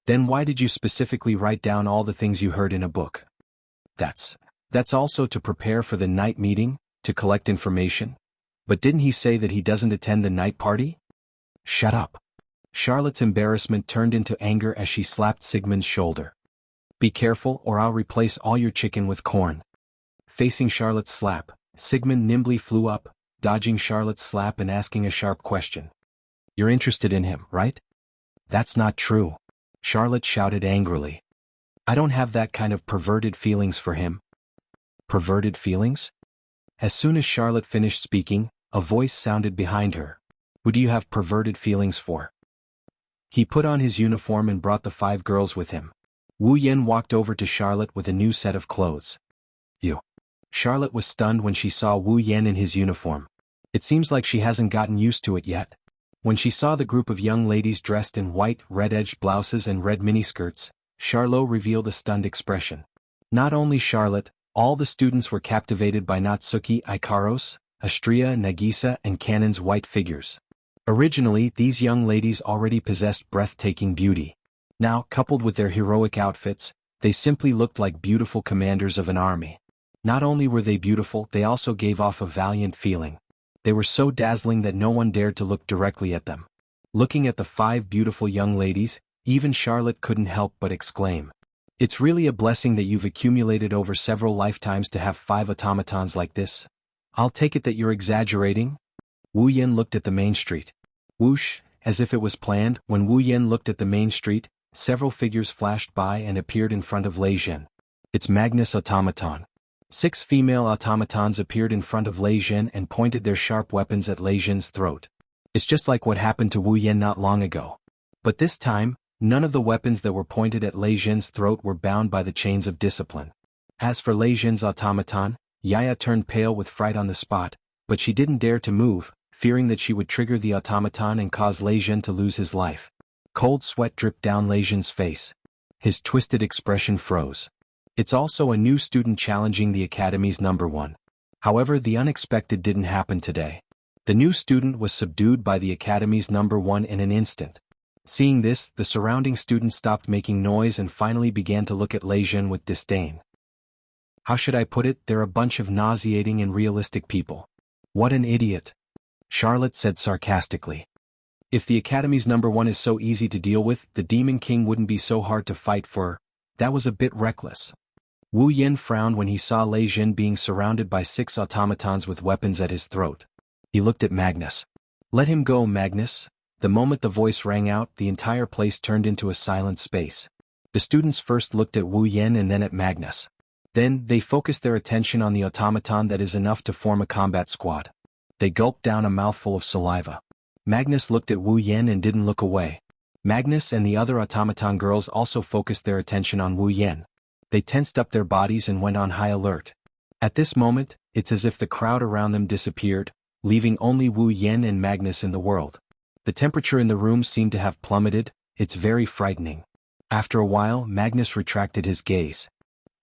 Then why did you specifically write down all the things you heard in a book? That's also to prepare for the night meeting, to collect information. But didn't he say that he doesn't attend the night party? Shut up. Charlotte's embarrassment turned into anger as she slapped Sigmund's shoulder. Be careful or I'll replace all your chicken with corn. Facing Charlotte's slap, Sigmund nimbly flew up, dodging Charlotte's slap and asking a sharp question. You're interested in him, right? That's not true. Charlotte shouted angrily. I don't have that kind of perverted feelings for him. Perverted feelings? As soon as Charlotte finished speaking, a voice sounded behind her. Who do you have perverted feelings for? He put on his uniform and brought the 5 girls with him. Wu Yen walked over to Charlotte with a new set of clothes. You. Charlotte was stunned when she saw Wu Yen in his uniform. It seems like she hasn't gotten used to it yet. When she saw the group of young ladies dressed in white, red-edged blouses and red miniskirts, Charlotte revealed a stunned expression. Not only Charlotte, all the students were captivated by Natsuki Ikaros, Astria Nagisa and Kanon's white figures. Originally, these young ladies already possessed breathtaking beauty. Now, coupled with their heroic outfits, they simply looked like beautiful commanders of an army. Not only were they beautiful, they also gave off a valiant feeling. They were so dazzling that no one dared to look directly at them. Looking at the 5 beautiful young ladies, even Charlotte couldn't help but exclaim. It's really a blessing that you've accumulated over several lifetimes to have 5 automatons like this. I'll take it that you're exaggerating. Wu Yen looked at the main street. Whoosh, as if it was planned, when Wu Yen looked at the main street, several figures flashed by and appeared in front of Lei Zhen. It's Magnus Automaton. 6 female automatons appeared in front of Lei Zhen and pointed their sharp weapons at Lei Zhen's throat. It's just like what happened to Wu Yen not long ago. But this time, none of the weapons that were pointed at Lei Zhen's throat were bound by the chains of discipline. As for Lei Zhen's automaton, Yaya turned pale with fright on the spot, but she didn't dare to move, fearing that she would trigger the automaton and cause Lei Zhen to lose his life. Cold sweat dripped down Lei Zhen's face. His twisted expression froze. It's also a new student challenging the academy's number one. However, the unexpected didn't happen today. The new student was subdued by the academy's number one in an instant. Seeing this, the surrounding students stopped making noise and finally began to look at Lei Zhen with disdain. How should I put it? They're a bunch of nauseating and realistic people. What an idiot. Charlotte said sarcastically. If the academy's number one is so easy to deal with, the Demon King wouldn't be so hard to fight for. That was a bit reckless. Wu Yen frowned when he saw Lei Zhen being surrounded by 6 automatons with weapons at his throat. He looked at Magnus. Let him go, Magnus. The moment the voice rang out, the entire place turned into a silent space. The students first looked at Wu Yen and then at Magnus. Then, they focused their attention on the automaton that is enough to form a combat squad. They gulped down a mouthful of saliva. Magnus looked at Wu Yen and didn't look away. Magnus and the other automaton girls also focused their attention on Wu Yen. They tensed up their bodies and went on high alert. At this moment, it's as if the crowd around them disappeared, leaving only Wu Yen and Magnus in the world. The temperature in the room seemed to have plummeted. It's very frightening. After a while, Magnus retracted his gaze.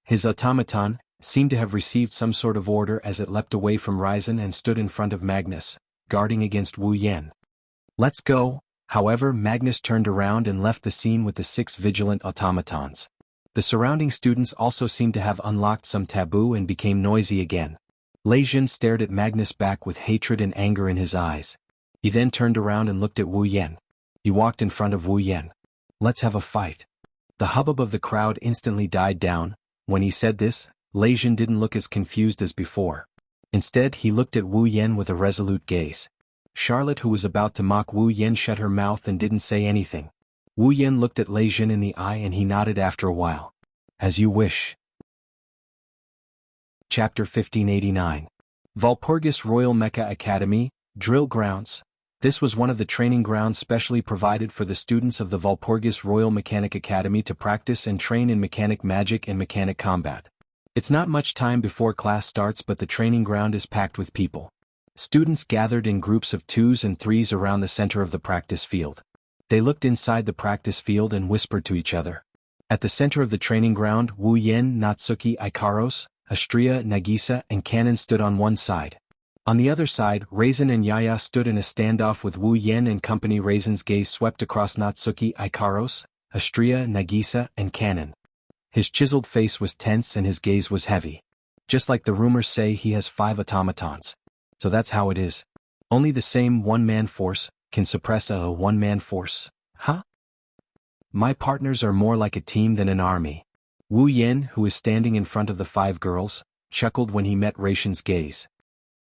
His automaton seemed to have received some sort of order as it leapt away from Ryzen and stood in front of Magnus, guarding against Wu Yen. "Let's go." However, Magnus turned around and left the scene with the 6 vigilant automatons. The surrounding students also seemed to have unlocked some taboo and became noisy again. Lei Jin stared at Magnus back with hatred and anger in his eyes. He then turned around and looked at Wu Yen. He walked in front of Wu Yen. "Let's have a fight." The hubbub of the crowd instantly died down. When he said this, Lei Jin didn't look as confused as before. Instead, he looked at Wu Yen with a resolute gaze. Charlotte, who was about to mock Wu Yen, shut her mouth and didn't say anything. Wu Yen looked at Lei Jin in the eye and he nodded after a while. "As you wish." Chapter 1589. Walpurgis Royal Mecha Academy, Drill Grounds. This was one of the training grounds specially provided for the students of the Walpurgis Royal Mechanic Academy to practice and train in mechanic magic and mechanic combat. It's not much time before class starts, but the training ground is packed with people. Students gathered in groups of 2s and 3s around the center of the practice field. They looked inside the practice field and whispered to each other. At the center of the training ground, Wu Yen, Natsuki, Ikaros, Astria, Nagisa, and Kanon stood on one side. On the other side, Raisin and Yaya stood in a standoff with Wu Yen and company. Raisin's gaze swept across Natsuki, Ikaros, Astria, Nagisa, and Kanon. His chiseled face was tense and his gaze was heavy. Just like the rumors say, he has 5 automatons. So that's how it is. Only the same one-man force can suppress a one-man force. Huh? My partners are more like a team than an army. Wu Yen, who is standing in front of the 5 girls, chuckled when he met Raisin's gaze.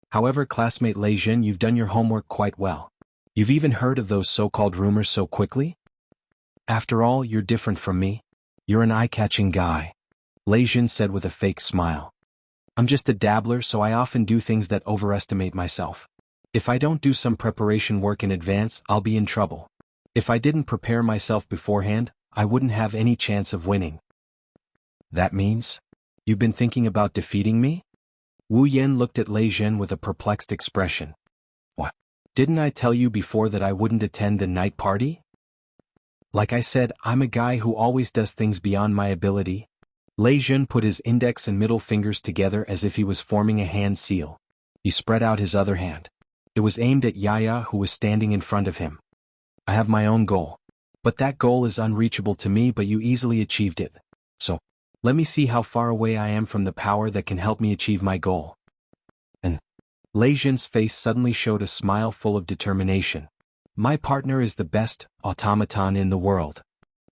However, classmate Lei Jin, you've done your homework quite well. You've even heard of those so-called rumors so quickly? After all, you're different from me. You're an eye-catching guy. Lei Jin said with a fake smile. I'm just a dabbler, so I often do things that overestimate myself. If I don't do some preparation work in advance, I'll be in trouble. If I didn't prepare myself beforehand, I wouldn't have any chance of winning. That means? You've been thinking about defeating me? Wu Yen looked at Lei Jin with a perplexed expression. What? Didn't I tell you before that I wouldn't attend the night party? Like I said, I'm a guy who always does things beyond my ability. Lei Jin put his index and middle fingers together as if he was forming a hand seal. He spread out his other hand. It was aimed at Yaya, who was standing in front of him. I have my own goal. But that goal is unreachable to me, but you easily achieved it. So, let me see how far away I am from the power that can help me achieve my goal. And Lei Jin's face suddenly showed a smile full of determination. My partner is the best automaton in the world.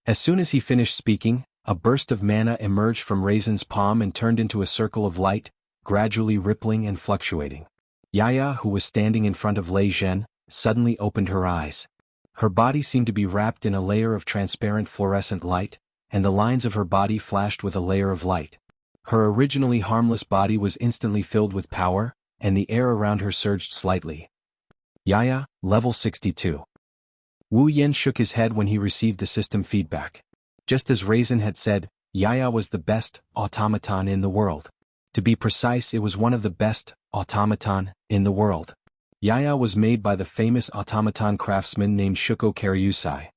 As soon as he finished speaking, a burst of mana emerged from Raisin's palm and turned into a circle of light, gradually rippling and fluctuating. Yaya, who was standing in front of Lei Jin, suddenly opened her eyes. Her body seemed to be wrapped in a layer of transparent fluorescent light, and the lines of her body flashed with a layer of light. Her originally harmless body was instantly filled with power, and the air around her surged slightly. Yaya, level 62. Wu Yen shook his head when he received the system feedback. Just as Raisin had said, Yaya was the best automaton in the world. To be precise, it was one of the best automaton in the world. Yaya was made by the famous automaton craftsman named Shuko Karyusai.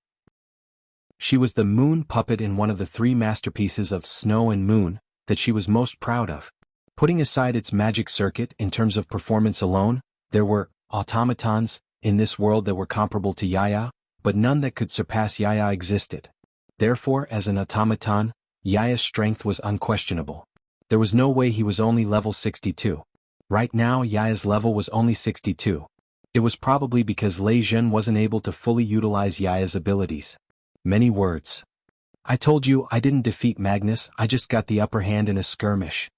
She was the moon puppet in one of the 3 masterpieces of Snow and Moon that she was most proud of. Putting aside its magic circuit, in terms of performance alone, there were automatons in this world that were comparable to Yaya, but none that could surpass Yaya existed. Therefore, as an automaton, Yaya's strength was unquestionable. There was no way he was only level 62. Right now, Yaya's level was only 62. It was probably because Lei Jin wasn't able to fully utilize Yaya's abilities. Many words. I told you I didn't defeat Magnus, I just got the upper hand in a skirmish.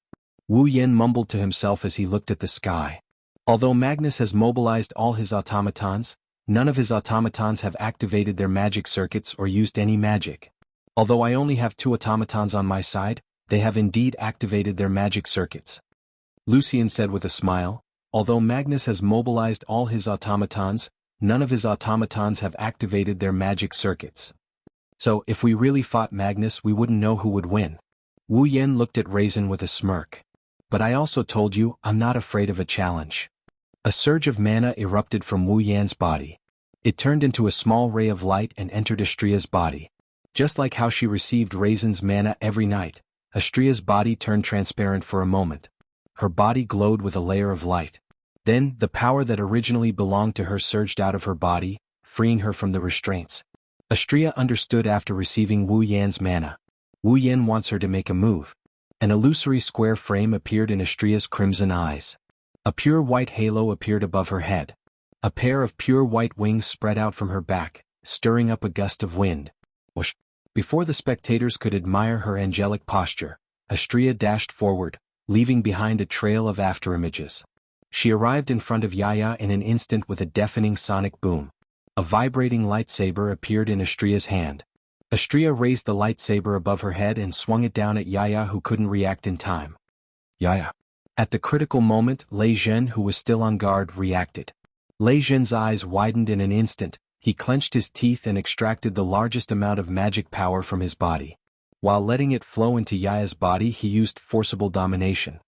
Wu Yen mumbled to himself as he looked at the sky. Although Magnus has mobilized all his automatons, none of his automatons have activated their magic circuits or used any magic. Although I only have 2 automatons on my side, they have indeed activated their magic circuits. Lucien said with a smile, Although Magnus has mobilized all his automatons, none of his automatons have activated their magic circuits. So, if we really fought Magnus, we wouldn't know who would win. Wu Yan looked at Raisin with a smirk. But I also told you, I'm not afraid of a challenge. A surge of mana erupted from Wu Yan's body. It turned into a small ray of light and entered Astria's body. Just like how she received Raisin's mana every night, Astria's body turned transparent for a moment. Her body glowed with a layer of light. Then, the power that originally belonged to her surged out of her body, freeing her from the restraints. Astria understood after receiving Wu Yan's mana. Wu Yan wants her to make a move. An illusory square frame appeared in Astria's crimson eyes. A pure white halo appeared above her head. A pair of pure white wings spread out from her back, stirring up a gust of wind. Whoosh! Before the spectators could admire her angelic posture, Astria dashed forward, leaving behind a trail of afterimages. She arrived in front of Yaya in an instant with a deafening sonic boom. A vibrating lightsaber appeared in Astria's hand. Astria raised the lightsaber above her head and swung it down at Yaya, who couldn't react in time. Yaya. At the critical moment, Lei Zhen, who was still on guard, reacted. Lei Zhen's eyes widened in an instant. He clenched his teeth and extracted the largest amount of magic power from his body. While letting it flow into Yaya's body, he used forcible domination.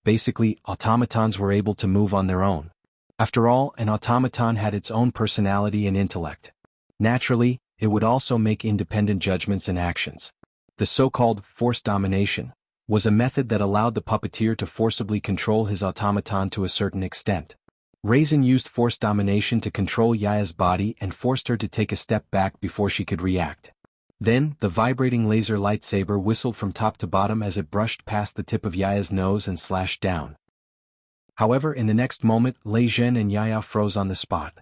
Basically, automatons were able to move on their own. After all, an automaton had its own personality and intellect. Naturally, it would also make independent judgments and actions. The so-called force domination was a method that allowed the puppeteer to forcibly control his automaton to a certain extent. Raisin used force domination to control Yaya's body and forced her to take a step back before she could react. Then, the vibrating laser lightsaber whistled from top to bottom as it brushed past the tip of Yaya's nose and slashed down. However, in the next moment, Lei Zhen and Yaya froze on the spot.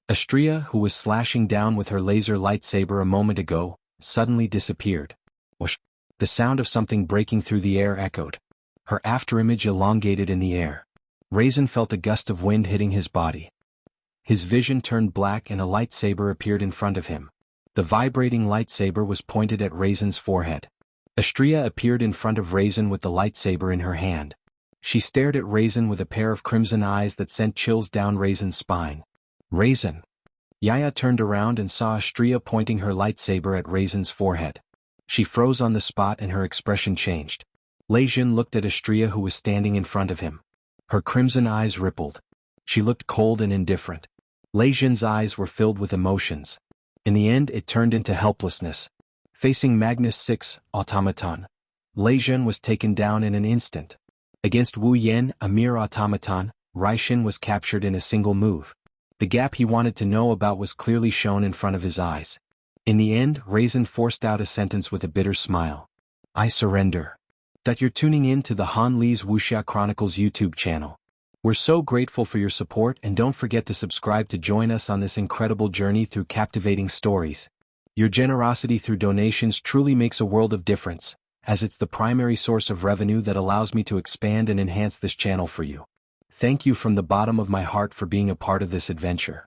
Astria, who was slashing down with her laser lightsaber a moment ago, suddenly disappeared. Whoosh! The sound of something breaking through the air echoed. Her afterimage elongated in the air. Raisin felt a gust of wind hitting his body. His vision turned black and a lightsaber appeared in front of him. The vibrating lightsaber was pointed at Raisin's forehead. Astria appeared in front of Raisin with the lightsaber in her hand. She stared at Raisin with a pair of crimson eyes that sent chills down Raisin's spine. Raisin. Yaya turned around and saw Astria pointing her lightsaber at Raisin's forehead. She froze on the spot and her expression changed. Lei Zhen looked at Astria, who was standing in front of him. Her crimson eyes rippled. She looked cold and indifferent. Lei Zhen's eyes were filled with emotions. In the end, it turned into helplessness. Facing Magnus 6, automaton, Lei Zhen was taken down in an instant. Against Wu Yan, a mere automaton, Raishin was captured in a single move. The gap he wanted to know about was clearly shown in front of his eyes. In the end, Raisin forced out a sentence with a bitter smile. I surrender. That you're tuning in to the Han Li's Wuxia Chronicles YouTube channel. We're so grateful for your support, and don't forget to subscribe to join us on this incredible journey through captivating stories. Your generosity through donations truly makes a world of difference, as it's the primary source of revenue that allows me to expand and enhance this channel for you. Thank you from the bottom of my heart for being a part of this adventure.